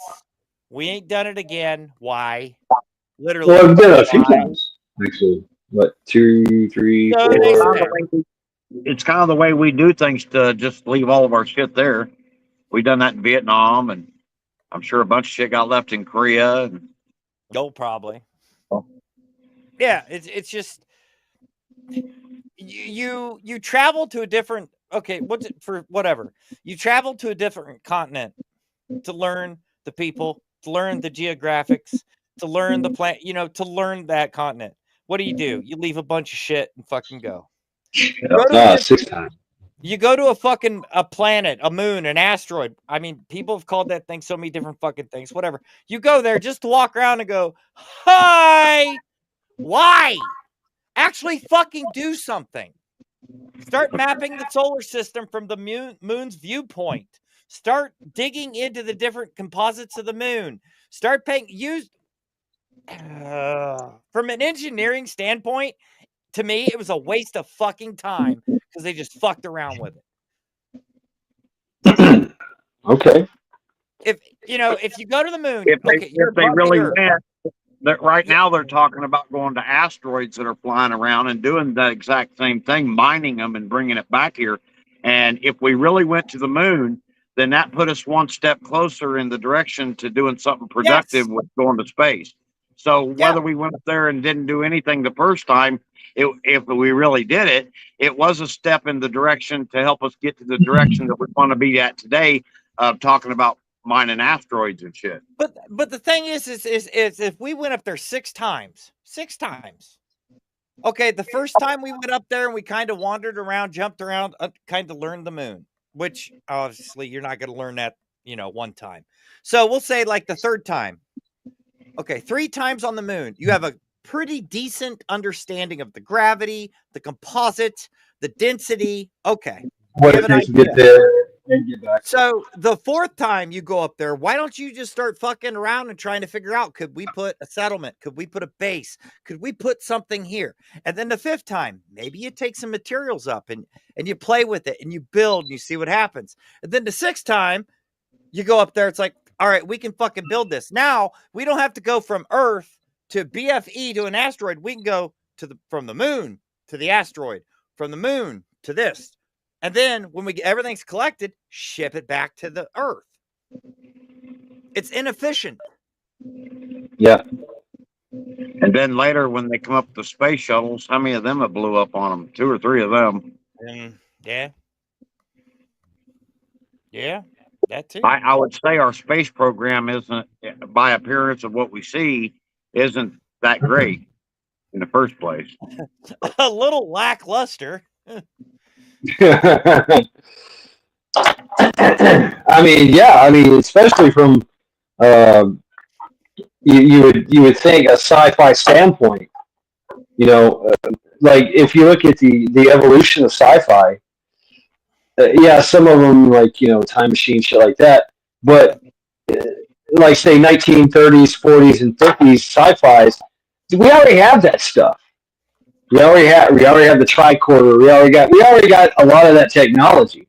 We ain't done it again. Why? Literally. Well, I've done it a few times, actually. What, 2, 3, 4? It's kind of the way we do things to just leave all of our shit there. We done that in Vietnam, and I'm sure a bunch of shit got left in Korea. And probably. Yeah, it's just you travel to a different you travel to a different continent to learn the people, to learn the geographics, to learn the plant, to learn that continent. What do? You leave a bunch of shit and fucking go. 6 times. You go to a planet, a moon, an asteroid. I mean, people have called that thing so many different fucking things, whatever. You go there just to walk around and go, hi. Why? Actually fucking do something. Start mapping the solar system from the moon's viewpoint. Start digging into the different composites of the moon. Start from an engineering standpoint, to me, it was a waste of fucking time because they just fucked around with it. Okay. If you go to the moon, if they really went, right now they're talking about going to asteroids that are flying around and doing the exact same thing, mining them and bringing it back here. And if we really went to the moon, then that put us one step closer in the direction to doing something productive with going to space. So whether we went up there and didn't do anything the first time, if we really did it, it was a step in the direction to help us get to the direction that we want to be at today, talking about mining asteroids and shit. But the thing is if we went up there 6 times. Okay, the first time we went up there and we kind of wandered around, jumped around, kind of learned the moon, which obviously you're not going to learn that, one time. So we'll say like the 3rd time. Okay, 3 times on the moon, you have a pretty decent understanding of the gravity, the composite, the density. Okay. What if you get there and get back? So the 4th time you go up there, why don't you just start fucking around and trying to figure out, could we put a settlement? Could we put a base? Could we put something here? And then the 5th time, maybe you take some materials up and you play with it and you build and you see what happens. And then the 6th time you go up there, it's like, all right, we can fucking build this. Now we don't have to go from Earth to BFE to an asteroid. We can go from the moon to the asteroid, from the moon to this. And then when we get everything's collected, ship it back to the Earth. It's inefficient. Yeah. And then later when they come up with the space shuttles, how many of them have blew up on them? 2 or 3 of them. Yeah. Yeah. That too. I would say our space program isn't, by appearance of what we see, isn't that great in the first place. A little lackluster. I mean, yeah. I mean, especially from um, you would think a sci-fi standpoint. You know, like if you look at the evolution of sci-fi, yeah, some of them like time machine shit like that, but like say 1930s, 40s, and 50s sci-fi's, we already have that stuff. We already have the tricorder. We already got a lot of that technology.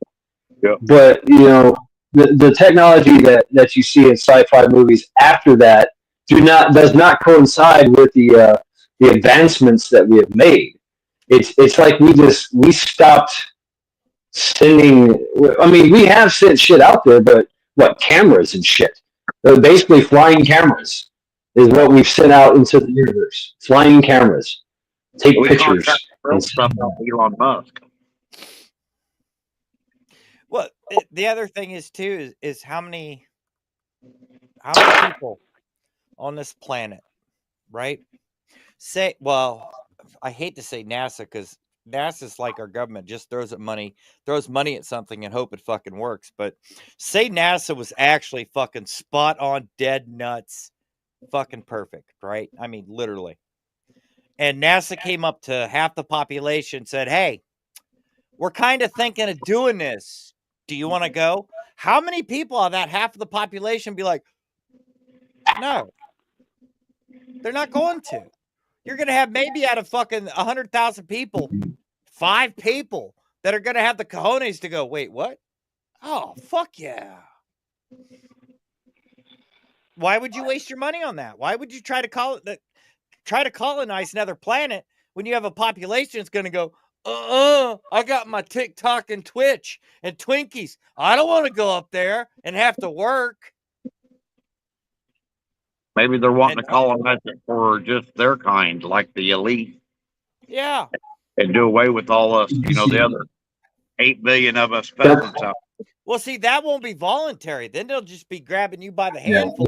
Yeah. But the technology that you see in sci-fi movies after that does not coincide with the advancements that we have made. It's like we stopped sending. I mean, we have sent shit out there, but what, cameras and shit? Basically, flying cameras is what we've sent out into the universe. Flying cameras take We pictures. contract stuff off Elon Musk. Well, the other thing is too is how many people on this planet, right? I hate to say NASA because NASA's like our government, just throws money at something and hope it fucking works. But say NASA was actually fucking spot on, dead nuts, fucking perfect, right? I mean, literally. And NASA came up to half the population, said, "Hey, we're kind of thinking of doing this. Do you want to go?" How many people of that half of the population be like, "No, they're not going to." You're going to have maybe out of fucking 100,000 people, 5 people that are going to have the cojones to go, "Wait, what? Oh, fuck yeah." Why would you waste your money on that? Why would you try to colonize another planet when you have a population that's going to go, I got my TikTok and Twitch and Twinkies. I don't want to go up there and have to work. Maybe they're wanting to colonize it for just their kind, like the elite. Yeah. And do away with all us, the other 8 billion of us peasants out. Well, see, that won't be voluntary. Then they'll just be grabbing you by the handful,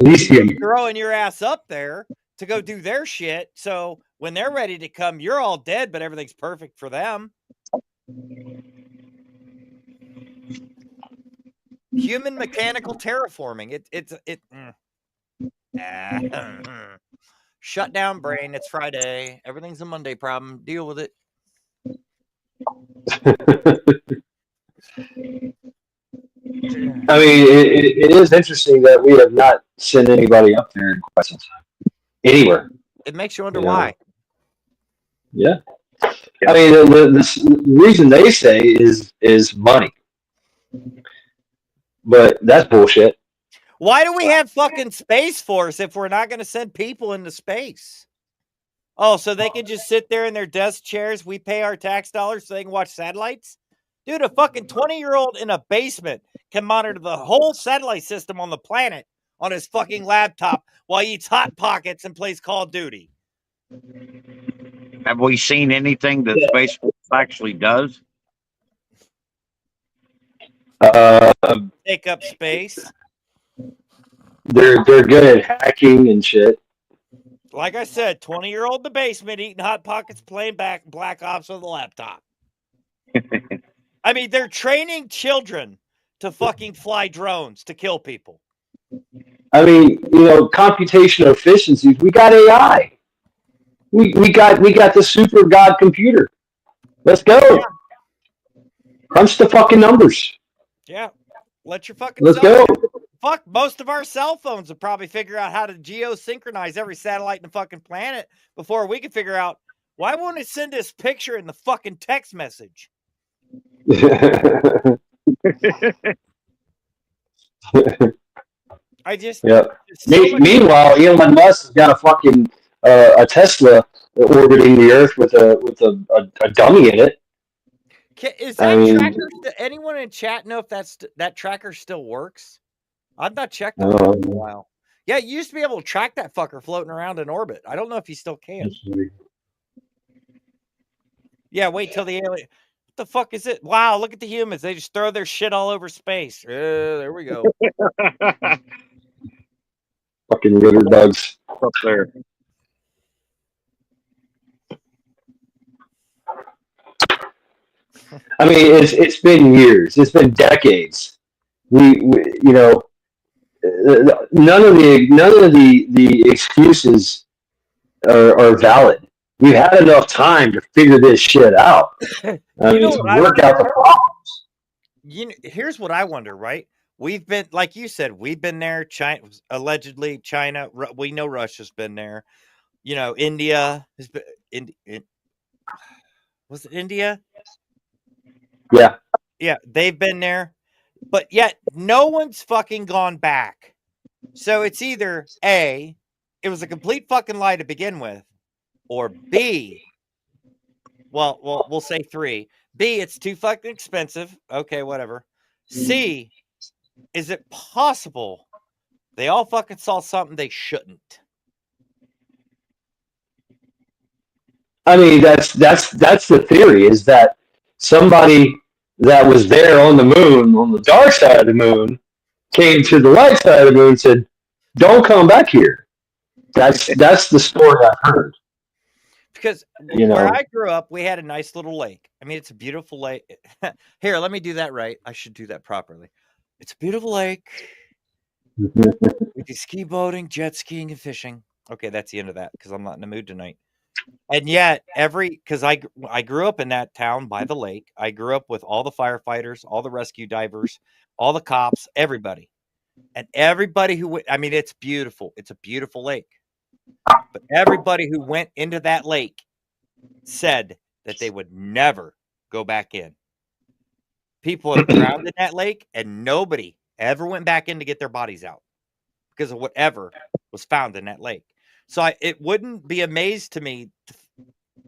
throwing your ass up there to go do their shit. So when they're ready to come, you're all dead, but everything's perfect for them. Human mechanical terraforming. Shut down brain. It's Friday. Everything's a Monday problem. Deal with it. I mean, it is interesting that we have not sent anybody up there in quite some time. Anywhere. It makes you wonder why. Yeah. I mean, the reason they say is money. But that's bullshit. Why do we have fucking Space Force if we're not going to send people into space? Oh, so they can just sit there in their desk chairs. We pay our tax dollars so they can watch satellites? Dude, a fucking 20-year-old in a basement can monitor the whole satellite system on the planet on his fucking laptop while he eats Hot Pockets and plays Call of Duty. Have we seen anything that Space Force actually does? Take up space. They're good at hacking and shit. Like I said, 20-year-old in the basement eating Hot Pockets, playing Black Ops on the laptop. I mean, they're training children to fucking fly drones to kill people. I mean, computational efficiencies. We got AI. We got the super god computer. Let's go. Yeah. Crunch the fucking numbers. Yeah. Let's go. Fuck, most of our cell phones will probably figure out how to geosynchronize every satellite in the fucking planet before we can figure out why won't it send this picture in the fucking text message? Yeah. Meanwhile, Elon Musk has got a fucking a Tesla orbiting the Earth with a dummy in it. Is that tracker? Anyone in chat know if that tracker still works? I've not checked it in a while. Yeah, you used to be able to track that fucker floating around in orbit. I don't know if you still can. Yeah, wait till the alien. What the fuck is it? Wow, look at the humans. They just throw their shit all over space. There we go. Fucking litter bugs up there. I mean, it's been years. It's been decades. We you know, none of the excuses are valid. We've had enough time to figure this shit out. You I mean, know to what I work out the wonder? problems. Here's what I wonder, right? We've been, like you said, we've been there. China, allegedly, China. We know Russia's been there. You know, India has been. Was it India? Yeah. Yeah, they've been there, but yet no one's fucking gone back. So it's either A, it was a complete fucking lie to begin with, or B, well, we'll say 3. B, it's too fucking expensive. Okay, whatever. C, is it possible they all fucking saw something they shouldn't? I mean, that's the theory, is that somebody that was there on the moon, on the dark side of the moon, came to the light side of the moon and said, "Don't come back here." That's the story I've heard. Because You where know, I grew up, we had a nice little lake. I mean, it's a beautiful lake. Here, let me do that right. I should do that properly. It's a beautiful lake. We do ski boating, jet skiing, and fishing. Okay, that's the end of that because I'm not in the mood tonight. And yet, because I grew up in that town by the lake. I grew up with all the firefighters, all the rescue divers, all the cops, everybody, and everybody who went. I mean, it's beautiful. It's a beautiful lake. But everybody who went into that lake said that they would never go back in. People have drowned in that lake, and nobody ever went back in to get their bodies out because of whatever was found in that lake. So it wouldn't be amazed to me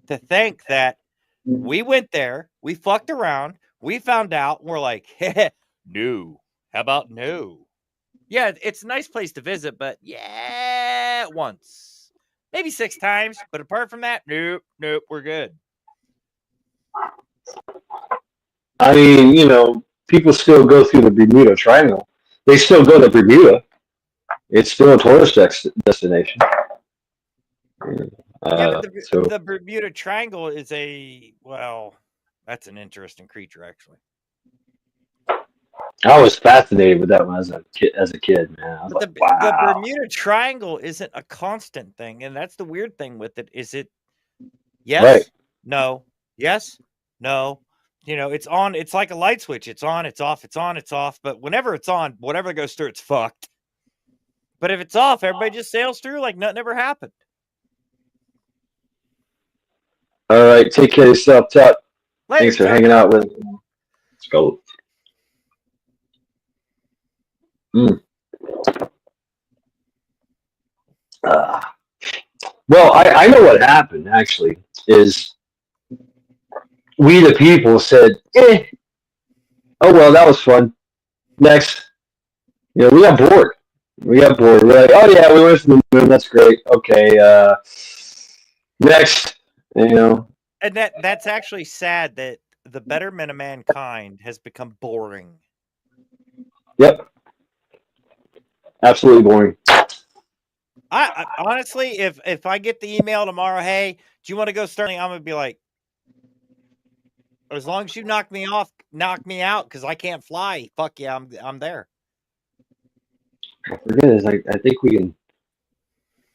to think that we went there, we fucked around, we found out, and we're like, no. How about no? Yeah, it's a nice place to visit, but yeah, once. Maybe 6 times, but apart from that, nope, we're good. I mean, you know, people still go through the Bermuda Triangle. They still go to Bermuda. It's still a tourist destination. Yeah, but So the Bermuda Triangle is that's an interesting creature, actually. I was fascinated with that one as a kid, man. I was But like, the wow. Bermuda Triangle isn't a constant thing, and that's the weird thing with it. Is it yes, Right. no, yes, no? You know, it's on. It's like a light switch. It's on. It's off. It's on. It's off. But whenever it's on, whatever goes through, it's fucked. But if it's off, everybody just sails through like nothing ever happened. All right. Take care of yourself, Tuck. Later, Thanks for Chuck. hanging out with me. Let's go. Well, I know what happened, actually, is we the people said, oh, well, that was fun. Next. You know, we got bored. We're like, oh, yeah, we went to the moon. That's great. Okay. Next. You know. And that's actually sad that the betterment of mankind has become boring. Yep. Absolutely boring. I honestly, if I get the email tomorrow, hey, do you want to go Sterling? I'm gonna be like, as long as you knock me out, because I can't fly. Fuck yeah, I'm there. I forget is I think we can.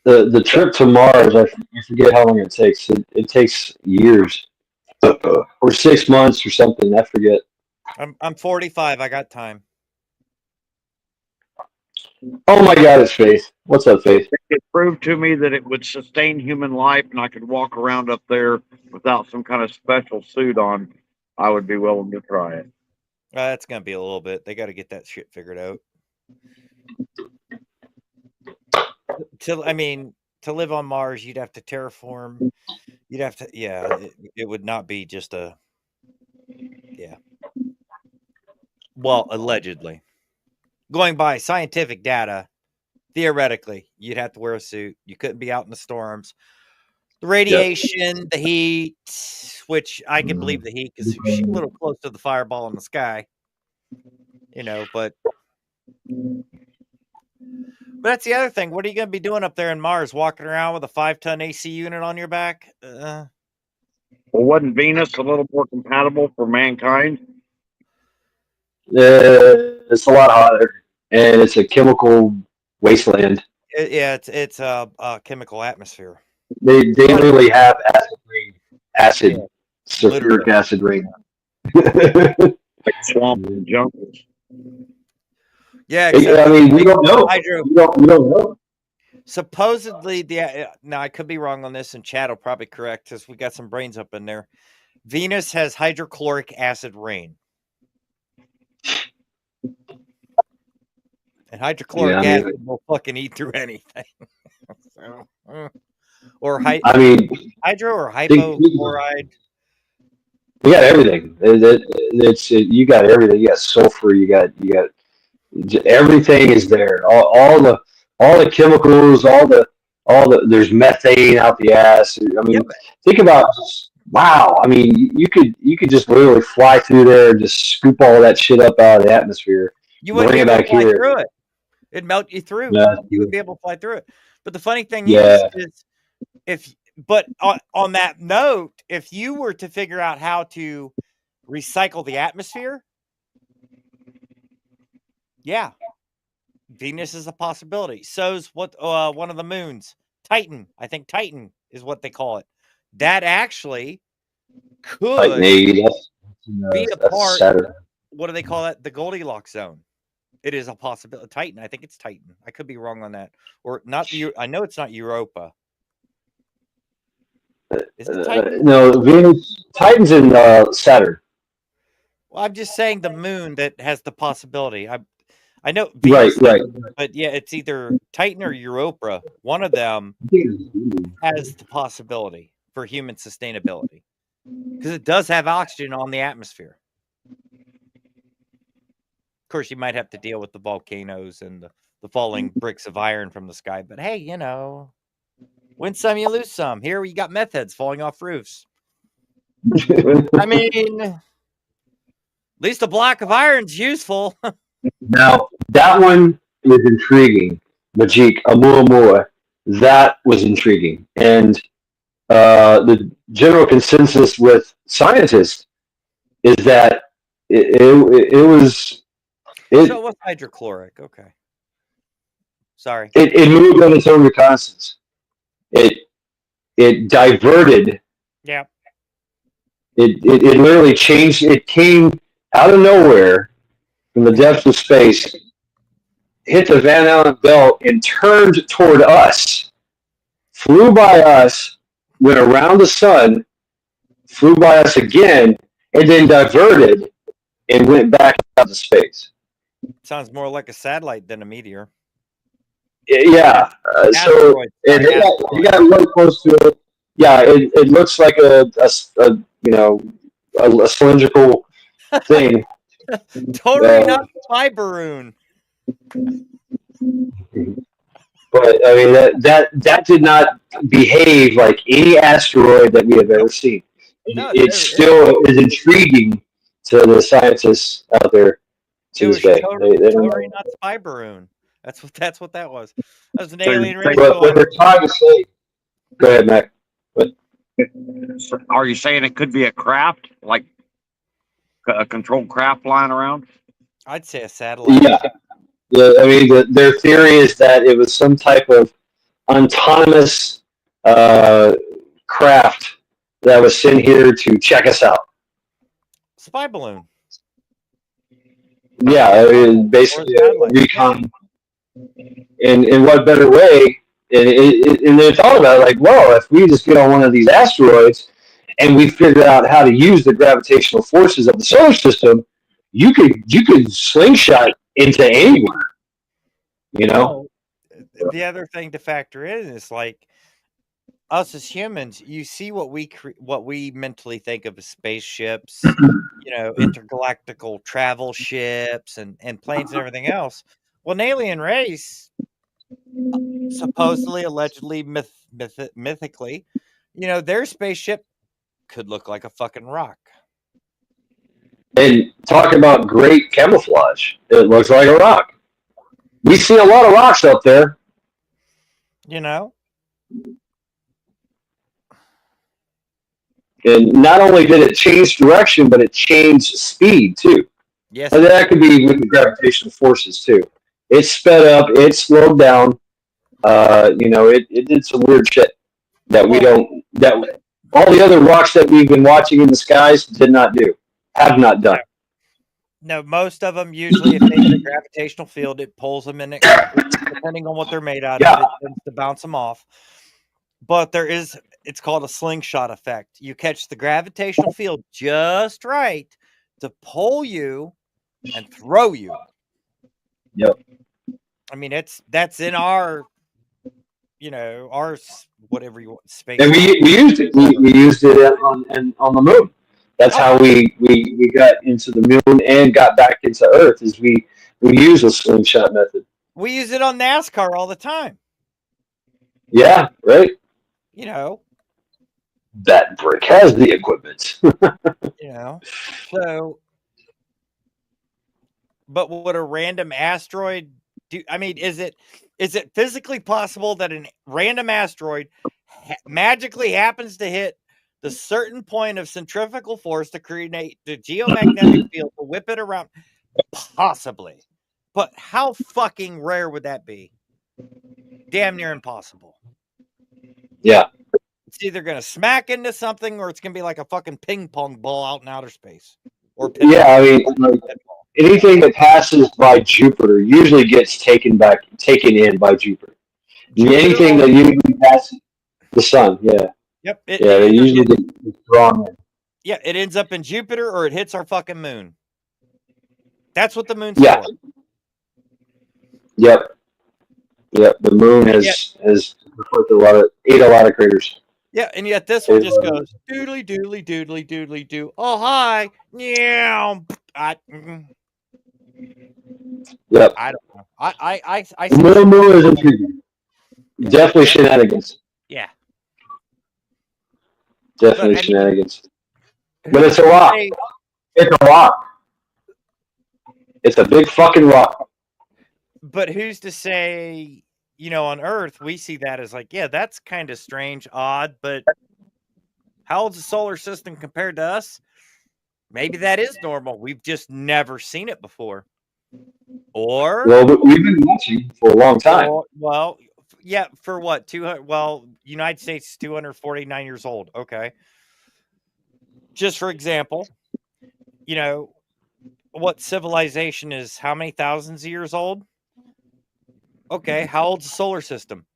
The trip to Mars, I forget how long it takes. It takes years, or 6 months or something. I forget. I'm 45. I got time. Oh my God, it's Faith. What's up, Faith? It proved to me that it would sustain human life, and I could walk around up there without some kind of special suit on. I would be willing to try it. That's gonna be a little bit. They got to get that shit figured out. To live on Mars, you'd have to terraform. You'd have to, yeah. It would not be just a, yeah. Well, allegedly, going by scientific data, theoretically, you'd have to wear a suit. You couldn't be out in the storms. The radiation, the heat, which I can believe the heat because she's a little close to the fireball in the sky, you know, but that's the other thing. What are you going to be doing up there in Mars? Walking around with a 5-ton AC unit on your back? Well, wasn't Venus a little more compatible for mankind? It's a lot hotter, and it's a chemical wasteland. Yeah, it's a chemical atmosphere. They literally have acid, Yeah, sulfuric literally. acid rain. Like swamps and jungles. Yeah, I mean, we don't know. hydro. We don't know. Supposedly, now I could be wrong on this, and Chad will probably correct because we got some brains up in there. Venus has hydrochloric acid rain, and hydrochloric acid will fucking eat through anything. So, or I mean, hydro or hypochloride. We got everything. You got everything. You got sulfur. You got everything is there. All the chemicals. All the there's methane out the ass. I mean, think about wow. I mean, you could just literally fly through there and just scoop all that shit up out of the atmosphere. You wouldn't be able to fly through it. It'd melt you through. Yeah. You would be able to fly through it. But the funny thing is but on that note, if you were to figure out how to recycle the atmosphere, yeah, Venus is a possibility. So's what one of the moons, Titan. I think Titan is what they call it. That actually could be a part. What do they call that? The Goldilocks zone. It is a possibility. Titan. I think it's Titan. I could be wrong on that, or not. I know it's not Europa. Is it Titan? No, Venus. Titan's in Saturn. Well, I'm just saying the moon that has the possibility. I know Venus, right. But yeah, it's either Titan or Europa. One of them has the possibility for human sustainability because it does have oxygen on the atmosphere. Of course, you might have to deal with the volcanoes and the falling bricks of iron from the sky. But hey, win some, you lose some. Here you got meth heads falling off roofs. I mean, at least a block of iron's useful. Now, that one is intriguing. Majik, Amuamua, that was intriguing. And the general consensus with scientists is that it was... So it was hydrochloric. Okay. Sorry. It moved on its own reconnaissance. It diverted. Yeah. It literally changed. It came out of nowhere from the depths of space, hit the Van Allen belt, and turned toward us. Flew by us, went around the sun, flew by us again, and then diverted and went back out to space. Sounds more like a satellite than a meteor. Yeah. So you got really close to it. Yeah, it looks like a cylindrical thing. Totally not spy balloon. But I mean that did not behave like any asteroid that we have ever seen. It still is intriguing to the scientists out there to this day. Totally not spy balloon. That's what that was. That was an alien race. What they're trying to say. Go ahead, Mac. Are you saying it could be a craft, like a controlled craft flying around? I'd say a satellite. Yeah. I mean, their theory is that it was some type of autonomous craft that was sent here to check us out. Spy balloon. Yeah, I mean, basically recon. And what better way? And they thought about it like, well, if we just get on one of these asteroids and we figure out how to use the gravitational forces of the solar system, you could slingshot into anywhere. The other thing to factor in is like us as humans. You see what we mentally think of as spaceships, intergalactical travel ships and planes and everything else. Well, an alien race, supposedly, allegedly, mythically, their spaceship could look like a fucking rock. And talk about great camouflage. It looks like a rock. We see a lot of rocks up there. And not only did it change direction, but it changed speed too. Yes. And that could be with the gravitational forces too. It sped up, it slowed down. It did some weird shit that all the other rocks that we've been watching in the skies did not do, have not done. No, most of them usually, if they hit a gravitational field, it pulls them in it, depending on what they're made out of. It tends to bounce them off. But it's called a slingshot effect. You catch the gravitational field just right to pull you and throw you. Yep. I mean, that's in our, our whatever you want space. And we used it. We used it on the moon. That's how we got into the moon and got back into Earth. Is we use a slingshot method. We use it on NASCAR all the time. Yeah, right. That brick has the equipment. So. But would a random asteroid do? I mean, is it physically possible that a random asteroid magically happens to hit the certain point of centrifugal force to create the geomagnetic field to whip it around? Possibly. But how fucking rare would that be? Damn near impossible. Yeah. It's either going to smack into something or it's going to be like a fucking ping pong ball out in outer space. I mean, anything that passes by Jupiter usually gets taken in by Jupiter. Anything that usually passes the sun, yeah. Yep. They usually get drawn in. Yeah, it ends up in Jupiter or it hits our fucking moon. That's what the moon's for. Yep. The moon has ate a lot of craters. Yeah, and yet this one just goes doodly doodly doodly doodly doo. Oh hi, meow. Yep. I don't know. I Moon is intriguing. Definitely shenanigans. Yeah. Definitely shenanigans. But it's a rock. It's a rock. It's a big fucking rock. But who's to say, on Earth, we see that as like, yeah, that's kind of strange, odd, but how old's the solar system compared to us? Maybe that is normal. We've just never seen it before. Or we've been watching for a long time. Yeah, for what? 200? Well, United States is 249 years old. Okay. Just for example, what civilization is how many thousands of years old? Okay, how old's the solar system?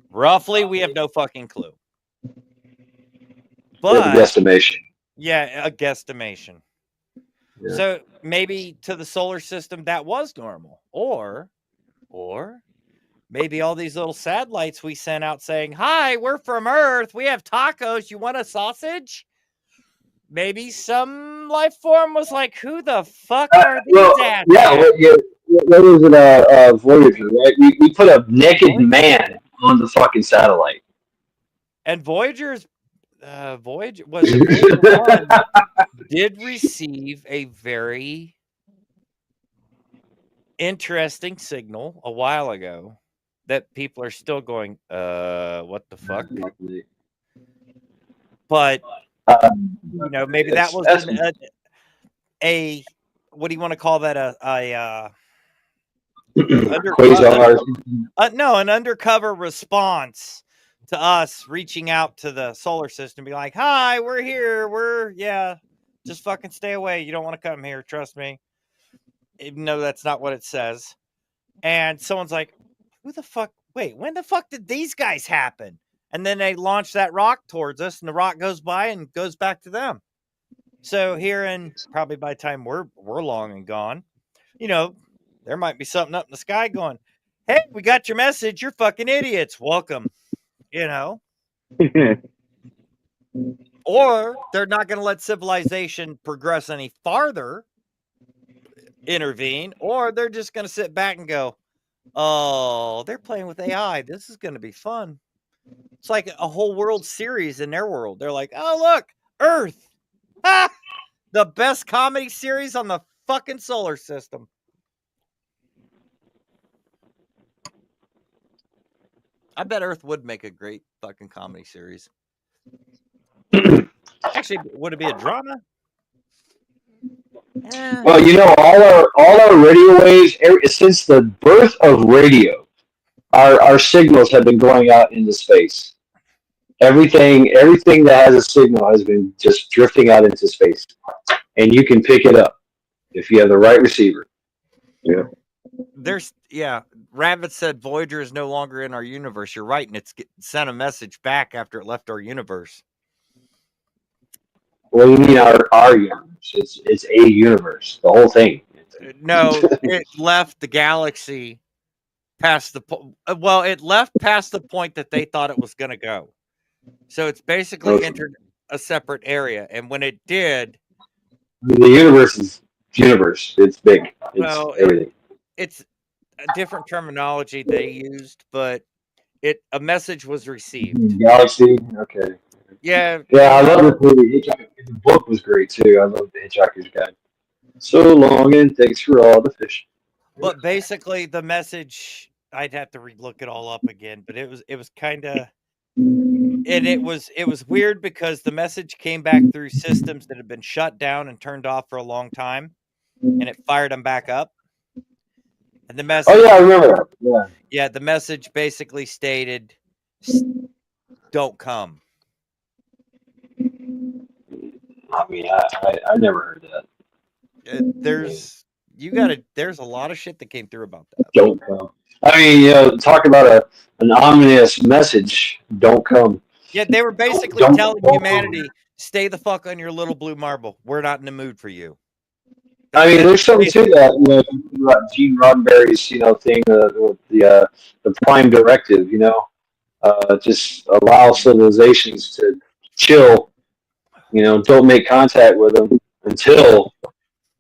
Roughly, we have no fucking clue. But a guesstimation. Yeah, a guesstimation. Yeah. So maybe to the solar system that was normal. Or maybe all these little satellites we sent out saying, "Hi, we're from Earth. We have tacos. You want a sausage?" Maybe some life form was like, "Who the fuck are these assholes?" Yeah. What was it? Voyager, right? We put a naked man on the fucking satellite. And Voyager Voyager 1 did receive a very interesting signal a while ago that people are still going, what the fuck? But maybe that was a what do you want to call that? An undercover response to us reaching out to the solar system, be like, "Hi, we're here. Just fucking stay away. You don't want to come here. Trust me." Even though that's not what it says. And someone's like, "Who the fuck? Wait, when the fuck did these guys happen?" And then they launch that rock towards us, and the rock goes by and goes back to them. So here, and probably by the time we're long and gone, there might be something up in the sky going, "Hey, we got your message. You're fucking idiots. Welcome." Or they're not going to let civilization progress any farther, intervene, or they're just going to sit back and go, "Oh, they're playing with AI. This is going to be fun." It's like a whole World Series in their world. They're like, "Oh, look, Earth. Ah, the best comedy series on the fucking solar system." I bet Earth would make a great fucking comedy series. Actually, actually would it be a drama? Well, you know, all our radio waves since the birth of radio, our signals have been going out into space. Everything that has a signal has been just drifting out into space, and you can pick it up if you have the right receiver. Yeah. Rabbit said Voyager is no longer in our universe. You're right, and it's sent a message back after it left our universe. What do you mean our universe? It's a universe, the whole thing. No, it left the galaxy past the it left past the point that they thought it was going to go. So it's basically entered a separate area, and when it did, the universe is universe. It's big. It's everything. It's a different terminology they used, but a message was received. Galaxy. Okay. Yeah. Yeah, I love the movie. The book was great too. I love the Hitchhiker's Guide. So long and thanks for all the fish. But basically, the message, I'd have to look it all up again, but it was kind of, and it was weird because the message came back through systems that had been shut down and turned off for a long time, and it fired them back up. And the message. Oh yeah, I remember that. Yeah. Yeah, the message basically stated, "Don't come." I mean, I never heard that. There's a lot of shit that came through about that. Don't come. I mean, you know, talk about an ominous message. Don't come. Yeah, they were basically telling humanity, stay the fuck on your little blue marble. We're not in the mood for you. I mean, there's something to that. You know, about Gene Roddenberry's, thing, the Prime Directive. Just allow civilizations to chill. Don't make contact with them until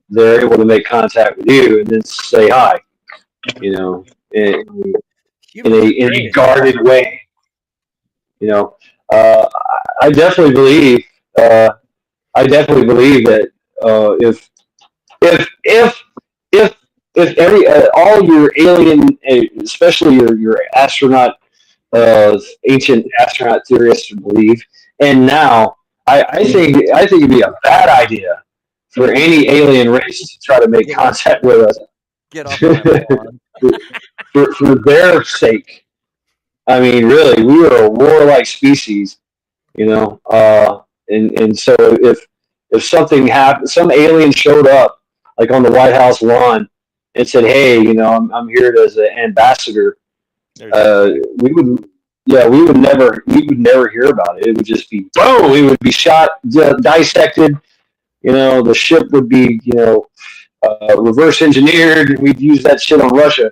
they're able to make contact with you, and then say hi. In a guarded way. I definitely believe. I definitely believe that if every all your alien, especially your astronaut, ancient astronaut theorists believe, and now I think it'd be a bad idea for any alien race to try to make contact with us. Get off my lawn. for their sake. I mean, really, we are a warlike species, and so if something happened, some alien showed up, like on the White House lawn, and said, "Hey, I'm here as an ambassador," we would never hear about it. It would just be boom. We would be shot, dissected. The ship would be, reverse engineered. We'd use that shit on Russia.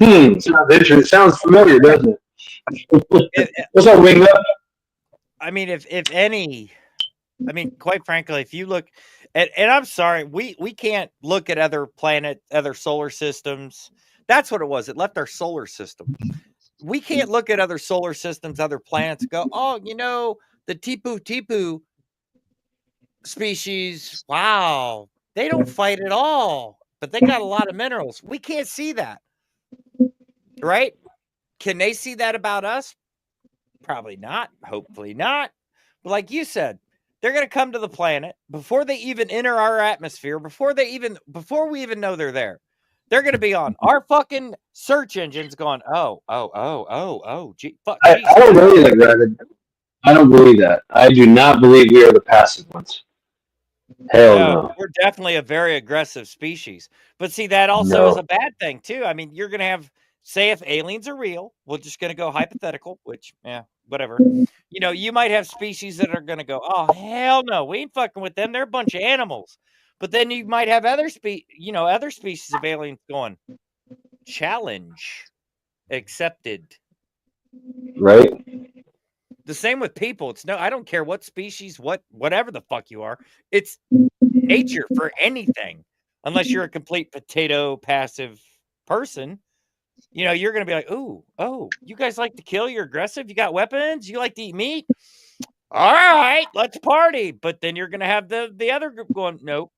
It sounds familiar, doesn't it? What's up, Wing Up? I mean, quite frankly, if you look at, and I'm sorry, we can't look at other planets, other solar systems. That's what it was. It left our solar system. We can't look at other solar systems, other planets, and go, oh, the Tipu species, wow, they don't fight at all, but they got a lot of minerals. We can't see that, right? Can they see that about us? Probably not. Hopefully not. But like you said, they're going to come to the planet before they even enter our atmosphere, before we even know they're there. They're going to be on our fucking search engines going, gee, fuck. I don't believe that, Rabbit. I don't believe that. I do not believe we are the passive ones. Hell no. We're definitely a very aggressive species. But see, that also is a bad thing, too. I mean, you're going to have, say if aliens are real, we're just going to go hypothetical, which, whatever. You might have species that are going to go, oh, hell no, we ain't fucking with them. They're a bunch of animals. But then you might have other species of aliens going, challenge accepted. Right. The same with people. I don't care what species, whatever the fuck you are. It's nature for anything. Unless you're a complete potato passive person. You're going to be like, oh, you guys like to kill? You're aggressive? You got weapons? You like to eat meat? All right, let's party. But then you're going to have the other group going, nope.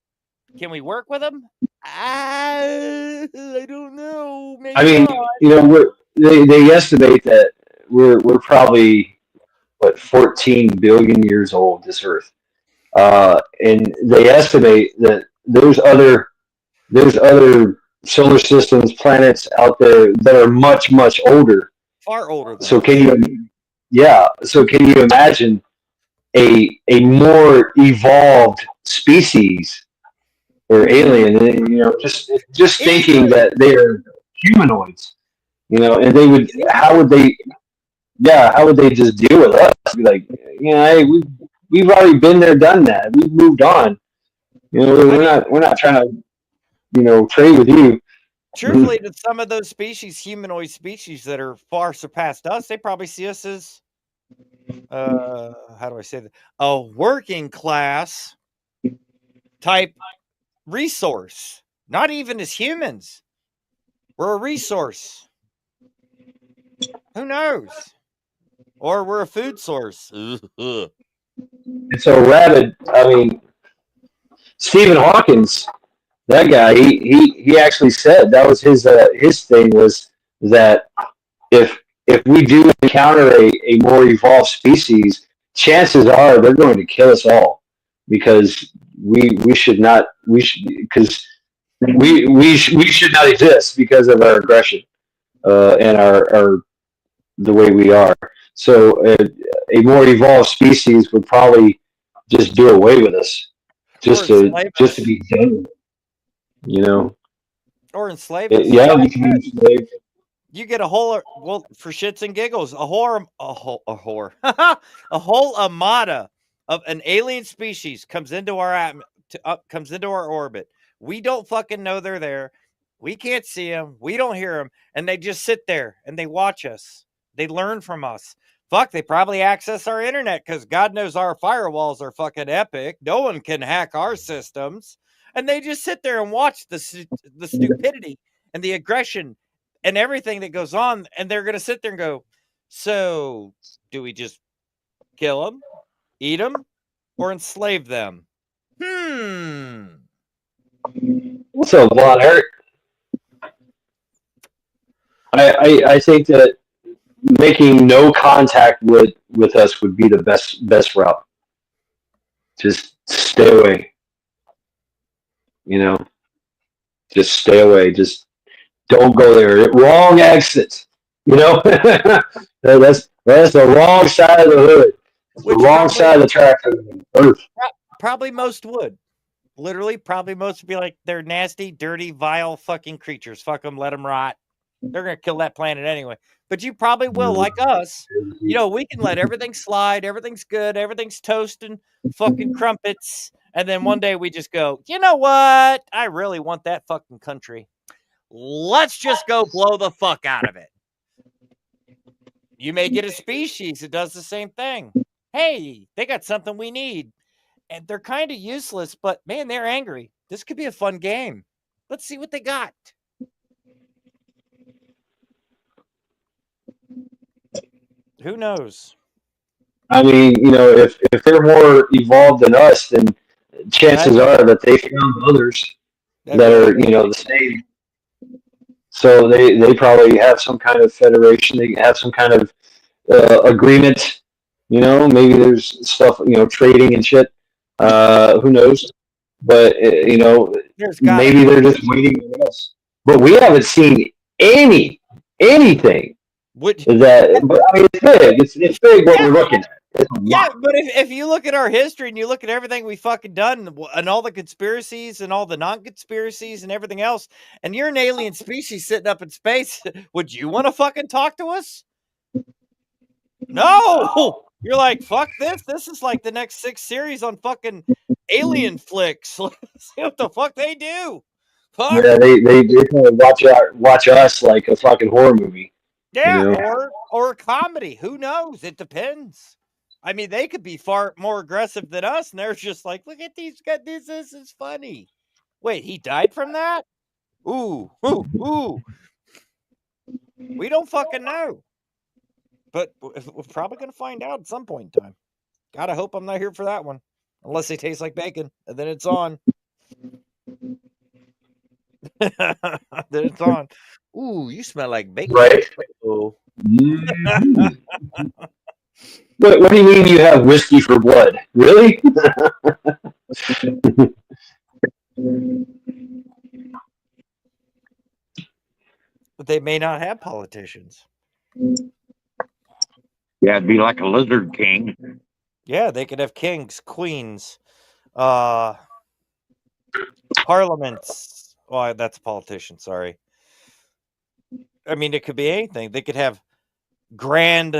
Can we work with them? I don't know. Maybe I mean, not. they estimate that we're probably what 14 billion years old. This Earth, and they estimate that there's other solar systems, planets out there that are much older. Far older than So us. can you, yeah? So can you imagine a more evolved species or alien? Just thinking that they are humanoids, and they would, how would they just deal with us? Be like, hey, we've already been there, done that. We've moved on. We're not trying to trade with you. Truthfully, to some of those species, humanoid species that are far surpassed us, they probably see us as how do I say that? A working class type resource. Not even as humans. We're a resource. Who knows? Or we're a food source. And so Rabbit, I mean, Stephen Hawkins, that guy, he actually said that was his thing was that if we do encounter a more evolved species, chances are they're going to kill us all because we should not because we should not exist because of our aggression and our the way we are. So a more evolved species would probably just do away with us, just to be done. Or enslave us. Yeah, we can be enslaved. You get a whole, well, for shits and giggles, a whole armada of an alien species comes into our comes into our orbit. We don't fucking know they're there. We can't see them. We don't hear them, and they just sit there and they watch us. They learn from us. Fuck, they probably access our internet because God knows our firewalls are fucking epic. No one can hack our systems, and they just sit there and watch the stupidity and the aggression and everything that goes on, and they're going to sit there and go, so do we just kill them, eat them, or enslave them? What's up, Blonde Hurt? I think that making no contact with us would be the best route. Just stay away. Just stay away. Just don't go there. Wrong exit. That's the wrong side of the hood. It's the wrong side of the track of the Earth. Probably most would. Literally, probably most would be like, they're nasty, dirty, vile fucking creatures. Fuck them, let them rot. They're going to kill that planet anyway. But you probably will, like us. We can let everything slide. Everything's good. Everything's toasting fucking crumpets. And then one day we just go, you know what? I really want that fucking country. Let's just go blow the fuck out of it. You may get a species that does the same thing. Hey, they got something we need. And they're kind of useless, but man, they're angry. This could be a fun game. Let's see what they got. Who knows? I mean, if they're more evolved than us, then chances are that they found others that are, the same. So they probably have some kind of federation. They have some kind of agreement. Maybe there's stuff, trading and shit. Who knows? But maybe they're just waiting for us. But we haven't seen anything. That, but I mean, it's big. It's big what we're looking at. Yeah, but if you look at our history and you look at everything we fucking done and all the conspiracies and all the non-conspiracies and everything else, and you're an alien species sitting up in space, would you want to fucking talk to us? No! You're like, fuck this. This is like the next 6 series on fucking alien flicks. See what the fuck they do. Fuck. Yeah, they kind of watch us like a fucking horror movie. Yeah, or a comedy. Who knows? It depends. I mean, they could be far more aggressive than us, and they're just like, look at these guys. This is funny. Wait, he died from that? Ooh. We don't fucking know. But we're probably going to find out at some point in time. Gotta hope I'm not here for that one. Unless they taste like bacon, and then it's on. Then it's on. Ooh, you smell like bacon. Right. Oh. What do you mean you have whiskey for blood? Really? But they may not have politicians. Yeah, it'd be like a lizard king. Yeah, they could have kings, queens, parliaments. Well, that's a politician, sorry. I mean, it could be anything. They could have grand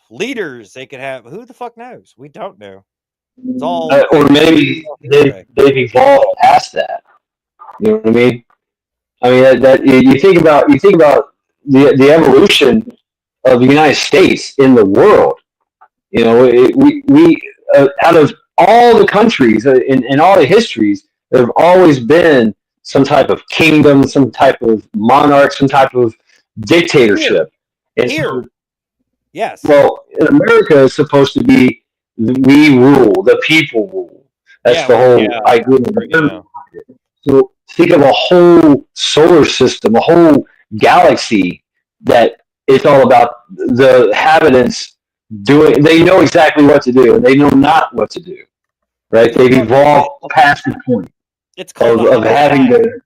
leaders. They could have, who the fuck knows? We don't know. It's all or maybe they've evolved past that. You know what I mean? I mean that you think about the evolution of the United States in the world. You know, we out of all the countries in all the histories, there have always been some type of kingdom, some type of monarch, some type of dictatorship. Here. Yes. Well, in America, it's supposed to be we rule, the people rule. That's the whole idea of the So think of a whole solar system, a whole galaxy that it's all about the inhabitants doing. They know exactly what to do, and they know not what to do. Right? They've evolved past the point of having to.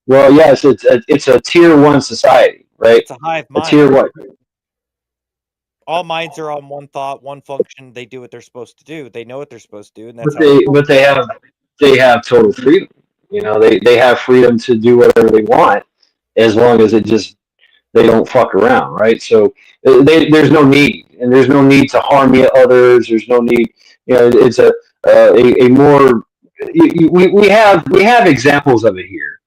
Well, yes, it's a tier 1 society, right? It's a hive mind. A tier 1. All minds are on one thought, one function. They do what they're supposed to do. They know what they're supposed to do, and that's but they have total freedom. You know, they have freedom to do whatever they want as long as they don't fuck around, right? So there's no need, and there's no need to harm others. There's no need. You know, it's a more we have examples of it here.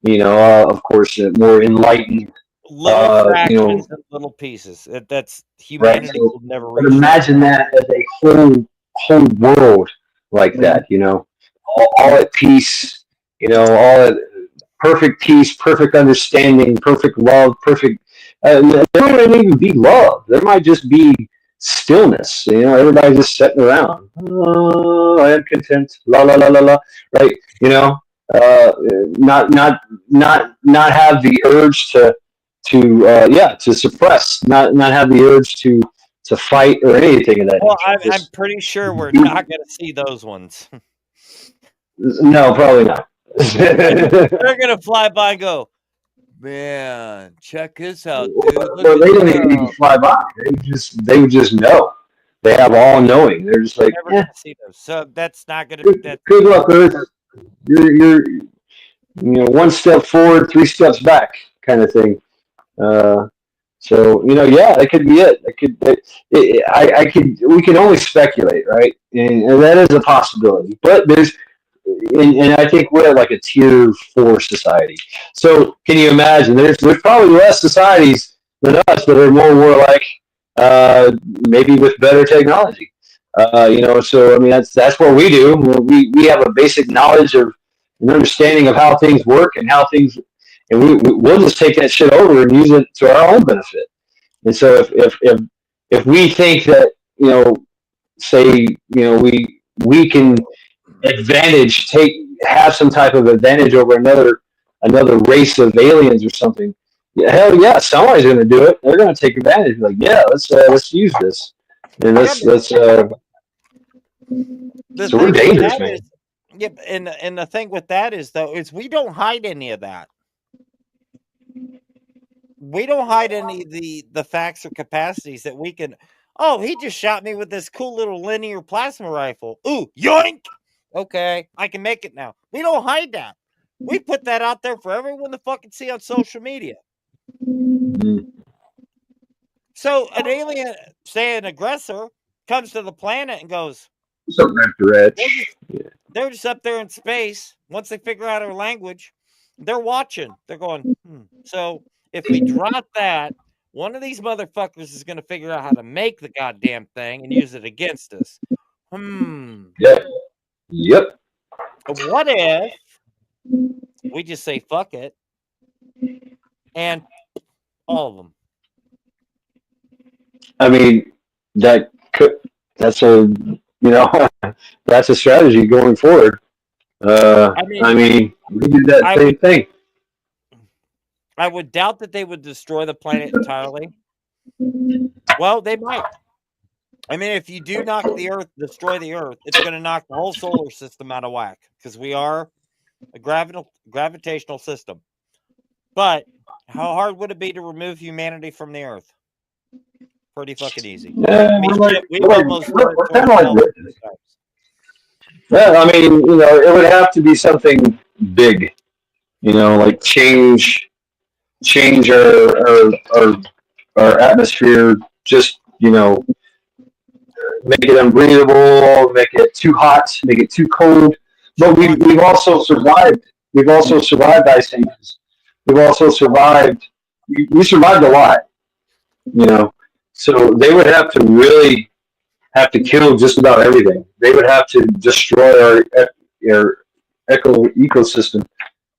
You know, of course, more enlightened. Little fractions and little pieces. That's humanity right? So, will never reach. Imagine that as a whole world like that. You know, all at peace. You know, all at perfect peace, perfect understanding, perfect love, perfect. There might even be love. There might just be stillness. You know, everybody just sitting around. Oh, I am content. La la la la la. Right? You know, not have the urge to suppress, not have the urge to fight or anything of that nature. I'm pretty sure we're not going to see those ones. No, probably not. They're going to fly by and go, man, check this out, dude. Well, they don't even fly by. They would just know. They have all knowing. They're just like, never gonna see those. So that's not going to. Good luck, Earth. You're one step forward, 3 steps back, kind of thing. So yeah, that could be it. We can only speculate, right? And that is a possibility. But there's, and I think we're like a tier 4 society. So can you imagine? There's probably less societies than us that are more warlike, maybe with better technology. So I mean that's what we do. We have a basic knowledge of an understanding of how things work and how things. And we'll just take that shit over and use it to our own benefit. And so if we think that we can have some type of advantage over another race of aliens or something, hell yeah, somebody's going to do it. They're going to take advantage. Like, yeah, let's use this, and so we're dangerous, man. Yeah, and the thing with that is is we don't hide any of that. We don't hide any of the facts or capacities that we can. Oh, he just shot me with this cool little linear plasma rifle. Ooh, yoink! Okay, I can make it now. We don't hide that. We put that out there for everyone to fucking see on social media. So an alien, say an aggressor, comes to the planet and goes, they're just up there in space. Once they figure out our language, they're watching. They're going, So if we drop that, one of these motherfuckers is going to figure out how to make the goddamn thing and use it against us. Yep. What if we just say fuck it and all of them? I mean, that's a strategy going forward. I mean, we do that same thing. I would doubt that they would destroy the planet entirely. Well, they might. I mean, if you do knock the Earth, destroy the Earth, it's going to knock the whole solar system out of whack because we are a gravitational system. But how hard would it be to remove humanity from the Earth? Pretty fucking easy. Yeah, I mean, we've almost we're done kind it of like 12 this. times. Yeah, I mean, you know, it would have to be something big, you know, like change our atmosphere, just, you know, make it unbreathable, make it too hot, make it too cold. But we've also survived. We've also survived ice ages. We've also survived. We survived a lot, you know. So they would have to really have to kill just about everything. They would have to destroy our ecosystem,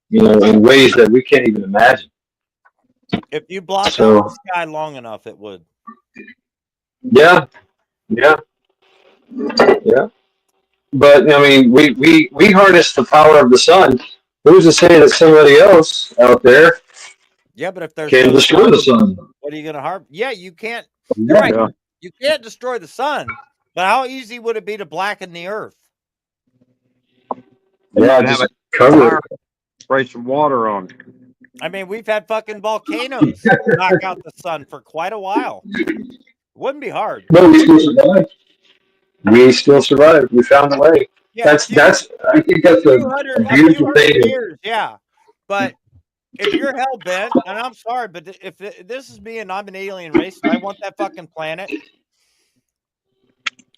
you know, in ways that we can't even imagine. If you block out So the sky long enough, it would. yeah, yeah, yeah. But I mean, we harness the power of the sun. Who's to say that somebody else out there Yeah, but if there's can no destroy sun, the sun? what are you going to harm? Yeah, you can't. You're right. Yeah. You can't destroy the sun. But how easy would it be to blacken the Earth? Yeah, Have just it cover it. spray some water on it. I mean, we've had fucking volcanoes knock out the sun for quite a while. Wouldn't be hard. No, we still survived. We still survived. We found a way. Yeah, That's. I think that's a a few beautiful hundred thing. years. Yeah, but if you're hell bent, and I'm sorry, but if this is me and I'm an alien race and I want that fucking planet,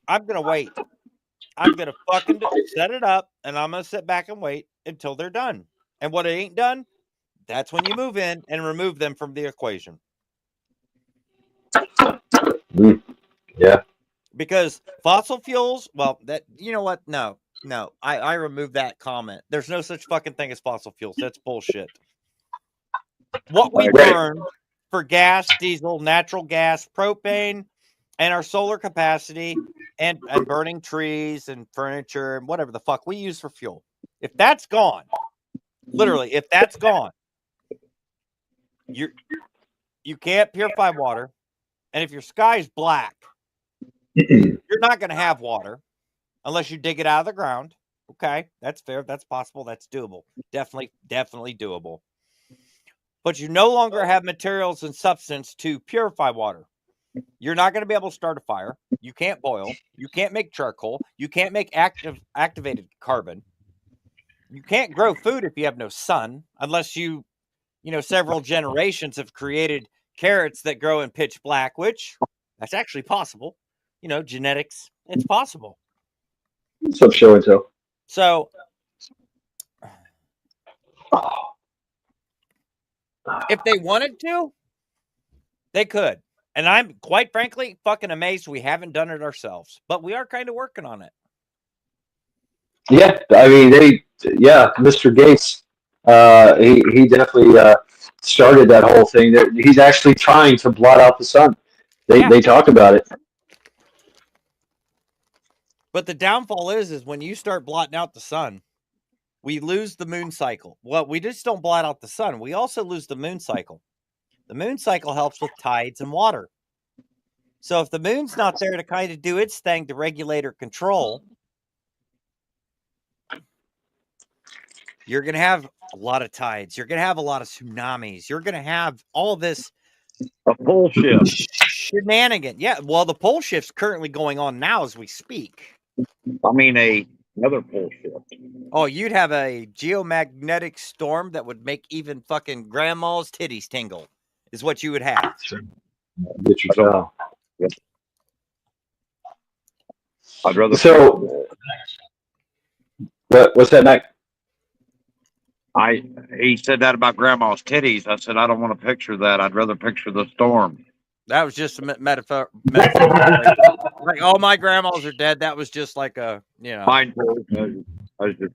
I'm gonna wait. I'm gonna fucking set it up, and I'm gonna sit back and wait until they're done. And what it ain't done, that's when you move in and remove them from the equation. Yeah. Because fossil fuels, well, that you know what? No, I removed that comment. There's no such fucking thing as fossil fuels. That's bullshit. What we burn for gas, diesel, natural gas, propane, and our solar capacity, and burning trees and furniture and whatever the fuck we use for fuel. If that's gone, literally, if that's gone, you can't purify water, and if your sky's black, you're not going to have water unless you dig it out of the ground. Okay, that's fair. That's possible. That's doable. Definitely doable. But you no longer have materials and substance to purify water. You're not going to be able to start a fire. You can't boil. You can't make charcoal. You can't make activated carbon. You can't grow food if you have no sun, unless you several generations have created carrots that grow in pitch black, which that's actually possible. Genetics, it's possible. What's up, show and tell? So if they wanted to, they could. And I'm quite frankly fucking amazed we haven't done it ourselves, but we are kind of working on it. Yeah, I mean Mr. Gates, he definitely started that whole thing. He's actually trying to blot out the sun. They talk about it. But the downfall is when you start blotting out the sun, we lose the moon cycle. Well, we just don't blot out the sun. We also lose the moon cycle. The moon cycle helps with tides and water. So if the moon's not there to kind of do its thing to regulate or control, you're going to have a lot of tides. You're going to have a lot of tsunamis. You're going to have all this pole shift shenanigan. Yeah, well, the pole shift's currently going on now as we speak. I mean, another pole shift. Oh, you'd have a geomagnetic storm that would make even fucking grandma's titties tingle, is what you would have. Get your foul. I'd rather. So, what's that, Mike? He said that about grandma's titties. I said I don't want to picture that. I'd rather picture the storm. That was just a metaphor. Like, oh, my grandmas are dead. That was just like a, Mine. I was just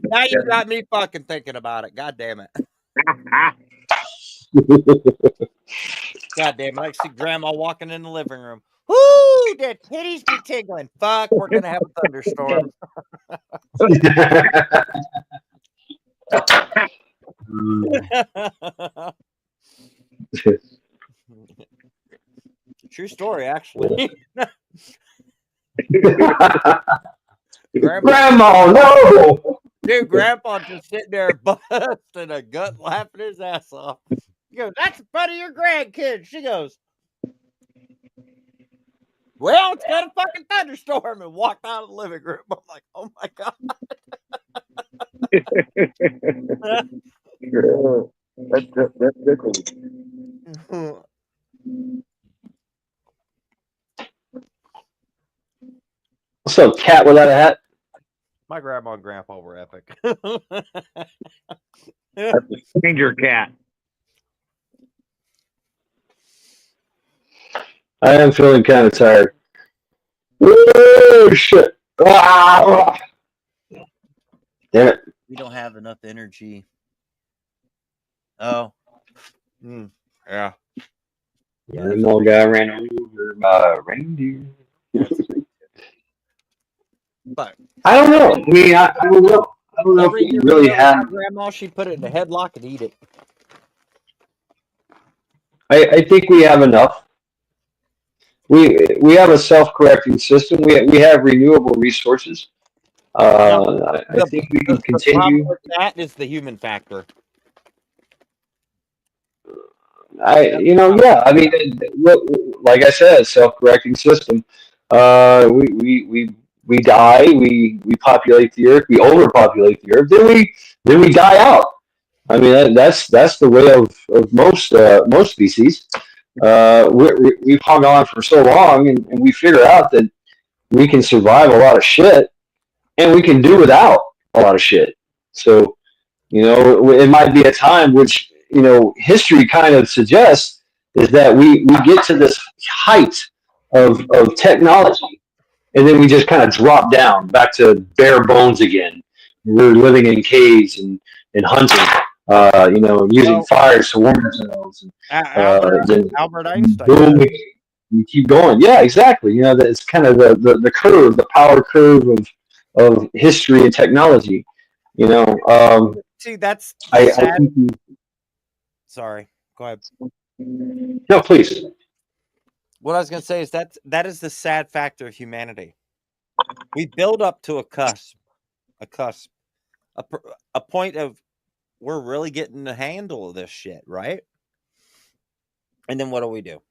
now you got me fucking thinking about it. God damn it. God damn it. I see grandma walking in the living room. Woo! The titties be tingling. Fuck, we're going to have a thunderstorm. True story, actually. Grandma, no! Dude, Grandpa just sitting there busting a gut, laughing his ass off. He goes, "That's in front of your grandkids." She goes, "Well, it's got a fucking thunderstorm," and walked out of the living room. I'm like, "Oh my god." That's What's up, cat without a hat? My grandma and grandpa were epic. a stranger cat. I am feeling kind of tired. Oh, shit. Ah! Damn it. We don't have enough energy. Oh. Yeah. Yeah, an old guy ran over by a reindeer. But I don't know. I mean, I don't know. I don't know if every we year really my have. grandma, she'd put it in a headlock and eat it. I think we have enough. We have a self-correcting system. We have renewable resources. I think we can The problem continue. with that is the human factor. Yeah. I mean, like I said, self-correcting system. We die. We populate the earth. We overpopulate the earth. Then we die out. I mean, that's the way of most species. We've hung on for so long, and we figure out that we can survive a lot of shit, and we can do without a lot of shit. So, it might be a time which, history kind of suggests is that we get to this height of technology, and then we just kind of drop down back to bare bones again. We're living in caves and hunting, using fires to warm ourselves. Albert Einstein. Boom, we keep going. Yeah, exactly. It's kind of the curve, the power curve of history and technology. See, that's I sad. think Sorry, go ahead. No, please. What I was going to say is that is the sad factor of humanity. We build up to a point of we're really getting the handle of this shit, right? And then what do?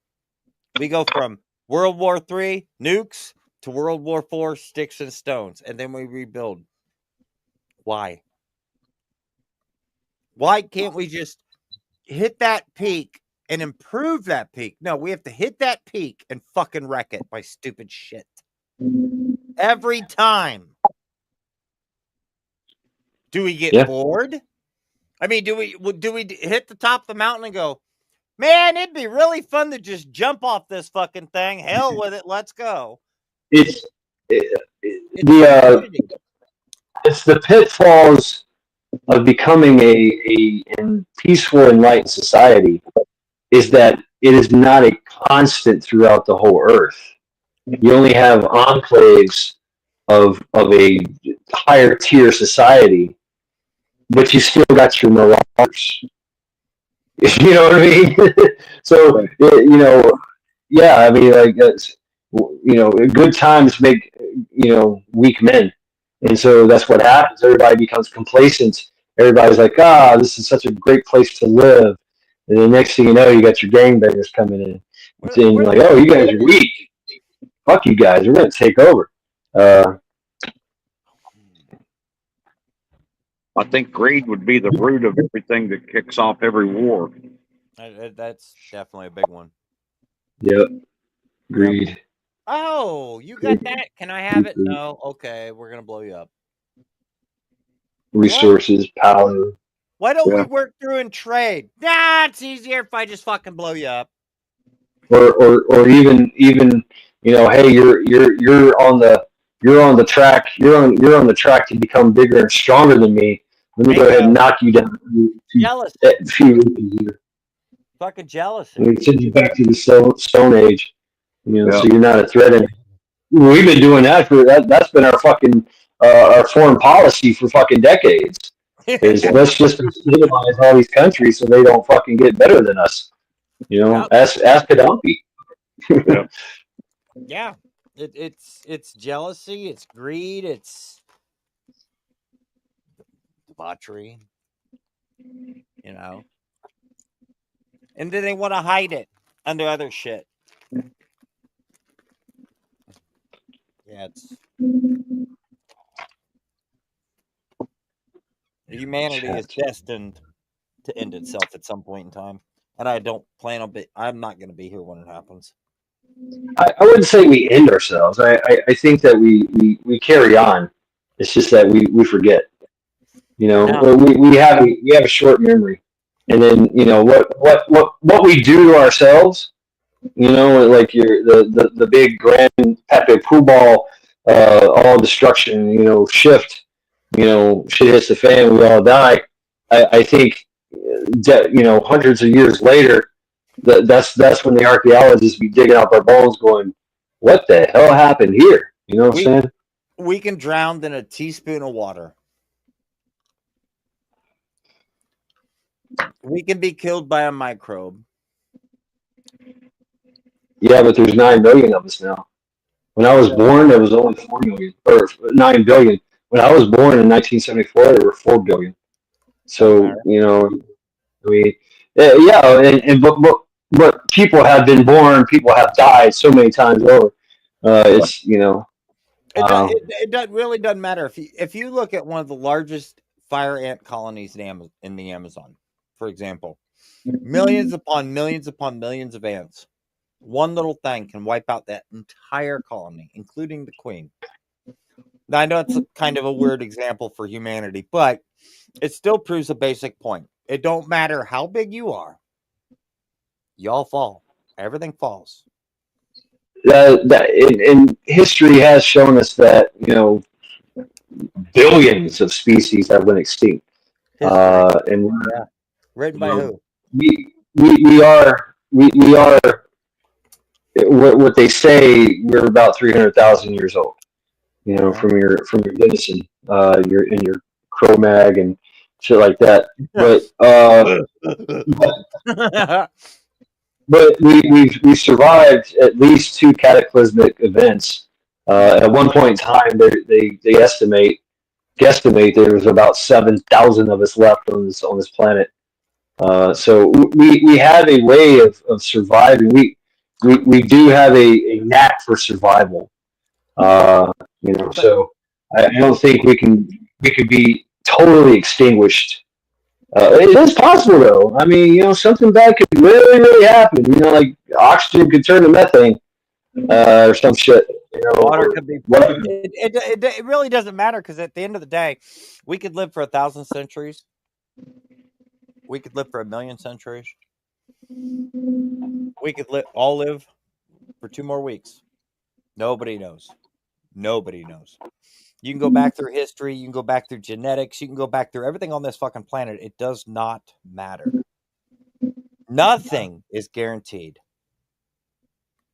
We go from World War III nukes to World War IV sticks and stones, and then we rebuild. Why? Why can't we just hit that peak and improve that peak? No, we have to hit that peak and fucking wreck it by stupid shit. Every time. Do we get bored? I mean, do we hit the top of the mountain and go, man, it'd be really fun to just jump off this fucking thing. Hell with it. Let's go. It's the pitfalls of becoming a peaceful, enlightened society is that it is not a constant throughout the whole earth. You only have enclaves of a higher tier society, but you still got your marauders. You know what I mean? So, I mean, like, good times make, weak men. And so that's what happens. Everybody becomes complacent. Everybody's like, this is such a great place to live. And the next thing you know, you got your gangbangers coming in. And you're like, oh, you guys are weak. Fuck you guys. We're going to take over. I think greed would be the root of everything that kicks off every war. That's definitely a big one. Yep. Greed. Oh, you got that? Can I have it? No. Okay, we're going to blow you up. Resources, power. Why don't we work through and trade? It's easier if I just fucking blow you up. Or even hey, you're on the track. You're on the track to become bigger and stronger than me. Let me go ahead and knock you down. Jealous. Fucking jealous. We send you back to the Stone Age. So you're not a threat anymore. We've been doing that that's been our fucking our foreign policy for fucking decades. Let's just incentivize all these countries so they don't fucking get better than us. Ask Gaddafi. Yeah, it's jealousy, it's greed, it's debauchery, you know. And then they want to hide it under other shit. Yeah, humanity is destined to end itself at some point in time, and I don't plan on. I'm not going to be here when it happens. I wouldn't say we end ourselves. I think that we carry on. It's just that we forget. You know, we have a short memory, and then you know what we do to ourselves. You know, like the big grand Pepe Pooh ball, all destruction. You know, shift. You know, shit hits the fan. We all die. I think that you know hundreds of years later, that's when the archaeologists be digging up our bones, going, "What the hell happened here?" You know what I'm saying? We can drown in a teaspoon of water. We can be killed by a microbe. Yeah, but there's 9 million of us now. When I was born, there was only 4 million or 9 billion. When I was born in 1974, there were 4 billion. So you know, I mean, yeah, and but people have been born, people have died so many times over. It's you know, it really doesn't matter if you look at one of the largest fire ant colonies in the Amazon, for example, millions upon millions upon millions of ants. One little thing can wipe out that entire colony, including the queen. Now, I know it's kind of a weird example for humanity, but it still proves a basic point. It don't matter how big you are. Y'all fall. Everything falls. And history has shown us that you know billions of species have went extinct. And written by who? We are what they say. We're about 300,000 years old. You know, from your venison, your Cro-Mag and shit like that. But we survived at least 2 cataclysmic events. At one point in time, they guesstimate there was about 7,000 of us left on this planet. So we have a way of surviving. We do have a knack for survival. You know, so I don't think we could be totally extinguished. It is possible though. I mean, you know, something bad could really happen. You know, like oxygen could turn to methane or some shit. You know, water could be. It really doesn't matter because at the end of the day, we could live for 1,000 centuries. We could live for 1,000,000 centuries. We could all live for 2 more weeks. Nobody knows. Nobody knows. You can go back through history. You can go back through genetics. You can go back through everything on this fucking planet. It does not matter. Nothing is guaranteed.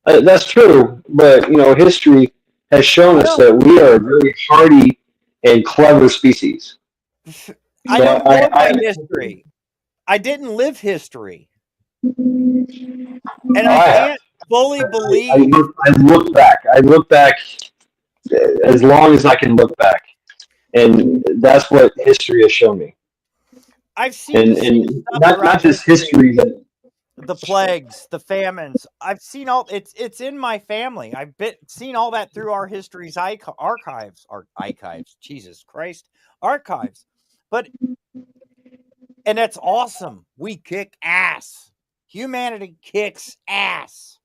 That's true, but you know, history has shown us that we are a very hardy and clever species. I don't know my history. I didn't live history, and I can't fully believe. I look back. I look back as long as I can look back, and that's what history has shown me. I've seen and not just history, but the plagues, the famines. I've seen all. It's in my family. I've seen all that through our history's archives. Jesus Christ, archives. And that's awesome. We kick ass. Humanity kicks ass.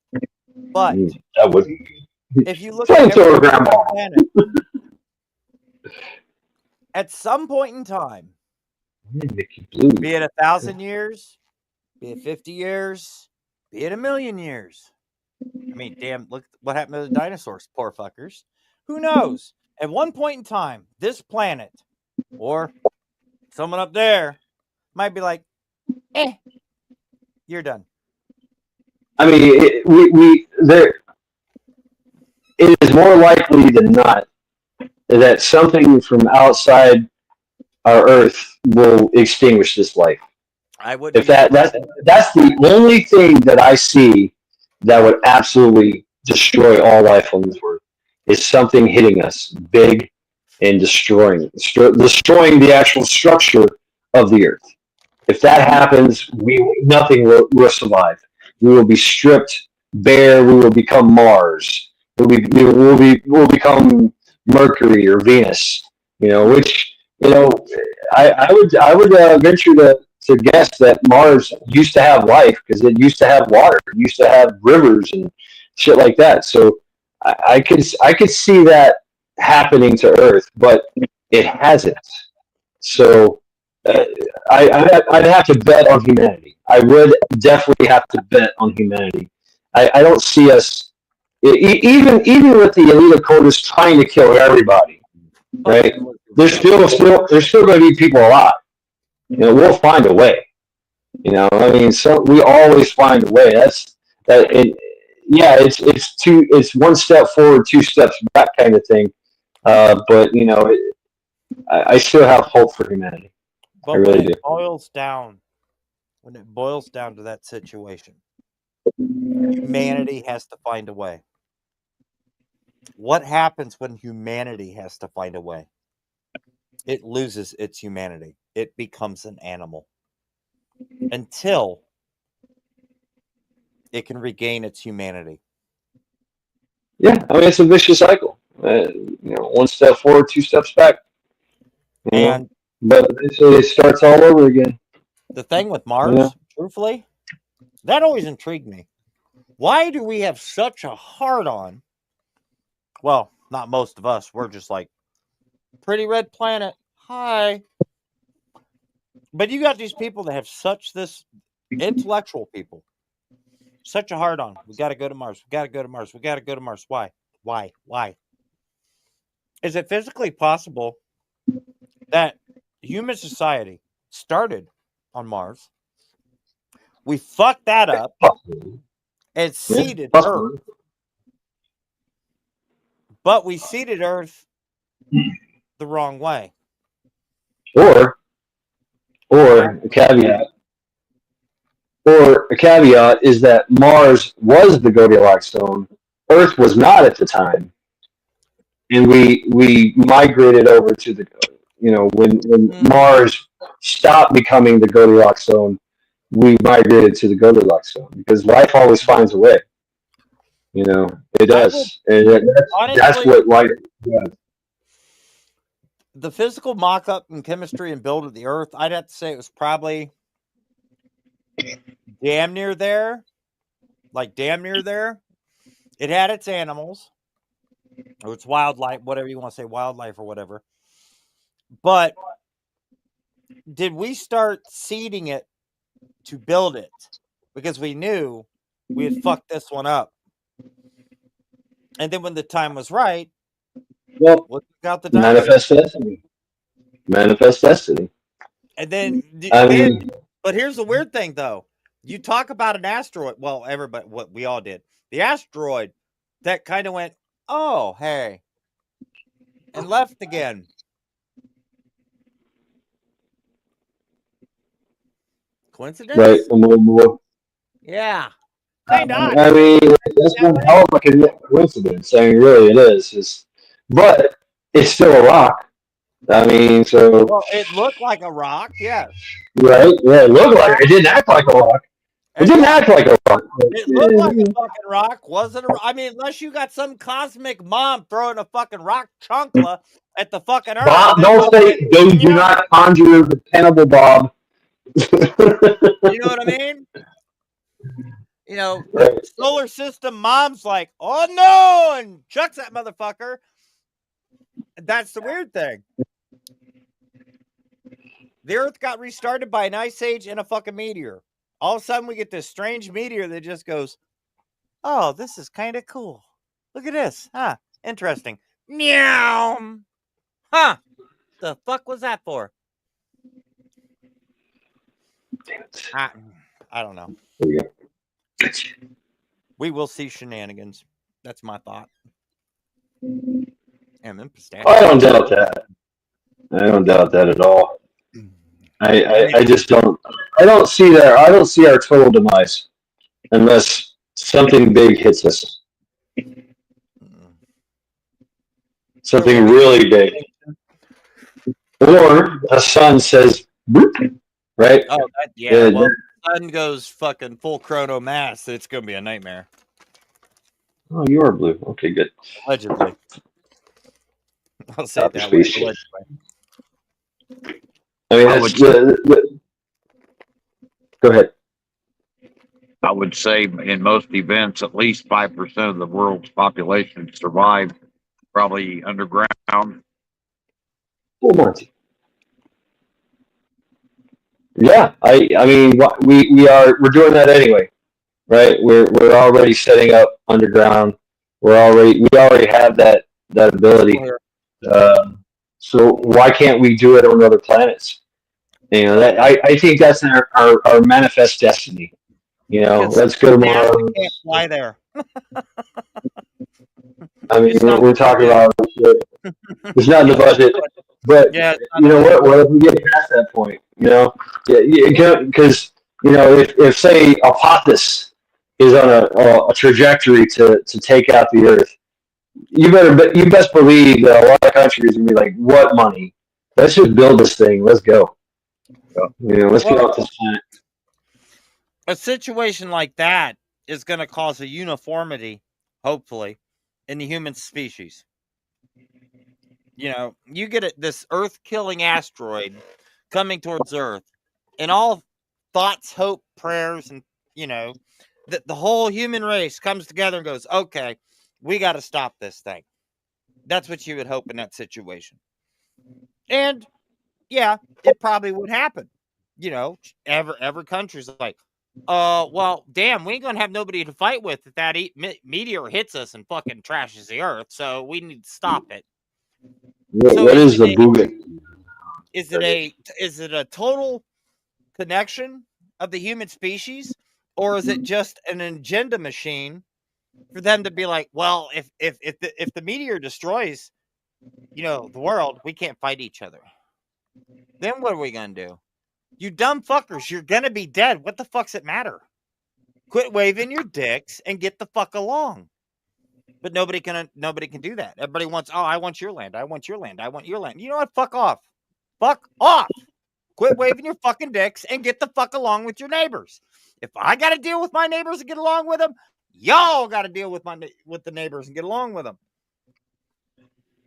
But if you look at every planet, at some point in time, be it 1,000 years, be it 50 years, be it 1,000,000 years. I mean, damn, look what happened to the dinosaurs, poor fuckers. Who knows? At one point in time, this planet or someone up there might be like, you're done. I mean, it is more likely than not that something from outside our Earth will extinguish this life. I would. If that's the only thing that I see that would absolutely destroy all life on this earth is something hitting us big and destroying the actual structure of the earth. If that happens, nothing will survive. We will be stripped bare. We will become Mars. We'll become Mercury or Venus. Which I would venture to guess that Mars used to have life because it used to have water, it used to have rivers and shit like that. So I could see that happening to Earth, but it hasn't. So I'd have to bet on humanity. I would definitely have to bet on humanity. I don't see us even with the elite cultists trying to kill everybody. Right? There's still going to be people alive. We'll find a way. So we always find a way. That's that. It's one step forward, two steps back kind of thing. But I still have hope for humanity. But I really do. When it boils down to that situation, humanity has to find a way. What happens when humanity has to find a way? It loses its humanity. It becomes an animal until it can regain its humanity. Yeah, it's a vicious cycle. One step forward, two steps back. But eventually it starts all over again. The thing with Mars, truthfully, that always intrigued me. Why do we have such a hard-on? Well, not most of us. We're just like, pretty red planet. Hi. But you got these people that have this intellectual people. Such a hard-on. We got to go to Mars. We got to go to Mars. We got to go to Mars. Why? Why? Is it physically possible that human society started on Mars? We fucked that up and seeded Earth. But we seeded Earth the wrong way. Or a caveat is that Mars was the Goldilocks zone. Earth was not at the time. And we migrated over to the, when Mars stopped becoming the Goldilocks zone, we migrated to the Goldilocks zone because life always finds a way. It does. That's what life does. The physical mock-up and chemistry and build of the Earth, I'd have to say it was probably damn near there. Like damn near there. It had its animals. Or its wildlife, whatever you want to say, wildlife or whatever. But did we start seeding it to build it? Because we knew we had fucked this one up. And then when the time was right, well, got the manifest destiny. Manifest destiny. And then, but here's the weird thing, though. You talk about an asteroid. Well, everybody, what we all did. The asteroid that kind of went, oh, hey, and left again. Coincidence? Right. Yeah. Kind of. That's one hell of a coincidence. Really, it is. But it's still a rock. Well, it looked like a rock, yes. Right? Yeah, it looked like it. It didn't act like a rock. It didn't act like a rock. It looked like a fucking rock, wasn't it? Unless you got some cosmic mom throwing a fucking rock chunkla at the fucking Earth. Bob, do not conjure the cannibal Bob. You know what I mean? Solar system mom's like, oh no, and chucks that motherfucker. That's the weird thing. The Earth got restarted by an ice age and a fucking meteor. All of a sudden, we get this strange meteor that just goes, oh, this is kind of cool. Look at this. Huh. Interesting. Meow. Huh. The fuck was that for? I don't know. We will see shenanigans. That's my thought. I don't doubt that. I don't doubt that at all. I just don't. I don't see that. I don't see our total demise unless something big hits us. Something really big. Or the sun says, boop, right? Oh, yeah. Well, the sun goes fucking full chrono mass. It's going to be a nightmare. Oh, you are blue. Okay, good. Allegedly. I'll say it that way. Allegedly. I mean, that's go ahead. I would say in most events, at least 5% of the world's population survive, probably underground. Well, Monty. Yeah, I mean, we're doing that anyway, right? We're already setting up underground. We already have that ability. So why can't we do it on other planets? You know, I think that's our manifest destiny. You know, let's go tomorrow. We can't fly there. I mean, we're talking about it's not in the budget, but yeah, you know what if we get past that point? You know, because you know if say Apophis is on a trajectory to take out the Earth, you best believe that a lot of countries will be like, what money? Let's just build this thing. Let's go. You know, let's get off this planet. A situation like that is going to cause a uniformity, hopefully, in the human species. You know, you get this Earth-killing asteroid coming towards Earth, and all thoughts, hope, prayers, and, you know, the whole human race comes together and goes, okay, we got to stop this thing. That's what you would hope in that situation. And, yeah, it probably would happen. You know, every country's like, well, damn, we ain't gonna have nobody to fight with if that meteor hits us and fucking trashes the Earth, so we need to stop it. So what is the booga? Is it a total connection of the human species, or is it just an agenda machine for them to be like, well, if the meteor destroys, you know, the world, we can't fight each other. Then what are we gonna do? You dumb fuckers, you're gonna be dead. What the fuck's it matter? Quit waving your dicks and get the fuck along. But nobody can do that. Everybody wants, I want your land. I want your land. I want your land. You know what? Fuck off. Fuck off. Quit waving your fucking dicks and get the fuck along with your neighbors. If I got to deal with my neighbors and get along with them, y'all got to deal with the neighbors and get along with them.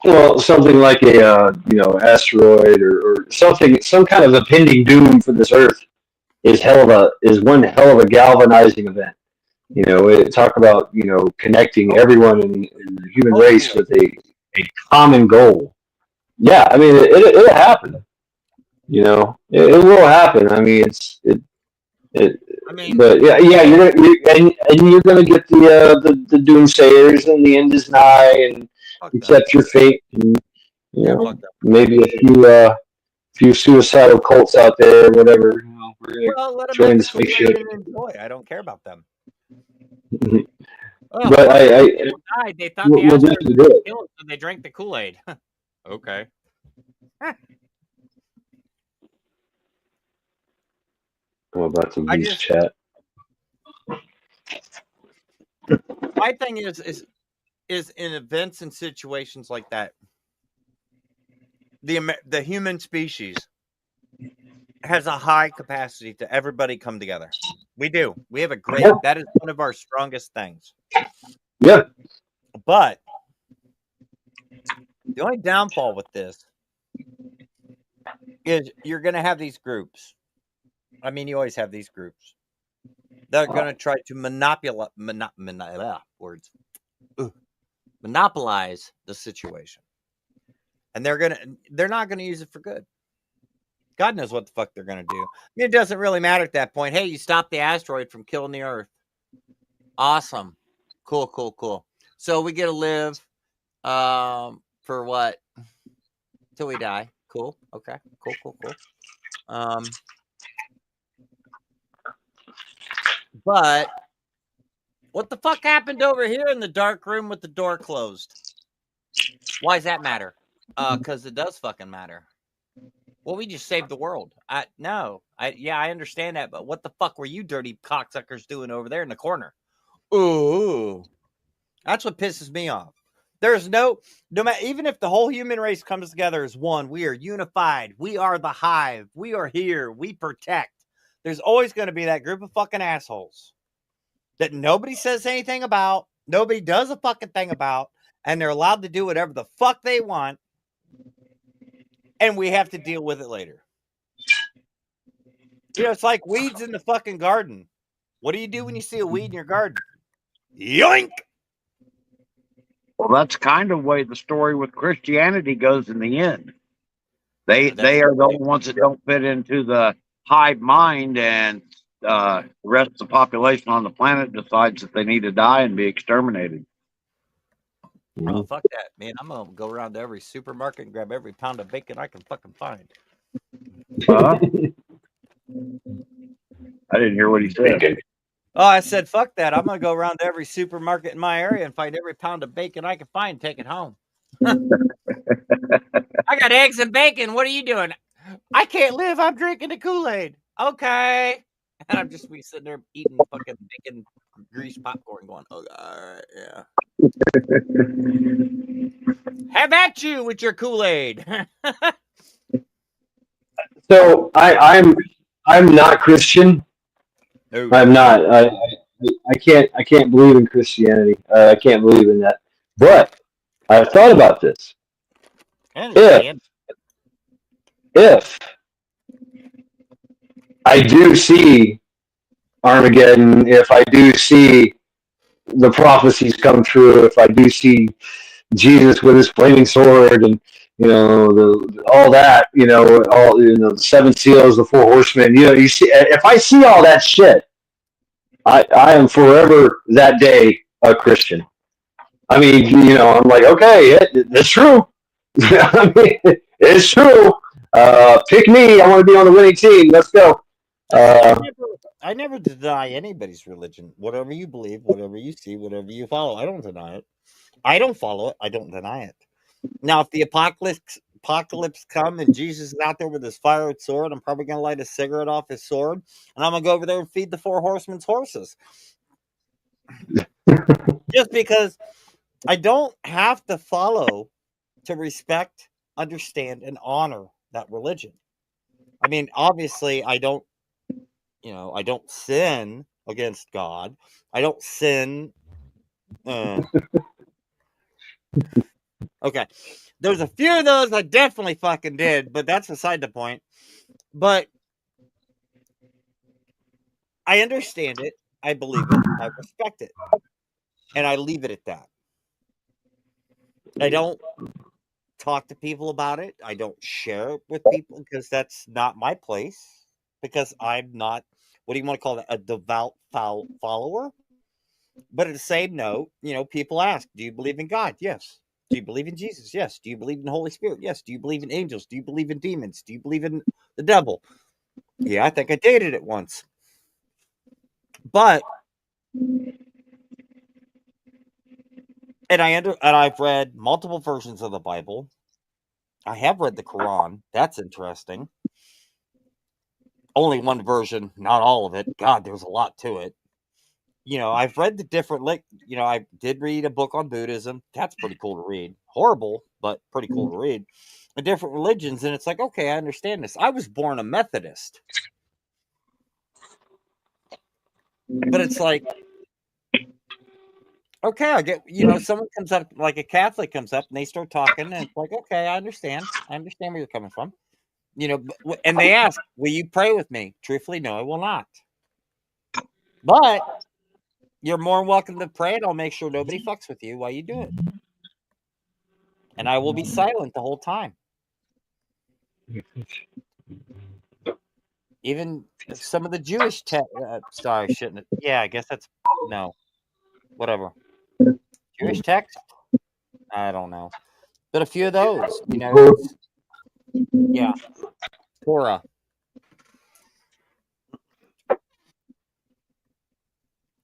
Well, something like a asteroid or something, some kind of impending doom for this Earth is one hell of a galvanizing event. You know, talk about connecting everyone in the human race with a common goal. Yeah, I mean it'll happen. You know, it will happen. I mean but yeah, you're gonna get the doomsayers and the end is nigh and accept your fate, and maybe a few suicidal cults out there, or whatever. We're gonna join the spaceship. I don't care about them. But they thought the asteroid would kill them, so they drank the Kool-Aid. Okay. I'm about to use chat. My thing is in events and situations like that, the human species has a high capacity to everybody come together. We do. We have a great. That is one of our strongest things. Yeah. But the only downfall with this is you're going to have these groups. I mean, you always have these groups that are going to try to monopolize the situation, and they're not going to use it for good. God knows what the fuck they're going to do. It doesn't really matter at that point. Hey, you stopped the asteroid from killing the Earth. Awesome. Cool. So we get to live for what? Till we die. Cool. Okay. Cool. But what the fuck happened over here in the dark room with the door closed? Why does that matter? Because it does fucking matter. Well, we just saved the world. I understand that, but what the fuck were you dirty cocksuckers doing over there in the corner? Ooh, that's what pisses me off. There's no matter, even if the whole human race comes together as one, we are unified. We are the hive. We are here. We protect. There's always going to be that group of fucking assholes that nobody says anything about, nobody does a fucking thing about, and they're allowed to do whatever the fuck they want, and we have to deal with it later. You know, it's like weeds in the fucking garden. What do you do when you see a weed in your garden? Yoink! Well, that's kind of the way the story with Christianity goes in the end. They are the ones that don't fit into the hive mind, and the rest of the population on the planet decides that they need to die and be exterminated. Oh, fuck that, man. I'm going to go around to every supermarket and grab every pound of bacon I can fucking find. I didn't hear what he said. Oh, I said, fuck that. I'm going to go around to every supermarket in my area and find every pound of bacon I can find and take it home. I got eggs and bacon. What are you doing? I can't live. I'm drinking the Kool-Aid. Okay. And I'm just sitting there eating fucking bacon greased popcorn going, oh, all right, yeah. Have at you with your Kool-Aid. So I'm not Christian. No. I'm not. I can't believe in Christianity. I can't believe in that. But I've thought about this. If I do see Armageddon, if I do see the prophecies come true, if I do see Jesus with his flaming sword and all that, the seven seals, the four horsemen, you see, if I see all that shit, I am forever that day a Christian. I mean, I'm like, okay, it's true. I mean, it's true. Pick me. I want to be on the winning team. Let's go. I never deny anybody's religion. Whatever you believe, whatever you see, whatever you follow, I don't deny it. I don't follow it. I don't deny it. Now, if the apocalypse come and Jesus is out there with his fiery sword, I'm probably going to light a cigarette off his sword, and I'm going to go over there and feed the four horsemen's horses. Just because I don't have to follow to respect, understand, and honor that religion. I mean, obviously, I don't sin against God. I don't sin. Okay. There's a few of those I definitely fucking did, but that's beside the point. But I understand it. I believe it. I respect it. And I leave it at that. I don't talk to people about it. I don't share it with people because that's not my place. Because I'm not, what do you want to call it, a devout follower? But at the same note, people ask, do you believe in God? Yes. Do you believe in Jesus? Yes. Do you believe in the Holy Spirit? Yes. Do you believe in angels? Do you believe in demons? Do you believe in the devil? Yeah, I think I dated it once. But and I've read multiple versions of the Bible. I have read the Quran. That's interesting. Only one version, not all of it. God, there's a lot to it. I've read the different, I did read a book on Buddhism. That's pretty cool to read. Horrible, but pretty cool to read. The different religions, and it's like, okay, I understand this. I was born a Methodist. But it's like, okay, I get, someone comes up, like a Catholic comes up, and they start talking, and it's like, okay, I understand. I understand where you're coming from. And they ask, will you pray with me? Truthfully, no, I will not. But you're more welcome to pray, and I'll make sure nobody fucks with you while you do it. And I will be silent the whole time. Even some of the Jewish sorry, shouldn't. Yeah, I guess that's no. Whatever. Jewish text? I don't know. But a few of those, yeah. Torah.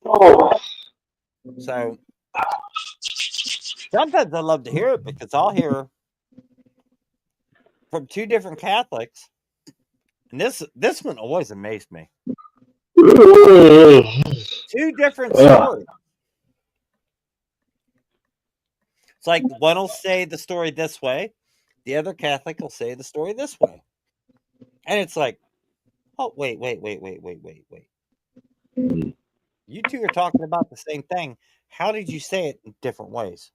Oh. So sometimes I love to hear it because I'll hear from two different Catholics, and this one always amazed me. Two different stories. It's like one will say the story this way, the other Catholic will say the story this way. And it's like, oh, wait. You two are talking about the same thing. How did you say it in different ways?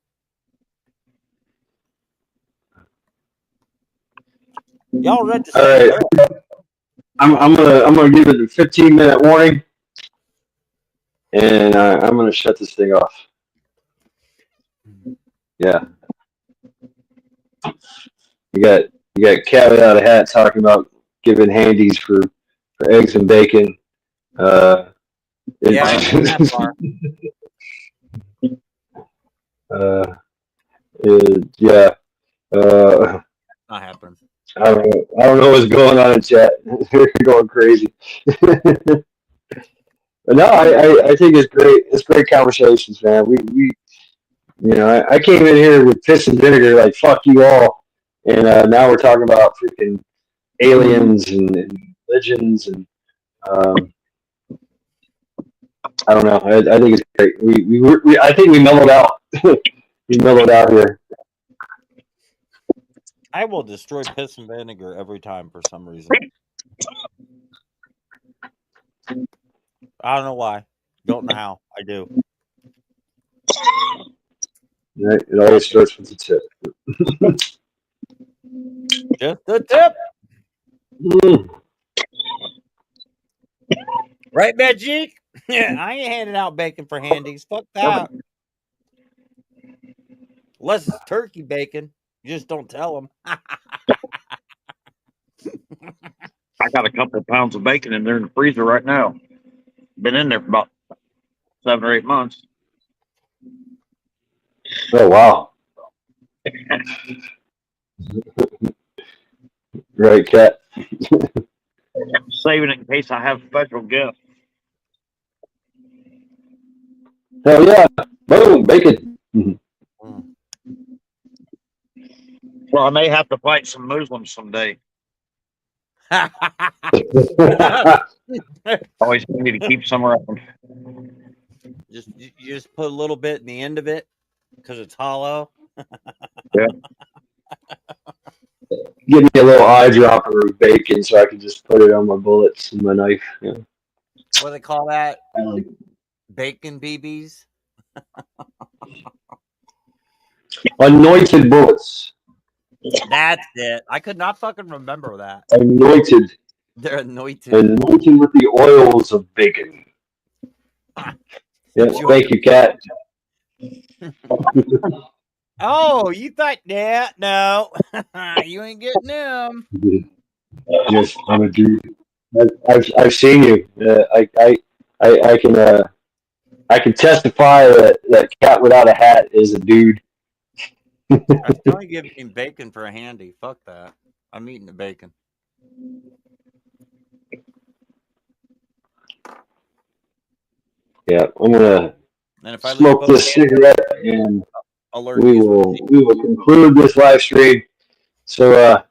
Y'all read the same book. I'm gonna give it a 15-minute warning, and I'm gonna shut this thing off. Yeah, you got Cat Without a Hat talking about giving handies for eggs and bacon. Yeah, I seen that far. Yeah. Not happening. I don't know what's going on in chat. They're going crazy. But no, I think it's great. It's great conversations, man. We I came in here with piss and vinegar, like fuck you all, and now we're talking about freaking aliens and religions, and I don't know. I think it's great. We I think we mellowed out. We mellowed out here. I will destroy piss and vinegar every time for some reason. I don't know why. Don't know how. I do. Right? It always starts with the tip. Just the tip. Right, Magic? Yeah, I ain't handing out bacon for handies. Fuck that. Unless it's turkey bacon. You just don't tell them. I got a couple of pounds of bacon in there in the freezer right now. Been in there for about 7 or 8 months. Oh wow! Right, Cat. I'm saving it in case I have special guests. Hell yeah! Boom, bacon. Well, I may have to fight some Muslims someday. Always need to keep some around. You just put a little bit in the end of it because it's hollow. Yeah. Give me a little eyedropper of bacon so I can just put it on my bullets and my knife. Yeah. What do they call that? Bacon BBs? Anointed bullets. That's it. I could not fucking remember that. Anointed. They're anointed. Anointed with the oils of bacon. Yeah, thank you, Cat. Oh, you thought that? No, you ain't getting them. Yes, I'm a dude. I've seen you. I can testify that Cat Without a Hat is a dude. I'm only giving him bacon for a handy. Fuck that. I'm eating the bacon. Yeah, I'm gonna smoke this cigarette, and we will conclude this live stream. So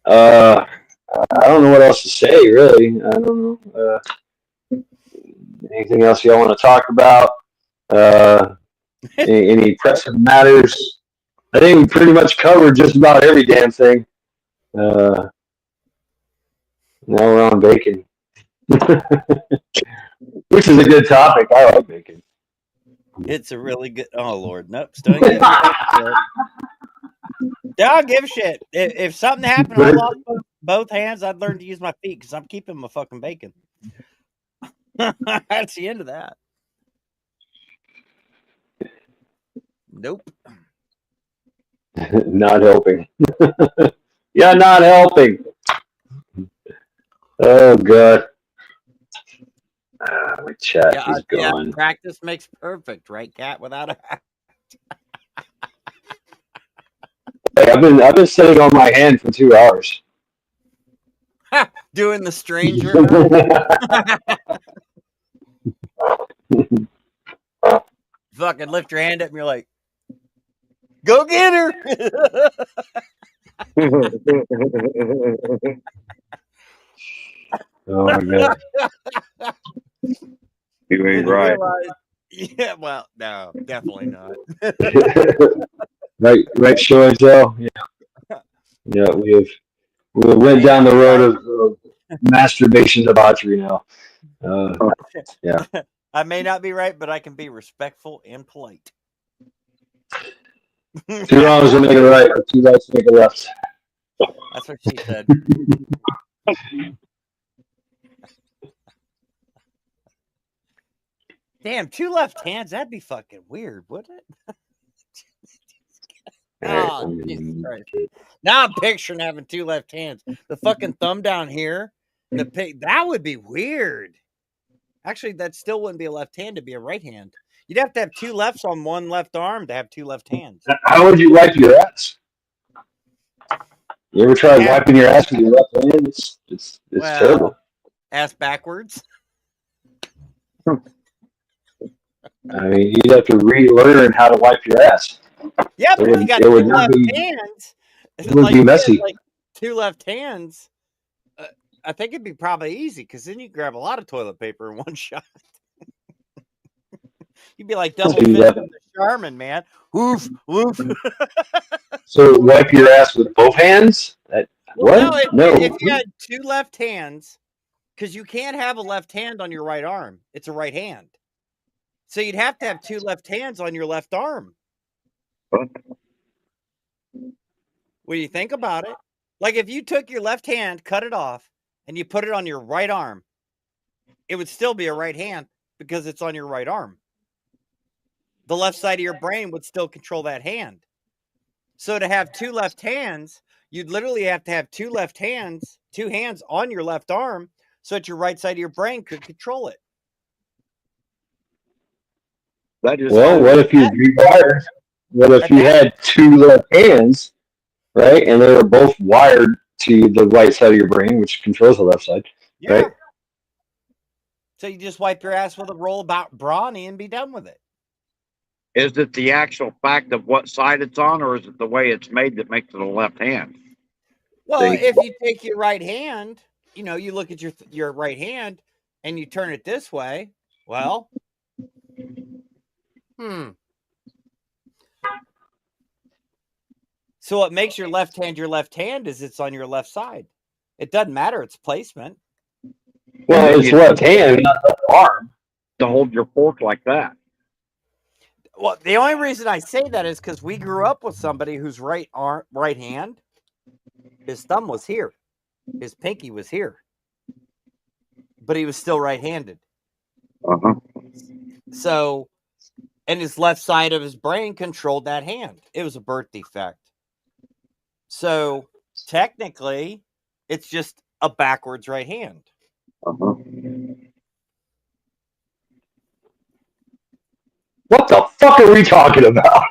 I don't know what else to say, really. I don't know. Anything else y'all want to talk about? Any pressing matters? I think we pretty much covered just about every damn thing. Now we're on bacon, which is a good topic. I like bacon. It's a really good. Oh Lord, nope. Still ain't giving a shit. Don't give a shit. If something happened, I lost both hands. I'd learn to use my feet because I'm keeping my fucking bacon. That's the end of that. Nope. Not helping. Yeah, not helping. Oh God. My chat is gone. Yeah, practice makes perfect, right? Cat Without a Hat. Hey, I've been sitting on my hand for 2 hours. Doing the stranger. Fucking lift your hand up and you're like, go get her. Oh my God. You ain't right. Yeah, well, no, definitely not. right, show and tell. Yeah, we went down the road of masturbation debauchery now. Yeah. I may not be right, but I can be respectful and polite. 2 wrongs will make a right, or 2 rights make a left. That's what she said. Damn, 2 left hands, that'd be fucking weird, wouldn't it? Oh, Jesus Christ. Now I'm picturing having 2 left hands. The fucking thumb down here, and the pig. That would be weird. Actually, that still wouldn't be a left hand, to be a right hand. You'd have to have 2 lefts on 1 left arm to have 2 left hands. How would you wipe your ass? You ever tried wiping your ass with your left hand? It's terrible. Ass backwards. I mean, you'd have to relearn how to wipe your ass. Yeah, but if you got 2 left hands, it would be messy. Like 2 left hands, I think it'd be probably easy, because then you grab a lot of toilet paper in one shot. You'd be like double fisting the Charmin, man. Woof, woof. So wipe your ass with both hands? What? No. If you had 2 left hands, because you can't have a left hand on your right arm. It's a right hand. So you'd have to have 2 left hands on your left arm. What do you think about it? Like if you took your left hand, cut it off, and you put it on your right arm, it would still be a right hand because it's on your right arm. The left side of your brain would still control that hand. So to have 2 left hands, you'd literally have to have 2 left hands, 2 hands on your left arm, so that your right side of your brain could control it. What if you rewired? What if you had 2 left hands, right? And they were both wired to the right side of your brain, which controls the left side, right? So you just wipe your ass with a roll about brawny and be done with it. Is it the actual fact of what side it's on, or is it the way it's made that makes it a left hand? Well, if you take your right hand, you look at your right hand and you turn it this way, well, So what makes your left hand is it's on your left side. It doesn't matter its placement. Well, it's left hand, not left arm. To hold your fork like that. Well, the only reason I say that is because we grew up with somebody whose right hand, his thumb was here, his pinky was here, but he was still right-handed. So, and his left side of his brain controlled that hand. It was a birth defect. So technically, it's just a backwards right hand. What the fuck are we talking about?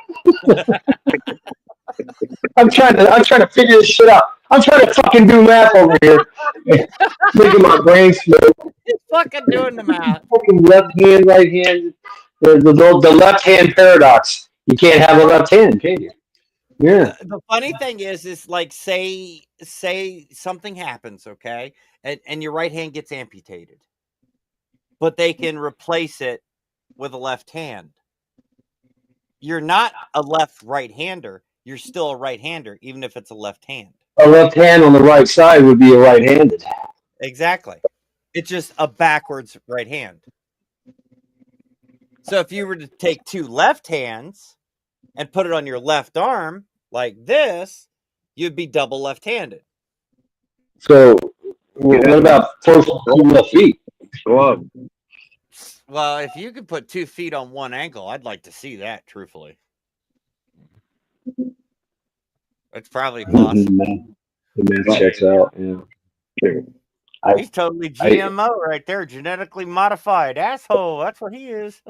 I'm trying to figure this shit out. I'm trying to fucking do math over here. Making my brain slow. He's fucking doing the math. Fucking left hand, right hand. The left hand paradox. You can't have a left hand, can you? Yeah. The funny thing is like say something happens, okay, and your right hand gets amputated, but they can replace it with a left hand. You're not a left right-hander. You're still a right-hander, even if it's a left hand. A left hand on the right side would be a right-handed. Exactly. It's just a backwards right hand. So if you were to take 2 left hands and put it on your left arm like this, you'd be double left-handed. So what about first 2 left feet? Well, if you could put 2 feet on one ankle, I'd like to see that, truthfully. It's probably possible. The math checks out, yeah. He's totally GMO right there, genetically modified asshole. That's what he is.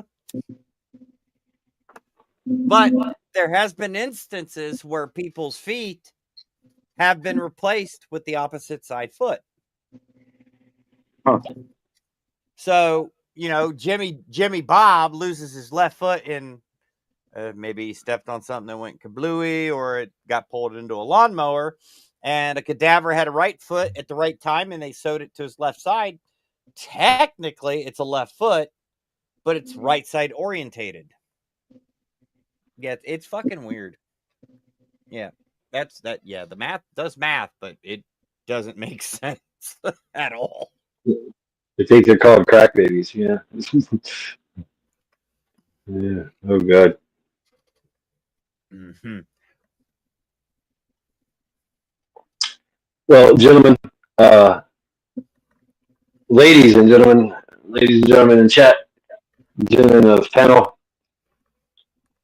But there has been instances where people's feet have been replaced with the opposite side foot. So, Jimmy Bob loses his left foot in maybe he stepped on something that went kablooey, or it got pulled into a lawnmower, and a cadaver had a right foot at the right time and they sewed it to his left side. Technically, it's a left foot, but it's right side orientated. Yeah, it's fucking weird. Yeah, that's that. Yeah, the math does math, but it doesn't make sense at all. I think they're called crack babies. Yeah. Yeah. Oh God. Mm-hmm. Well, gentlemen, ladies and gentlemen in chat, gentlemen of panel,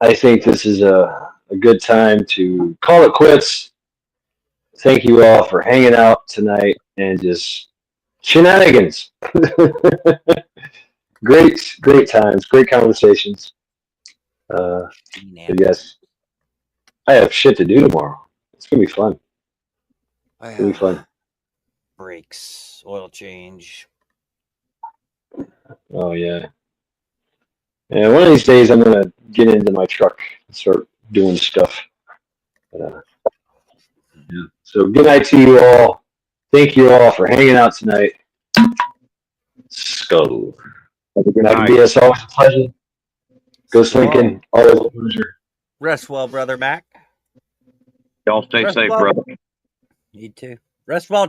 I think this is a good time to call it quits. Thank you all for hanging out tonight and just shenanigans. Great times, great conversations. But yes, I have shit to do tomorrow. It's gonna be fun. It's gonna be fun. Brakes, oil change. Oh yeah. And one of these days, I'm gonna get into my truck and start doing stuff. Yeah. So good night to you all. Thank you all for hanging out tonight. Skull. Good night. BS, always a pleasure. Ghost Lincoln, always a pleasure. Rest well, brother Mac. Y'all stay safe, well. brother. You too. Rest well.